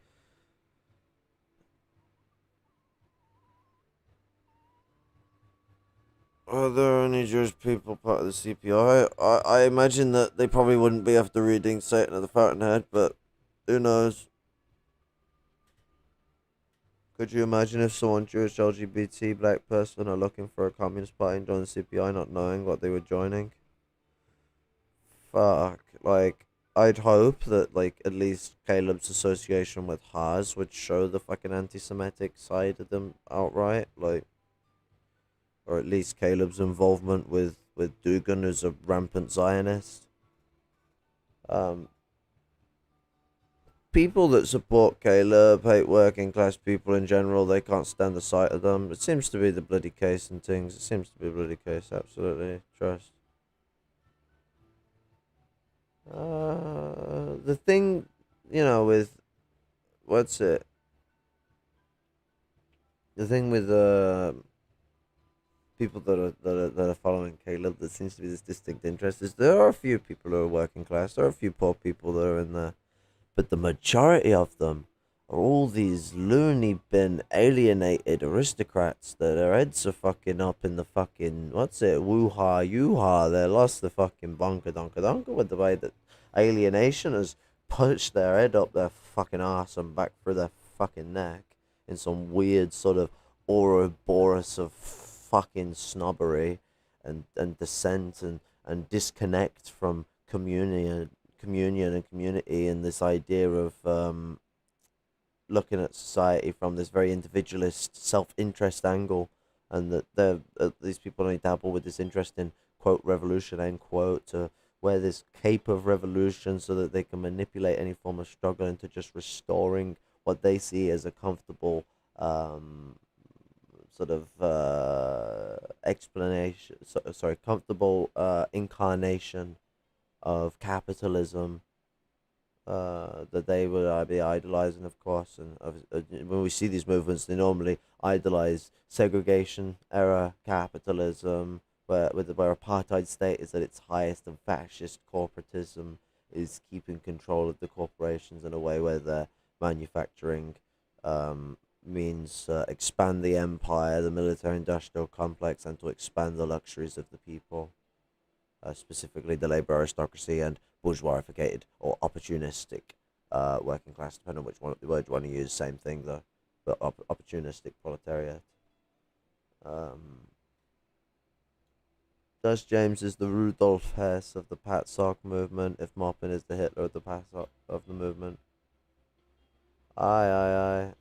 Are there any Jewish people part of the CPI? I imagine that they probably wouldn't be after reading Satan of the Fountainhead, but who knows? Could you imagine if someone Jewish, LGBT, black person are looking for a communist party and join the CPI not knowing what they were joining? Fuck. Like, I'd hope that, like, at least Caleb's association with Haas would show the fucking anti-Semitic side of them outright, like, or at least Caleb's involvement with Dugan, who's a rampant Zionist. People that support Caleb hate working class people in general. They can't stand the sight of them. It seems to be the bloody case and things. It seems to be a bloody case, absolutely. Trust. The thing, you know, with, what's it? The thing with, people that are following Caleb, that seems to be this distinct interest, is there are a few people who are working class, there are a few poor people that are in there, but the majority of them are all these loony bin alienated aristocrats that their heads are fucking up in the fucking, woo-ha, you-ha, they lost the fucking bonka-donka-donka with the way that alienation has pushed their head up their fucking arse and back through their fucking neck in some weird sort of Ouroboros of fucking snobbery and dissent and and disconnect from communion and community, and this idea of looking at society from this very individualist self-interest angle, and that these people only dabble with this interest in quote revolution end quote to wear this cape of revolution so that they can manipulate any form of struggle into just restoring what they see as a comfortable sort of explanation, comfortable incarnation of capitalism that they would be idolizing, of course. And when we see these movements, they normally idolize segregation era capitalism, where apartheid state is at its highest, and fascist corporatism is keeping control of the corporations in a way where their manufacturing means expand the empire, the military-industrial complex, and to expand the luxuries of the people, specifically the labor aristocracy and bourgeoisified or opportunistic working class, depending on which one the word you want to use. Same thing though, but opportunistic proletariat. Thus, James is the Rudolf Hess of the PASOK movement, if Maupin is the Hitler of the PASOK of the movement. Aye.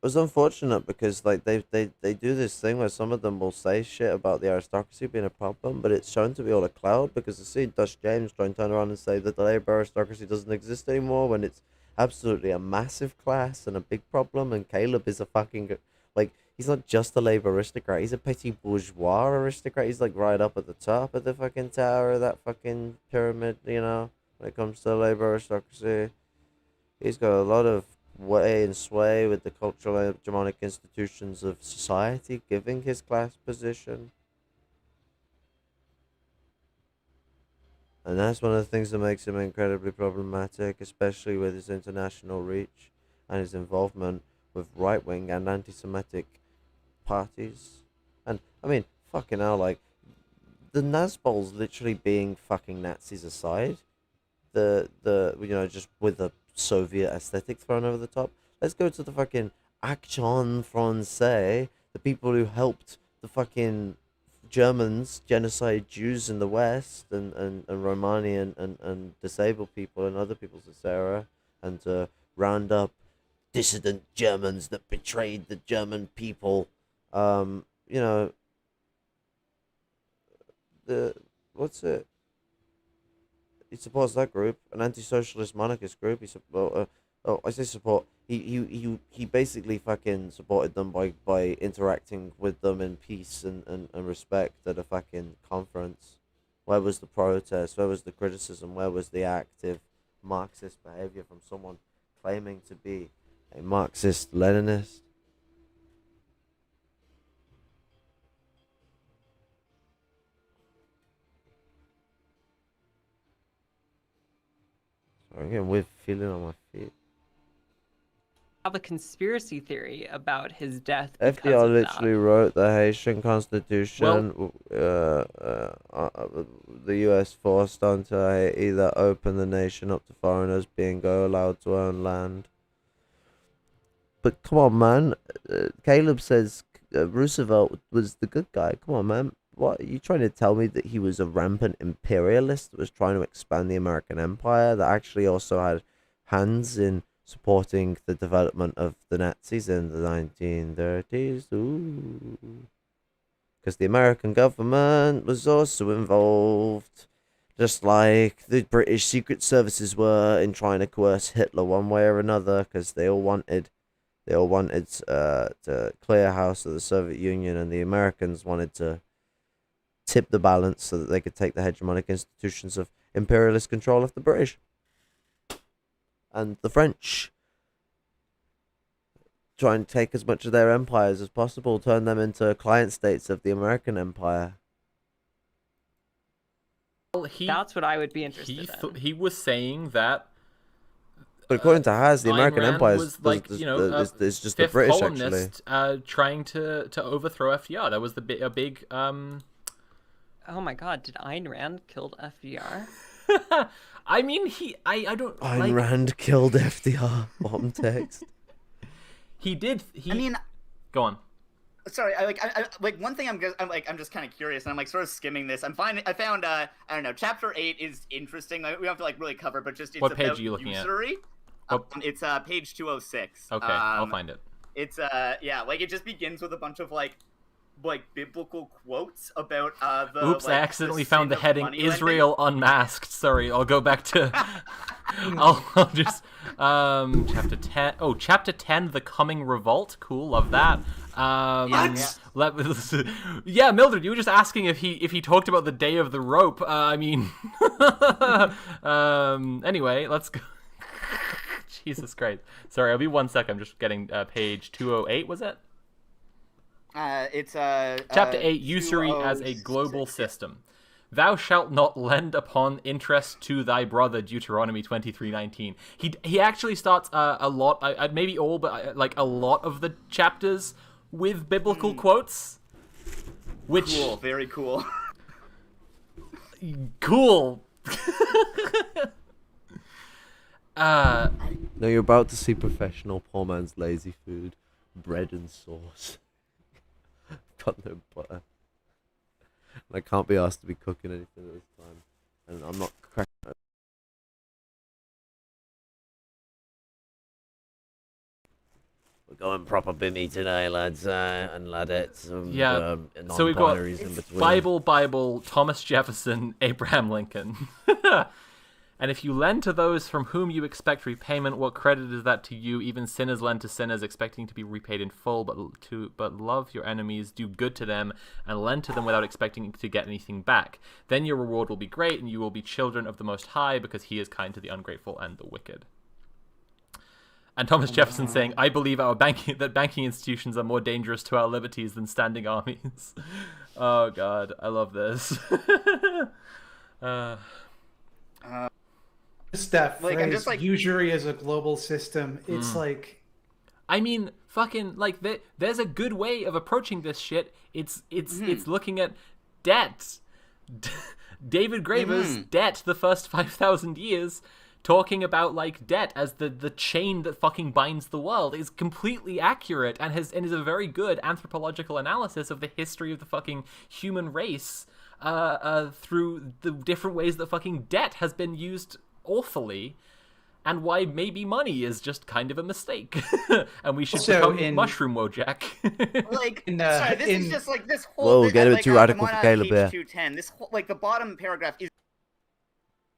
It was unfortunate because like they do this thing where some of them will say shit about the aristocracy being a problem, but it's shown to be all a cloud, because I see Dutch James trying to turn around and say that the labor aristocracy doesn't exist anymore when it's absolutely a massive class and a big problem, and Caleb is a fucking, like, he's not just a labor aristocrat, he's a petty bourgeois aristocrat. He's like right up at the top of the fucking tower of that fucking pyramid, you know, when it comes to the labor aristocracy. He's got a lot of way and sway with the cultural and hegemonic institutions of society, giving his class position. And that's one of the things that makes him incredibly problematic, especially with his international reach and his involvement with right-wing and anti-Semitic parties. And, I mean, fucking hell, like, the Nazbols literally being fucking Nazis aside, the you know, just with the Soviet aesthetic thrown over the top, let's go to the fucking Action Francais, the people who helped the fucking Germans genocide Jews in the West and Romani and disabled people and other peoples, etc., and to round up dissident Germans that betrayed the German people. You know, he supports that group, an anti-socialist monarchist group. I say support. He basically fucking supported them by interacting with them in peace and respect at a fucking conference. Where was the protest? Where was the criticism? Where was the active Marxist behavior from someone claiming to be a Marxist-Leninist? Sorry, I'm getting a weird feeling on my feet. Have a conspiracy theory about his death. Because FDR of literally that. wrote the Haitian Constitution. The U.S. forced onto Haiti that opened the nation up to foreigners being allowed to own land. But come on, man. Caleb says Roosevelt was the good guy. Come on, man. What are you trying to tell me, that he was a rampant imperialist that was trying to expand the American empire, that actually also had hands in supporting the development of the Nazis in the 1930s? Ooh. Because the American government was also involved, just like the British secret services were, in trying to coerce Hitler one way or another, because they all wanted to clear house of the Soviet Union, and the Americans wanted to tip the balance so that they could take the hegemonic institutions of imperialist control of the British. And the French try and take as much of their empires as possible, turn them into client states of the American empire. Well, That's what I would be interested in. He was saying that. But according to Haas, the Ayn American Rand empire was like, is just the fifth British, actually. columnist trying to overthrow FDR. That was a big. Oh my God! Did Ayn Rand killed FDR? I mean, I don't. Ayn Rand killed FDR. Bomb text. He did. I mean, go on. Sorry, I like one thing. I'm just kind of curious, and I'm like sort of skimming this. I found I don't know. Chapter 8 is interesting. Like, we don't have to like really cover, but just it's What page about are you looking at? usury. Oh. It's page 206. Okay, I'll find it. It's yeah, like it just begins with a bunch of like biblical quotes about the. Oops, like, I accidentally the found the sin of heading money lending. Israel Unmasked. Sorry, I'll go back to I'll just chapter 10. Oh, chapter 10, The Coming Revolt. Cool, love that. Yeah, Mildred, you were just asking if he talked about the day of the rope. I mean anyway, let's go. Jesus Christ. Sorry, I'll be 1 sec. I'm just getting page 208, was it? It's Chapter 8, Usury as a Global System. Thou shalt not lend upon interest to thy brother, Deuteronomy 23:19. He actually starts a lot, maybe all, but like a lot of the chapters with biblical quotes. Which Cool, very cool. Cool. Now you're about to see professional poor man's lazy food, bread and sauce. Got no butter. I can't be asked to be cooking anything at this time, and I'm not cracking. We're going proper bimmy today, lads and ladettes. Yeah, so we've got in between. Bible, Thomas Jefferson, Abraham Lincoln. And if you lend to those from whom you expect repayment, what credit is that to you? Even sinners lend to sinners, expecting to be repaid in full. But love your enemies, do good to them, and lend to them without expecting to get anything back. Then your reward will be great, and you will be children of the Most High, because He is kind to the ungrateful and the wicked. And Thomas Jefferson saying, "I believe that banking institutions are more dangerous to our liberties than standing armies." Oh God, I love this. Just that Like, phrase, I'm just, like- usury as a global system. It's like, I mean, fucking, like, there's a good way of approaching this shit. It's looking at debt. David Graeber's Debt, the first 5,000 years, talking about, like, debt as the chain that fucking binds the world is completely accurate and is a very good anthropological analysis of the history of the fucking human race through the different ways that fucking debt has been used awfully, and why maybe money is just kind of a mistake, and we should Also become Mushroom Wojak. Like, sorry, this is just like this whole. Whoa, this, get a bit like, too I'm radical on for Caleb page there. 210. This whole, like the bottom paragraph is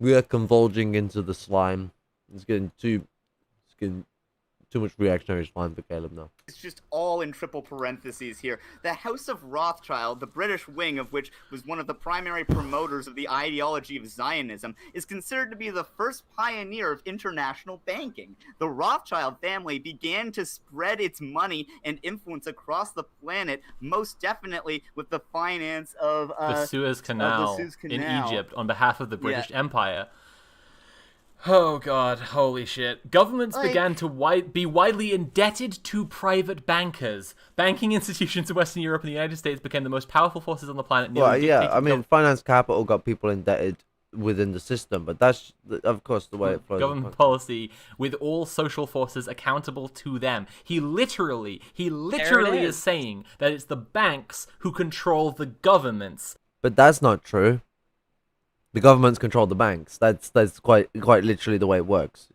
We are converging into the slime. It's getting too much reactionary slime for Caleb now. It's just all in triple parentheses here. The House of Rothschild, the British wing of which was one of the primary promoters of the ideology of Zionism, is considered to be the first pioneer of international banking. The Rothschild family began to spread its money and influence across the planet, most definitely with the finance of the Suez Canal in Canal. Egypt on behalf of the British Empire. Oh God, holy shit. Governments began to be widely indebted to private bankers. Banking institutions in Western Europe and the United States became the most powerful forces on the planet. Well, yeah, I mean, finance capital got people indebted within the system, but that's, of course, the way it flows. Government policy with all social forces accountable to them. He literally is saying that it's the banks who control the governments. But that's not true. The governments control the banks. That's quite literally the way it works.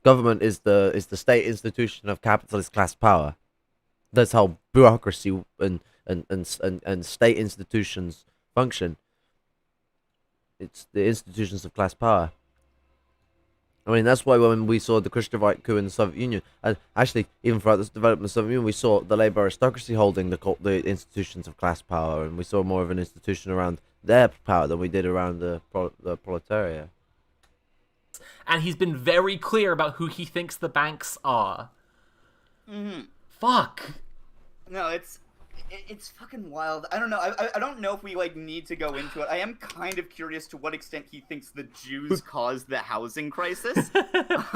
Government is the state institution of capitalist class power. That's how bureaucracy and state institutions function. It's the institutions of class power. I mean, that's why when we saw the Khrushchevite coup in the Soviet Union, and actually even throughout the development of the Soviet Union, we saw the labor aristocracy holding the institutions of class power, and we saw more of an institution around their power than we did around the proletariat. And he's been very clear about who he thinks the banks are. Fuck. No, it's fucking wild. I don't know. I don't know if we like need to go into it. I am kind of curious to what extent he thinks the Jews caused the housing crisis.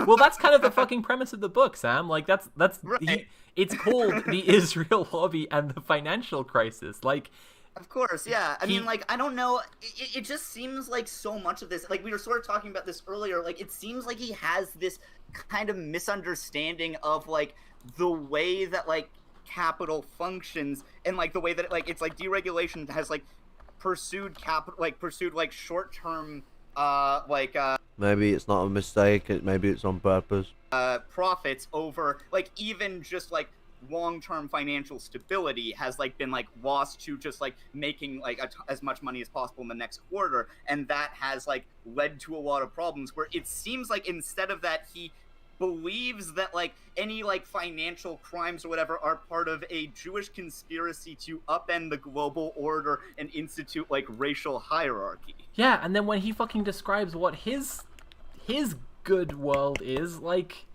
Well, that's kind of the fucking premise of the book, Sam. Like that's Right. it's called The Israel Lobby and the Financial Crisis. Like, of course, yeah. I mean, like, I don't know. It just seems like so much of this, like, we were sort of talking about this earlier, like, it seems like he has this kind of misunderstanding of, like, the way that, like, capital functions and like the way that it's like deregulation has like pursued short-term maybe it's not a mistake, maybe it's on purpose. profits over like even just like long-term financial stability has like been like lost to just like making like as much money as possible in the next quarter, and that has like led to a lot of problems where it seems like instead of that he believes that like any like financial crimes or whatever are part of a Jewish conspiracy to upend the global order and institute like racial hierarchy. Yeah, and then when he fucking describes what his good world is like,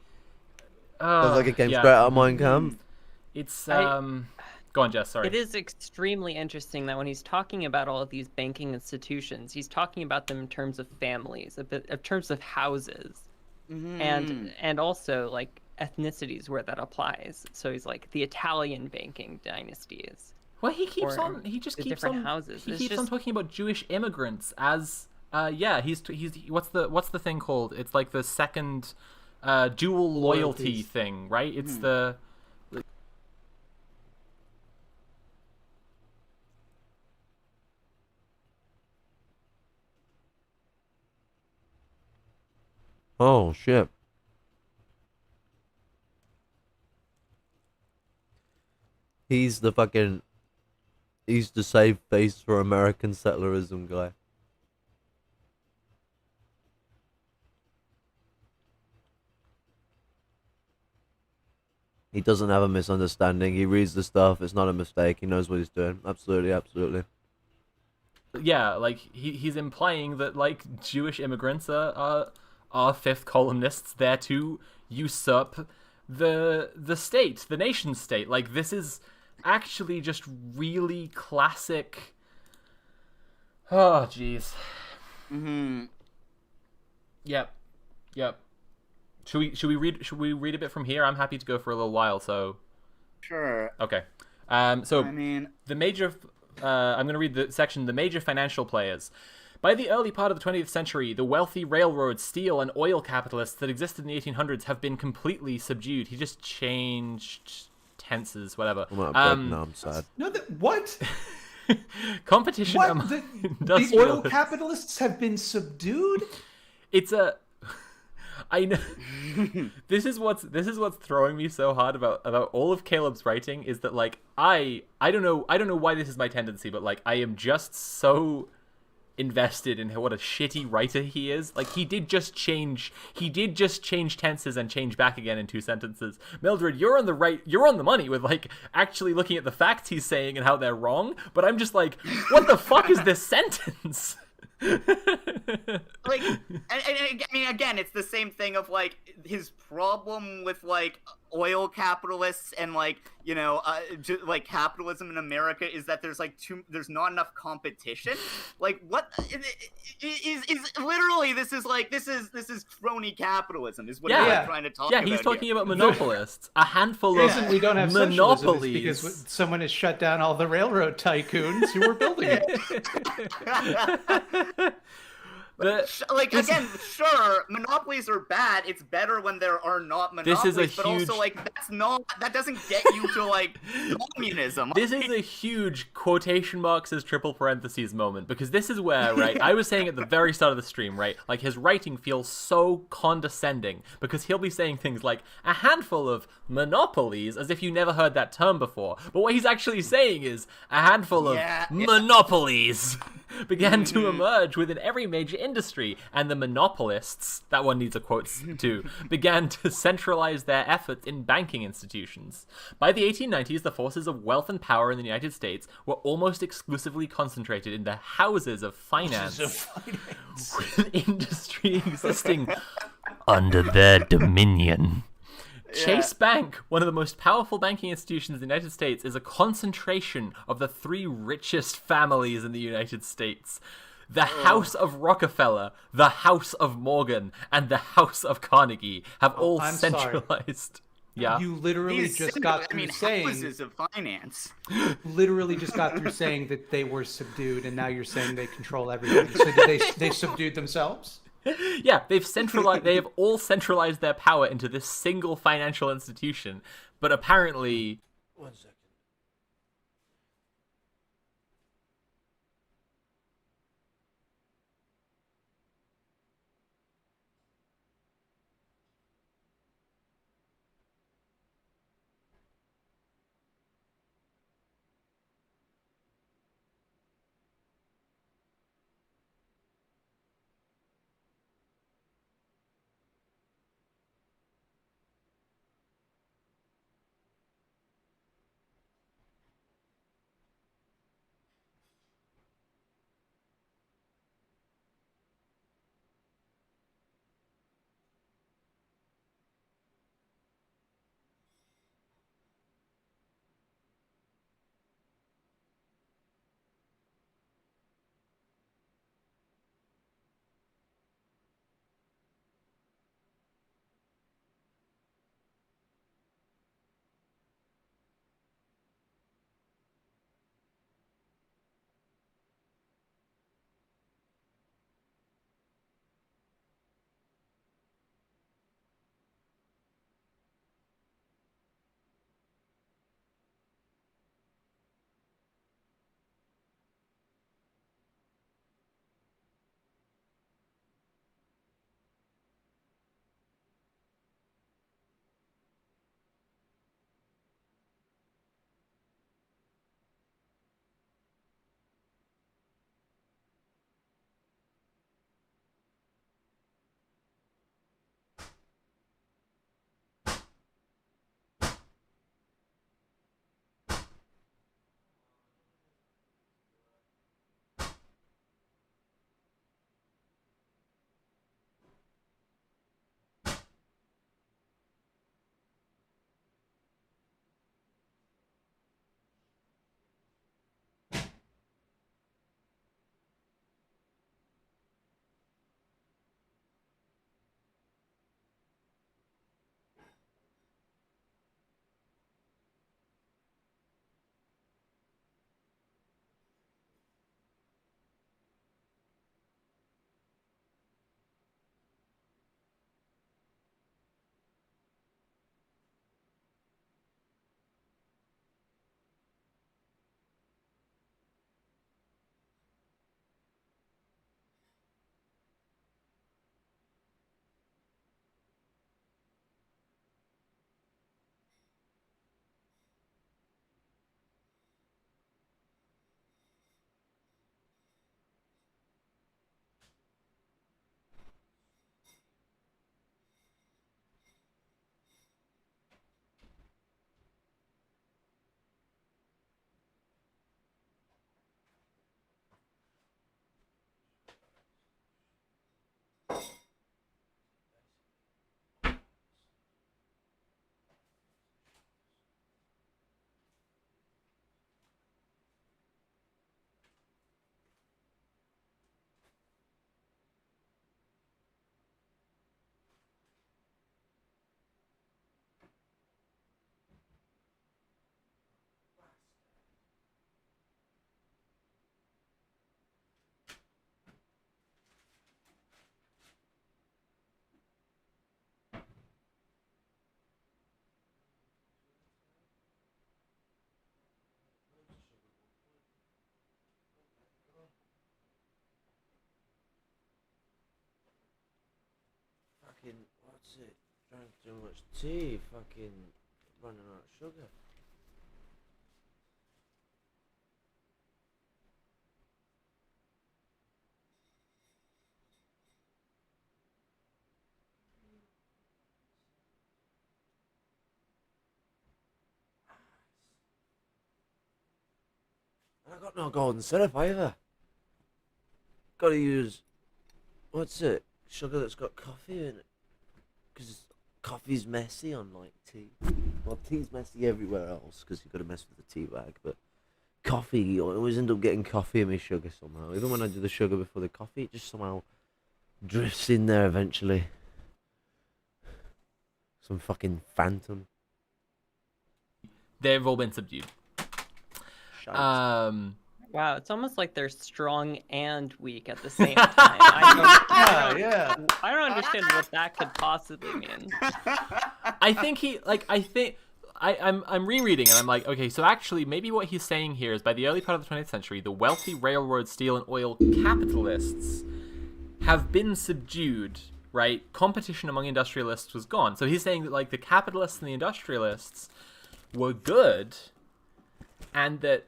Sounds like it came straight out of Mein Kampf. It's go on, Jess. Sorry. It is extremely interesting that when he's talking about all of these banking institutions, he's talking about them in terms of families, in terms of houses, and also like ethnicities where that applies. So he's like the Italian banking dynasties. Well, he keeps or on. He just the keeps different on. houses. He It's keeps on just- talking about Jewish immigrants as. He's what's the thing called? It's like the second dual loyalty Loyalties. thing, right? It's the. Oh shit. He's the save face for American settlerism guy. He doesn't have a misunderstanding. He reads the stuff. It's not a mistake. He knows what he's doing. Absolutely, absolutely. Yeah, like he's implying that like Jewish immigrants are fifth columnists there to usurp the state, the nation state. Like this is actually just really classic. Oh jeez. Yep. Should we read a bit from here? I'm happy to go for a little while. So. Sure. Okay. So I mean, the major. I'm going to read the section. The major financial players. By the early part of the 20th century, the wealthy railroad, steel, and oil capitalists that existed in the 1800s have been completely subdued. He just changed tenses, whatever. I'm not a break now, I'm sad. No, what? Competition What? among The oil industrialists. capitalists have been subdued? It's a. I know. This is what's throwing me so hard about all of Caleb's writing is that like I don't know why this is my tendency, but like I am just so invested in what a shitty writer he is. Like he did just change tenses and change back again in 2 sentences. Mildred, you're on the money with like actually looking at the facts he's saying and how they're wrong, but I'm just like, what the fuck is this sentence? like I mean again it's the same thing of like his problem with like oil capitalists and like like capitalism in America is that there's not enough competition. Like what is literally this is crony capitalism is what Yeah. he's trying to talk Yeah, about. he's talking here. about monopolists. A handful The of reason we don't have socialism monopolies. is because someone has shut down all the railroad tycoons who were building it. Again, sure, monopolies are bad. It's better when there are not monopolies. This is a but huge- also like that doesn't get you to like communism. This is a huge quotation marks as triple parentheses moment, because this is where, right, I was saying at the very start of the stream, right, like his writing feels so condescending, because he'll be saying things like a handful of monopolies as if you never heard that term before. But what he's actually saying is a handful of monopolies began to emerge within every major industry, and the monopolists, that one needs a quotes too, began to centralize their efforts in banking institutions. By the 1890s, the forces of wealth and power in the United States were almost exclusively concentrated in the houses of finance, with industry existing under their dominion. Chase Bank, one of the most powerful banking institutions in the United States, is a concentration of the 3 richest families in the United States. The House of Rockefeller, the House of Morgan, and the House of Carnegie have all I'm sorry. centralized. Yeah. You literally These just singular- got through I mean, saying houses of finance. literally just got through saying that they were subdued, and now you're saying they control everything. So did they subdued themselves? Yeah, they've centralized. They have all centralized their power into this single financial institution. But apparently, 1 second. Fucking, what's it? Drank too much tea, fucking running out of sugar. And I got no golden syrup either. Gotta use, what's it? Sugar that's got coffee in it. Because coffee's messy unlike tea. Well, tea's messy everywhere else because you've got to mess with the tea bag. But coffee, you always end up getting coffee in my sugar somehow. Even when I do the sugar before the coffee, it just somehow drifts in there eventually. Some fucking phantom. They've all been subdued. Wow, it's almost like they're strong and weak at the same time. I don't understand what that could possibly mean. I think I'm rereading and I'm like, okay, so actually maybe what he's saying here is by the early part of the 20th century, the wealthy railroad, steel, and oil capitalists have been subdued, right? Competition among industrialists was gone. So he's saying that like the capitalists and the industrialists were good, and that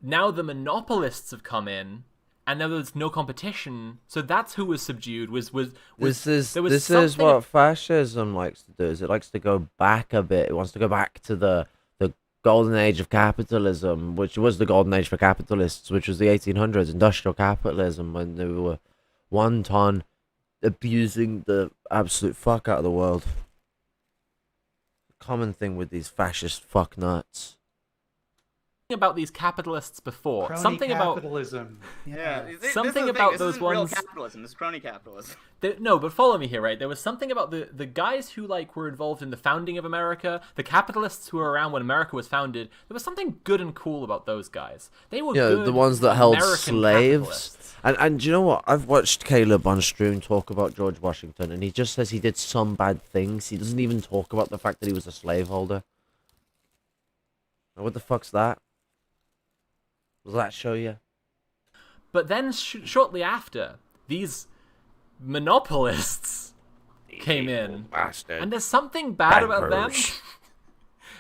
now the monopolists have come in, and now there's no competition. So that's who was subdued. This is what fascism likes to do. Is it likes to go back a bit. It wants to go back to the golden age of capitalism, which was the golden age for capitalists, which was the 1800s, industrial capitalism, when they were one ton abusing the absolute fuck out of the world. Common thing with these fascist fuck nuts. About these capitalists before. Crony Something about capitalism. Yeah, something about those isn't real ones. capitalism. This is crony capitalism. No, but follow me here, right? There was something about the guys who like were involved in the founding of America, the capitalists who were around when America was founded. There was something good and cool about those guys. They were good, the ones that held American slaves. capitalists. And do you know what? I've watched Caleb on stream talk about George Washington, and he just says he did some bad things. He doesn't even talk about the fact that he was a slaveholder. Now, what the fuck's that? Does that show you? But then shortly after, these monopolists came in, Bastard. and there's something bad about them. Bankers.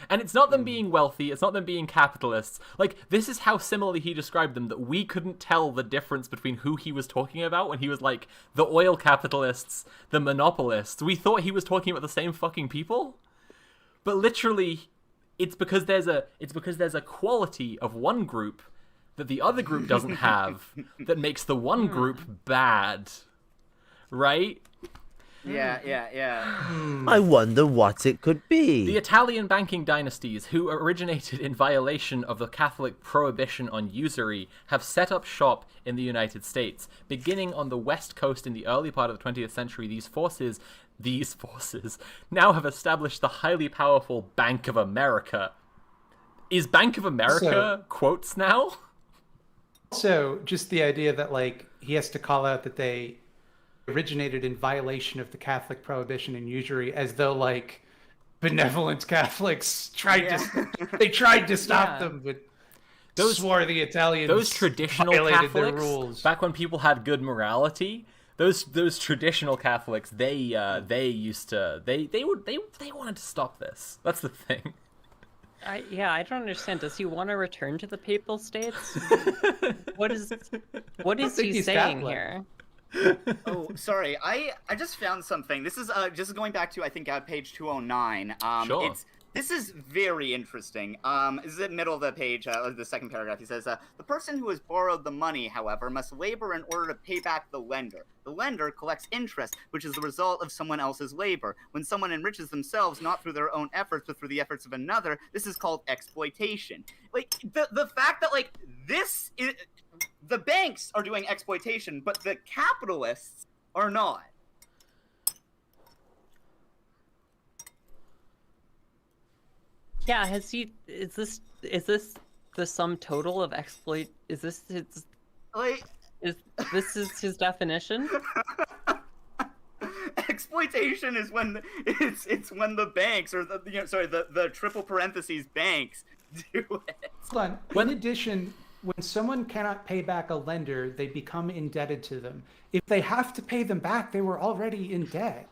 And it's not them being wealthy, it's not them being capitalists. Like, this is how similarly he described them, that we couldn't tell the difference between who he was talking about when he was like, the oil capitalists, the monopolists. We thought he was talking about the same fucking people. But literally, it's because there's a quality of one group that the other group doesn't have that makes the one group bad. Right? Yeah. I wonder what it could be. The Italian banking dynasties, who originated in violation of the Catholic prohibition on usury, have set up shop in the United States. Beginning on the West Coast in the early part of the 20th century, these forces now have established the highly powerful Bank of America. Is Bank of America quotes now? Also, just the idea that like he has to call out that they originated in violation of the Catholic prohibition and usury, as though like benevolent Catholics tried to stop them, but swore the Italians those traditional violated Catholics, their rules. back when people had good morality, those traditional Catholics, they wanted to stop this. That's the thing. I don't understand. Does he want to return to the Papal States? What is he he's saying Catholic. here? Oh, sorry. I just found something. This is just going back to I think page 209. Sure. This is very interesting. This is the middle of the page, the second paragraph. He says, the person who has borrowed the money, however, must labor in order to pay back the lender. The lender collects interest, which is the result of someone else's labor. When someone enriches themselves, not through their own efforts, but through the efforts of another, this is called exploitation. Like, the fact that, like, this is... The banks are doing exploitation, but the capitalists are not. Yeah, is this the sum total of exploit? Is this his his definition? Exploitation is when it's when the banks or the triple parentheses banks do it. Hold on. In addition, when someone cannot pay back a lender, they become indebted to them. If they have to pay them back, they were already in debt.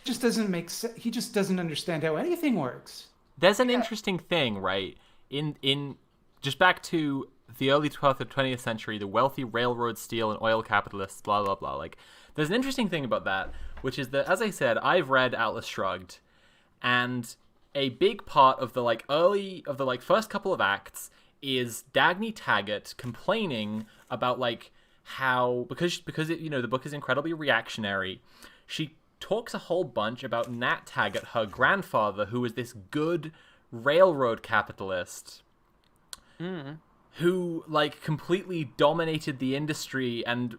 Just doesn't make sense. He just doesn't understand how anything works. There's an interesting thing, right? In just back to the early 12th or 20th century, the wealthy railroad, steel, and oil capitalists, blah, blah, blah. Like, there's an interesting thing about that, which is that, as I said, I've read Atlas Shrugged, and a big part of the first couple of acts is Dagny Taggart complaining about like how because the book is incredibly reactionary. She talks a whole bunch about Nat Taggart, her grandfather, who was this good railroad capitalist who like completely dominated the industry and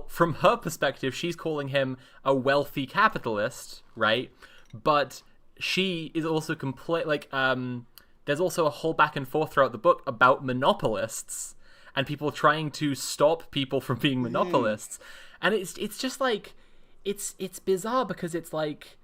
from her perspective, she's calling him a wealthy capitalist, right? But she is also there's also a whole back and forth throughout the book about monopolists and people trying to stop people from being monopolists. And it's just like it's bizarre because it's like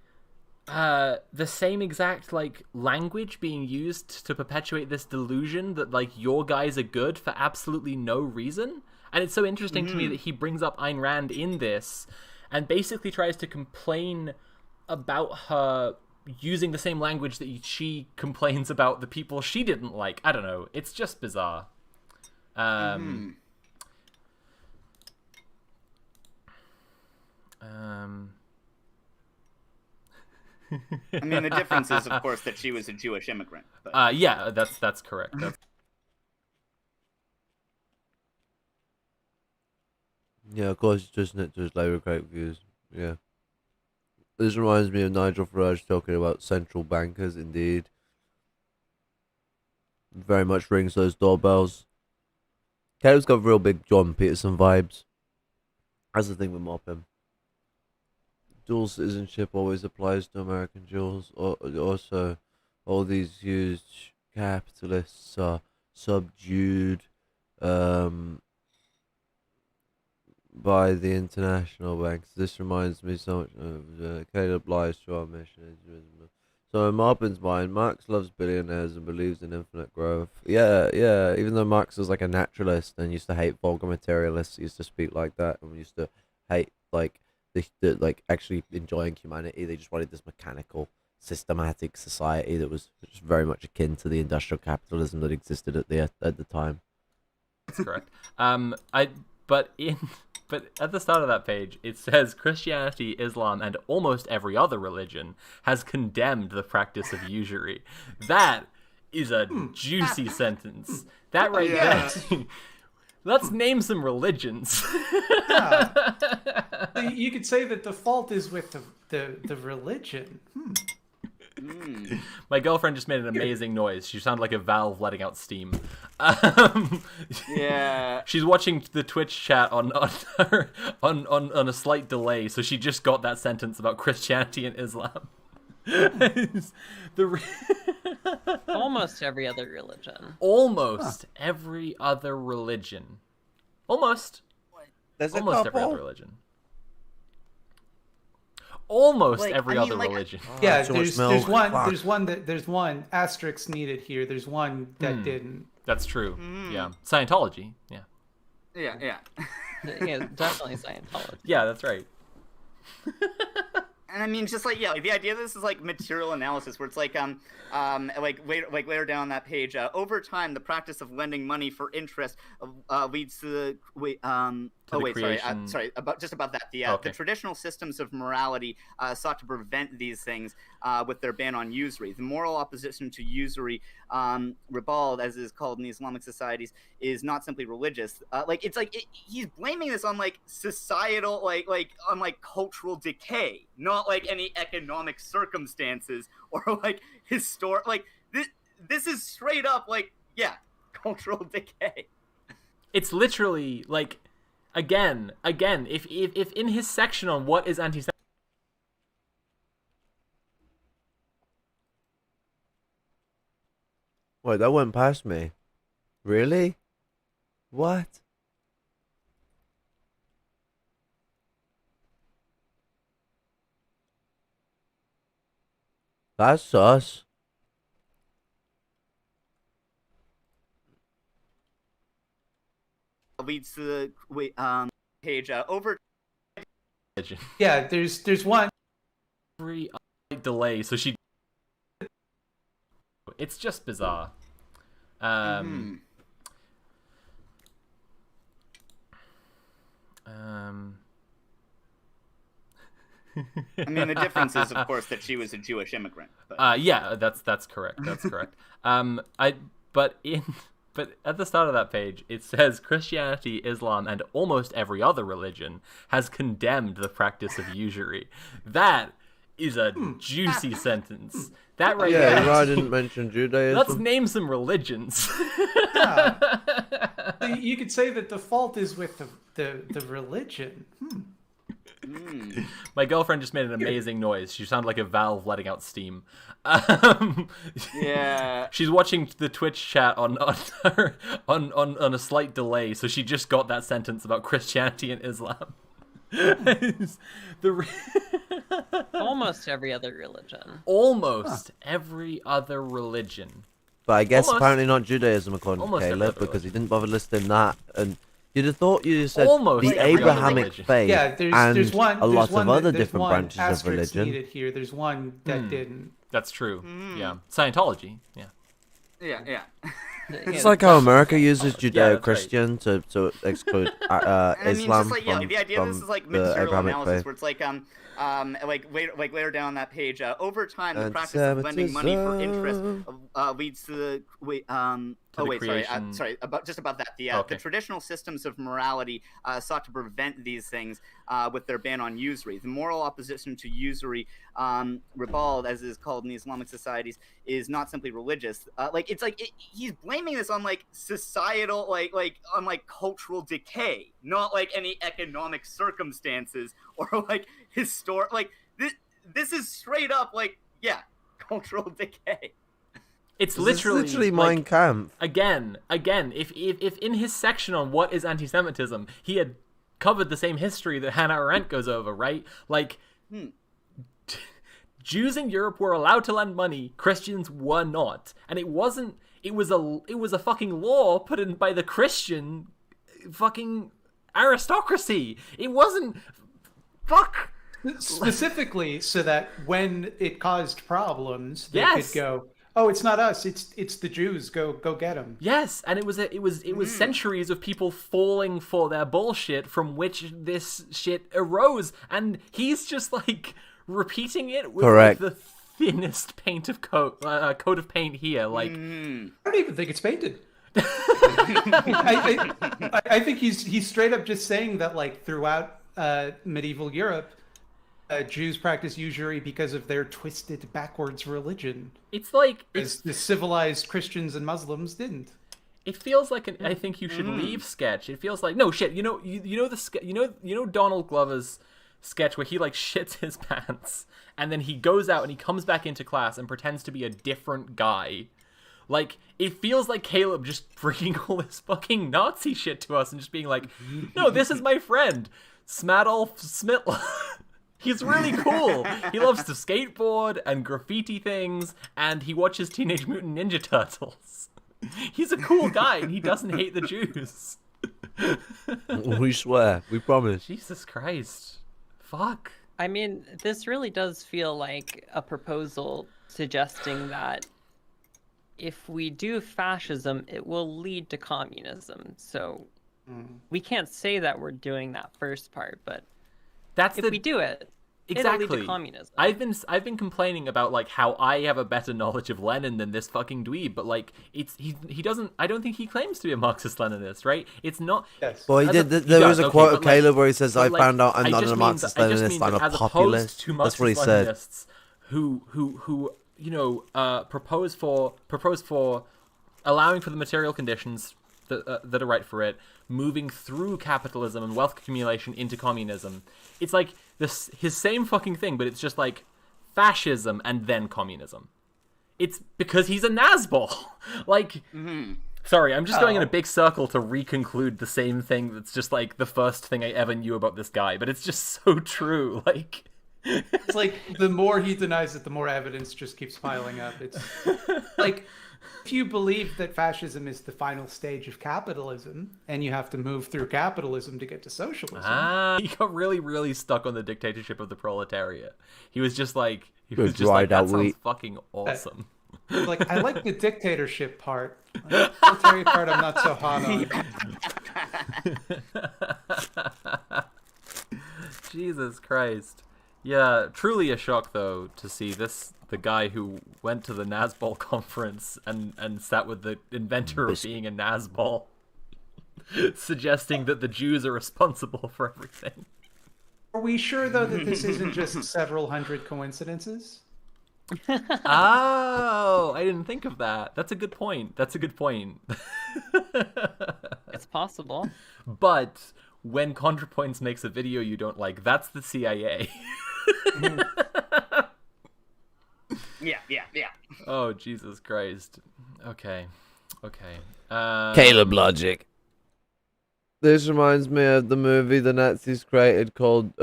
the same exact like language being used to perpetuate this delusion that like your guys are good for absolutely no reason. And it's so interesting to me that he brings up Ayn Rand in this and basically tries to complain about her using the same language that she complains about the people she didn't like. I don't know. It's just bizarre. I mean, the difference is, of course, that she was a Jewish immigrant. But... yeah, that's correct. Yeah, of course, it's just not just Labour great views. Yeah. This reminds me of Nigel Farage talking about central bankers, indeed. Very much rings those doorbells. Caleb's got real big John Peterson vibes. That's the thing with Maupin. Dual citizenship always applies to American Jews. Also, all these huge capitalists are subdued by the international banks. This reminds me so much of Caleb lies to our mission. So in Maupin's mind, Marx loves billionaires and believes in infinite growth. Yeah. Even though Marx was like a naturalist and used to hate vulgar materialists, he used to speak like that and used to hate like like actually enjoying humanity. They just wanted this mechanical, systematic society that was just very much akin to the industrial capitalism that existed at the time. That's correct. But at the start of that page, it says Christianity, Islam, and almost every other religion has condemned the practice of usury. That is a juicy sentence. That right there. Let's name some religions. You could say that the fault is with the religion. My girlfriend just made an amazing noise. She sounded like a valve letting out steam. Yeah. She's watching the Twitch chat on a slight delay, so she just got that sentence about Christianity and Islam. Almost every other religion. Almost every other religion. Almost. There's almost every other religion. Almost Like, every I mean, other like, religion. Yeah, too much there's milk. one there's one asterisk needed here. There's one that didn't. That's true. Yeah. Scientology. Yeah. Yeah. Yeah, definitely Scientology. Yeah, that's right. And I mean, just like like the idea of this is like material analysis, where it's like later down that page. Over time, the practice of lending money for interest leads to about that. The traditional systems of morality sought to prevent these things with their ban on usury. The moral opposition to usury, ribald, as it is called in the Islamic societies, is not simply religious. He's blaming this on like societal, on like cultural decay, not like any economic circumstances or like historic. Like this is straight up cultural decay. It's literally like. Again, if in his section on what is anti-Semitic, Wait, that went past me. Really? What? That's sus. Leads to the page over. Yeah, there's one. every delay, so she. It's just bizarre. I mean, the difference is, of course, that she was a Jewish immigrant. But... yeah, that's correct. That's correct. But at the start of that page, it says Christianity, Islam, and almost every other religion has condemned the practice of usury. That is a juicy sentence. That right there. Yeah, I didn't mention Judaism. Let's name some religions. You could say that the fault is with the religion. My girlfriend just made an amazing noise. She sounded like a valve letting out steam. Yeah. She's watching the Twitch chat on a slight delay, so she just got that sentence about Christianity and Islam. Almost every other religion. Almost every other religion. But I guess Almost. apparently not Judaism, according to Almost every Caleb, other because he didn't bother listing that. And you'd have thought you said Almost the every other Abrahamic religion. faith Yeah, and there's one. a lot there's one of other there's different one branches of asterisk religion. needed here. There's one that didn't. That's true. Yeah. Scientology. Yeah. Yeah. It's like how America uses Yeah, that's Judeo-Christian to exclude I mean, Islam just like from, the idea of this from is like the material Abrahamic analysis, faith. where it's like later down that page, over time the practice of lending money for interest leads to the about that. The traditional systems of morality sought to prevent these things with their ban on usury. The moral opposition to usury, ribald as it is called in the Islamic societies, is not simply religious. He's blaming this on like societal, on like cultural decay, not like any economic circumstances or like historic. Like this is straight up cultural decay. It's literally Mein Kampf. Again, if in his section on what is anti-Semitism, he had covered the same history that Hannah Arendt goes over, right? Like, Jews in Europe were allowed to lend money, Christians were not, and it was a fucking law put in by the Christian fucking aristocracy. It wasn't Specifically, so that when it caused problems, they Yes. could go, "Oh, it's not us. It's the Jews. Go get them." Yes, and it was centuries of people falling for their bullshit from which this shit arose, and he's just like repeating it with Correct. like, the thinnest coat of paint here. Like, I don't even think it's painted. I think he's straight up just saying that like throughout medieval Europe, Jews practice usury because of their twisted backwards religion. it's like As the civilized Christians and Muslims didn't. it feels like an I think you should leave sketch. It feels like no shit. You know Donald Glover's sketch where he like shits his pants and then he goes out and he comes back into class and pretends to be a different guy. Like, it feels like Caleb just freaking all this fucking Nazi shit to us and just being like, no, this is my friend, Smadolf Smitler. He's really cool. He loves to skateboard and graffiti things, and he watches Teenage Mutant Ninja Turtles. He's a cool guy, and he doesn't hate the Jews. We swear. We promise. Jesus Christ. Fuck. I mean, this really does feel like a proposal suggesting that if we do fascism, it will lead to communism. So we can't say that we're doing that first part, but if we do it, it'll lead to communism. I've been complaining about like how I have a better knowledge of Lenin than this fucking dweeb, but like he doesn't. I don't think he claims to be a Marxist-Leninist, right? It's not. Yes. Well, he did. There was a quote of Caleb where he says, "I found out I'm not a Marxist-Leninist. I'm a populist." That's what he said. Who propose for allowing for the material conditions that are right for it, moving through capitalism and wealth accumulation into communism. It's like his same fucking thing, but it's just like fascism and then communism. It's because he's a Nazbol. Like, sorry, I'm just going in a big circle to reconclude the same thing that's just like the first thing I ever knew about this guy, but it's just so true. Like, It's like the more he denies it, the more evidence just keeps piling up. It's like if you believe that fascism is the final stage of capitalism and you have to move through capitalism to get to socialism. He got really, really stuck on the dictatorship of the proletariat. He was just like, Dried that out sounds wheat. fucking awesome. Like, I like the dictatorship part. The proletariat part I'm not so hot on. Jesus Christ. Yeah, truly a shock, though, to see the guy who went to the Nazbol conference and sat with the inventor of being a Nazbol, suggesting that the Jews are responsible for everything. Are we sure, though, that this isn't just several hundred coincidences? Oh, I didn't think of that. That's a good point. It's possible. But when ContraPoints makes a video you don't like, that's the CIA. Yeah. Oh, Jesus Christ. Okay. Caleb logic. This reminds me of the movie the Nazis created called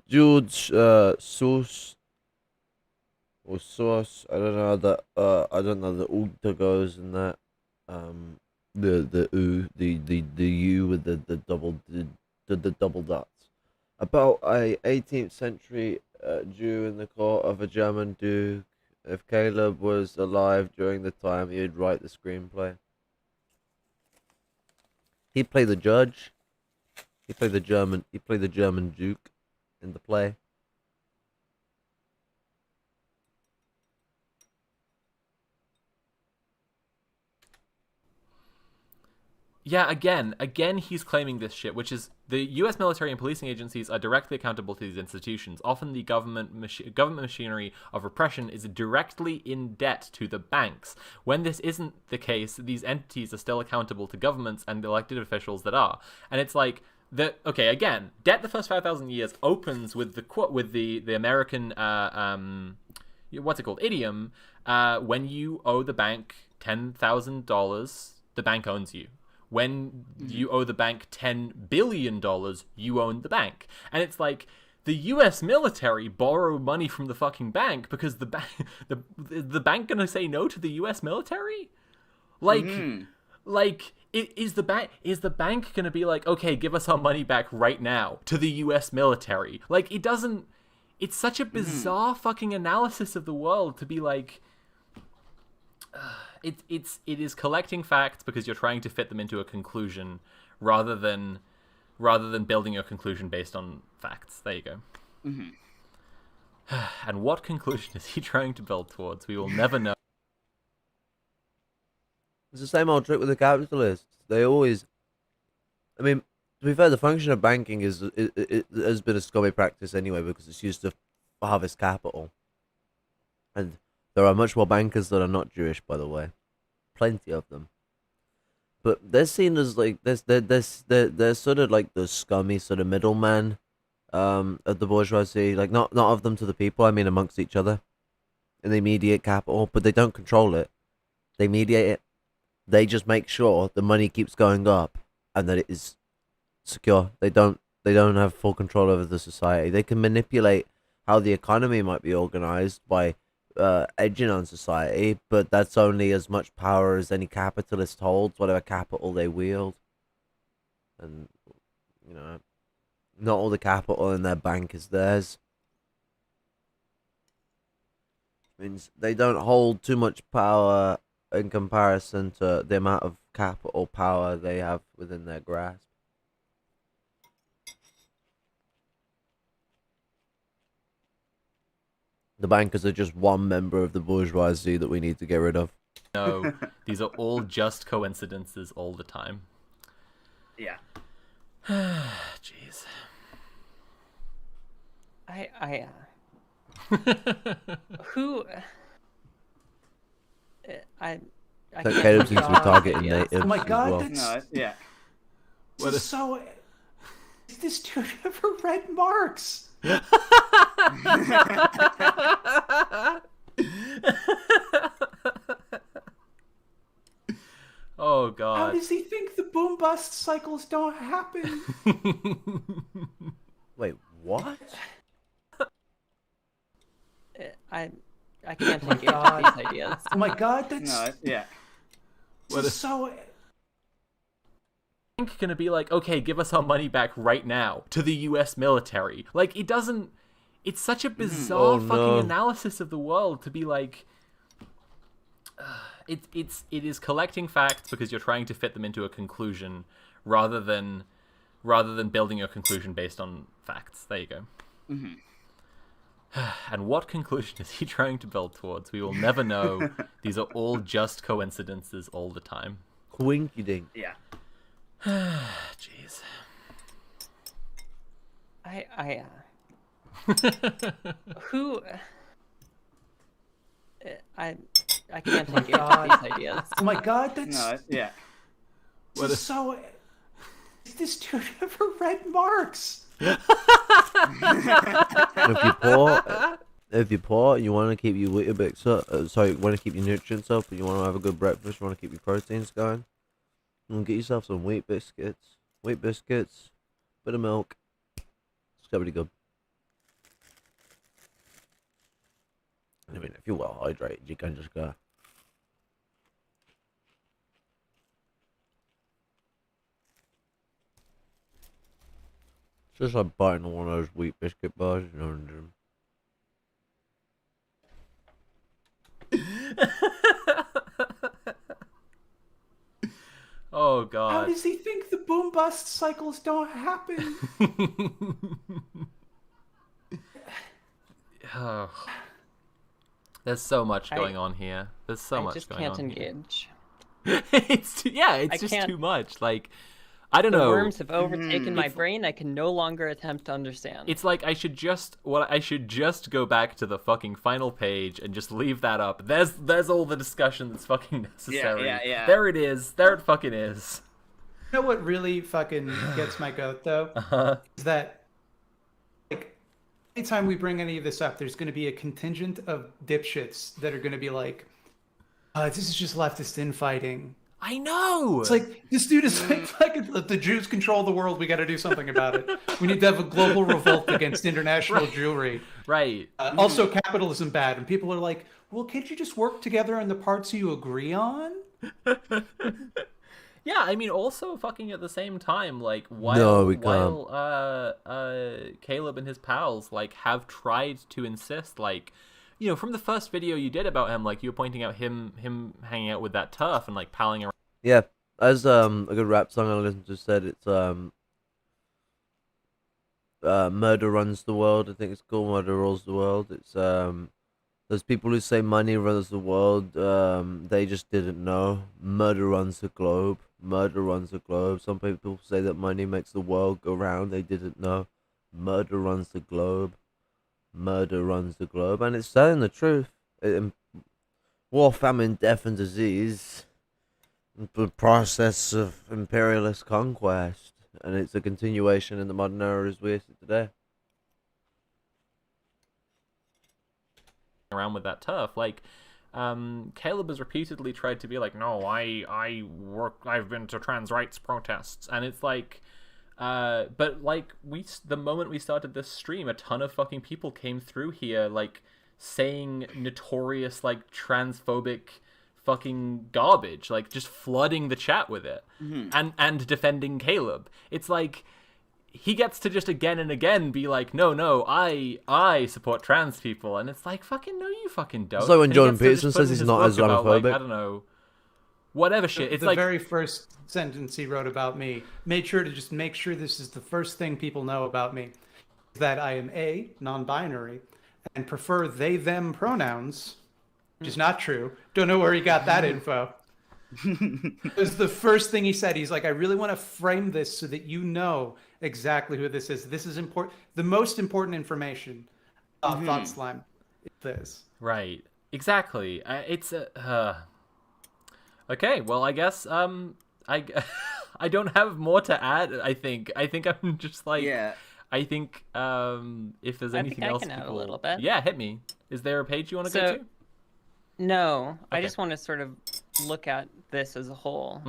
Jude Sauce or Sauce. I don't know that I don't know the Ulta goes in that. The U the U with the double dots. About a 18th century Jew in the court of a German duke. If Caleb was alive during the time, he'd write the screenplay. He'd play the judge. He'd play the German duke in the play. Yeah, again, he's claiming this shit, which is the U.S. military and policing agencies are directly accountable to these institutions. Often, the government machinery of repression is directly in debt to the banks. When this isn't the case, these entities are still accountable to governments and the elected officials that are. And it's like okay, again, debt the first 5,000 years opens with the American what's it called, idiom. When you owe the bank $10,000, the bank owns you. When you owe the bank $10 billion, you own the bank. And it's like, the U.S. military borrow money from the fucking bank because the bank gonna say no to the U.S. military? Is the bank gonna be like, okay, give us our money back right now to the U.S. military? Like, it doesn't. It's such a bizarre fucking analysis of the world to be like. It is collecting facts because you're trying to fit them into a conclusion rather than building your conclusion based on facts. There you go. And what conclusion is he trying to build towards? We will never know. It's the same old trick with the capitalists. They always, I mean, to be fair, the function of banking it has been a scummy practice anyway because it's used to harvest capital. And there are much more bankers that are not Jewish, by the way. Plenty of them. But they're seen as like they're sort of like the scummy sort of middleman of the bourgeoisie. Like not of them to the people, I mean amongst each other. And they mediate capital, but they don't control it. They mediate it. They just make sure the money keeps going up and that it is secure. They don't have full control over the society. They can manipulate how the economy might be organized by edging on society, but that's only as much power as any capitalist holds, whatever capital they wield. And, you know, not all the capital in their bank is theirs. Means they don't hold too much power in comparison to the amount of capital power they have within their grasp. The bankers are just one member of the bourgeoisie that we need to get rid of. No, these are all just coincidences all the time. Yeah. Jeez. Who? I Caleb seems to be targeting natives. Oh my god, as well. that's No, yeah. so. Is this dude ever read Marx? Oh How god. does he think the boom bust cycles don't happen? Wait, what? I can't engage with these ideas. Oh my god, that's No, yeah. so. Bank gonna be like, okay, give us our money back right now to the U.S. military? Like, it doesn't. It's such a bizarre fucking analysis of the world to be like. It is collecting facts because you're trying to fit them into a conclusion rather than building your conclusion based on facts. There you go. And what conclusion is he trying to build towards? We will never know. These are all just coincidences all the time. Quinky dink. Yeah. Jeez. Who? I can't engage with these ideas. Oh my god, that's No, yeah. so. Is this dude ever read Marx? If you're poor, you want to keep your Weetabix up. Sorry, you want to keep your nutrients up, and you want to have a good breakfast. You want to keep your proteins going. And get yourself some wheat biscuits. Wheat biscuits, bit of milk. It's gonna be good. I mean, if you're well hydrated, you can just go. It's just like biting one of those wheat biscuit bars, you know. Oh How god. does he think the boom bust cycles don't happen? Oh. There's so much going on here. There's so I much just going can't on here. engage. It's I just can't- too much. Like, I don't The know. worms have overtaken my It's- brain. I can no longer attempt to understand. It's like I should just go back to the fucking final page and just leave that up. There's all the discussion that's fucking necessary. yeah. There it is. There it fucking is. You know what really fucking gets my goat though? Is that like anytime we bring any of this up, there's going to be a contingent of dipshits that are going to be like, "This is just leftist infighting." I know. It's like this dude is like, fucking, the Jews control the world. We got to do something about it. We need to have a global revolt against international Jewry. Right. Also, capitalism bad, and people are like, "Well, can't you just work together on the parts you agree on?" Yeah, I mean, also fucking at the same time, like No, we while Caleb and his pals like have tried to insist, like, you know, from the first video you did about him, like you were pointing out him hanging out with that turf and like palling around. Yeah, as a good rap song I listened to said, it's Murder Runs the World. I think it's called Murder Rules the World. It's those people who say money runs the world, they just didn't know. Murder runs the globe. Murder runs the globe. Some people say that money makes the world go round. They didn't know. Murder runs the globe. Murder runs the globe. And it's telling the truth. War, famine, death, and disease. The process of imperialist conquest. And it's a continuation in the modern era as we see it today. Around with that turf, like Caleb has repeatedly tried to be like, no, I've been to trans rights protests, and it's like but like the moment we started this stream, a ton of fucking people came through here like saying notorious like transphobic fucking garbage, like just flooding the chat with it. And defending Caleb. It's like he gets to just again and again be like, no, I support trans people, and it's like, fucking no, you fucking don't. It's like when And he Jordan gets to Peterson just put says in he's his not book about, like, Islamophobic. I don't know, whatever shit. It's the like very first sentence he wrote about me made sure to just make sure this is the first thing people know about me, that I am A, non-binary, and prefer they them pronouns, which is not true. Don't know where he got that info. It was the first thing he said. He's like, I really want to frame this so that you know exactly who this is. This is important. The most important information about Thought Slime is this. right, exactly. It's okay. Well, I guess I don't have more to add. I think I'm just like, Yeah. I think if there's I anything think I else, can add a people... little bit. Yeah, hit me. Is there a page you want to go So- to? No, I Okay. just want to sort of look at this as a whole,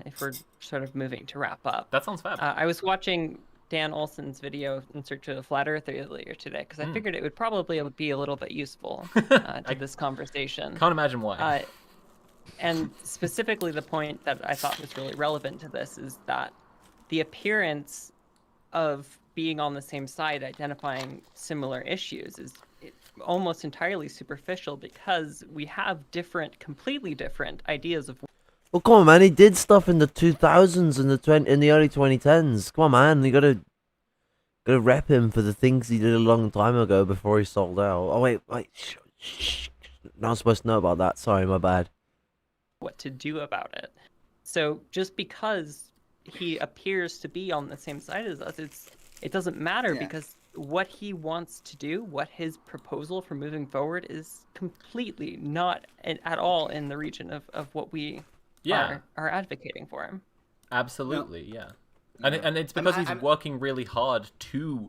if we're sort of moving to wrap up. That sounds fab. I was watching Dan Olson's video in search of a flat earth earlier today because I figured it would probably be a little bit useful to this conversation. Can't imagine why. And specifically, the point that I thought was really relevant to this is that the appearance of being on the same side, identifying similar issues, is almost entirely superficial because we have completely different ideas of. Well, come on, man. He did stuff in the 2000s and in the early 2010s. Come on, man. You gotta rep him for the things he did a long time ago before he sold out. Oh wait. Shh. Not supposed to know about that. Sorry, my bad. What to do about it. So just because he appears to be on the same side as us, it doesn't matter because what he wants to do, what his proposal for moving forward is completely not at all in the region of what we are advocating for him. Absolutely, yeah. And it's because he's working really hard to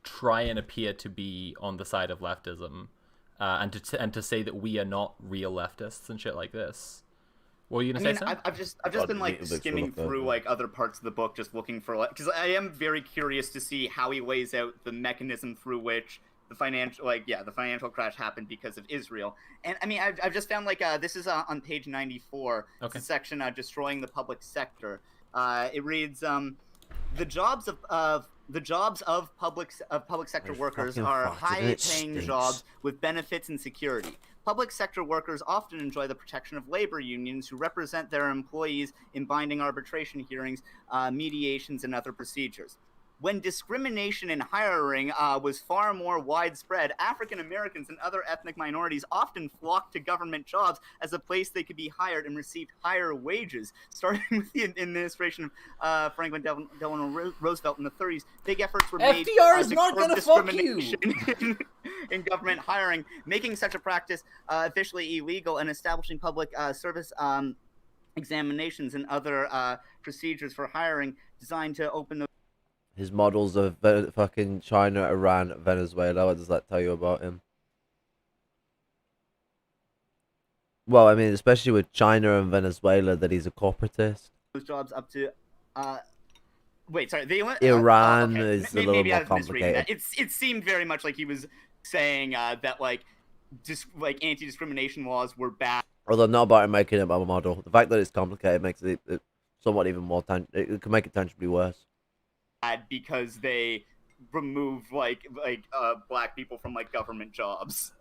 try and appear to be on the side of leftism, and to say that we are not real leftists and shit like this. What were you I gonna mean, say, Sam? I've just God, been like Weetabix will skimming look through over. like other parts of the book, just looking for like, because I am very curious to see how he lays out the mechanism through which the financial crash happened because of Israel. And I mean, I've just found like this is on page 94. Okay. It's a section destroying the public sector. It reads the jobs of public sector It's workers fucking are farted and it high-paying stinks. jobs with benefits and security. Public sector workers often enjoy the protection of labor unions who represent their employees in binding arbitration hearings, mediations, and other procedures. When discrimination in hiring was far more widespread, African Americans and other ethnic minorities often flocked to government jobs as a place they could be hired and receive higher wages. Starting with the administration of Franklin Delano Roosevelt in the 30s, big efforts were made FDR is to not curb gonna fuck you. discrimination in government hiring, making such a practice officially illegal and establishing public service examinations and other procedures for hiring designed to open the His models of fucking China, Iran, Venezuela. What does that tell you about him? Well, I mean, especially with China and Venezuela, that he's a corporatist. those jobs up to wait, sorry, they went Iran okay. is a little Maybe more I was misreading that. complicated. It seemed very much like he was saying that like anti-discrimination laws were bad Although not about him making it a model. The fact that it's complicated makes it somewhat even more it can make it tangibly worse. because they remove like black people from like government jobs.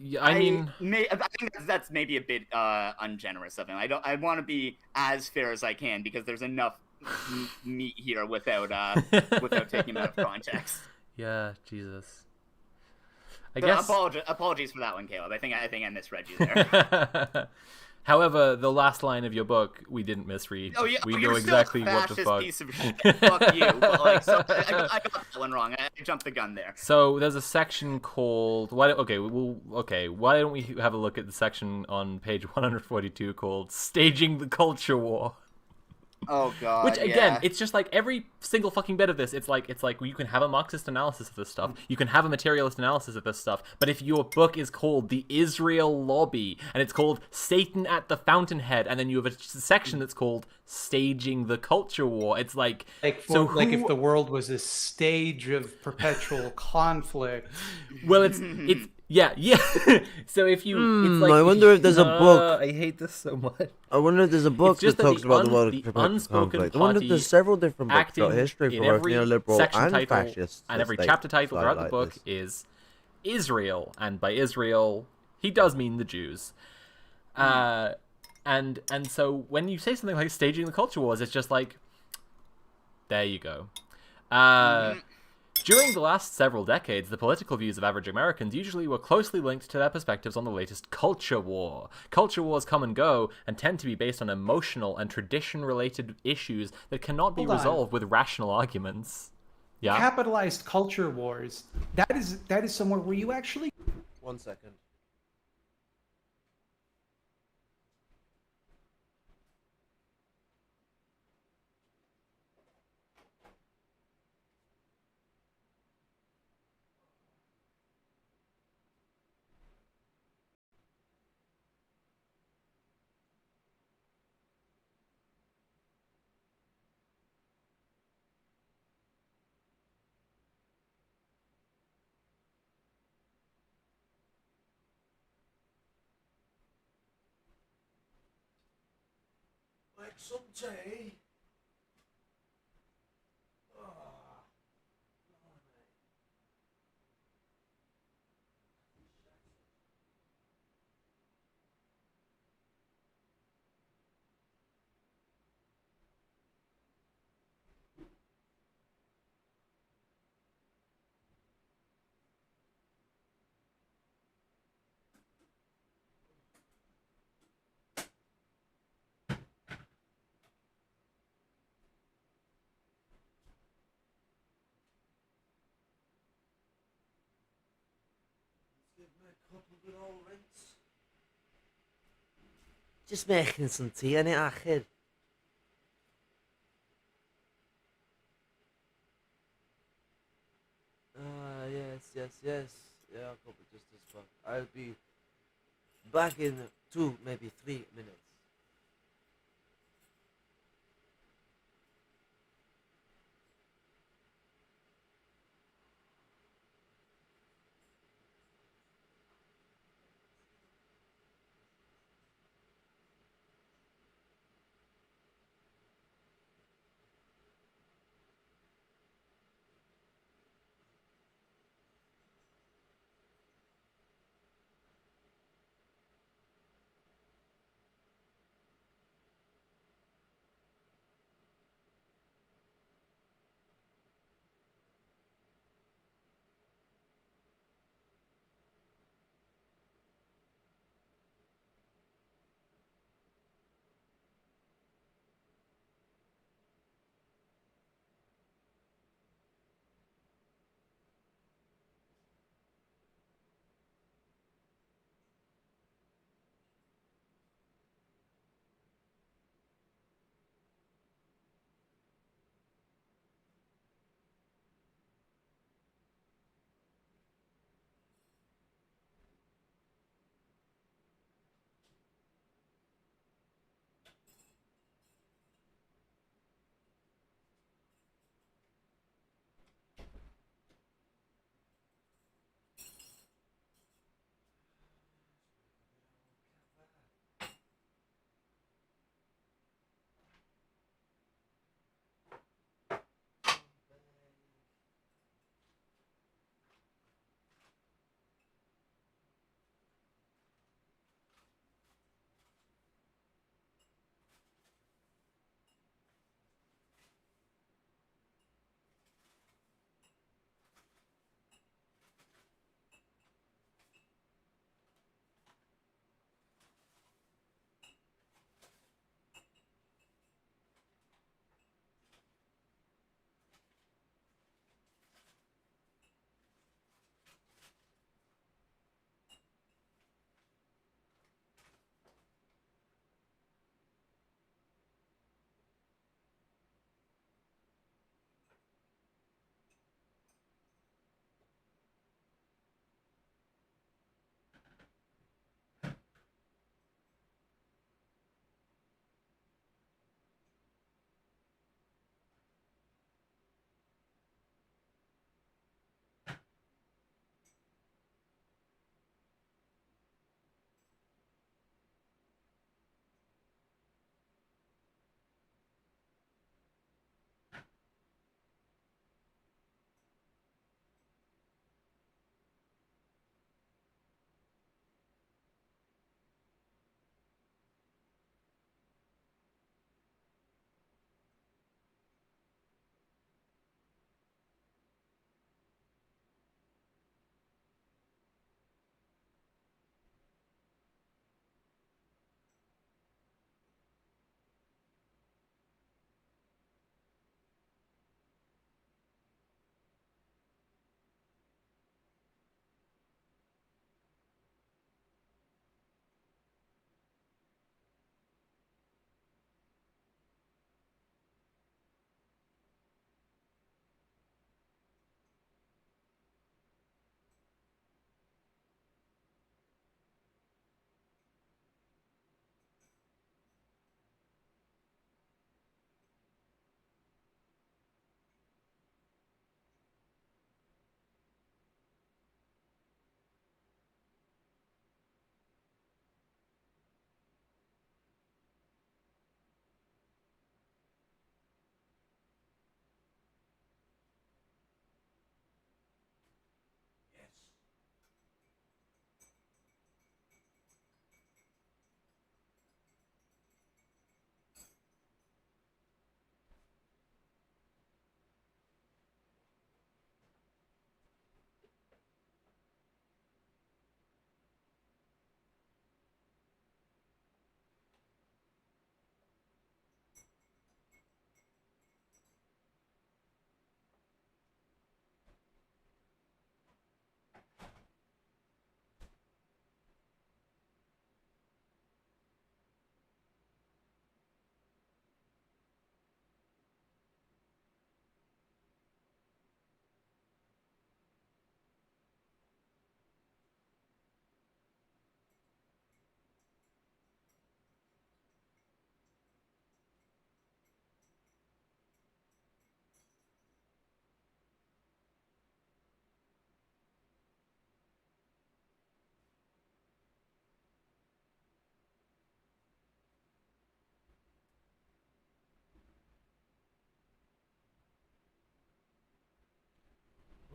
Yeah, I mean, I think that's maybe a bit ungenerous of him. I want to be as fair as I can because there's enough meat here without taking him out of context. yeah, Jesus. I So guess. apologies for that one, Caleb. I think I misread you there. However, the last line of your book we didn't misread. Oh yeah, we you're know still exactly a what the fascist fuck. piece of shit. Fuck you. But like, so, I got that one wrong. I jumped the gun there. So there's a section called why don't we have a look at the section on page 142 called "Staging the Culture War." Oh god. Which again, yeah. it's just like every single fucking bit of this. It's like you can have a Marxist analysis of this stuff, you can have a materialist analysis of this stuff, but if your book is called "The Israel Lobby" and it's called "Satan at the Fountainhead," and then you have a section that's called "Staging the Culture War," it's like Like, who, if the world was a stage of perpetual conflict. well, it's yeah. So if you, it's like I wonder if there's a book. I hate this so much. I wonder if there's a book just that that talks the about the world the of perpetual unspoken conflict. I wonder if party there's several different books acting about history in for both every neoliberal section and title fascist. and every state chapter title side throughout the like book this. is Israel, and by Israel he does mean the Jews. And so when you say something like "staging the culture wars," it's just like, there you go. During the last several decades, the political views of average Americans usually were closely linked to their perspectives on the latest culture war. Culture wars come and go and tend to be based on emotional and tradition-related issues that cannot be Hold on. resolved with rational arguments. Yeah? Capitalized culture wars. That is somewhere where you actually 1 second. Like some tea. Just making some tea, innit, Achid? Yes. Yeah, I'll cover just as fuck. I'll be back in 2, maybe 3 minutes.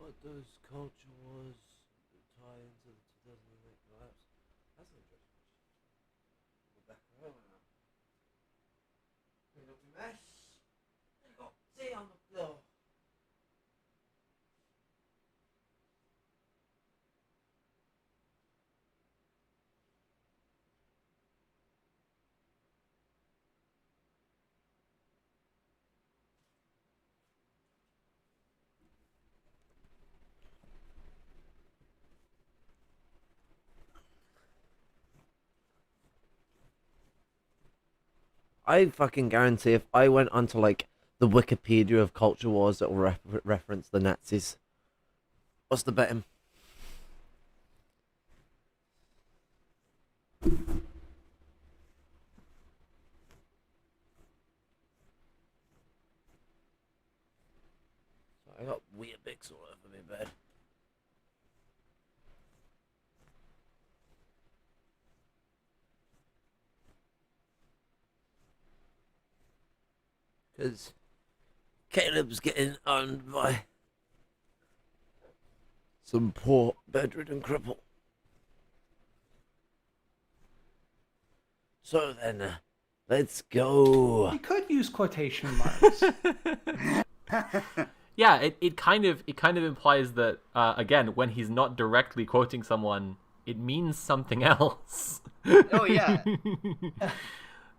What does culture wars tie into the 2008 collapse? That's an interesting question. We're back over now. Clean up your mess. You got tea on the floor. I fucking guarantee if I went onto like the Wikipedia of culture wars that will reference the Nazis. What's the betting? I got Weetabix all over my bed. Because Caleb's getting owned by some poor bedridden cripple. So then, let's go. We could use quotation marks. Yeah, it kind of implies that again, when he's not directly quoting someone, it means something else. Oh yeah.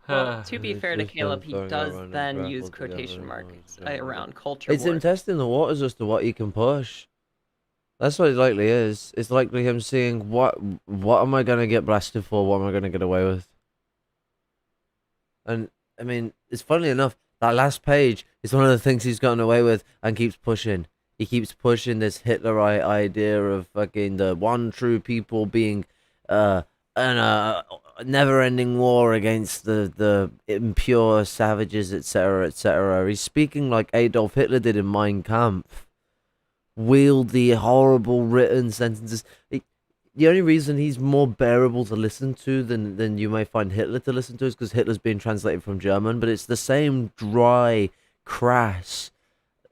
Well, to be It's fair to just Caleb, them he throwing does around then and use grapple quotation together marks and around culture It's him wars. testing the waters as to what he can push. That's what it likely is. It's likely him seeing what am I gonna get blasted for? What am I gonna get away with? And I mean, it's funny enough that last page is one of the things he's gotten away with and keeps pushing. He keeps pushing this Hitlerite idea of fucking the one true people being an never-ending war against the impure savages, etc., etc. He's speaking like Adolf Hitler did in Mein Kampf. Wieldy, horrible written sentences. The only reason he's more bearable to listen to than you may find Hitler to listen to is because Hitler's being translated from German, but it's the same dry, crass,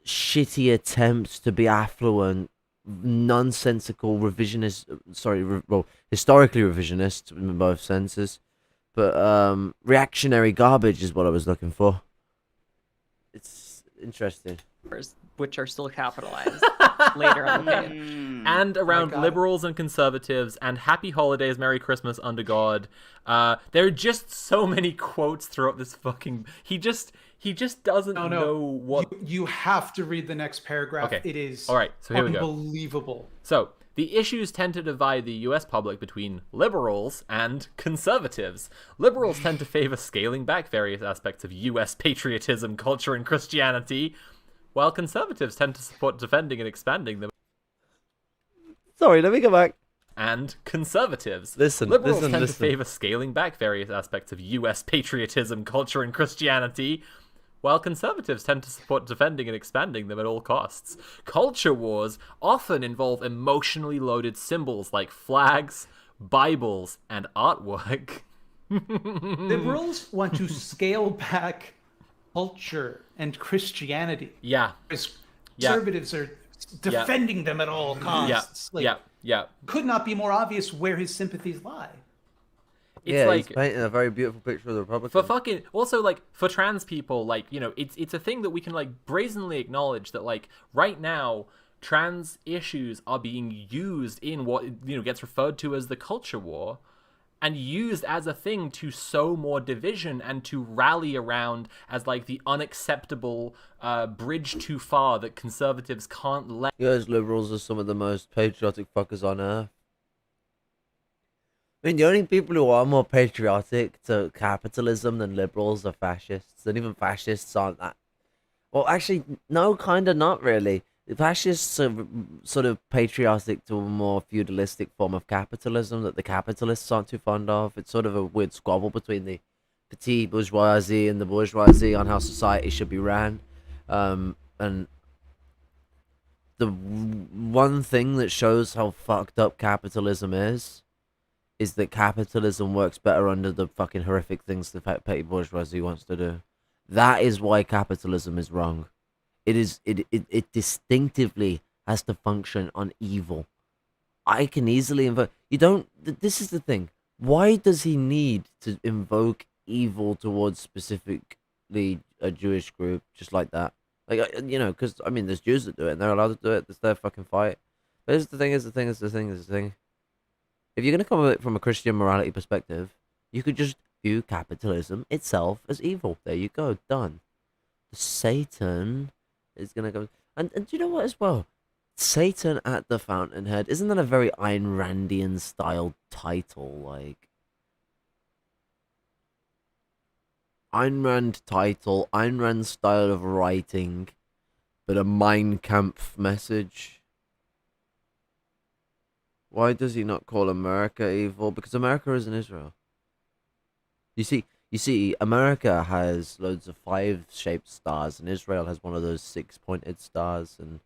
shitty attempts to be affluent, nonsensical revisionist, historically revisionist in both senses, but reactionary garbage is what I was looking for. It's interesting. Which are still capitalized later on the page. And around God. liberals and conservatives and happy holidays, Merry Christmas, under God. There are just so many quotes throughout this fucking. He just doesn't know what. You have to read the next paragraph. Okay. It is All right, so here we go. unbelievable. So, the issues tend to divide the US public between liberals and conservatives. Liberals tend to favor scaling back various aspects of US patriotism, culture, and Christianity, while conservatives tend to support defending and expanding them. Sorry, let me go back. And conservatives. Listen, Liberals listen, tend listen. to favor scaling back various aspects of US patriotism, culture, and Christianity, while conservatives tend to support defending and expanding them at all costs. Culture wars often involve emotionally loaded symbols like flags, Bibles, and artwork. Liberals want to scale back culture and Christianity. Yeah. Whereas Yeah. conservatives are defending them at all costs. Yeah. Could not be more obvious where his sympathies lie. It's He's painting a very beautiful picture of the Republicans. for fucking also like for trans people, like, you know, it's a thing that we can like brazenly acknowledge that like right now trans issues are being used in what, you know, gets referred to as the culture war, and used as a thing to sow more division and to rally around as like the unacceptable bridge too far that conservatives can't let. US liberals are some of the most patriotic fuckers on earth. I mean, the only people who are more patriotic to capitalism than liberals are fascists, and even fascists aren't that. Well, actually, no, kind of not really. The fascists are sort of patriotic to a more feudalistic form of capitalism that the capitalists aren't too fond of. It's sort of a weird squabble between the petit bourgeoisie and the bourgeoisie on how society should be ran. And the one thing that shows how fucked up capitalism is that capitalism works better under the fucking horrific things the petty bourgeoisie wants to do. That is why capitalism is wrong. It distinctively has to function on evil. I can easily invoke. You don't. This is the thing. Why does he need to invoke evil towards specifically a Jewish group just like that? Like, because I mean, there's Jews that do it, and they're allowed to do it. It's their fucking fight. But here's the thing. Is the thing. Is the thing. Is the thing. If you're gonna come at it from a Christian morality perspective, you could just view capitalism itself as evil. There you go. Done. Satan is gonna go. And do you know what as well? Satan at the Fountainhead, isn't that a very Ayn Randian style title? Like, Ayn Rand title, Ayn Rand style of writing, but a Mein Kampf message. Why does he not call America evil? Because America isn't Israel. You see, America has loads of 5-shaped stars, and Israel has one of those 6-pointed stars. And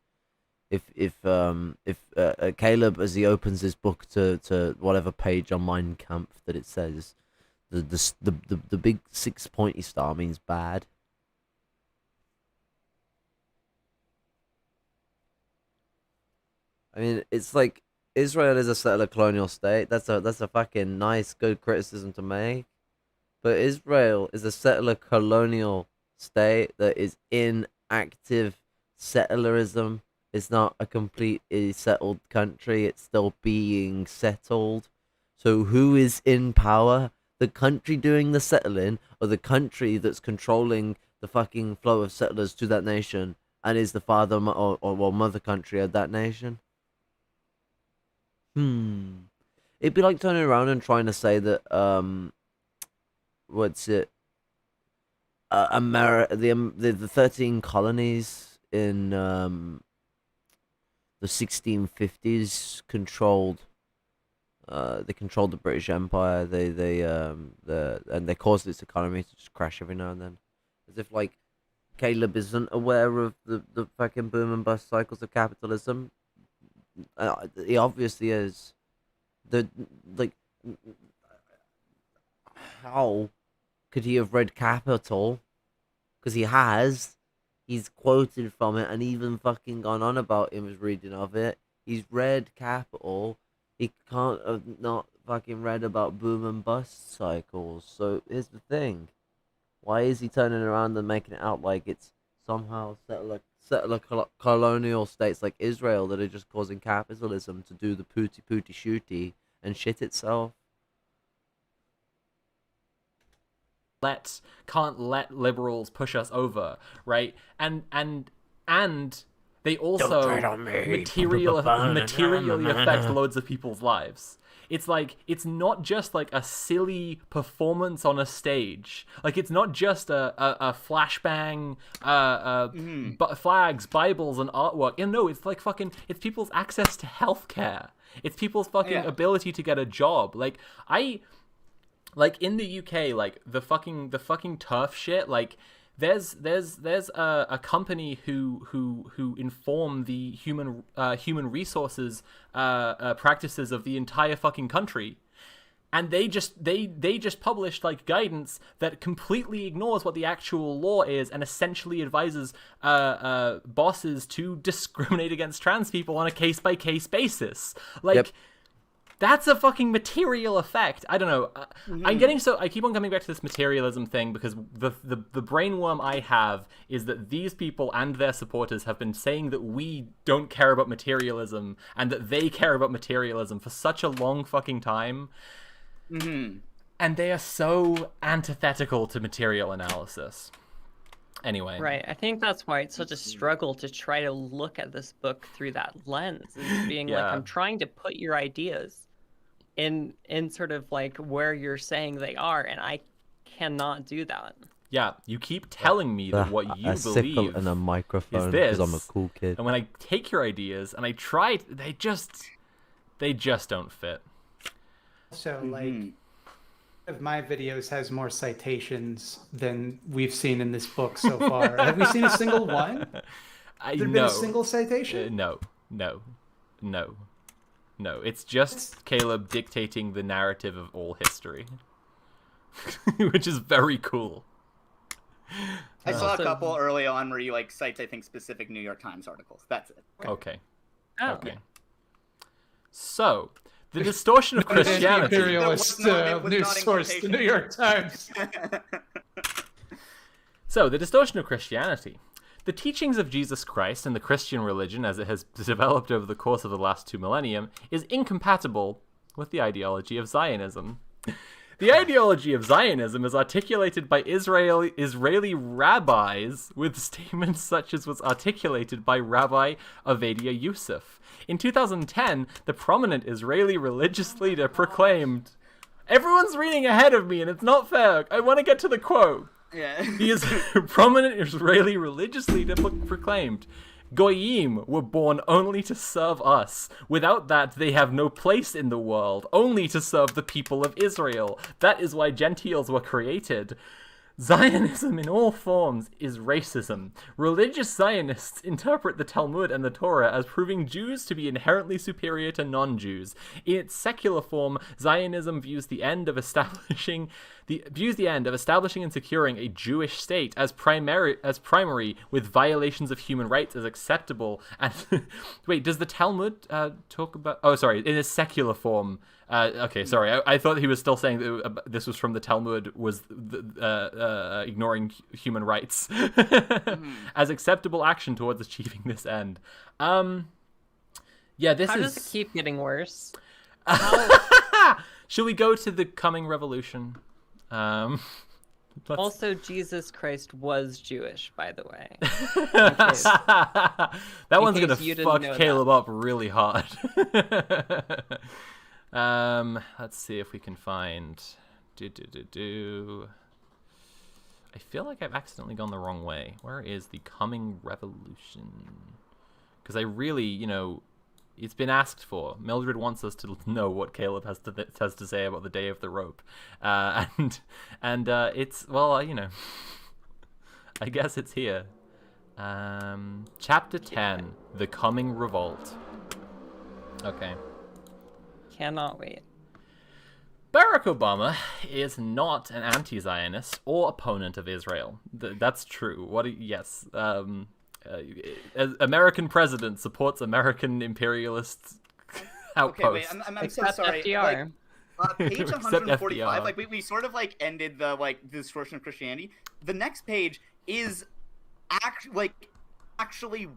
if Caleb, as he opens his book to whatever page on Mein Kampf that it says, the big 6-pointy star means bad. I mean, it's like Israel is a settler colonial state. That's a fucking nice, good criticism to make. But Israel is a settler colonial state that is in active settlerism. It's not a completely settled country. It's still being settled. So who is in power? The country doing the settling, or the country that's controlling the fucking flow of settlers to that nation and is the father or mother country of that nation? It'd be like turning around and trying to say that what's it? The 13 colonies in the 1650s controlled. They controlled the British Empire. And they caused its economy to just crash every now and then, as if like Caleb isn't aware of the fucking boom and bust cycles of capitalism. He obviously is. How could he have read Capital? Because he has. He's quoted from it and even fucking gone on about him as reading of it. He's read Capital. He can't have not fucking read about boom and bust cycles. So here's the thing. Why is he turning around and making it out like it's somehow settler colonial states like Israel that are just causing capitalism to do the pooty shooty and shit itself? Can't let liberals push us over, right? And they also materially affect loads of people's lives. It's like, it's not just like a silly performance on a stage. Like, it's not just a flashbang, flags, Bibles, and artwork. And no, it's like fucking, it's people's access to healthcare. It's people's fucking ability to get a job. Like, in the UK, like the fucking turf shit, like there's a company who inform the human resources practices of the entire fucking country, and they just published like guidance that completely ignores what the actual law is and essentially advises bosses to discriminate against trans people on a case-by-case basis. Like, yep. That's a fucking material effect. I don't know. I keep on coming back to this materialism thing because the brainworm I have is that these people and their supporters have been saying that we don't care about materialism and that they care about materialism for such a long fucking time. Mm-hmm. And they are so antithetical to material analysis. Anyway. Right. I think that's why it's such a struggle to try to look at this book through that lens, is being like, I'm trying to put your ideas in sort of like where you're saying they are, and I cannot do that. Yeah, you keep telling me that what you believe and a microphone is this, because I'm a cool kid. And when I take your ideas and I try, they just don't fit. So like, of my videos has more citations than we've seen in this book so far. Have we seen a single one? There been a single citation? No. It's just Caleb dictating the narrative of all history, which is very cool. I saw a couple early on where you like cite, I think, specific New York Times articles. That's it. Okay. Oh. Okay. So, the distortion of Christianity. Imperialist It was news not in source, the New York Times. So, the distortion of Christianity. The teachings of Jesus Christ and the Christian religion, as it has developed over the course of the last 2 millennium, is incompatible with the ideology of Zionism. The ideology of Zionism is articulated by Israeli rabbis with statements such as was articulated by Rabbi Ovadia Youssef. In 2010, the prominent Israeli religious leader proclaimed, "Everyone's reading ahead of me and it's not fair. I want to get to the quote." Yeah. The prominent Israeli religious leader proclaimed, "Goyim were born only to serve us. Without that, they have no place in the world, only to serve the people of Israel. That is why Gentiles were created." Zionism in all forms is racism. Religious Zionists interpret the Talmud and the Torah as proving Jews to be inherently superior to non-Jews. In its secular form, Zionism views the end of establishing and securing a Jewish state as primary, with violations of human rights as acceptable. And wait, does the Talmud talk about? Oh, sorry, in a secular form. Okay, sorry. I thought he was still saying that this was from the Talmud, was ignoring human rights as acceptable action towards achieving this end. Yeah, this How is. does it keep getting worse? Shall we go to the coming revolution? Also, Jesus Christ was Jewish, by the way. That one's case gonna you didn't fuck know Caleb up really hard. Let's see if we can find. I feel like I've accidentally gone the wrong way. Where is the coming revolution? Because I really, it's been asked for. Mildred wants us to know what Caleb has to say about the Day of the Rope, and it's I guess it's here. Chapter 10: The Coming Revolt. Okay. Cannot wait. Barack Obama is not an anti-Zionist or opponent of Israel. That's true. Yes. American president supports American imperialist outposts. Okay, wait, I'm so Except sorry. FDR. Page Except 145, FDR. we sort of ended the distortion of Christianity. The next page is actually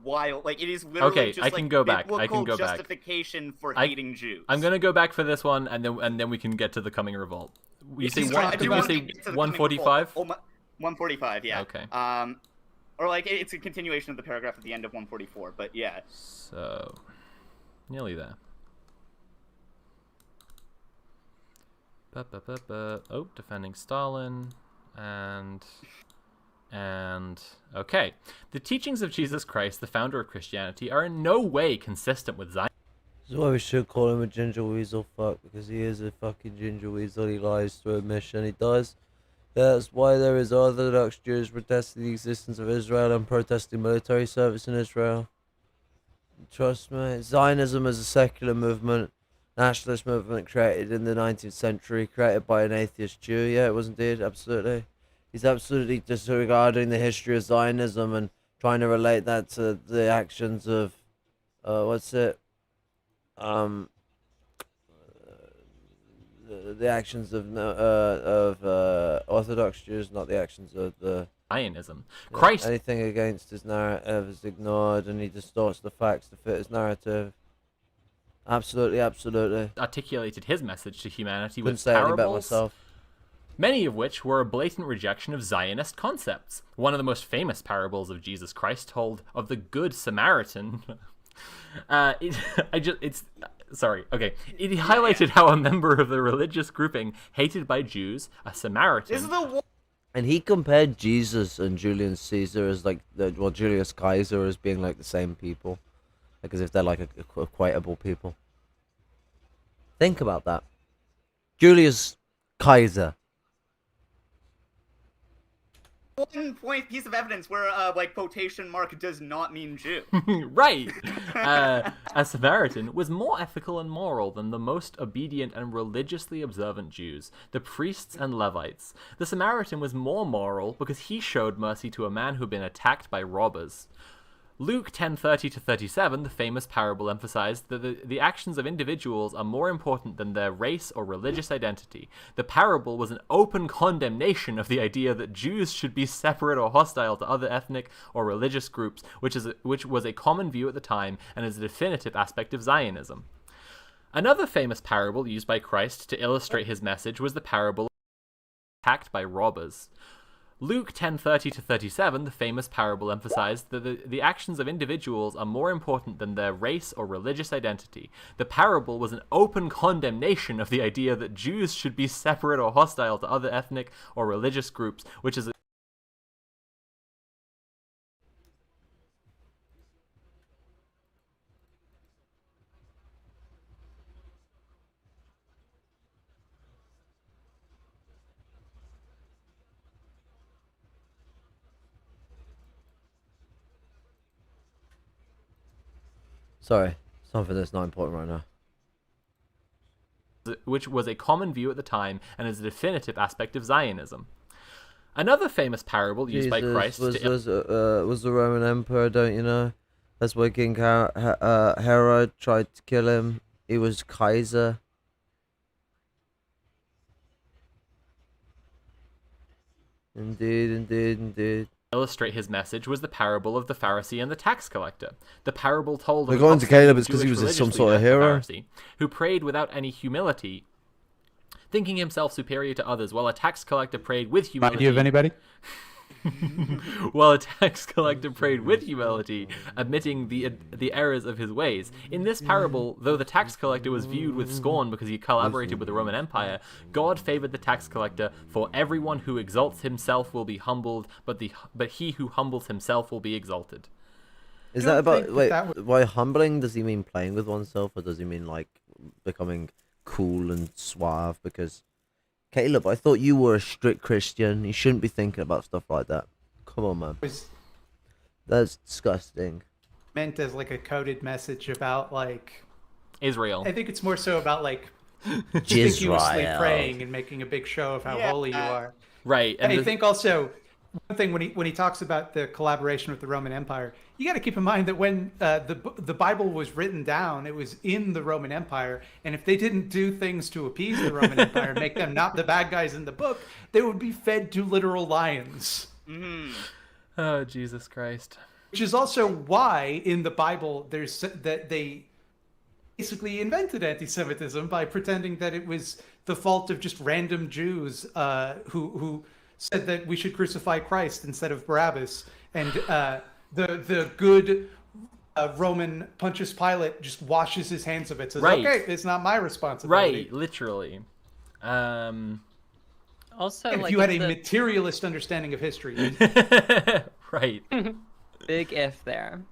wild. It is literally Okay, just I can go back. biblical I can go back. justification for hating Jews. I'm gonna go back for this one, and then we can get to the coming revolt. You say I do want to 145? 145, yeah. Okay. Or it's a continuation of the paragraph at the end of 144, but yeah. So, nearly there. Oh, defending Stalin, and okay. The teachings of Jesus Christ, the founder of Christianity, are in no way consistent with Zionism. This is why we should call him a ginger weasel fuck, because he is a fucking ginger weasel. He lies through admission, he does. That's why there is Orthodox Jews protesting the existence of Israel and protesting military service in Israel. Trust me, Zionism is a secular movement, nationalist movement created in the 19th century, created by an atheist Jew. Yeah, it was indeed, absolutely. He's absolutely disregarding the history of Zionism and trying to relate that to the actions of, the actions of Orthodox Jews, not the actions of the Zionism. Christ. Anything against his narrative is ignored, and he distorts the facts to fit his narrative. Absolutely, absolutely. Articulated his message to humanity Couldn't with say anything about parables, myself. many of which were a blatant rejection of Zionist concepts. One of the most famous parables of Jesus Christ told of the Good Samaritan. It highlighted how a member of the religious grouping hated by Jews, a Samaritan. This is the one. And he compared Jesus and Julius Caesar as Julius Caesar as being the same people, as if they're equatable people. Think about that. Julius Caesar. One piece of evidence where quotation mark does not mean Jew. Right. A Samaritan was more ethical and moral than the most obedient and religiously observant Jews, the priests and Levites. The Samaritan was more moral because he showed mercy to a man who had been attacked by robbers. Luke 10:30-37, the famous parable, emphasized that the actions of individuals are more important than their race or religious identity. The parable was an open condemnation of the idea that Jews should be separate or hostile to other ethnic or religious groups, which was a common view at the time and is a definitive aspect of Zionism. Another famous parable used by Christ to illustrate his message was the parable attacked by robbers. Luke 10:30-37, the famous parable, emphasized that the actions of individuals are more important than their race or religious identity. The parable was an open condemnation of the idea that Jews should be separate or hostile to other ethnic or religious groups, which Sorry, something that's not important right now. which was a common view at the time and is a definitive aspect of Zionism. Another famous parable used by Christ was the Roman Emperor, don't you know? That's why King Herod tried to kill him. He was Kaiser. Indeed. illustrate his message was the parable of the Pharisee and the tax collector. The parable told of We're going to Caleb is because Jewish he was religious some sort of leader, the hero. Pharisee, who prayed without any humility, thinking himself superior to others, while a tax collector prayed with humility. Mind you of anybody? While a tax collector prayed with humility, admitting the errors of his ways. In this parable, though the tax collector was viewed with scorn because he collaborated with the Roman Empire, God favored the tax collector, for everyone who exalts himself will be humbled, but he who humbles himself will be exalted. Is that about by humbling? Does he mean playing with oneself, or does he mean like becoming cool and suave? Because Caleb, I thought you were a strict Christian. You shouldn't be thinking about stuff like that. Come on, man. That's disgusting. Meant as like a coded message about like Israel. I think it's more so about like conspicuously Jizrael. praying and making a big show of how holy you are. Right. And I think also one thing when he talks about the collaboration with the Roman Empire, you got to keep in mind that when the Bible was written down, it was in the Roman Empire, and if they didn't do things to appease the Roman Empire, make them not the bad guys in the book, they would be fed to literal lions. Oh, Jesus Christ. Which is also why in the Bible there's that they basically invented anti-Semitism by pretending that it was the fault of just random Jews who said that we should crucify Christ instead of Barabbas, and the good Roman Pontius Pilate just washes his hands of it, says, Right. okay, it's not my responsibility. Right, literally. Also, If like you had a the materialist understanding of history. Right. big if there.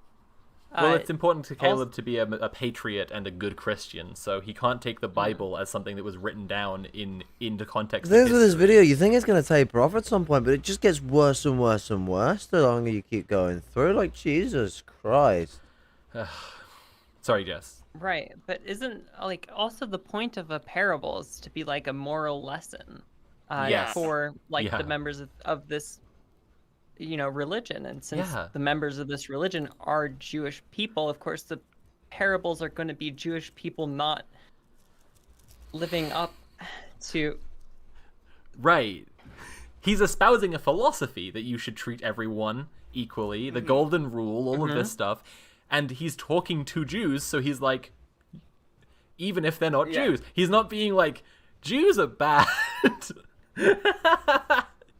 Well, it's important to Caleb to be a patriot and a good Christian, so he can't take the Bible as something that was written down into context. There's of this history. video. You think it's gonna taper off at some point, but it just gets worse and worse and worse the longer you keep going through. Like Jesus Christ. Sorry, Jess. Right, but isn't like also the point of a parable is to be like a moral lesson Yes. for like Yeah. the members of this religion, and since Yeah. the members of this religion are Jewish people, of course the parables are going to be Jewish people not living up to Right. He's espousing a philosophy that you should treat everyone equally, the golden rule, all of this stuff. And he's talking to Jews, so he's like, even if they're not Jews, he's not being like, Jews are bad.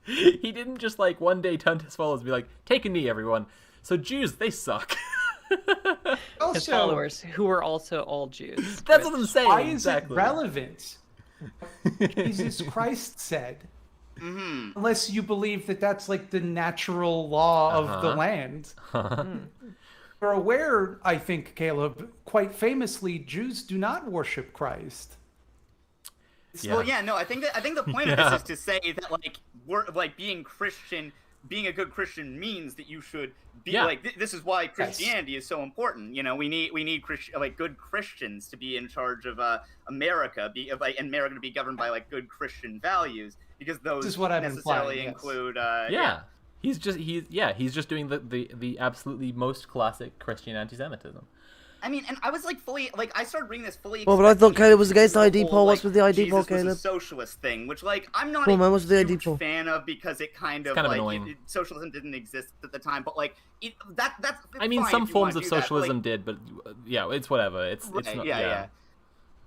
He didn't just like one day turn to his followers and be like, take a knee, everyone. So Jews, they suck. his Also, followers, who are also all Jews. That's what I'm saying. why is exactly. it relevant? Jesus Christ said, unless you believe that that's like the natural law of the land. You're aware, I think, Caleb, quite famously, Jews do not worship Christ. Yeah. Well, yeah, no, I think the point of this is to say that being Christian, being a good Christian means that you should be this is why Christianity is so important. You know, we need good Christians to be in charge of America, and America to be governed by like good Christian values, because those This is what I'm necessarily implying, yes. include He's just doing the absolutely most classic Christian anti-Semitism. I mean, and I was like I started reading this fully. Well, but I thought Caleb was against the the ID whole, poll. What's with the ID Jesus poll, was Caleb? a socialist thing, which I'm not Come on, man, a what's the ID huge poll? fan of because it kind of annoying. socialism didn't exist at the time, but that's. I mean, fine some if you forms wanna of do that, socialism did, but yeah, it's whatever. It's not. Yeah.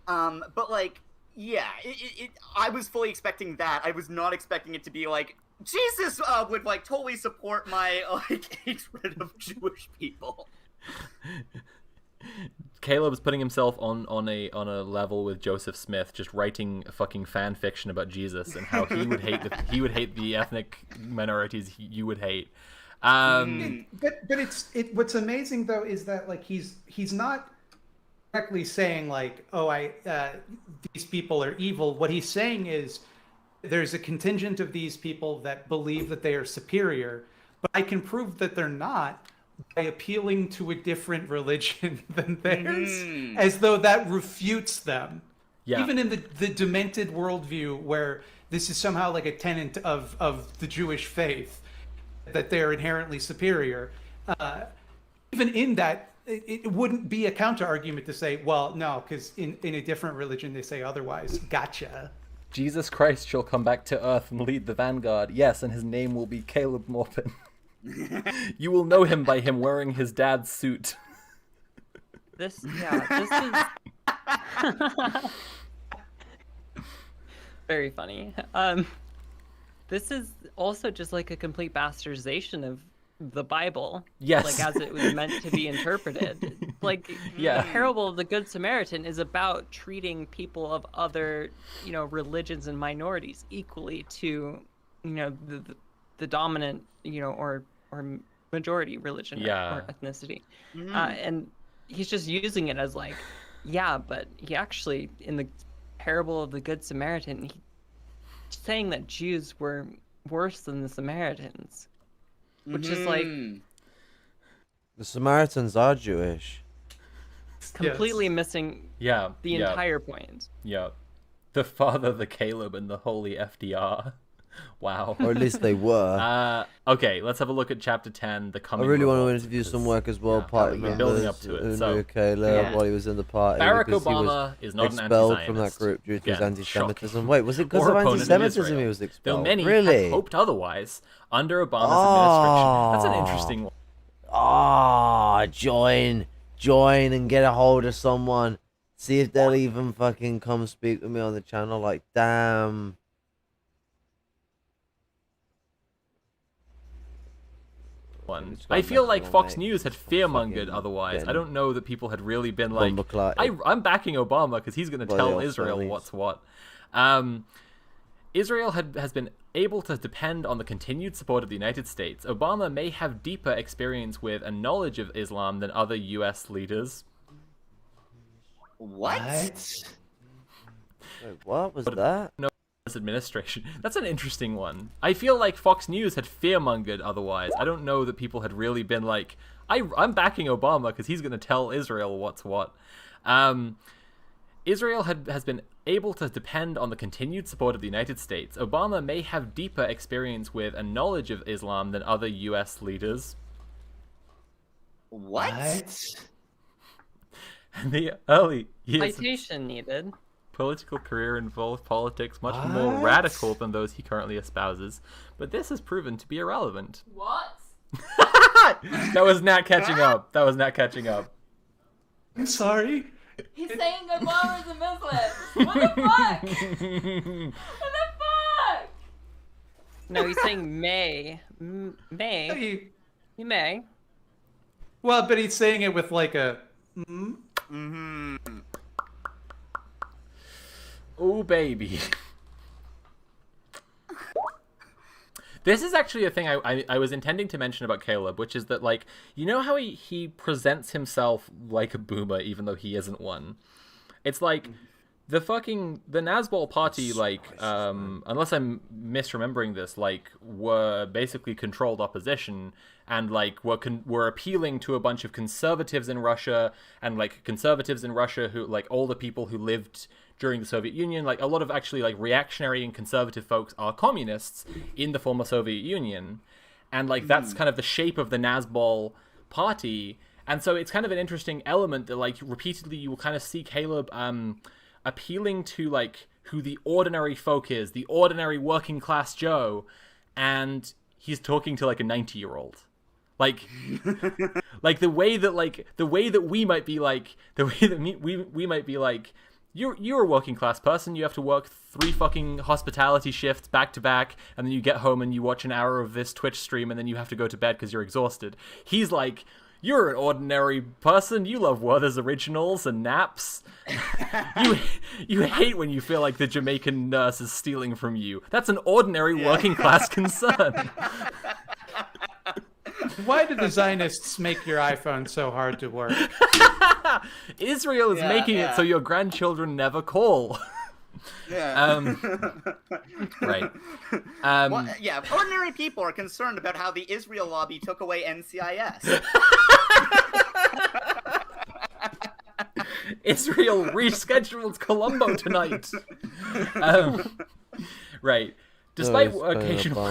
But I was fully expecting that. I was not expecting it to be Jesus would totally support my hatred of Jewish people. Caleb's putting himself on a level with Joseph Smith, just writing a fucking fan fiction about Jesus and how he would hate the ethnic minorities you would hate. But what's amazing though is that he's not directly saying these people are evil. What he's saying is there's a contingent of these people that believe that they are superior, but I can prove that they're not by appealing to a different religion than theirs, as though that refutes them. Yeah. Even in the demented worldview where this is somehow a tenet of the Jewish faith, that they're inherently superior. Even in that, it wouldn't be a counter argument to say, well, no, because in a different religion they say otherwise. Gotcha. Jesus Christ shall come back to earth and lead the vanguard. Yes, and his name will be Caleb Maupin. You will know him by him wearing his dad's suit. This is very funny. This is also just a complete bastardization of the Bible. Yes. As it was meant to be interpreted. The parable of the Good Samaritan is about treating people of other, religions and minorities equally to, the dominant, or majority religion or ethnicity. And he's just using it as but he actually, in the parable of the Good Samaritan, he's saying that Jews were worse than the Samaritans, which is the Samaritans are Jewish. completely missing the entire point. Yeah. The Father, the Caleb, and the Holy FDR. Wow. Or at least they were. Okay, let's have a look at chapter 10, the I coming really want to revolt. interview some work as well, party members, building up to it. who So, knew Caleb yeah. while he was in the party. Barack because he was Obama is not an expelled from that anti-Zionist. group due to his Again, anti-Semitism. shocking. Wait, was it because Or of opponent of anti-Semitism Israel. he was Though expelled? many Really? had hoped otherwise under Obama's administration. That's an interesting one. Join and get a hold of someone. See if they'll even fucking come speak with me on the channel. Damn. I feel like Fox mate. News had fear-mongered Fucking otherwise. Ben. I don't know that people had really been Bombaclat. I'm backing Obama because he's going to By tell the Israel Australians. what's what. Israel has been able to depend on the continued support of the United States. Obama may have deeper experience with and knowledge of Islam than other U.S. leaders. What? Wait, what was that? This administration. That's an interesting one. I feel like Fox News had fear-mongered otherwise. I don't know that people had really been I'm backing Obama because he's going to tell Israel what's what. Israel has been able to depend on the continued support of the United States. Obama may have deeper experience with and knowledge of Islam than other U.S. leaders. What? In the early years, Citation needed. political career involved politics much more radical than those he currently espouses, but this has proven to be irrelevant. What? That was not catching up. I'm sorry. He's saying Obama is a Muslim. What the fuck? What the fuck? No, he's saying may. May. You may. Well, but he's saying it with a... Oh, baby. This is actually a thing I was intending to mention about Caleb, which is that, how he presents himself like a boomer, even though he isn't one. It's the Nazbol party, unless I'm misremembering this, were basically controlled opposition and, were appealing to a bunch of conservatives in Russia and, conservatives in Russia who, older people who lived during the Soviet Union. A lot of actually reactionary and conservative folks are communists in the former Soviet Union. and like that's kind of the shape of the Nazbol party. And so it's kind of an interesting element that like repeatedly you will kind of see Caleb appealing to like who the ordinary folk is, the ordinary working class Joe, and he's talking to like a 90-year-old. Like the way that we might be like, the way that we might be like, you're a working class person, you have to work 3 fucking hospitality shifts back to back, and then you get home and you watch an hour of this Twitch stream, and then you have to go to bed because you're exhausted. He's like, you're an ordinary person, you love Werther's Originals and naps. You hate when you feel like the Jamaican nurse is stealing from you. That's an ordinary working class concern. Why do the Zionists make your iPhone so hard to work? Israel is making it so your grandchildren never call. Yeah. Right. Well, yeah, ordinary people are concerned about how the Israel lobby took away NCIS. Israel rescheduled Colombo tonight. Right. Despite occasional...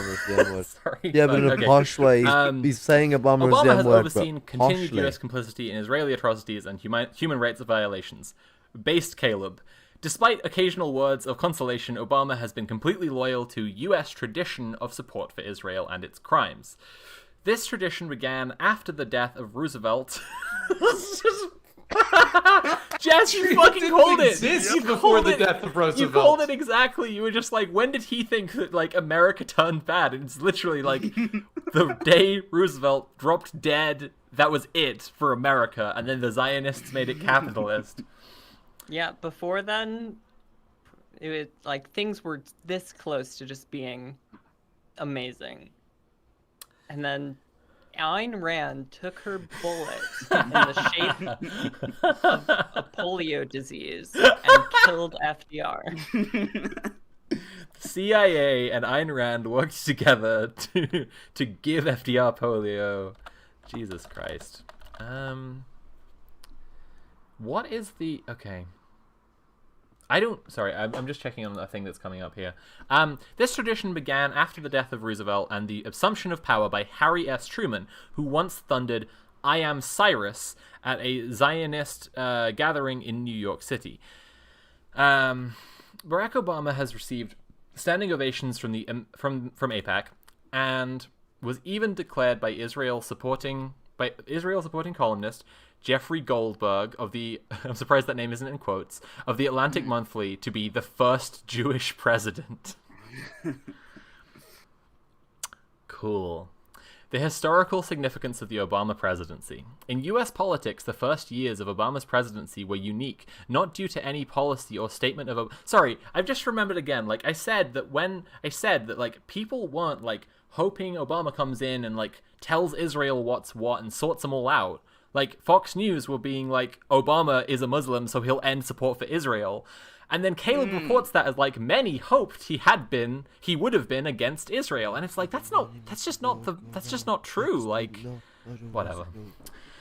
Sorry. Yeah, but in a posh way. He's saying Obama has word, overseen continued U.S. complicity in Israeli atrocities and human rights violations. Based Caleb. Despite occasional words of consolation, Obama has been completely loyal to U.S. tradition of support for Israel and its crimes. This tradition began after the death of Roosevelt. Jess, you fucking called it! Before the death of Roosevelt. You called it exactly. You were just like, when did he think that, like, America turned bad? And it's literally like, the day Roosevelt dropped dead, that was it for America. And then the Zionists made it capitalist. Yeah, before then, it was like things were this close to just being amazing. And then Ayn Rand took her bullet in the shape of a polio disease and killed FDR. CIA and Ayn Rand worked together to give FDR polio. Jesus Christ. What is the... Okay. I'm just checking on a thing that's coming up here. This tradition began after the death of Roosevelt and the assumption of power by Harry S. Truman, who once thundered, "I am Cyrus," at a Zionist gathering in New York City. Barack Obama has received standing ovations from AIPAC, and was even declared by Israel supporting columnist Jeffrey Goldberg of the, I'm surprised that name isn't in quotes, of the Atlantic Monthly to be the first Jewish president. Cool. The historical significance of the Obama presidency. In U.S. politics, the first years of Obama's presidency were unique, not due to any policy or statement of... Sorry, I've just remembered again, like, I said that like, people weren't, like, hoping Obama comes in and, like, tells Israel what's what and sorts them all out. Like, Fox News were being like, Obama is a Muslim, so he'll end support for Israel. And then Caleb reports that as, like, many hoped he would have been against Israel. And it's like, that's just not true. Like, whatever.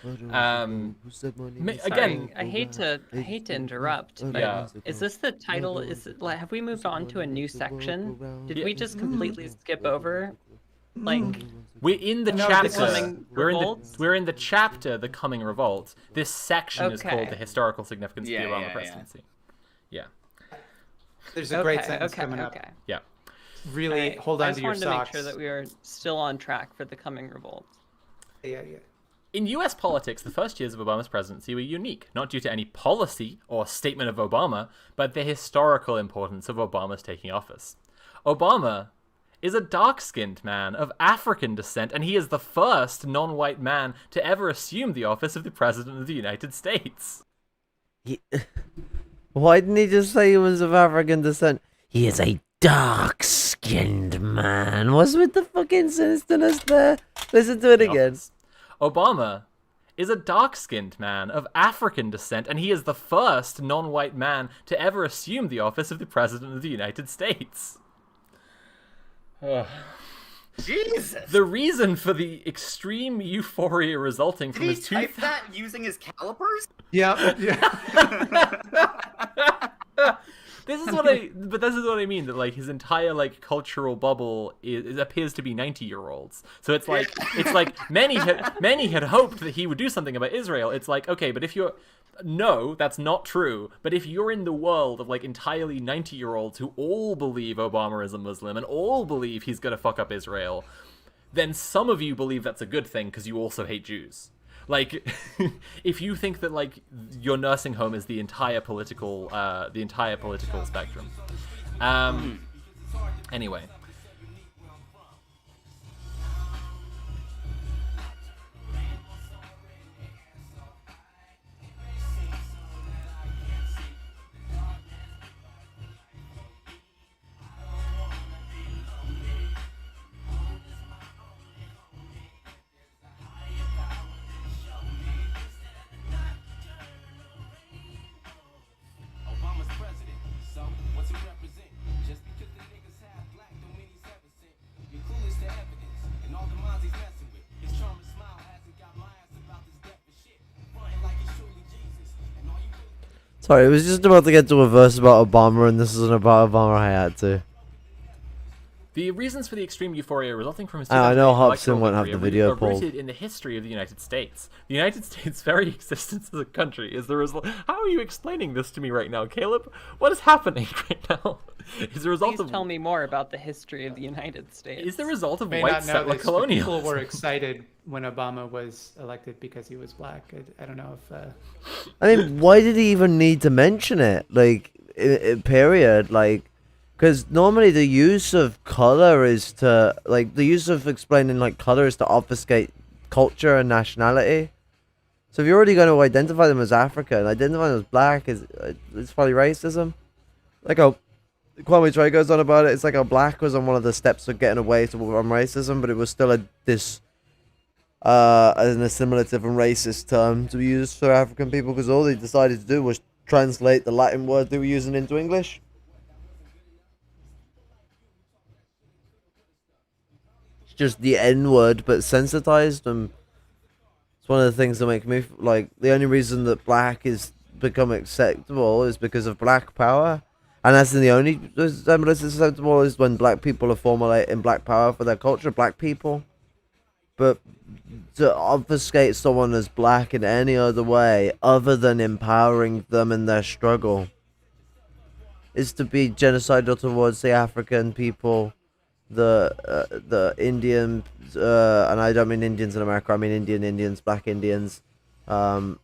Again, I hate to interrupt, but is this the title? Have we moved on to a new section? Did we just completely skip over? Like, we're in the chapter. We're in the chapter, The Coming Revolt. This section is called The Historical Significance of the Obama Presidency. Yeah. There's a great sentence coming up. Yeah. Really, hold on to your socks. I just wanted to make sure that we are still on track for The Coming Revolt. Yeah. In U.S. politics, the first years of Obama's presidency were unique, not due to any policy or statement of Obama, but the historical importance of Obama's taking office. Obama is a dark-skinned man of African descent, and he is the first non-white man to ever assume the office of the President of the United States. Why didn't he just say he was of African descent? He is a dark-skinned man. What's with the fucking sinisterness there? Listen to it again. Obama is a dark-skinned man of African descent, and he is the first non-white man to ever assume the office of the President of the United States. Jesus! The reason for the extreme euphoria resulting from his type that using his calipers? Yeah. This is what I mean, that like his entire like cultural bubble appears to be 90-year-olds. So it's like many had hoped that he would do something about Israel. It's like, okay, but if you're no, that's not true. But if you're in the world of like entirely 90-year-olds who all believe Obama is a Muslim and all believe he's gonna fuck up Israel, then some of you believe that's a good thing because you also hate Jews. Like, if you think that like your nursing home is the entire political spectrum. Anyway. Sorry, it was just about to get to a verse about Obama, and this isn't about Obama. I had to. The reasons for the extreme euphoria resulting from his I know 2008 Hobson electoral won't have victory the video are pulled. rooted in the history of the United States. The United States' very existence as a country is the result. How are you explaining this to me right now, Caleb? What is happening right now? Is the result Please of tell me more about the history of the United States. is the result of May white not know settler this, but people colonialism. were excited when Obama was elected because he was black. I don't know if. I mean, why did he even need to mention it? Like, period. Like, because normally the use of color is to, like, the use of explaining, like, color is to obfuscate culture and nationality. So if you're already going to identify them as African, identify them as black is it's probably racism. Like, how Kwame Ture goes on about it, it's like how black was on one of the steps of getting away from racism, but it was still an assimilative and racist term to be used for African people, because all they decided to do was translate the Latin word they were using into English. It's just the N word, but sensitized, and it's one of the things that make me like the only reason that black is become acceptable is because of black power. And that's the only time it's acceptable is when black people are formulating black power for their culture, black people. But to obfuscate someone as black in any other way other than empowering them in their struggle is to be genocidal towards the African people, the Indian, and I don't mean Indians in America, I mean Indians, black Indians, and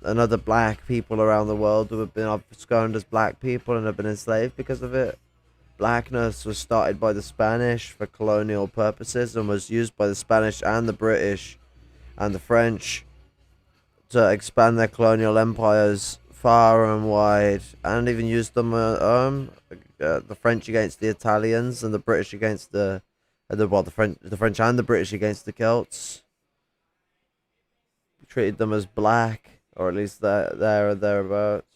other black people around the world who have been scorned as black people and have been enslaved because of it. Blackness was started by the Spanish for colonial purposes and was used by the Spanish and the British and the French to expand their colonial empires far and wide, and even used them the French against the Italians and the British against the French and the British against the Celts. Treated them as black, or at least there or thereabouts.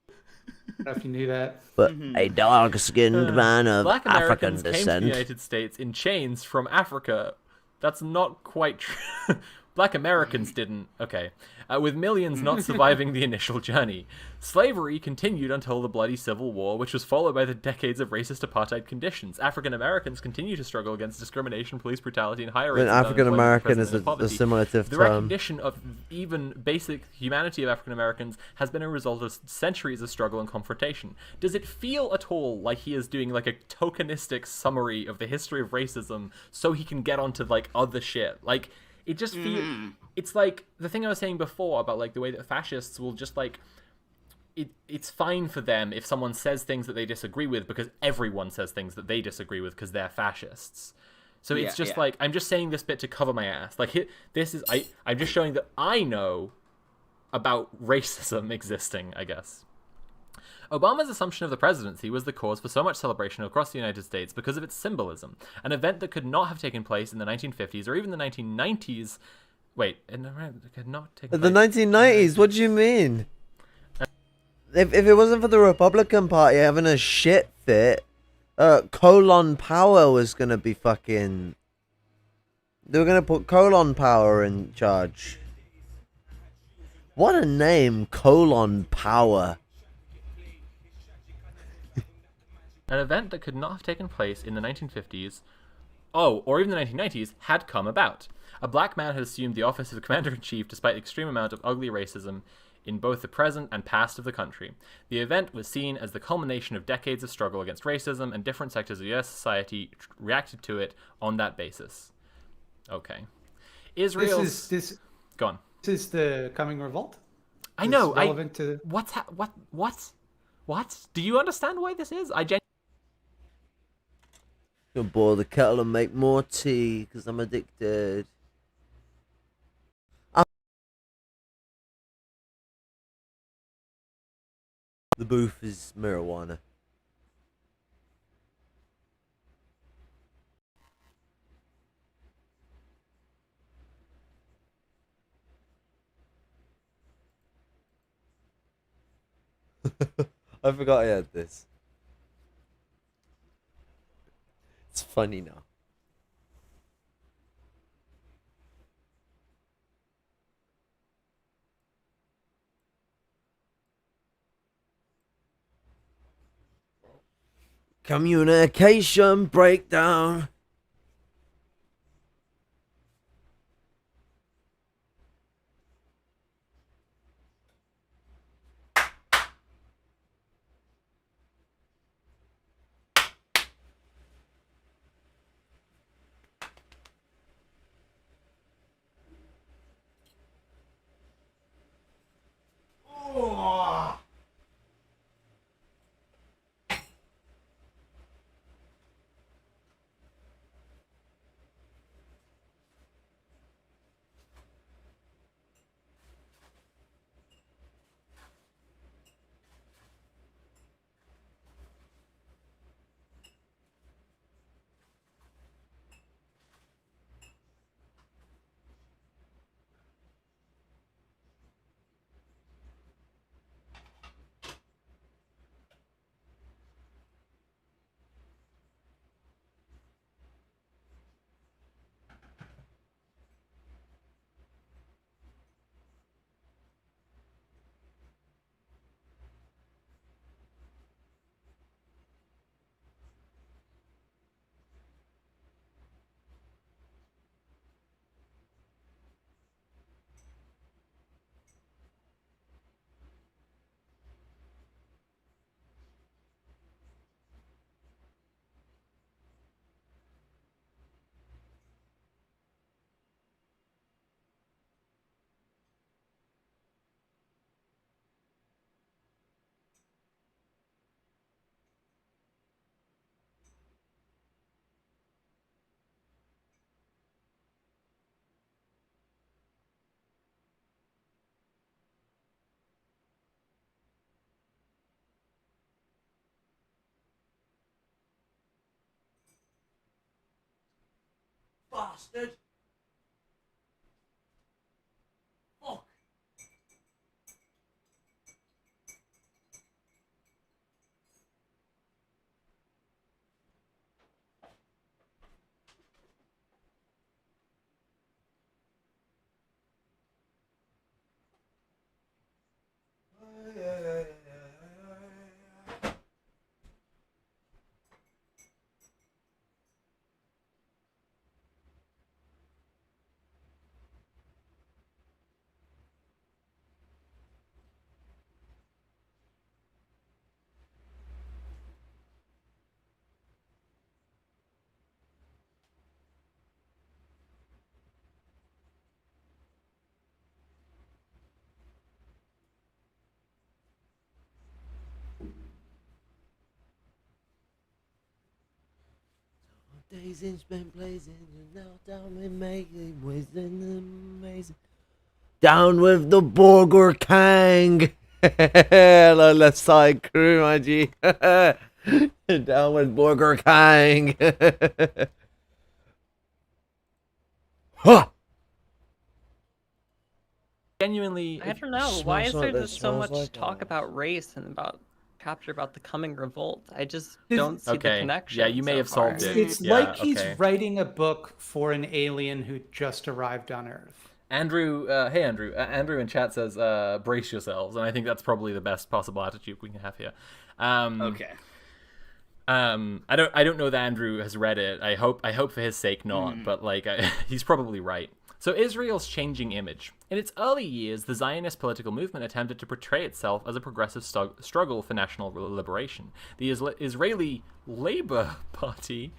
I don't know if you knew that. But a dark-skinned man of Black African Americans came to descent. the United States in chains from Africa. That's not quite true. Black Americans didn't. Okay. With millions not surviving the initial journey. Slavery continued until the bloody Civil War, which was followed by the decades of racist apartheid conditions. African Americans continue to struggle against discrimination, police brutality, and higher rates of African American unemployment, is a poverty. assimilative The term. recognition of even basic humanity of African Americans has been a result of centuries of struggle and confrontation. Does it feel at all like he is doing like a tokenistic summary of the history of racism so he can get onto like other shit? Like, it just feels... It's like the thing I was saying before about like the way that fascists will just like... It's fine for them if someone says things that they disagree with because everyone says things that they disagree with because they're fascists. So it's just like, I'm just saying this bit to cover my ass. Like, I'm just showing that I know about racism existing, I guess. Obama's assumption of the presidency was the cause for so much celebration across the United States because of its symbolism, an event that could not have taken place in the 1950s or even the 1990s. Wait, it could not take place. The 1990s? What do you mean? If it wasn't for the Republican Party having a shit fit, Colon Power was gonna be fucking... They were gonna put Colon Power in charge. What a name, Colon Power. An event that could not have taken place in the 1950s, or even the 1990s, had come about. A black man had assumed the office of Commander-in-Chief despite the extreme amount of ugly racism in both the present and past of the country. The event was seen as the culmination of decades of struggle against racism, and different sectors of U.S. society reacted to it on that basis. Okay. Israel's... Go on. This is the coming revolt? I know. Relevant to... What? Do you understand why this is? Gonna boil the kettle and make more tea because I'm addicted. The booth is marijuana. I forgot I had this. It's funny now. Communication breakdown. Bastard. Fuck. Days in spent blazing and now down with making ways and amazing. Down with the Burger Kang. Hello, left side crew, my G. Down with Burger Kang. Huh. Genuinely... I don't know. Why is there so much talk about race and about the coming revolt? I just don't see the connection. Yeah, you may have solved it. It's like he's writing a book for an alien who just arrived on Earth. Andrew, hey Andrew. Andrew in chat says, brace yourselves, and I think that's probably the best possible attitude we can have here. Okay. I don't know that Andrew has read it. I hope for his sake not, but like he's probably right. So Israel's changing image. In its early years, the Zionist political movement attempted to portray itself as a progressive struggle for national liberation. The Israeli Labour Party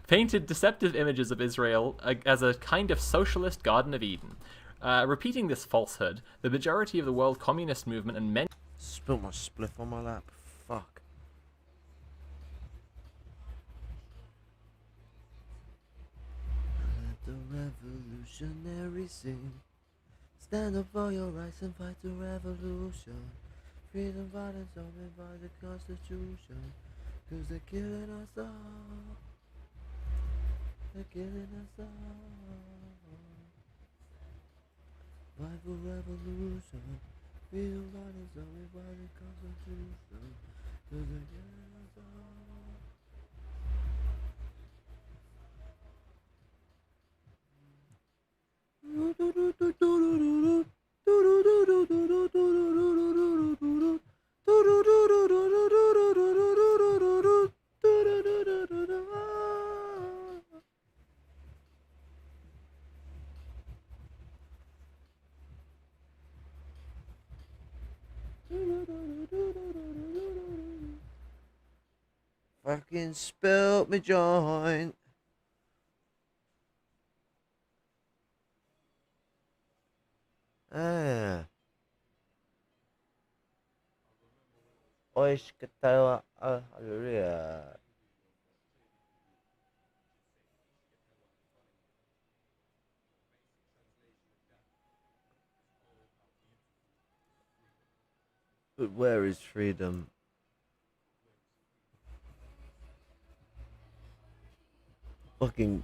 painted deceptive images of Israel as a kind of socialist Garden of Eden. Repeating this falsehood, the majority of the world communist movement and many... Spilt my spliff on my lap. Fuck. Let the revolutionary sing. Stand up for your rights and fight the revolution. Freedom, violence, only by the Constitution. 'Cause they're killing us all. They're killing us all. Fight for revolution. Freedom, violence, only by the Constitution. 'Cause they're killing us all. Fucking spilt me joint. Oish katawa hallelujah. But where is freedom? Fucking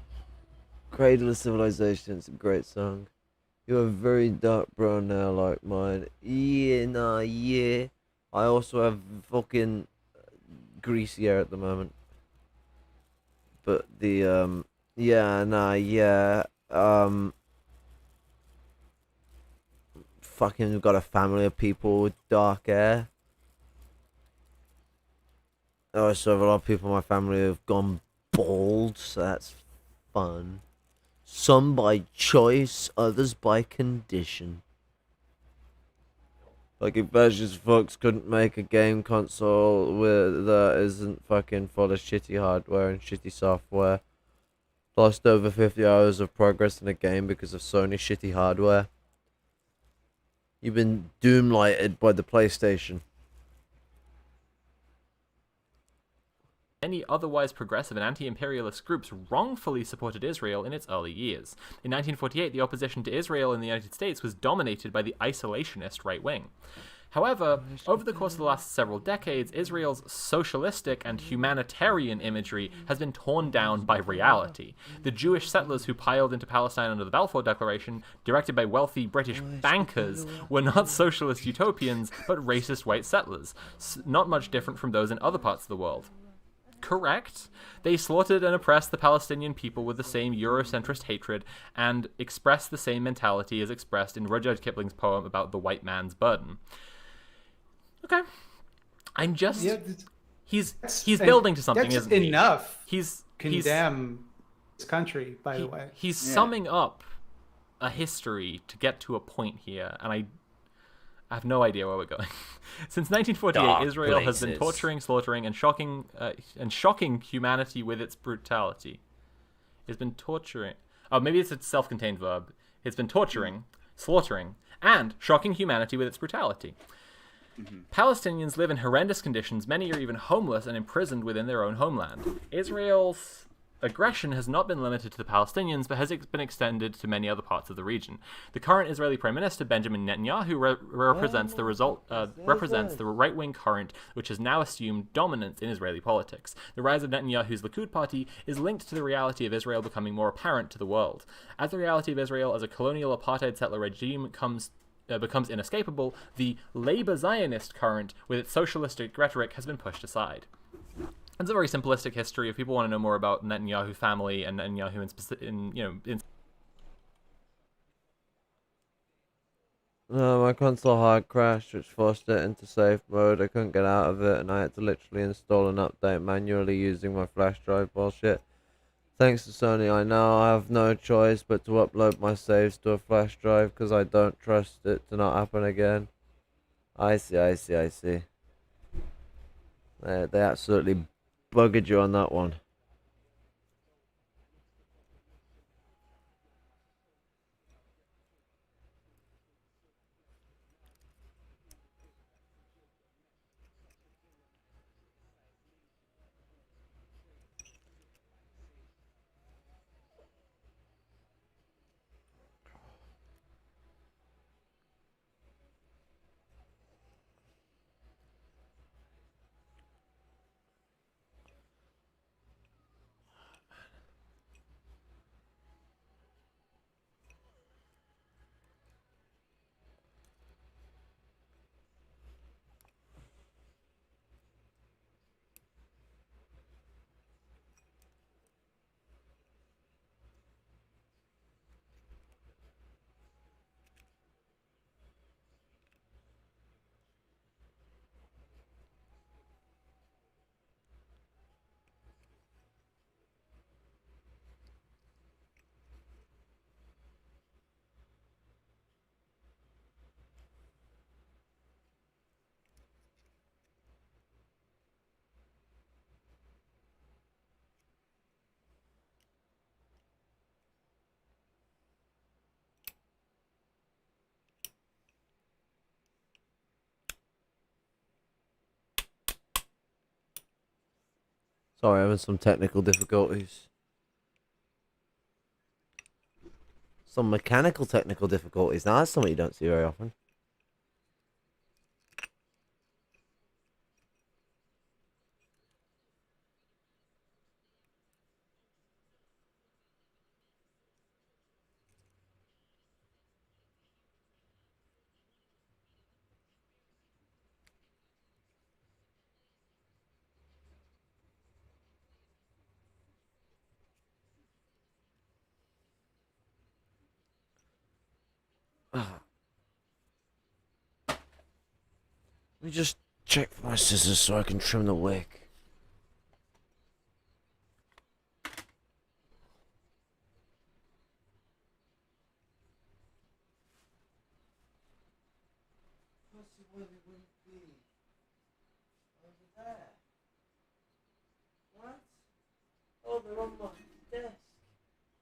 Cradle of Civilization, it's a great song. You have very dark brown hair like mine. Yeah, nah, yeah. I also have fucking greasy hair at the moment. But the, yeah, nah, yeah. Fucking got a family of people with dark hair. I also have a lot of people in my family who have gone bald, so that's fun. Some by choice, others by condition. Like if fascist fucks couldn't make a game console that isn't fucking full of shitty hardware and shitty software. Lost over 50 hours of progress in a game because of Sony's shitty hardware. You've been doom-lighted by the PlayStation. Many otherwise progressive and anti-imperialist groups wrongfully supported Israel in its early years. In 1948, the opposition to Israel in the United States was dominated by the isolationist right wing. However, over the course of the last several decades, Israel's socialistic and humanitarian imagery has been torn down by reality. The Jewish settlers who piled into Palestine under the Balfour Declaration, directed by wealthy British bankers, were not socialist utopians, but racist white settlers, not much different from those in other parts of the world. Correct. They slaughtered and oppressed the Palestinian people with the same Eurocentrist hatred and expressed the same mentality as expressed in Rudyard Kipling's poem about the white man's burden. Okay. I'm just... Yeah, he's building to something, that's isn't he? enough. He's Condemn this country, by the way. He's summing up a history to get to a point here, and I have no idea where we're going. Since 1948, Dark Israel has been places. torturing, slaughtering, and shocking humanity with its brutality. It's been torturing... Oh, maybe it's a self-contained verb. It's been torturing, slaughtering, and shocking humanity with its brutality. Palestinians live in horrendous conditions. Many are even homeless and imprisoned within their own homeland. Israel's aggression has not been limited to the Palestinians, but has been extended to many other parts of the region. The current Israeli Prime Minister, Benjamin Netanyahu, represents the right-wing current, which has now assumed dominance in Israeli politics. The rise of Netanyahu's Likud party is linked to the reality of Israel becoming more apparent to the world. As the reality of Israel as a colonial apartheid settler regime becomes inescapable, the Labour Zionist current, with its socialistic rhetoric, has been pushed aside. It's a very simplistic history. If people want to know more about Netanyahu family and Netanyahu in No, my console hard crashed, which forced it into safe mode. I couldn't get out of it, and I had to literally install an update manually using my flash drive bullshit. Thanks to Sony, I now have no choice but to upload my saves to a flash drive because I don't trust it to not happen again. I see. They absolutely buggered you on that one. Sorry, having some technical difficulties. Some mechanical technical difficulties. Now, that's something you don't see very often. Let me just check for my scissors so I can trim the wick. What? Oh, they're on my desk.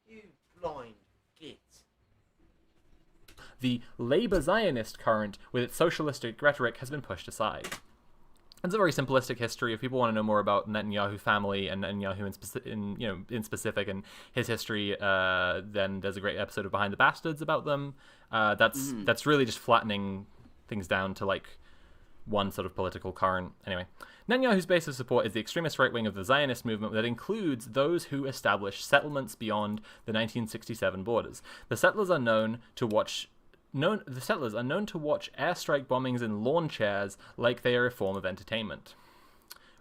You blind git. The Labour Zionist current, with its socialistic rhetoric, has been pushed aside. It's a very simplistic history. If people want to know more about Netanyahu family and Netanyahu in specific and his history, then there's a great episode of Behind the Bastards about them. That's really just flattening things down to like one sort of political current. Anyway, Netanyahu's base of support is the extremist right wing of the Zionist movement that includes those who established settlements beyond the 1967 borders. The settlers are known to watch airstrike bombings in lawn chairs like they are a form of entertainment.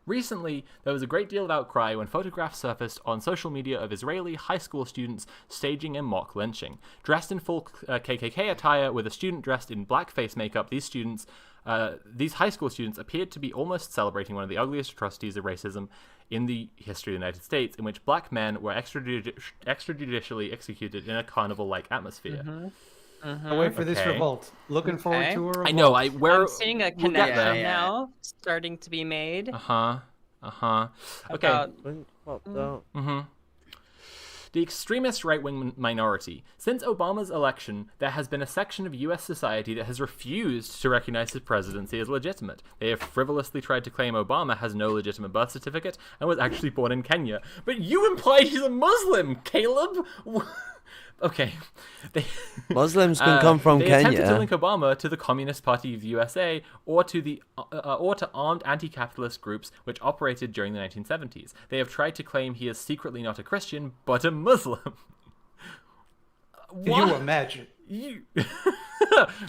Recently, there was a great deal of outcry when photographs surfaced on social media of Israeli high school students staging a mock lynching. Dressed in full KKK attire with a student dressed in blackface makeup, these high school students appeared to be almost celebrating one of the ugliest atrocities of racism in the history of the United States, in which black men were extrajudicially executed in a carnival-like atmosphere. I'll wait for this revolt. Looking forward to a revolt. I know. I'm seeing a connection now starting to be made. Okay. The extremist right-wing minority. Since Obama's election, there has been a section of U.S. society that has refused to recognize his presidency as legitimate. They have frivolously tried to claim Obama has no legitimate birth certificate and was actually born in Kenya. But you implied he's a Muslim, Caleb! Okay. Muslims can come from they Kenya. attempted to link Obama to the Communist Party of the USA or to armed anti-capitalist groups which operated during the 1970s. They have tried to claim he is secretly not a Christian, but a Muslim. Can you imagine? You...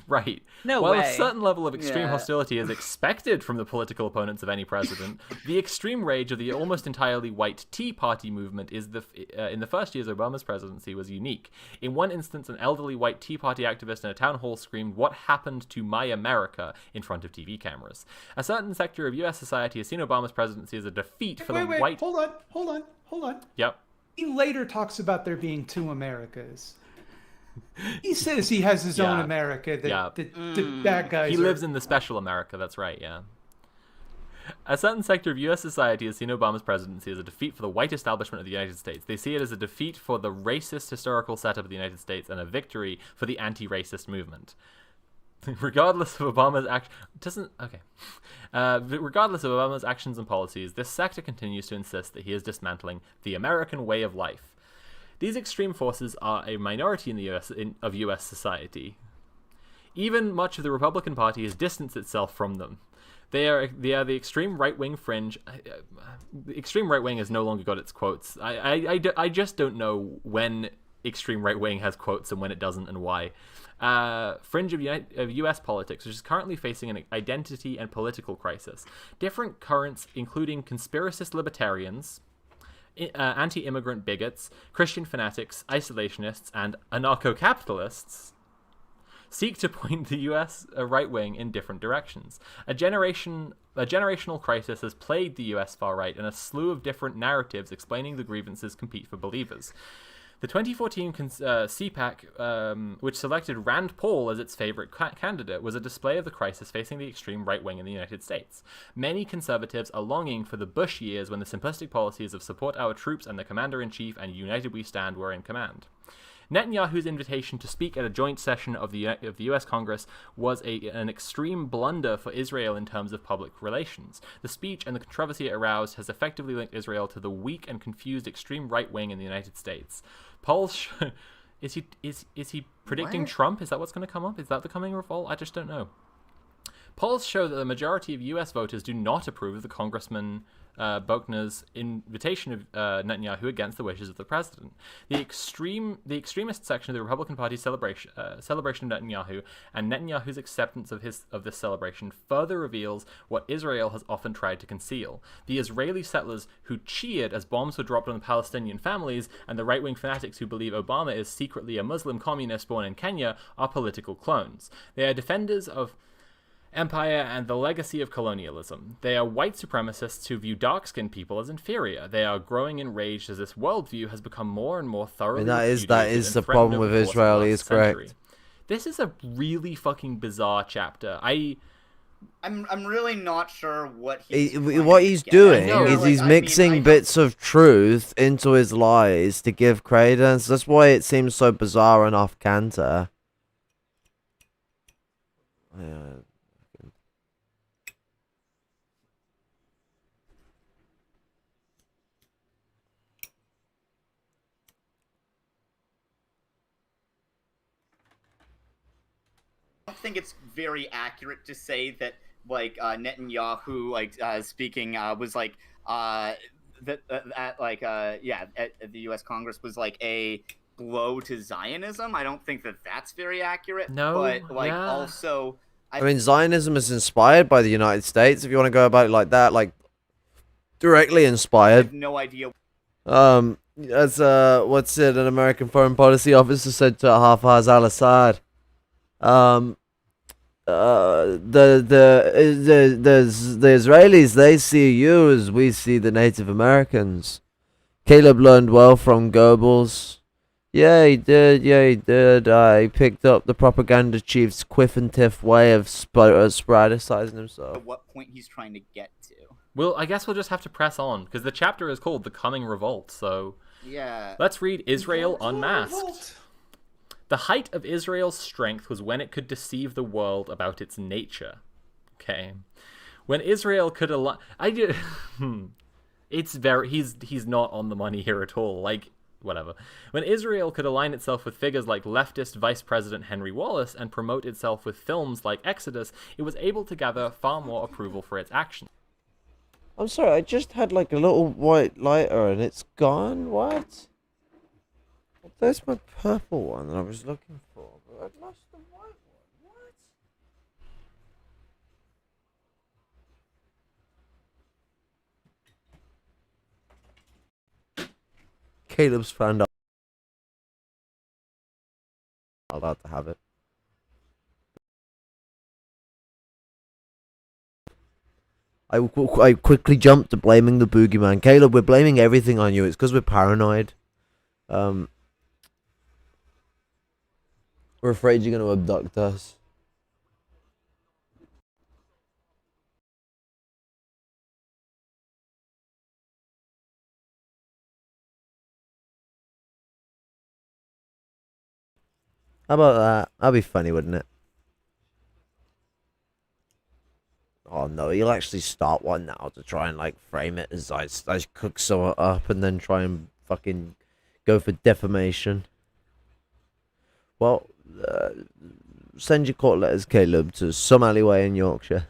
right. No While way. a certain level of extreme Yeah. hostility is expected from the political opponents of any president, the extreme rage of the almost entirely white Tea Party movement is in the first years of Obama's presidency was unique. In one instance, an elderly white Tea Party activist in a town hall screamed, "What happened to my America?" in front of TV cameras. A certain sector of U.S. society has seen Obama's presidency as a defeat for the Wait, white... hold on. Yep. He later talks about there being two Americas. He says he has his own Yeah. America. That Yeah. the bad guys. He are- lives in the special America, that's right, yeah. A certain sector of U.S. society has seen Obama's presidency as a defeat for the white establishment of the United States. They see it as a defeat for the racist historical setup of the United States and a victory for the anti-racist movement. Regardless of Obama's regardless of Obama's actions and policies, this sector continues to insist that he is dismantling the American way of life. These extreme forces are a minority in the U.S. society. Even much of the Republican Party has distanced itself from them. They are the extreme right-wing fringe. The extreme right-wing has no longer got its quotes. I just don't know when extreme right-wing has quotes and when it doesn't and why. Fringe of U.S. politics, which is currently facing an identity and political crisis. Different currents, including conspiracist libertarians, anti-immigrant bigots, Christian fanatics, isolationists, and anarcho-capitalists seek to point the U.S. Right wing in different directions. A generational crisis has plagued the U.S. far right, and a slew of different narratives explaining the grievances compete for believers. The 2014 CPAC, which selected Rand Paul as its favorite candidate, was a display of the crisis facing the extreme right wing in the United States. Many conservatives are longing for the Bush years when the simplistic policies of support our troops and the commander-in-chief and united we stand were in command. Netanyahu's invitation to speak at a joint session of the U.S. Congress was an extreme blunder for Israel in terms of public relations. The speech and the controversy it aroused has effectively linked Israel to the weak and confused extreme right wing in the United States. Polls is he predicting What? Trump? Is that what's going to come up? Is that the coming revolt? I just don't know. Polls show that the majority of U.S. voters do not approve of the Congressman Buckner's invitation of Netanyahu against the wishes of the president. The extremist section of the Republican Party's celebration of Netanyahu and Netanyahu's acceptance of this celebration further reveals what Israel has often tried to conceal. The Israeli settlers who cheered as bombs were dropped on the Palestinian families and the right-wing fanatics who believe Obama is secretly a Muslim communist born in Kenya are political clones. They are defenders of empire and the legacy of colonialism. They are white supremacists who view dark-skinned people as inferior. They are growing enraged as this worldview has become more and more thoroughly And that is repudiated the and threatened problem over with the course of the Israel, last he is correct. century. This is a really fucking bizarre chapter. I'm really not sure what he's What he's get. doing I know, is like, he's I mean, mixing I bits of truth into his lies to give credence. That's why it seems so bizarre and off canter. Yeah. don't think it's very accurate to say that like Netanyahu speaking was like at the U.S. Congress was like a blow to Zionism. I don't think that that's very accurate. No, but like yeah. also, I mean, Zionism is inspired by the United States, if you want to go about it like that, like directly I inspired. have no idea. As what's it? An American foreign policy officer said to Hafez al-Assad. The Israelis, they see you as we see the Native Americans. Caleb learned well from Goebbels. Yeah, he did. He picked up the propaganda chief's quiff and tiff way of sporadicizing himself. At what point he's trying to get to. Well, I guess we'll just have to press on, because the chapter is called The Coming Revolt, so Yeah. let's read Israel Unmasked. The height of Israel's strength was when it could deceive the world about its nature. Okay. When Israel could he's not on the money here at all. Like, whatever. When Israel could align itself with figures like leftist Vice President Henry Wallace and promote itself with films like Exodus, it was able to gather far more approval for its actions. I'm sorry, I just had like a little white lighter and it's gone? What? There's my purple one that I was looking for. lost the white one. What? Caleb's found out. I'm allowed to have it. I quickly jumped to blaming the boogeyman. Caleb, we're blaming everything on you. It's because we're paranoid. We're afraid you're going to abduct us. How about that? That'd be funny, wouldn't it? Oh no, he'll actually start one now to try and like frame it as I cook someone up and then try and fucking go for defamation. Well, send your court letters, Caleb, to some alleyway in Yorkshire.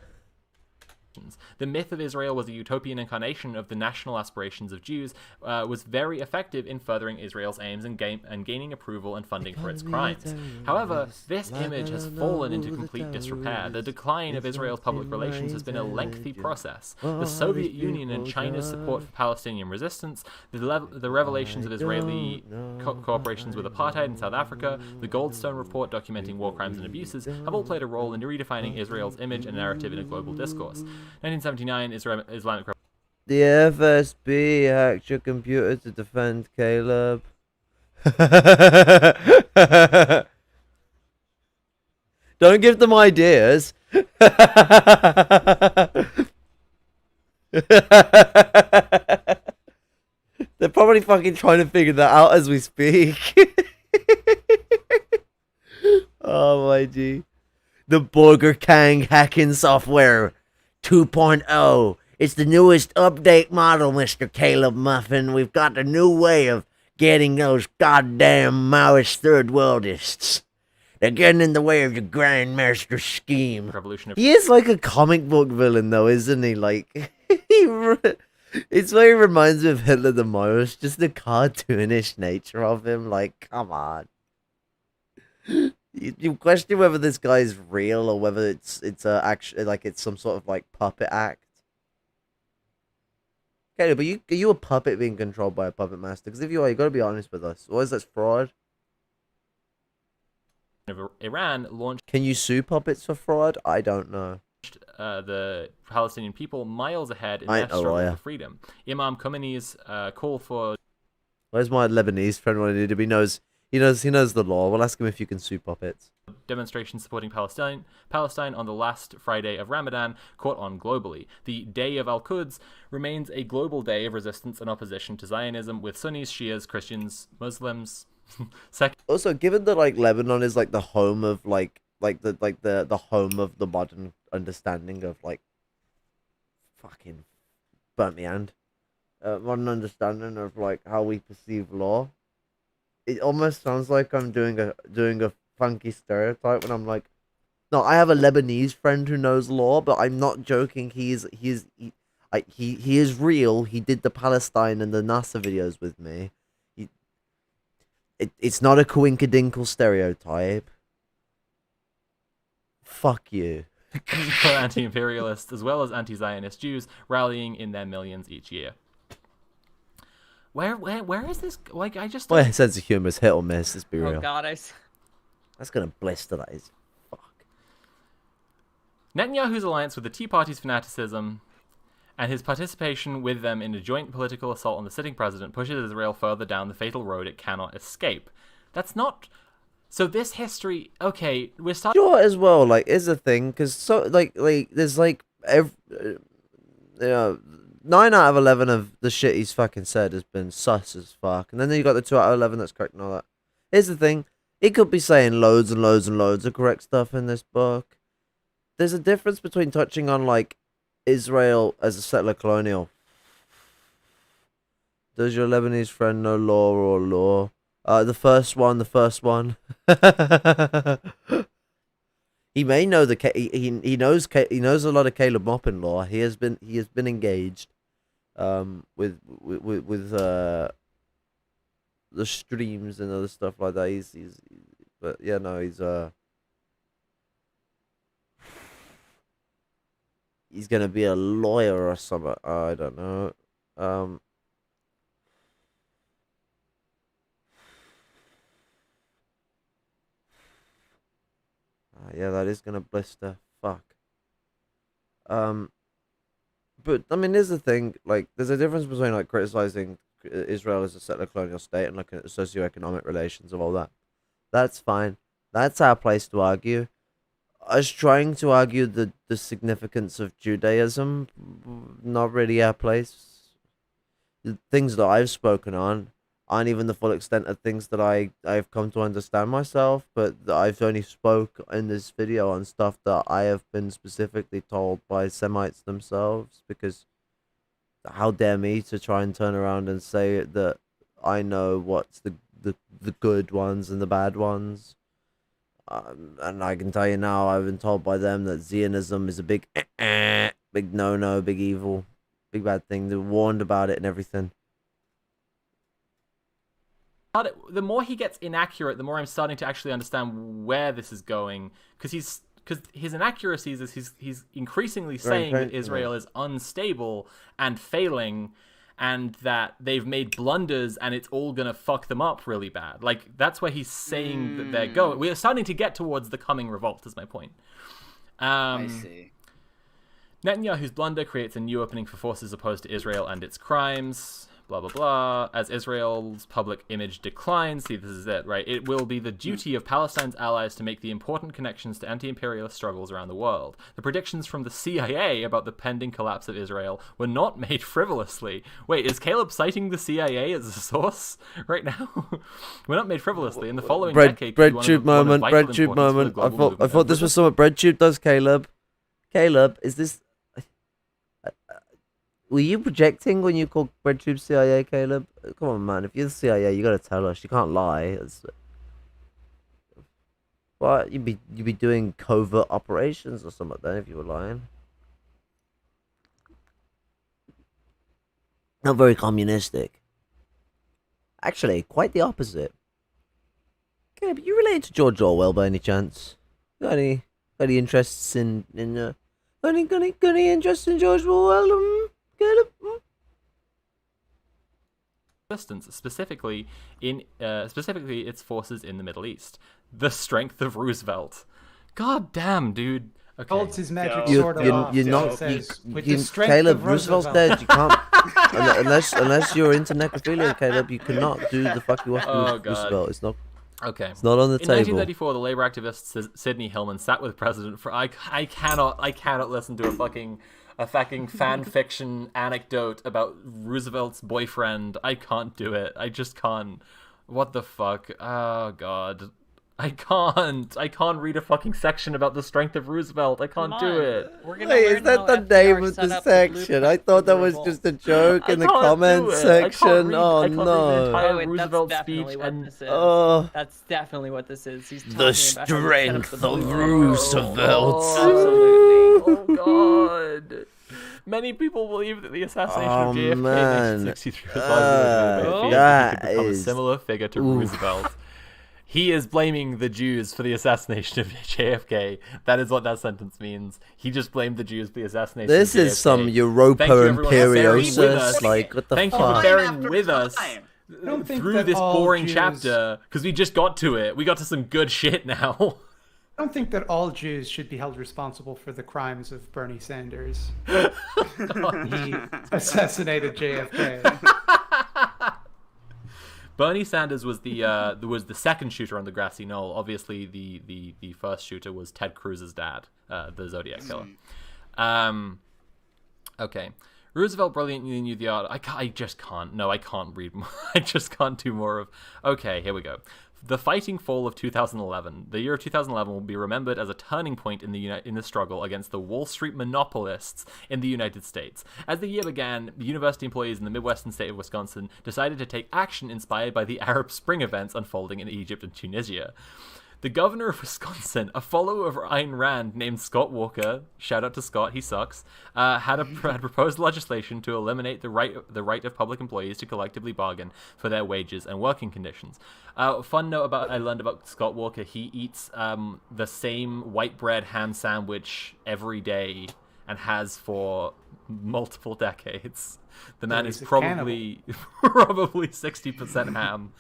The myth of Israel was a utopian incarnation of the national aspirations of Jews, was very effective in furthering Israel's aims and gaining approval and funding for its crimes. However, this image has fallen into complete disrepair. The decline of Israel's public relations has been a lengthy process. The Soviet Union and China's support for Palestinian resistance, the revelations of Israeli cooperations with apartheid in South Africa, the Goldstone report documenting war crimes and abuses, have all played a role in redefining Israel's image and narrative in a global discourse. 1979 Islamic Revolution. The FSB hacked your computer to defend Caleb. Don't give them ideas. They're probably fucking trying to figure that out as we speak. Oh my G. The Burger King hacking software 2.0. It's the newest update model, Mr. Caleb Muffin. We've got a new way of getting those goddamn Maoist third worldists. They're getting in the way of your Grandmaster scheme. He is like a comic book villain, though, isn't he? Like, it's where he reminds me of Hitler the Maoist. Just the cartoonish nature of him. Like, come on. You question whether this guy is real or whether it's actually like it's some sort of like puppet act. Okay, but are you a puppet being controlled by a puppet master? Because if you are, you got to be honest with us. Or is that fraud? Iran launched. Can you sue puppets for fraud? I don't know. The Palestinian people miles ahead in their struggle for freedom. Imam Khomeini's call for. Where's my Lebanese friend? What I need to be knows. He knows the law. We'll ask him if you can sue puppets. Demonstrations supporting Palestine on the last Friday of Ramadan caught on globally. The Day of Al-Quds remains a global day of resistance and opposition to Zionism, with Sunnis, Shias, Christians, Muslims. Also, given that like Lebanon is like the home of the home of the modern understanding of like fucking burnt me hand, modern understanding of like how we perceive law. It almost sounds like I'm doing a funky stereotype when I'm like, no, I have a Lebanese friend who knows law, but I'm not joking. He is real. He did the Palestine and the NASA videos with me. It's not a coinkadinkle stereotype. Fuck you. Anti-imperialists as well as anti-Zionist Jews rallying in their millions each year. Where is this? Like, I just. My sense of humor is hit or miss. Let's be real. Oh God, That's gonna blister. That is. Fuck. Netanyahu's alliance with the Tea Party's fanaticism and his participation with them in a joint political assault on the sitting president pushes Israel further down the fatal road it cannot escape. That's not. So this history, okay, we're starting. Sure, as well. Like, is a thing because so like there's like you know. 9 out of 11 of the shit he's fucking said has been sus as fuck. And then you got the 2 out of 11 that's correct and all that. Here's the thing. He could be saying loads and loads and loads of correct stuff in this book. There's a difference between touching on, like, Israel as a settler colonial. Does your Lebanese friend know law or law? The first one. He may know he knows a lot of Caleb Maupin law. He has been engaged with the streams and other stuff like that. He's But yeah, no, he's gonna be a lawyer or something. I don't know. Yeah, that is gonna blister. Fuck. But I mean, here's the thing. Like, there's a difference between like criticizing Israel as a settler colonial state and looking at the socioeconomic relations of all that. That's fine. That's our place to argue. I was trying to argue the significance of Judaism, not really our place. The things that I've spoken on aren't even the full extent of things that I've come to understand myself, but I've only spoke in this video on stuff that I have been specifically told by Semites themselves, because how dare me to try and turn around and say that I know what's the good ones and the bad ones. And I can tell you now, I've been told by them that Zionism is a big no-no, big evil, big bad thing. They're warned about it and everything. The more he gets inaccurate, the more I'm starting to actually understand where this is going. Because his inaccuracies is he's increasingly saying that Israel is unstable and failing, and that they've made blunders and it's all gonna fuck them up really bad. Like, that's where he's saying that they're going. We're starting to get towards the coming revolt, is my point. I see. Netanyahu's blunder creates a new opening for forces opposed to Israel and its crimes. Blah, blah, blah. As Israel's public image declines, see, this is it, right? It will be the duty of Palestine's allies to make the important connections to anti-imperialist struggles around the world. The predictions from the CIA about the pending collapse of Israel were not made frivolously. Wait, is Caleb citing the CIA as a source right now? We're not made frivolously. In the following decade, breadtube moment. I thought this was something breadtube does, Caleb. Caleb, is this... Were you projecting when you called BreadTube CIA, Caleb? Come on, man. If you're the CIA, you gotta tell us. You can't lie. What? You'd be doing covert operations or something then if you were lying. Not very communistic. Actually, quite the opposite. Caleb, you related to George Orwell by any chance? Got any interests in got any interest in George Orwell? Specifically its forces in the Middle East. The strength of Roosevelt. God damn, dude. Okay. Holds his magic sword aloft. Caleb, Roosevelt's dead. You can't unless you're into necrophilia, Caleb. You cannot do the fuck you want to with Roosevelt. It's not. Okay. It's not on the table. In 1934, the labor activist Sidney Hillman sat with President for I cannot listen to a fucking fan fiction anecdote about Roosevelt's boyfriend. I can't do it. I just can't. What the fuck? Oh god. I can't read a fucking section about the strength of Roosevelt. I can't do it. Wait, is that the name of the section? I thought that was just a joke in the comment section. Oh no. Roosevelt speech and that's definitely what this is. He's the strength of Roosevelt. Absolutely. Oh god. Many people believe that the assassination of JFK in 1963 was that become a similar figure to Roosevelt. He is blaming the Jews for the assassination of JFK. That is what that sentence means. He just blamed the Jews for the assassination of JFK. This is some Europa Imperiosis. Like, what the fuck? Thank you for bearing with us through this boring chapter, because we just got to it. We got to some good shit now. I don't think that all Jews should be held responsible for the crimes of Bernie Sanders. He assassinated JFK. Bernie Sanders was the second shooter on the grassy knoll. Obviously, the first shooter was Ted Cruz's dad, the Zodiac killer. Okay. Roosevelt brilliantly knew the art. I just can't. No, I can't read more. I just can't do more of. Okay, here we go. The fighting fall of 2011. The year of 2011 will be remembered as a turning point in the struggle against the Wall Street monopolists in the United States. As the year began, university employees in the Midwestern state of Wisconsin decided to take action inspired by the Arab Spring events unfolding in Egypt and Tunisia. The governor of Wisconsin, a follower of Ayn Rand named Scott Walker, shout out to Scott, he sucks, had proposed legislation to eliminate the right of public employees to collectively bargain for their wages and working conditions. Fun note I learned about Scott Walker, he eats the same white bread ham sandwich every day and has for multiple decades. The man is probably 60% ham,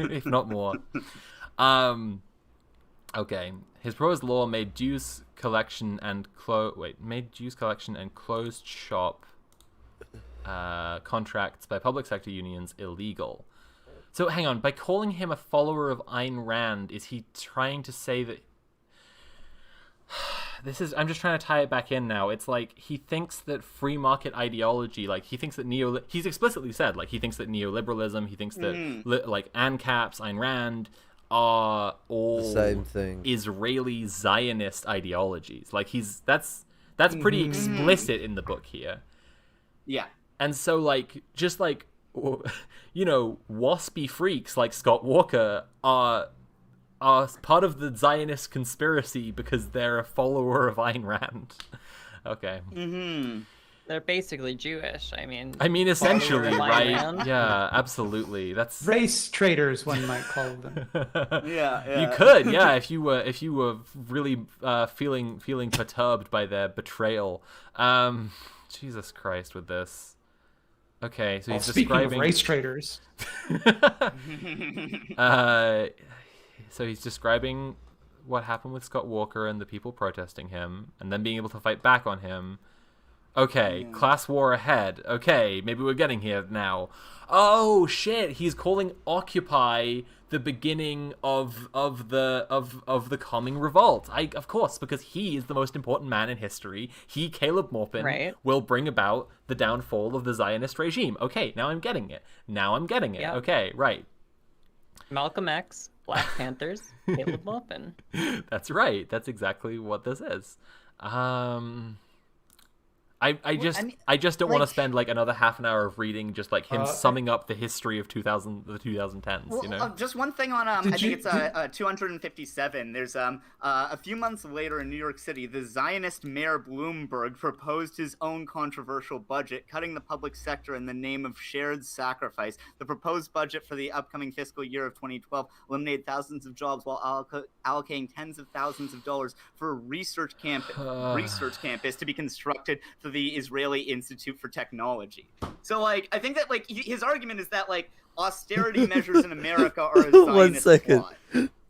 if not more. Okay. His proposed law made dues collection and closed shop contracts by public sector unions illegal. So hang on, by calling him a follower of Ayn Rand, is he trying to say that I'm just trying to tie it back in now. It's like he thinks that free market ideology, like he thinks that he's explicitly said, like he thinks that neoliberalism, he thinks that like ANCAPs, Ayn Rand are all the same thing. Israeli Zionist ideologies. Like that's pretty explicit in the book here. Yeah. And so like just like waspy freaks like Scott Walker are part of the Zionist conspiracy because they're a follower of Ayn Rand. Okay. They're basically Jewish. I mean, essentially, right? Rand. Yeah, absolutely. That's Race traitors, one might call them. Yeah. You could, yeah, if you were really feeling perturbed by their betrayal. Jesus Christ, with this. Okay, so he's Speaking describing of race traitors. So he's describing what happened with Scott Walker and the people protesting him, and then being able to fight back on him. Okay, class war ahead. Okay, maybe we're getting here now. Oh shit! He's calling Occupy the beginning of the coming revolt. Of course, because he is the most important man in history. He, Caleb Maupin, will bring about the downfall of the Zionist regime. Okay, now I'm getting it. Yep. Okay, right. Malcolm X, Black Panthers, Caleb Maupin. That's right. That's exactly what this is. I just don't want to spend like another half an hour of reading just like him summing up the history of the 2010s. Well, just one thing on I think it's 257. There's a few months later in New York City, the Zionist mayor Bloomberg proposed his own controversial budget, cutting the public sector in the name of shared sacrifice. The proposed budget for the upcoming fiscal year of 2012 eliminated thousands of jobs while allocating tens of thousands of dollars for a research campus to be constructed for the Israeli Institute for Technology. So, like, I think that, like, his argument is that, like, austerity measures in America are a Zionist 1 second. plot.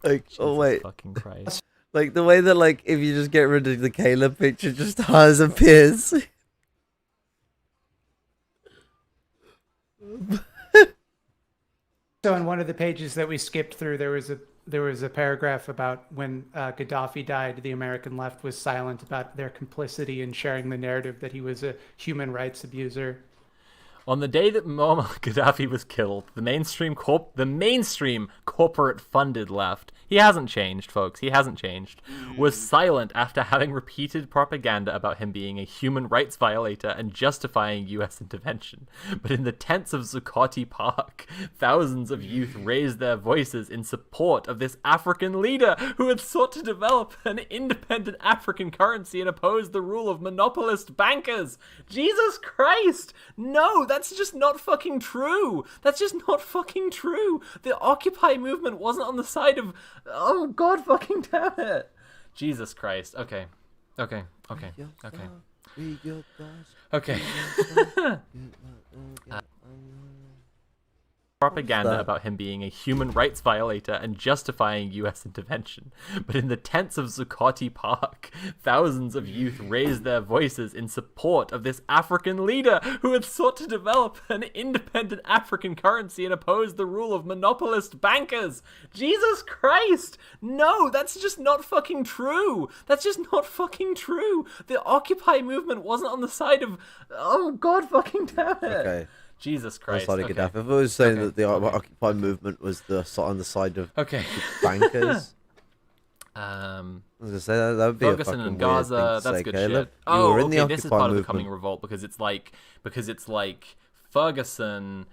Like, oh wait. Fucking Christ. Like, the way that, like, if you just get rid of the Caleb picture, just Tars appears. So on one of the pages that we skipped through, there was a paragraph about when Gaddafi died, the American left was silent about their complicity in sharing the narrative that he was a human rights abuser. On the day that Muammar Gaddafi was killed, the mainstream corporate-funded left, he hasn't changed, folks, he hasn't changed, was silent after having repeated propaganda about him being a human rights violator and justifying U.S. intervention. But in the tents of Zuccotti Park, thousands of youth raised their voices in support of this African leader who had sought to develop an independent African currency and oppose the rule of monopolist bankers. Jesus Christ! No, that's just not fucking true. That's just not fucking true. The Occupy movement wasn't on the side of... Oh, God fucking damn it. Jesus Christ. Okay. Okay. Propaganda about him being a human rights violator and justifying U.S. intervention. But in the tents of Zuccotti Park, thousands of youth raised their voices in support of this African leader who had sought to develop an independent African currency and oppose the rule of monopolist bankers. Jesus Christ! No, that's just not fucking true. That's just not fucking true. The Occupy movement wasn't on the side of... Oh, God fucking damn it. Okay. Jesus Christ. Gaddafi. If I was saying that the Occupy movement was on the side of bankers, I was gonna say that would be Ferguson a fucking and Gaza, weird thing to that's say, good Caleb. shit. You were in Okay, the this is Occupy part of the movement. coming revolt because it's like Ferguson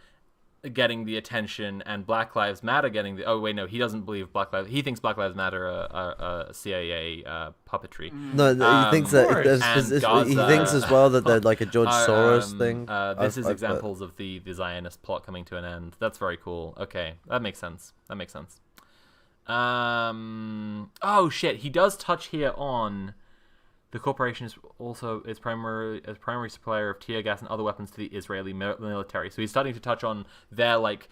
getting the attention and Black Lives Matter getting the... Oh, wait, no, he doesn't believe Black Lives... He thinks Black Lives Matter are CIA puppetry. No, he thinks that and he thinks as well that they're like a George Soros thing. This is examples of the Zionist plot coming to an end. That's very cool. Okay, that makes sense. Oh shit, he does touch here on the corporation is also its primary supplier of tear gas and other weapons to the Israeli military. So he's starting to touch on their like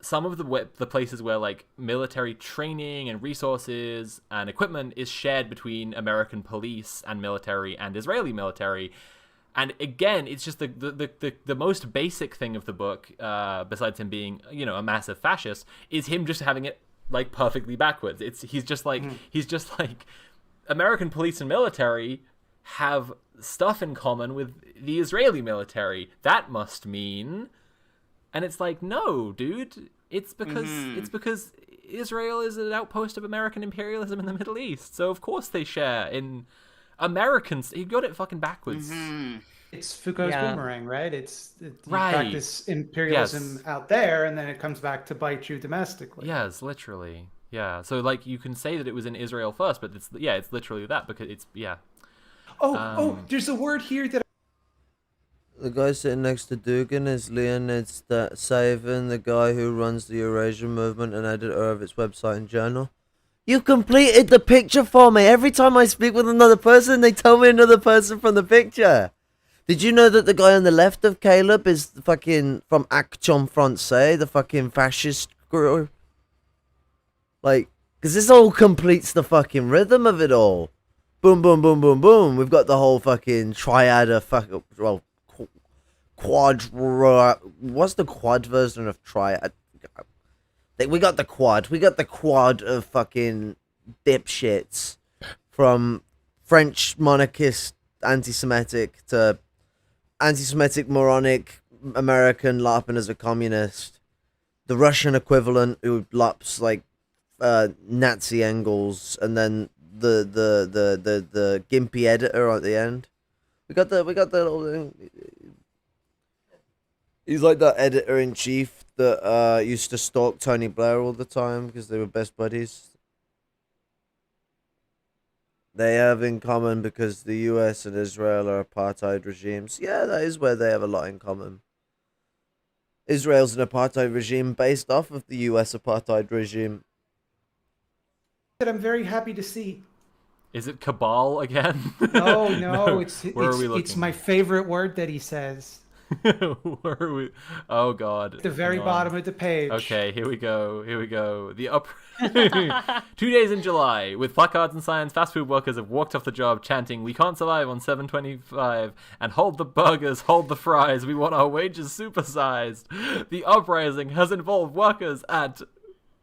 some of the places where like military training and resources and equipment is shared between American police and military and Israeli military. And again, it's just the most basic thing of the book, besides him being, you know, a massive fascist, is him just having it like perfectly backwards. He's just like American police and military have stuff in common with the Israeli military. That must mean, and it's like, no, dude, it's because Israel is an outpost of American imperialism in the Middle East. So of course they share in Americans. You got it fucking backwards. It's Foucault's boomerang, right? You right. practice imperialism out there, and then it comes back to bite you domestically. Yes, literally. Yeah. So like you can say that it was in Israel first, but it's literally that because it's there's a word here that the guy sitting next to Dugan is Leonid Savin, the guy who runs the Eurasian movement and editor of its website and journal. You've completed the picture for me. Every time I speak with another person, they tell me another person from the picture. Did you know that the guy on the left of Caleb is fucking from Action Francais, the fucking fascist group? Like, because this all completes the fucking rhythm of it all. Boom, boom, boom, boom, boom. We've got the whole fucking triad of quad. What's the quad version of triad? We got the quad. We got the quad of fucking dipshits. From French monarchist anti-Semitic to anti-Semitic moronic American larping as a communist. The Russian equivalent who laps like Nazi Engels, and then the gimpy editor at the end. We got the little thing. He's like that editor-in-chief that used to stalk Tony Blair all the time because they were best buddies. They have in common because the US and Israel are apartheid regimes. Yeah, that is where they have a lot in common. Israel's an apartheid regime based off of the US apartheid regime. that I'm very happy to see. Is it cabal again? No, No. It's my favorite word that he says. Where are we? Oh God! At the very bottom of the page. Okay, here we go. The 2 days in July, with placards and signs, fast food workers have walked off the job chanting, "We can't survive on $7.25," and "Hold the burgers, hold the fries. We want our wages supersized." The uprising has involved workers at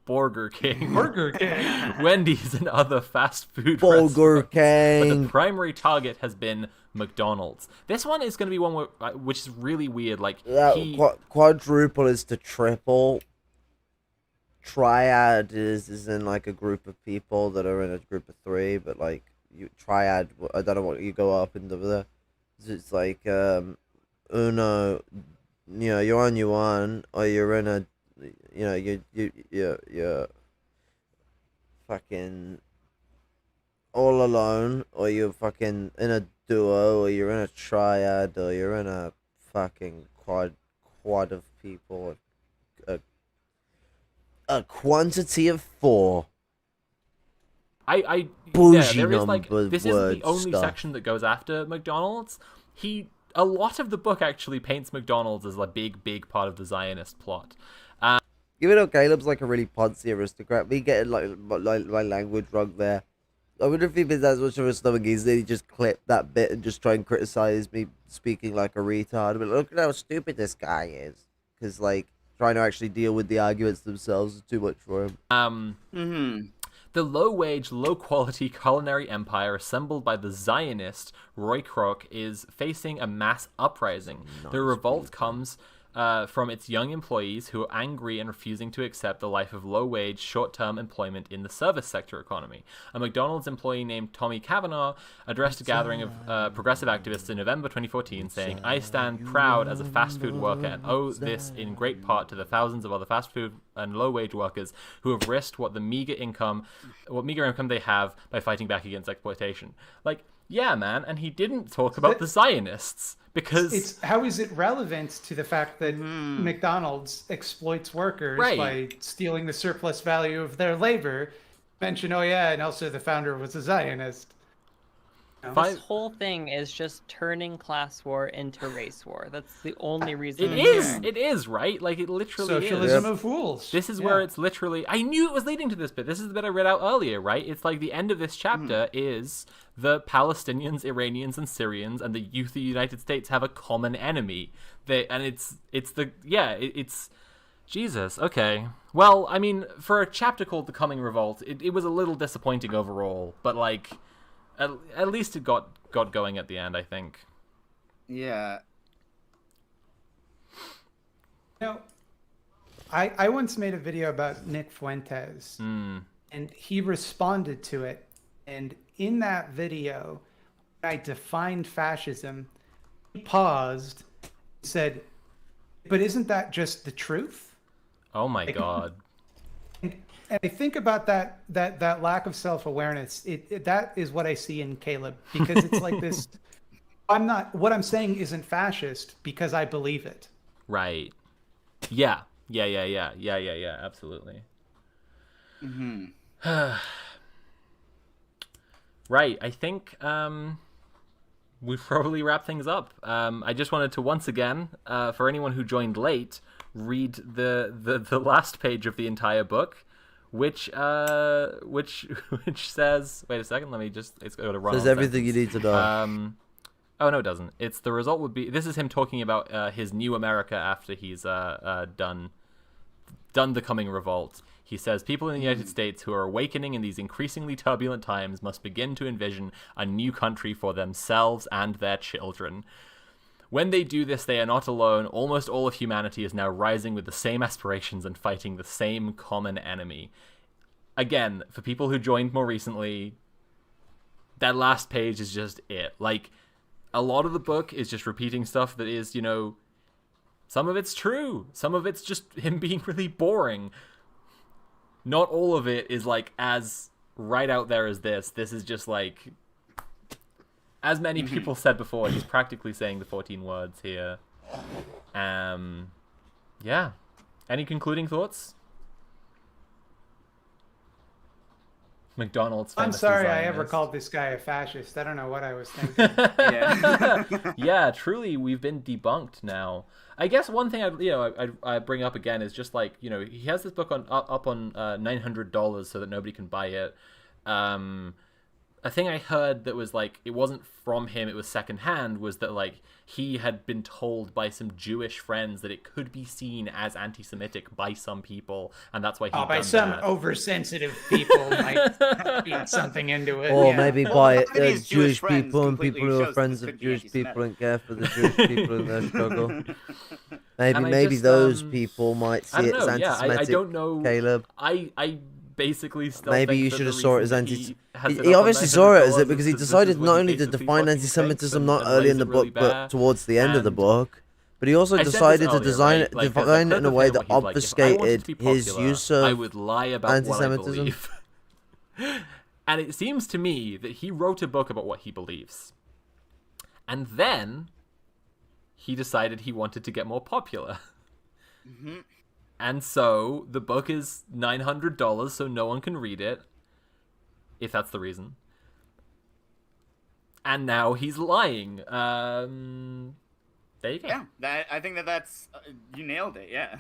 Burger King, Wendy's, and other fast food restaurants. But the primary target has been McDonald's. This one is going to be one which is really weird. Like quadruple is to triple. Triad is in like a group of people that are in a group of three, but like triad, I don't know what you go up into there. It's like uno, you know, you're on one, or you're in a, you know, you're fucking all alone, or you're fucking in a duo, or you're in a triad, or you're in a fucking quad of people. A quantity of 4. There is like this isn't the only section that goes after McDonald's. A lot of the book actually paints McDonald's as a big part of the Zionist plot. Even though Caleb's like a really poncy aristocrat, we get like my language wrong there. I wonder if he thinks that's much of a stomach is that he just clip that bit and just try and criticize me speaking like a retard. But look at how stupid this guy is, because like trying to actually deal with the arguments themselves is too much for him. The low-wage, low-quality culinary empire assembled by the Zionist Roy Kroc is facing a mass uprising. The revolt comes from its young employees who are angry and refusing to accept the life of low-wage, short-term employment in the service sector economy. A McDonald's employee named Tommy Cavanaugh addressed a gathering of progressive activists in November 2014, saying, "I stand proud as a fast food worker and owe this in great part to the thousands of other fast food and low-wage workers who have risked what meager income they have by fighting back against exploitation." Like, yeah, man, and he didn't talk about the Zionists. Because how is it relevant to the fact that McDonald's exploits workers by stealing the surplus value of their labor? Mention, oh yeah, and also the founder was a Zionist. This whole thing is just turning class war into race war. That's the only reason. It is, right? Like, it literally Socialism is. of fools. This is where it's literally... I knew it was leading to this bit. This is the bit I read out earlier, right? It's like the end of this chapter is the Palestinians, Iranians, and Syrians and the youth of the United States have a common enemy. It's Jesus, okay. Well, I mean, for a chapter called The Coming Revolt, it was a little disappointing overall, but, like... At least it got going at the end, I think. Yeah. I once made a video about Nick Fuentes, and he responded to it. And in that video, when I defined fascism, he paused and said, "But isn't that just the truth?" Oh my God. And I think about that lack of self-awareness. That is what I see in Caleb, because it's like this. What I'm saying isn't fascist because I believe it. Right. Yeah. Absolutely. Right. I think we've probably wrapped things up. I just wanted to once again, for anyone who joined late, read the last page of the entire book. Which says, wait a second, it's going to run. Says everything you need to know. Oh no, it doesn't. It's the result would be. This is him talking about his new America after he's done the coming revolt. He says people in the United States who are awakening in these increasingly turbulent times must begin to envision a new country for themselves and their children. When they do this, they are not alone. Almost all of humanity is now rising with the same aspirations and fighting the same common enemy. Again, for people who joined more recently, that last page is just it. Like, a lot of the book is just repeating stuff that is, some of it's true. Some of it's just him being really boring. Not all of it is, like, as right out there as this. This is just, like... As many people said before, he's practically saying the 14 words here. Yeah. Any concluding thoughts? McDonald's. I'm sorry I ever called this guy a fascist. I don't know what I was thinking. Yeah, truly, we've been debunked now. I guess one thing I bring up again is just like, he has this book up on $900 so that nobody can buy it. A thing I heard that was like, it wasn't from him, it was secondhand, was that like he had been told by some Jewish friends that it could be seen as anti-Semitic by some people, and that's why he by some oversensitive people might read something into it. Or maybe by Jewish people and people who are friends of Jewish people and care for the Jewish people in their struggle. Maybe those people might see it as anti-Semitic. I don't know. Caleb. I basically still maybe think you that should have the saw it as reason he obviously saw it as it because he decided not only to define anti-Semitism not early in the book but towards the end of the book, but he also decided to define it in a way that obfuscated his use of I would lie about anti-Semitism. what I believe. And it seems to me that he wrote a book about what he believes, and then he decided he wanted to get more popular. And so the book is $900, so no one can read it, if that's the reason. And now he's lying. There you go. Yeah, I think that's you nailed it. Yeah.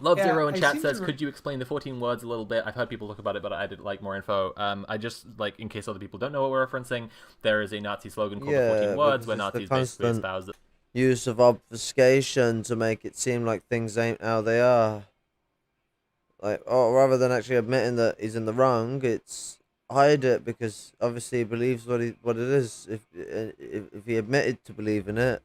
Love Zero in chat says, could you explain the 14 words a little bit? I've heard people talk about it, but I'd like more info. I just, like, in case other people don't know what we're referencing, there is a Nazi slogan called the 14 words, where Nazis basically espouse that. Use of obfuscation to make it seem like things ain't how they are. Like, or rather than actually admitting that he's in the wrong, it's hide it because obviously he believes what it is. If he admitted to believing it,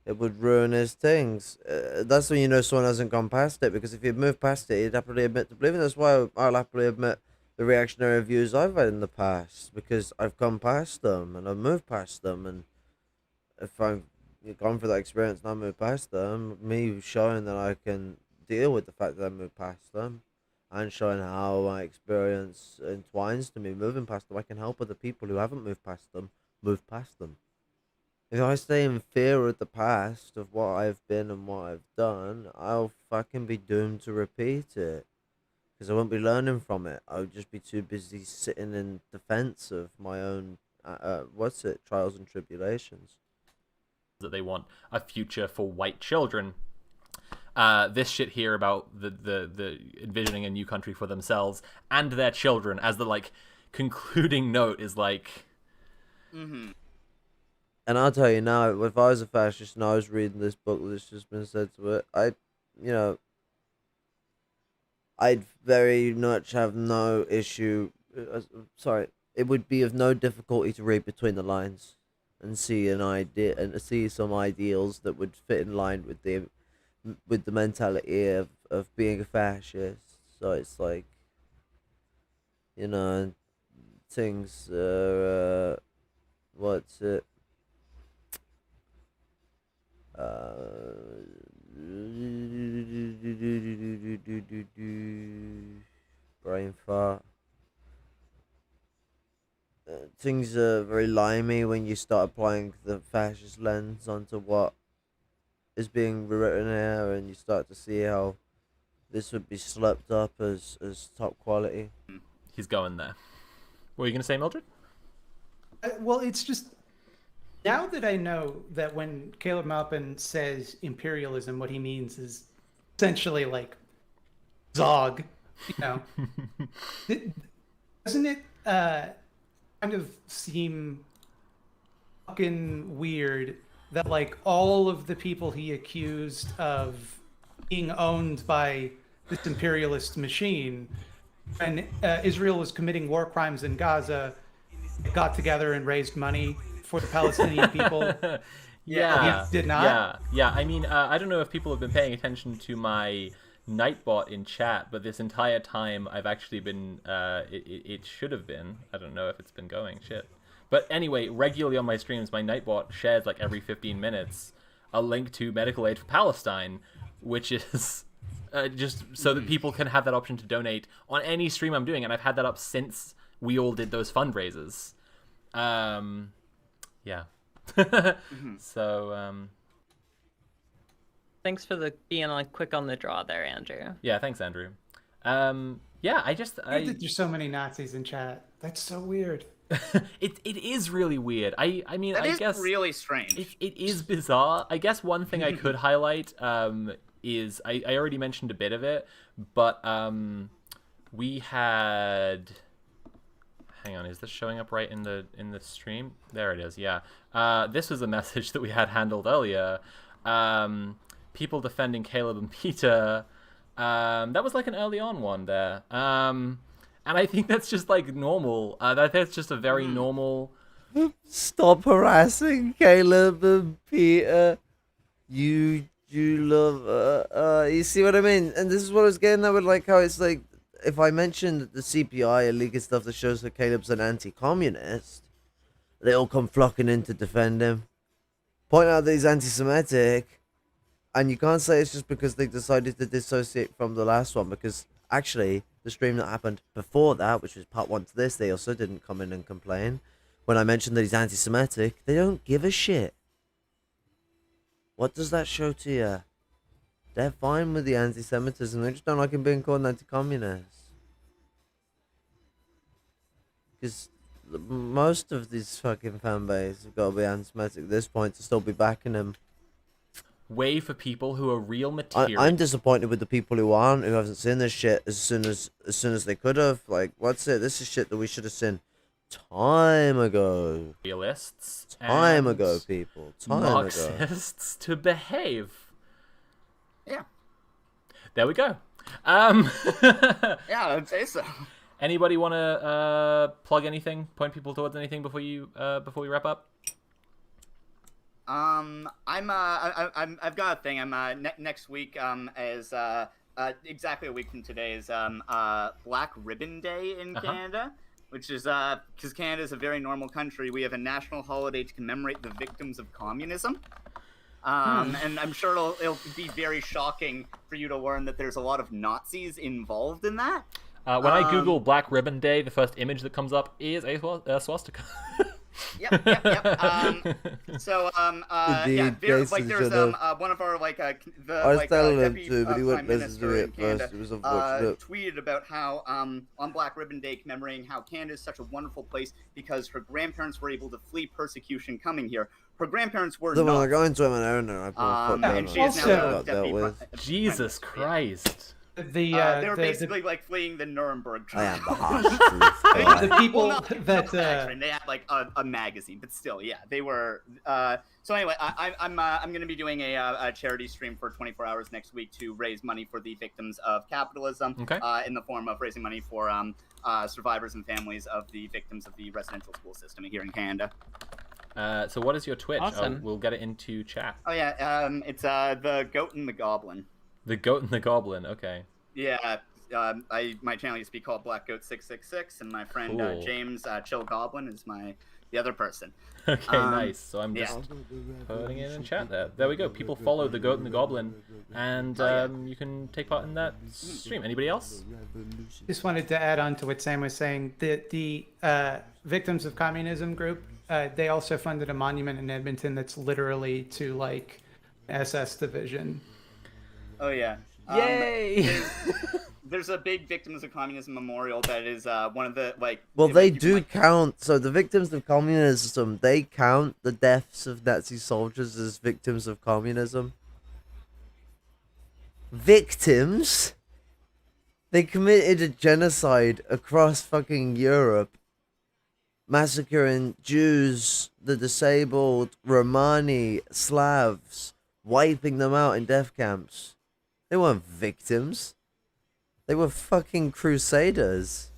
it would ruin his things. That's when you know someone hasn't gone past it, because if he'd moved past it, he'd happily admit to believing. That's why I'll happily admit the reactionary views I've had in the past, because I've gone past them and I've moved past them. And if I've gone through that experience and I moved past them, me showing that I can deal with the fact that I moved past them and showing how my experience entwines to me moving past them, I can help other people who haven't moved past them move past them. If I stay in fear of the past, of what I've been and what I've done, I'll fucking be doomed to repeat it. Because I won't be learning from it. I'll just be too busy sitting in defense of my own, trials and tribulations. That they want a future for white children. This shit here about the envisioning a new country for themselves and their children as the, like, concluding note is like... Mm-hmm. And I'll tell you now, if I was a fascist and I was reading this book that's just been said to it, I'd very much have no issue. It would be of no difficulty to read between the lines and see an idea and see some ideals that would fit in line with the mentality of being a fascist. So it's like, things what's it? Brain fart. Things are very limey when you start applying the fascist lens onto what is being written here, and you start to see how this would be slept up as top quality. He's going there. What were you going to say, Mildred? Well, it's just... Now that I know that when Caleb Maupin says imperialism, what he means is essentially like Zog, doesn't it kind of seem fucking weird that, like, all of the people he accused of being owned by this imperialist machine, when Israel was committing war crimes in Gaza, got together and raised money for the Palestinian people? Yeah. He did not? Yeah. I mean, I don't know if people have been paying attention to my Nightbot in chat, but this entire time I've actually been, it should have been, I don't know if it's been going, shit. But anyway, regularly on my streams, my Nightbot shares, like, every 15 minutes a link to Medical Aid for Palestine, which is just so that people can have that option to donate on any stream I'm doing, and I've had that up since we all did those fundraisers. Yeah. So, Thanks for being like quick on the draw there, Andrew. Yeah, thanks, Andrew. Yeah, I There's so many Nazis in chat. That's so weird. it is really weird. I mean, That I is guess really strange. it is bizarre. I guess one thing I could highlight is I already mentioned a bit of it, but we had... Hang on, is this showing up right in the stream? There it is. Yeah. This was a message that we had handled earlier. People defending Caleb and Peter. That was like an early on one there. And I think that's just like normal. That's just a very normal... Stop harassing Caleb and Peter. You love... you see what I mean? And this is what I was getting at with, like, how it's like, if I mention the CPI and legal stuff that shows that Caleb's an anti-communist, they all come flocking in to defend him. Point out that he's anti-Semitic, and you can't say it's just because they decided to dissociate from the last one, because actually, the stream that happened before that, which was part 1 to this, they also didn't come in and complain. When I mentioned that he's anti-Semitic, they don't give a shit. What does that show to you? They're fine with the anti-Semitism. They just don't like him being called an anti-communist. Because most of these fucking fan base have got to be anti-Semitic at this point to still be backing him. Way for people who are real material. I'm disappointed with the people who aren't, who haven't seen this shit as soon as they could have. Like, what's it? This is shit that we should have seen time ago. Realists. Time ago, people. Time ago. Marxists to behave. Yeah. There we go. Yeah, I'd say so. Anybody want to plug anything? Point people towards anything before we wrap up? I've got a thing. Next week, as exactly a week from today is Black Ribbon Day in Canada, which is because Canada is a very normal country. We have a national holiday to commemorate the victims of communism. And I'm sure it'll be very shocking for you to learn that there's a lot of Nazis involved in that. When I Google Black Ribbon Day, the first image that comes up is a swastika. Yep. So, Indeed, there's Jason there's should have- one of our I was telling him to, but he wouldn't Prime listen to Minister it in Canada, first. It was unfortunate. tweeted about how on Black Ribbon Day commemorating how Canada is such a wonderful place because her grandparents were able to flee persecution coming here. Her grandparents were So when I not. go into him and I put my foot down And on she is it, now Also- I the got dealt deputy with. prime Jesus minister. Christ. The They were basically like fleeing the Nuremberg I am trial. the harsh truth. guy. the people Well, no, that actually, they had like a magazine, but still, yeah, they were. So anyway, I'm going to be doing a charity stream for 24 hours next week to raise money for the victims of capitalism. Okay. In the form of raising money for survivors and families of the victims of the residential school system here in Canada. So what is your Twitch? Awesome. We'll get it into chat. Oh yeah, it's the Goat and the Goblin. The Goat and the Goblin. Okay. Yeah. My channel used to be called Black Goat 666, and my friend Cool. James Chill Goblin is the other person. Okay, Um, nice. So I'm yeah. just putting it in chat there. There we go. People follow the Goat and the Goblin, and you can take part in that stream. Anybody else? just wanted to add on to what Sam was saying. The Victims of Communism group, they also funded a monument in Edmonton that's literally to like SS division. Oh yeah. Yay! There's a big Victims of Communism memorial that is one of the like. Well, if they you can, do like- count. So the victims of communism, they count the deaths of Nazi soldiers as victims of communism. Victims? They committed a genocide across fucking Europe, massacring Jews, the disabled, Romani, Slavs, wiping them out in death camps. They weren't victims. They were fucking crusaders.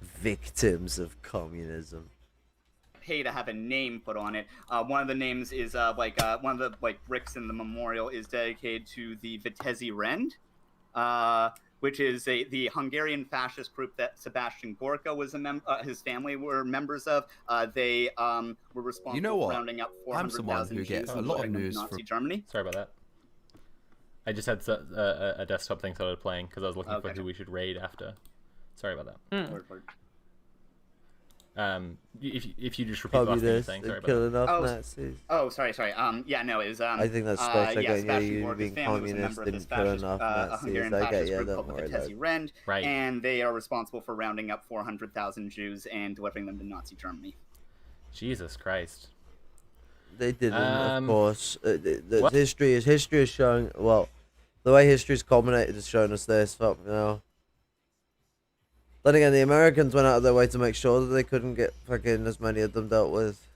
Victims of communism. pay to have a name put on it. One of the names is one of the bricks in the memorial is dedicated to the Vitezi Rend, which is the Hungarian fascist group that Sebastian Gorka was his family were members of. They were responsible You know what? for rounding up I'm someone 400,000 who Jews gets a and lot of delivering them to news Nazi from- Germany. Sorry about that. I just had a desktop thing started playing because I was looking for Okay. who we should raid after. Sorry about that. Word. If you just repeat the last thing you're Communists saying, sorry and about that. killing off Oh, Nazis. Oh, sorry. Yeah, no, it was. I think that's Scotch. I yeah, get you. Sebastian You Gorka's being family was a communist member of this and killing fascist, off a Nazis. Hungarian I get fascist you. group Don't called the worry. Vitezi Rend, Right. and they are responsible for rounding up 400,000 Jews and delivering them to Nazi Germany. Jesus Christ. They didn't, of Um, course. what? History is showing. Well, the way history's culminated is showing us this. Fuck, you know. Then again, the Americans went out of their way to make sure that they couldn't get fucking as many of them dealt with,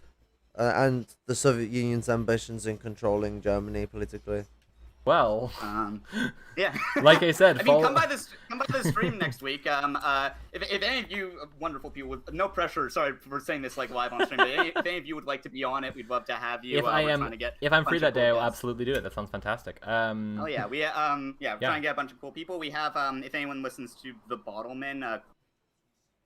and the Soviet Union's ambitions in controlling Germany politically. Well, Yeah. like I said, I mean, follow- come by the stream next week. If any of you wonderful people with no pressure, sorry for saying this like live on stream, but if any of you would like to be on it, we'd love to have you. if I We're am trying to get if I'm a free bunch of that day, cool I'll guests. absolutely do it. That sounds fantastic. Oh yeah, we're trying to get a bunch of cool people. We have if anyone listens to the Bottlemen,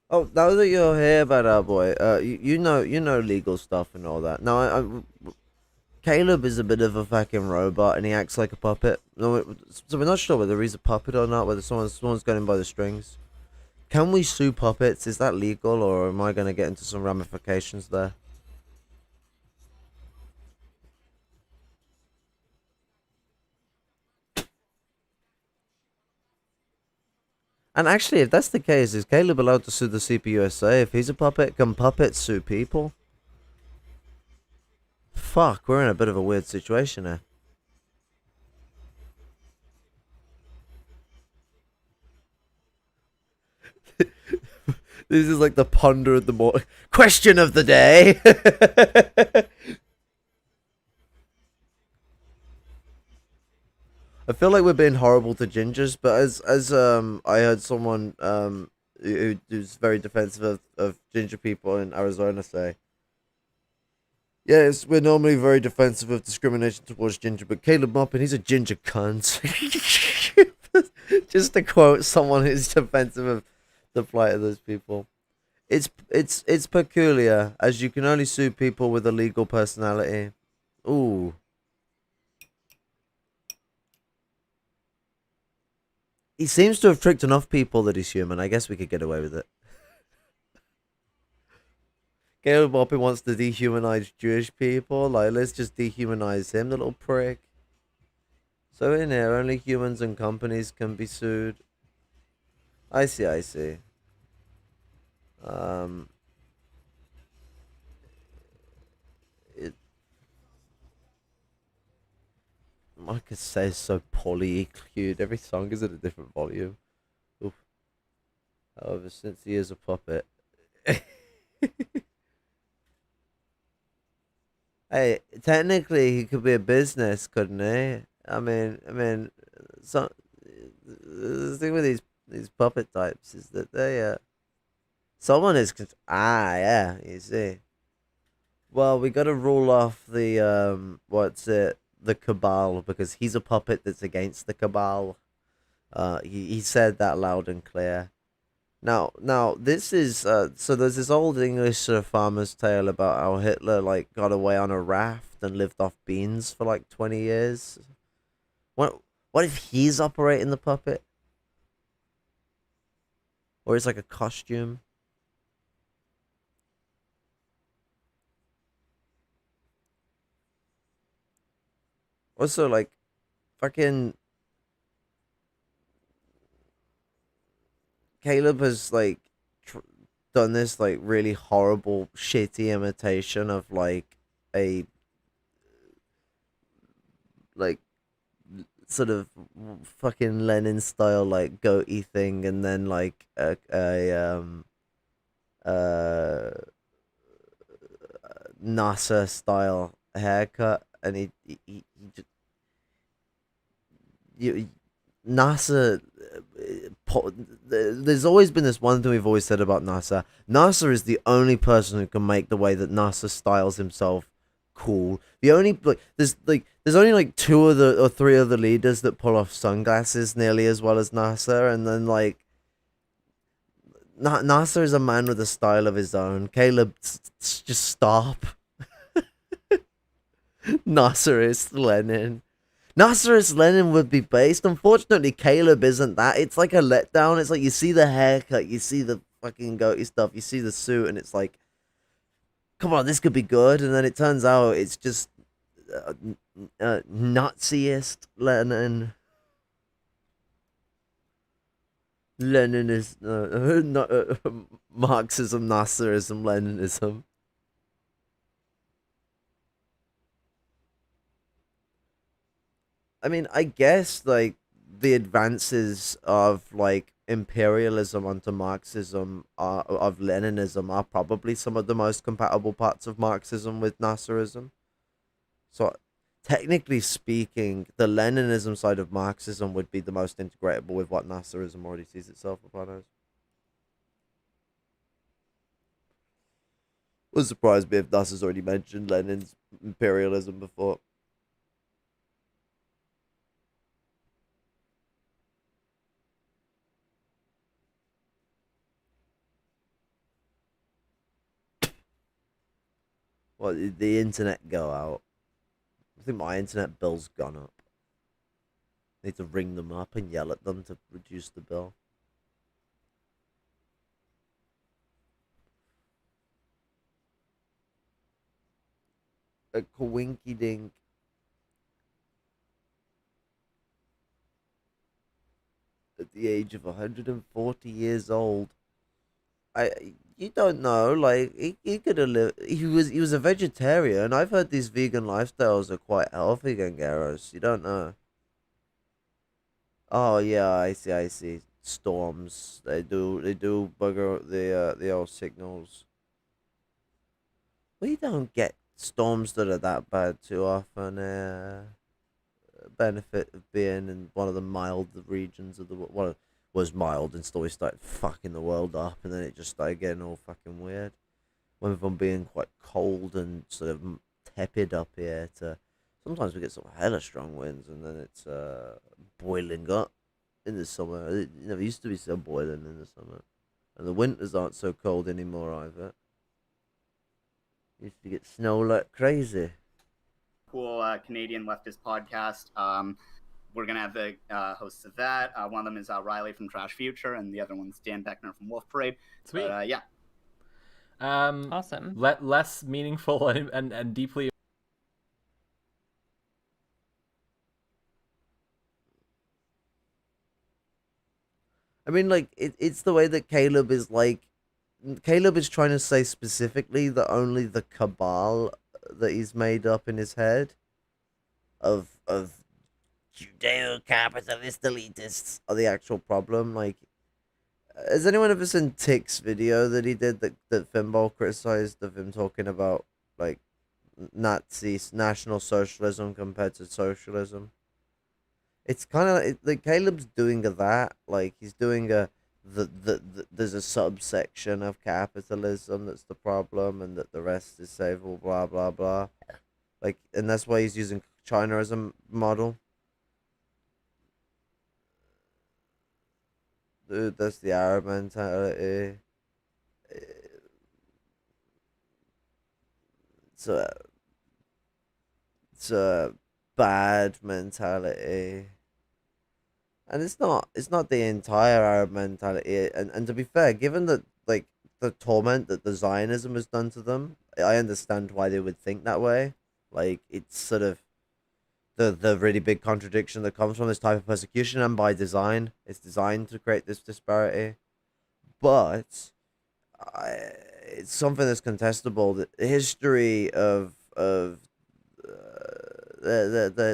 Oh, now that you're here, bad boy, you know legal stuff and all that. No, Caleb is a bit of a fucking robot and he acts like a puppet. No, so we're not sure whether he's a puppet or not. Whether someone's got him by the strings. Can we sue puppets? Is that legal, or am I gonna get into some ramifications there? And actually, if that's the case, is Caleb allowed to sue the CPUSA? If he's a puppet, can puppets sue people? Fuck, we're in a bit of a weird situation here. This is like the ponder of the question of the day. I feel like we're being horrible to gingers, but as I heard someone who's very defensive of ginger people in Arizona say, Yes, we're normally very defensive of discrimination towards ginger, but Caleb Maupin, he's a ginger cunt. Just to quote someone who's defensive of the plight of those people. It's peculiar, as you can only sue people with a legal personality. Ooh. He seems to have tricked enough people that he's human. I guess we could get away with it. Caleb Maupin wants to dehumanize Jewish people. Like, let's just dehumanize him, the little prick. So in here, only humans and companies can be sued. I see. It. Marcus says so poorly EQ'd. Every song is at a different volume. Oof. However, since he is a puppet. Hey, technically he could be a business, couldn't he? I mean, so the thing with these puppet types is that they someone is yeah, you see. Well, we got to rule off the the cabal, because he's a puppet that's against the cabal. He said that loud and clear. Now this is so there's this old English farmer's tale about how Hitler like got away on a raft and lived off beans for like 20 years. What if he's operating the puppet? Or it's like a costume? Also, like, fucking Caleb has like done this like really horrible, shitty imitation of like a like sort of fucking Lenin style like goatee thing, and then like a NASA style haircut, and he just NASA. There's always been this one thing we've always said about NASA. NASA is the only person who can make the way that NASA styles himself cool. The only there's only like two or three other leaders that pull off sunglasses nearly as well as NASA, and then like NASA is a man with a style of his own. Caleb, just stop. Nasserist Lenin. Nasserist Lenin would be based. Unfortunately, Caleb isn't that. It's like a letdown. It's like you see the haircut, you see the fucking goatee stuff, you see the suit, and it's like, come on, this could be good. And then it turns out it's just Naziist Lenin. Lenin is Marxism, Nasserism, Leninism. I mean, I guess like the advances of like imperialism onto Marxism of Leninism are probably some of the most compatible parts of Marxism with Nasserism. So technically speaking, the Leninism side of Marxism would be the most integratable with what Nasserism already sees itself upon as. Would surprise me if Nasser's already mentioned Lenin's imperialism before. Well, did the internet go out? I think my internet bill's gone up. Need to ring them up and yell at them to reduce the bill. A coinky dink. At the age of 140 years old. You don't know, like he could have lived. He was a vegetarian. I've heard these vegan lifestyles are quite healthy, Gangaros. You don't know. Oh yeah, I see. Storms. They do bugger the old signals. We don't get storms that are that bad too often. Benefit of being in one of the mild regions of the world. Well, was mild until we started fucking the world up, and then it just started getting all fucking weird. Went from being quite cold and sort of tepid up here to sometimes we get some hella strong winds, and then it's boiling up in the summer. It never used to be so boiling in the summer, and the winters aren't so cold anymore either. Used to get snow like crazy. Cool Canadian leftist podcast. We're gonna have the hosts of that. One of them is Riley from Trash Future, and the other one's Dan Beckner from Wolf Parade. Sweet. But, yeah. Awesome. Less meaningful and deeply. I mean, like it's the way that Caleb is trying to say specifically that only the cabal that he's made up in his head of Judeo-capitalist elitists are the actual problem. Like, has anyone ever seen Tick's video that he did that Finball criticized of him talking about like National Socialism compared to socialism? It's kind of like Caleb's doing that. Like he's doing there's a subsection of capitalism that's the problem, and that the rest is savable. Blah blah blah. Like, and that's why he's using China as a model. Dude, that's the Arab mentality. It's a bad mentality. And it's not the entire Arab mentality. And to be fair, given that like the torment that the Zionism has done to them, I understand why they would think that way. Like, it's sort of the really big contradiction that comes from this type of persecution, and by design, it's designed to create this disparity. But it's something that's contestable. The history of the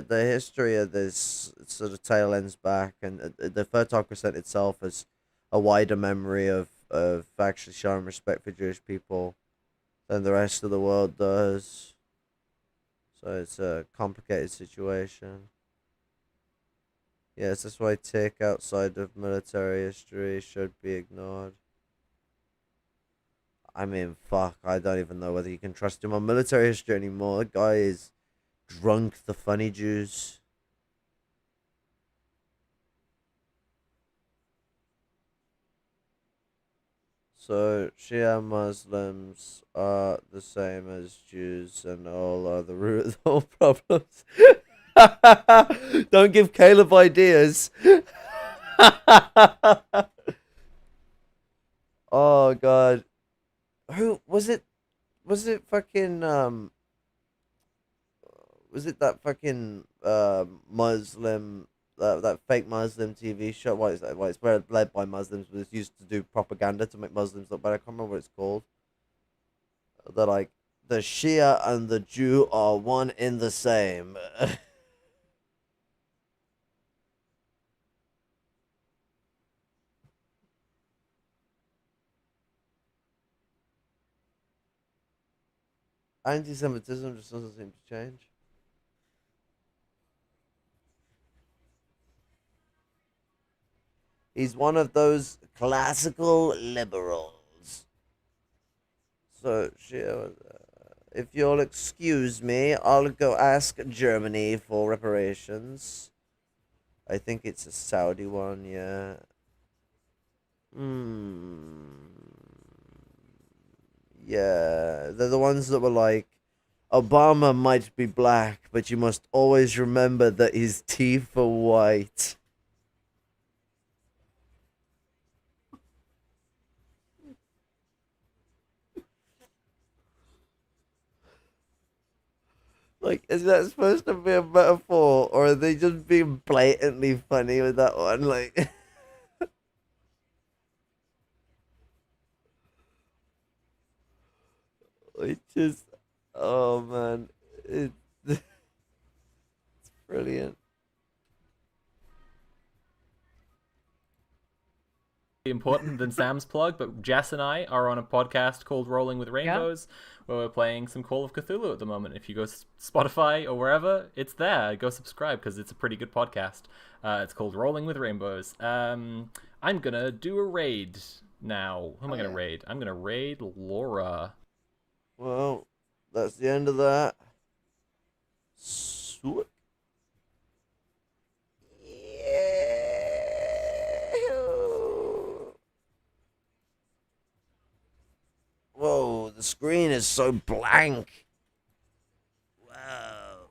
history of this sort of tail ends back, and the Fertile Crescent itself has a wider memory of actually showing respect for Jewish people than the rest of the world does. So it's a complicated situation. Yes, that's why Tick outside of military history should be ignored. I mean, fuck, I don't even know whether you can trust him on military history anymore. The guy is drunk the funny Jews. So, Shia Muslims are the same as Jews and all are the root of all problems. Don't give Caleb ideas. Oh, God. Who was it? Was it fucking, was it that fucking, Muslim, that fake Muslim TV show? What is that? Well, it's led by Muslims, but it's used to do propaganda to make Muslims look better. I can't remember what it's called. They're like, the Shia and the Jew are one in the same. Anti-Semitism just doesn't seem to change. He's one of those classical liberals. So, if you'll excuse me, I'll go ask Germany for reparations. I think it's a Saudi one, yeah. Yeah, they're the ones that were like, Obama might be black, but you must always remember that his teeth are white. Like, is that supposed to be a metaphor, or are they just being blatantly funny with that one? Like, it just, oh man, it's brilliant. Important than Sam's plug, but Jess and I are on a podcast called Rolling with Rainbows, where we're playing some Call of Cthulhu at the moment. If you go Spotify or wherever, it's there. Go subscribe because it's a pretty good podcast. It's called Rolling with Rainbows. I'm gonna do a raid now. Who am I gonna raid? I'm gonna raid Laura. Well, that's the end of that. suck. Yeah. Whoa, the screen is so blank. Wow.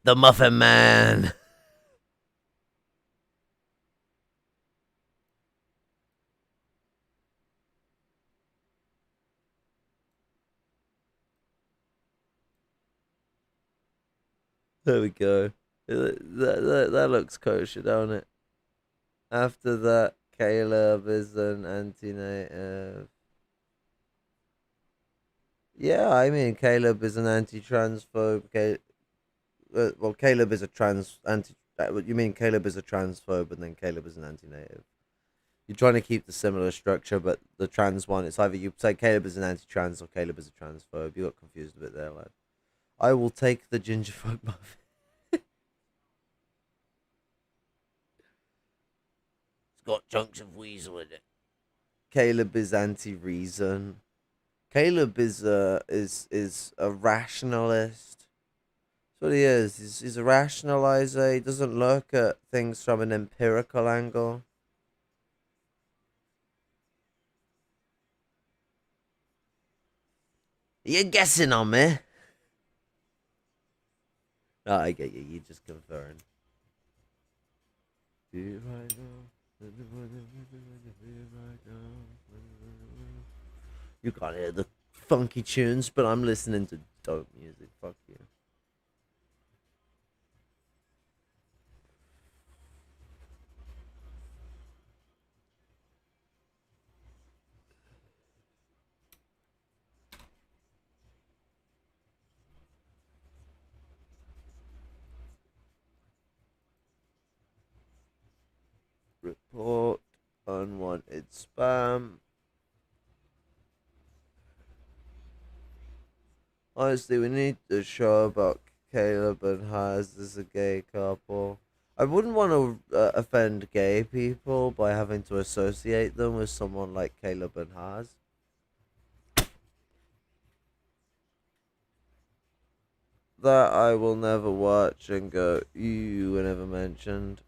The Muffin Man. There we go. That looks kosher, don't it? After that, Caleb is an anti-native. Yeah, I mean, Caleb is an anti-transphobe. Well, Caleb is a trans anti. You mean Caleb is a transphobe, and then Caleb is an anti-native. You're trying to keep the similar structure, but the trans one, it's either you say Caleb is an anti-trans or Caleb is a transphobe. You got confused a bit there, lad. I will take the gingerphobe muffin. It's got chunks of weasel in it. Caleb is anti-reason. Caleb is a rationalist. That's what he is. He's a rationalizer. He doesn't look at things from an empirical angle. You're guessing on me. Oh, I get you. You just conferring. Do it right now. You can't hear the funky tunes, but I'm listening to dope music. Fuck you. Report unwanted spam. Honestly, we need a show about Caleb and Haz as a gay couple. I wouldn't want to offend gay people by having to associate them with someone like Caleb and Haz. That I will never watch and go, you were never mentioned.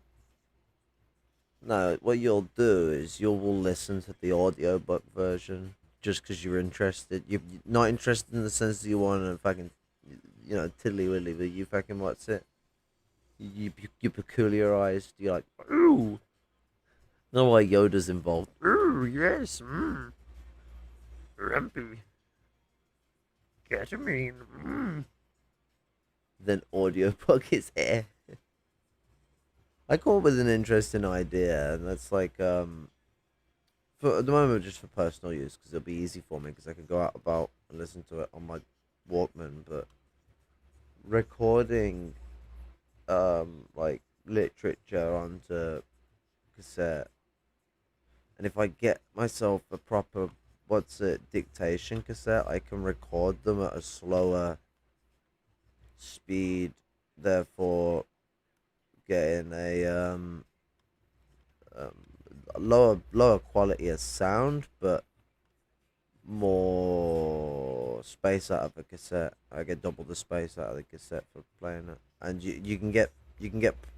No, what you'll do is you will listen to the audiobook version just because you're interested. You're not interested in the sense that you want to fucking, tiddly willy, but you fucking watch it. You peculiarized. You're like, ooh. No why Yoda's involved. Ooh, yes. Rumpy. Ketamine. Then audiobook is here. I come up with an interesting idea, and that's like, for at the moment, just for personal use, because it'll be easy for me, because I can go out about and listen to it on my Walkman, but recording, like, literature onto cassette, and if I get myself a proper, dictation cassette, I can record them at a slower speed, therefore getting a lower quality of sound, but more space out of a cassette. I get double the space out of the cassette for playing it, and you can get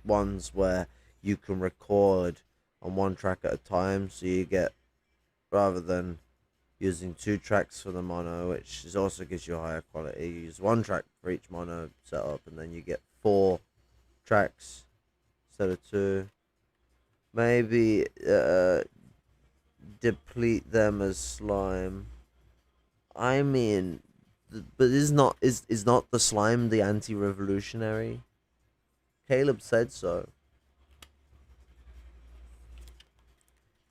ones where you can record on one track at a time, so you get, rather than using 2 tracks for the mono, which is also gives you a higher quality, you use 1 track for each mono setup, and then you get 4 tracks instead of 2. Maybe deplete them as slime. I mean, but is not the slime the anti-revolutionary? Caleb said so.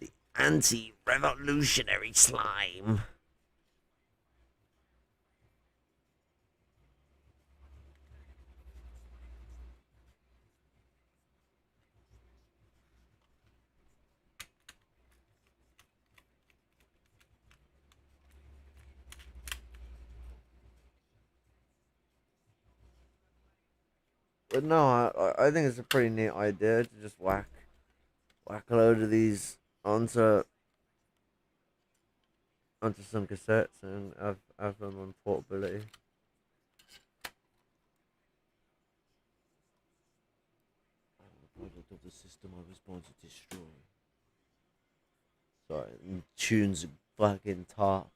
The anti-revolutionary slime. But no, I think it's a pretty neat idea to just whack a load of these onto some cassettes and have them on portability. Product of the system I was born to destroy. Sorry, tunes fucking top.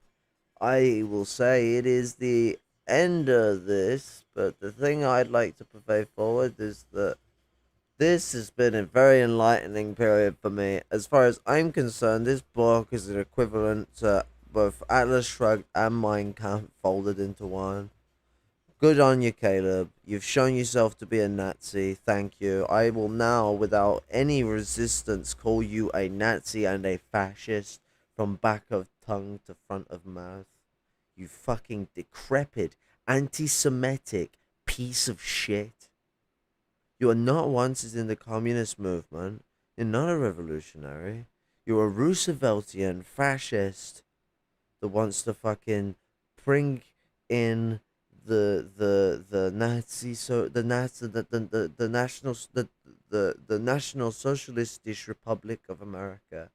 I will say it is the end of this, but the thing I'd like to purvey forward is that this has been a very enlightening period for me. As far as I'm concerned, this book is an equivalent to both Atlas Shrugged and Mein Kampf folded into one. Good on you, Caleb. You've shown yourself to be a Nazi. Thank you. I will now, without any resistance, call you a Nazi and a fascist from back of tongue to front of mouth. You fucking decrepit, anti-Semitic piece of shit. You are not wanted in the communist movement. You're not a revolutionary. You're a Rooseveltian fascist that wants to fucking bring in the Nazi the National Socialist Republic of America.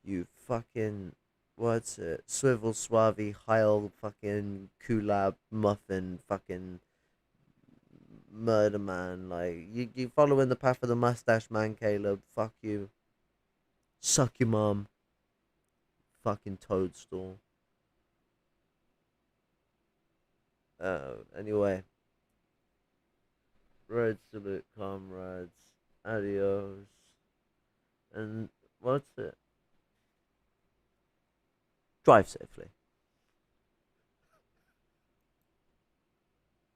You fucking what's it? Swivel Suave Heil fucking Kulab Muffin fucking murder man. Like you following the path of the mustache man, Caleb. Fuck you. Suck your mom. Fucking toadstool. Anyway. Red salute, comrades. Adios. And what's it? Drive safely.